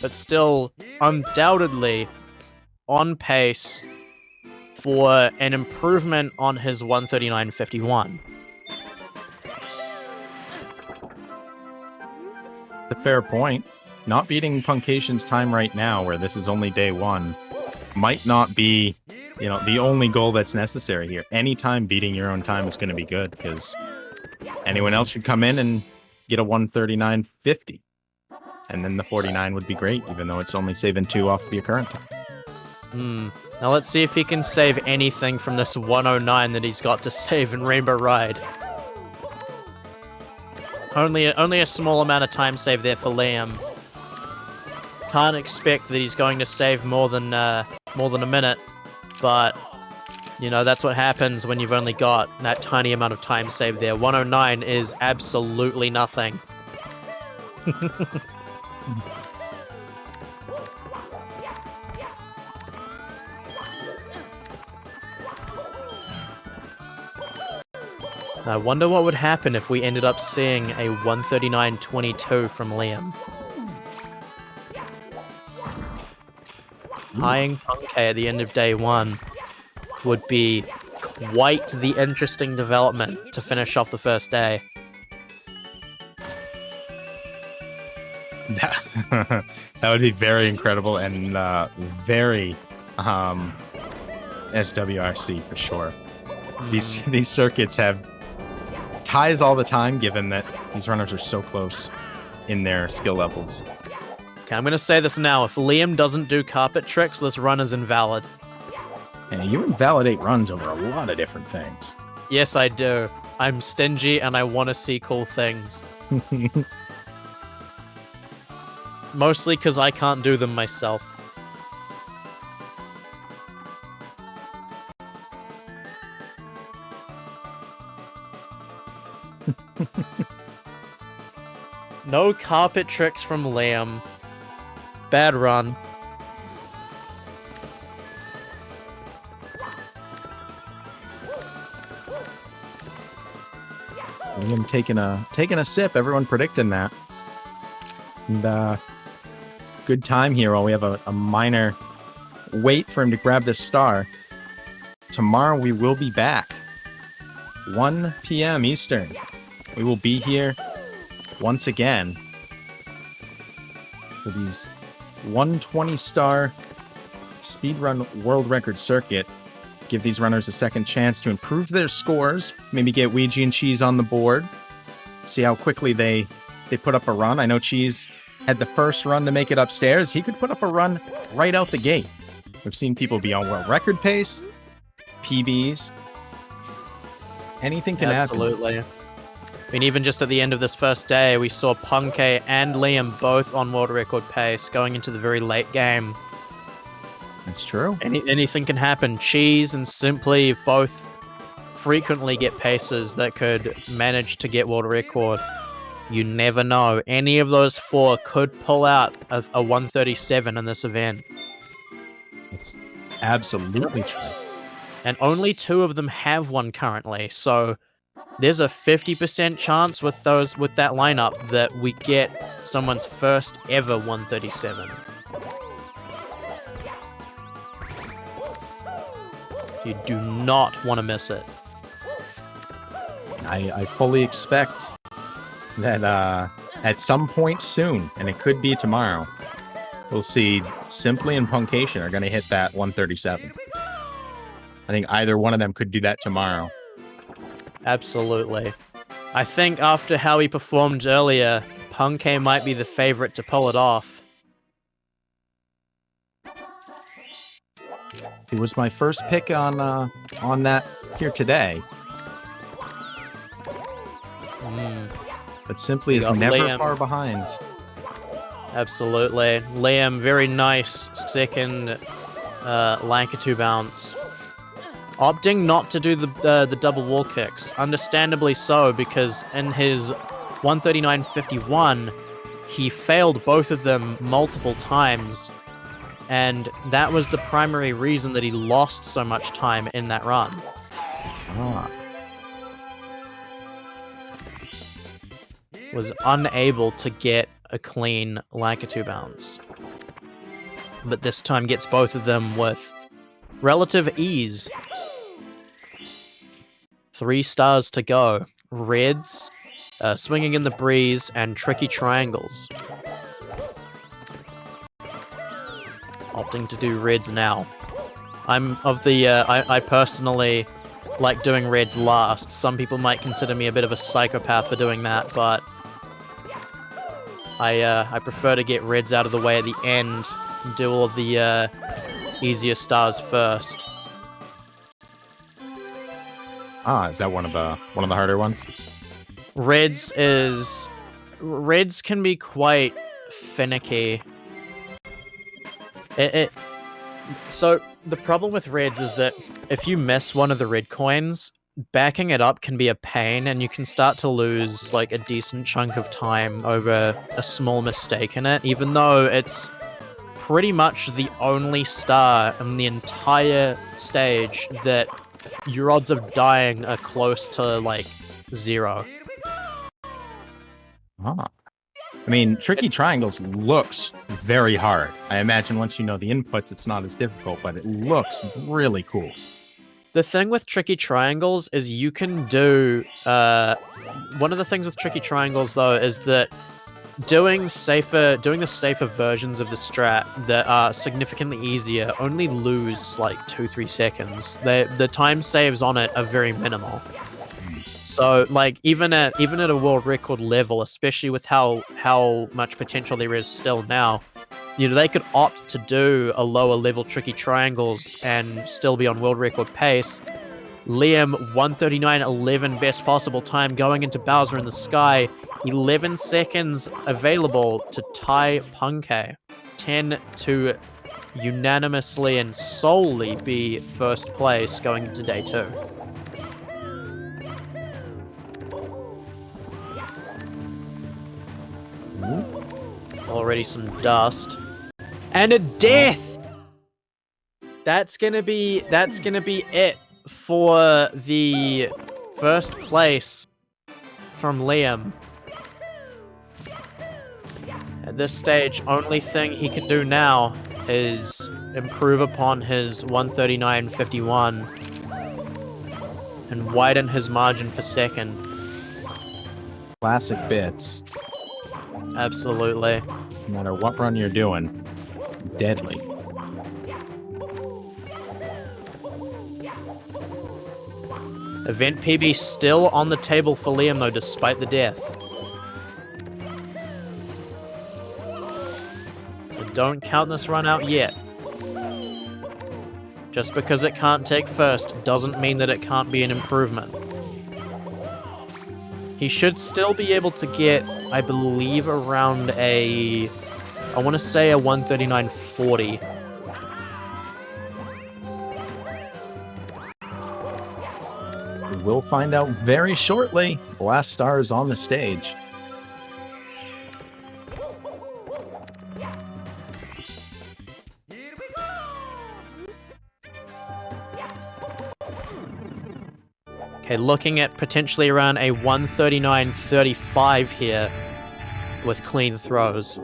But still, undoubtedly, on pace for an improvement on his 139.51. A fair point. Not beating Punkation's time right now, where this is only day 1, might not be, the only goal that's necessary here. Anytime beating your own time is going to be good, because anyone else could come in and get a 139.50. And then the 49 would be great, even though it's only saving 2 off the current time. Now let's see if he can save anything from this 109 that he's got to save in Rainbow Ride. Only a small amount of time save there for Liam. Can't expect that he's going to save more than a minute, but that's what happens when you've only got that tiny amount of time saved there. 109 is absolutely nothing. I wonder what would happen if we ended up seeing a 139.22 from Liam. Eyeing Punkay at the end of day 1 would be quite the interesting development to finish off the first day. That would be very incredible and very SWRC for sure. These circuits have ties all the time, given that these runners are so close in their skill levels. Okay, I'm gonna say this now. If Liam doesn't do carpet tricks, this run is invalid. And you invalidate runs over a lot of different things. Yes, I do. I'm stingy and I want to see cool things. Mostly because I can't do them myself. No carpet tricks from Liam. Bad run. Liam taking a sip. Everyone predicting that. And good time here while we have a minor wait for him to grab this star. Tomorrow we will be back. 1 p.m. Eastern. We will be here once again for these 120-star speedrun world record circuit. Give these runners a second chance to improve their scores, maybe get Ouija and Cheese on the board, see how quickly they put up a run. I know Cheese had the first run to make it upstairs. He could put up a run right out the gate. We've seen people be on world record pace, PBs. Anything can happen. Absolutely. I mean, even just at the end of this first day, we saw Punke and Liam both on world record pace going into the very late game. That's true. Anything can happen. Cheese and Simply both frequently get paces that could manage to get world record. You never know. Any of those four could pull out a 137 in this event. It's absolutely true. And only 2 of them have one currently, so there's a 50% chance with that lineup that we get someone's first ever 137. You do not want to miss it. I fully expect that at some point soon, and it could be tomorrow, we'll see Simply and Puncation are going to hit that 137. I think either one of them could do that tomorrow. Absolutely. I think after how he performed earlier, Punke might be the favorite to pull it off. He was my first pick on that here today. But Simply is never Liam. far behind. Absolutely. Liam, very nice second Lankatu bounce. Opting not to do the double wall kicks. Understandably so, because in his 139.51, he failed both of them multiple times. And that was the primary reason that he lost so much time in that run. Was unable to get a clean Lankatu bounce. But this time gets both of them with relative ease. 3 stars to go. Reds, Swinging in the Breeze, and Tricky Triangles. Opting to do reds now. I'm of the, I personally like doing reds last. Some people might consider me a bit of a psychopath for doing that, but I prefer to get reds out of the way at the end and do all of the easier stars first. Is that one of the harder ones? Reds can be quite finicky. So the problem with reds is that if you miss one of the red coins, backing it up can be a pain, and you can start to lose like a decent chunk of time over a small mistake in it, even though it's pretty much the only star in the entire stage that your odds of dying are close to like 0. I mean, Tricky Triangles looks very hard. I imagine once you know the inputs, it's not as difficult, but it looks really cool. The thing with Tricky Triangles is you can do... one of the things with Tricky Triangles, though, is that doing the safer versions of the strat that are significantly easier only lose like 2-3 seconds. The time saves on it are very minimal. So, like, even at a world record level, especially with how much potential there is still now, you know, they could opt to do a lower level Tricky Triangles and still be on world record pace. Liam, 139.11 best possible time going into Bowser in the Sky. 11 seconds available to tie Punke. 10 to unanimously and solely be first place going into day 2. Already some dust. And a death! That's gonna be it for the first place from Liam. At this stage, only thing he can do now is improve upon his 139.51 and widen his margin for second. Classic bits. Absolutely. No matter what run you're doing, deadly. Event PB still on the table for Liam though, despite the death. So don't count this run out yet. Just because it can't take first doesn't mean that it can't be an improvement. He should still be able to get, I believe, around I want to say a 139.40. We'll find out very shortly. The last star is on the stage. Okay, looking at potentially around a 139.35 here with clean throws.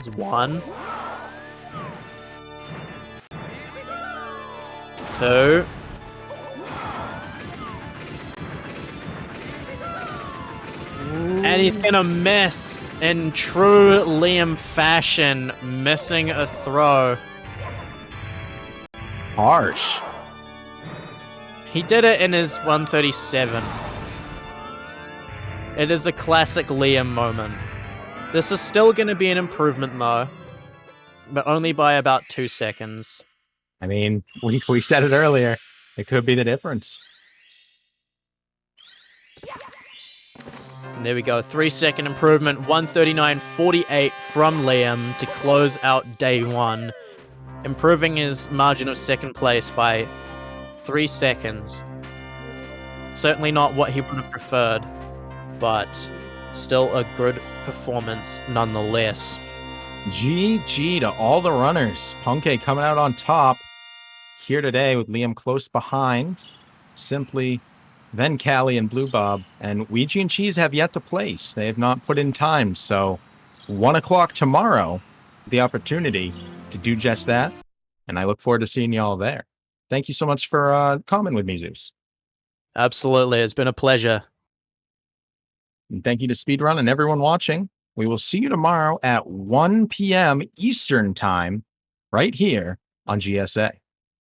There's one. Two. And he's gonna miss in true Liam fashion, missing a throw. Harsh. He did it in his 137. It is a classic Liam moment. This is still going to be an improvement though, but only by about 2 seconds. I mean, we said it earlier. It could be the difference. And there we go, 3-second improvement, 139.48 from Liam to close out day one, improving his margin of second place by 3 seconds. Certainly not what he would have preferred, but still a good performance nonetheless. GG to all the runners. Punke coming out on top here today with Liam close behind. Simply, then Callie and Blue Bob. And Ouija and Cheese have yet to place. They have not put in time. So 1 o'clock tomorrow, the opportunity to do just that. And I look forward to seeing you all there. Thank you so much for commenting with me, Zeus. Absolutely, it's been a pleasure. And thank you to Speedrun and everyone watching. We will see you tomorrow at 1 p.m. Eastern Time, right here on GSA.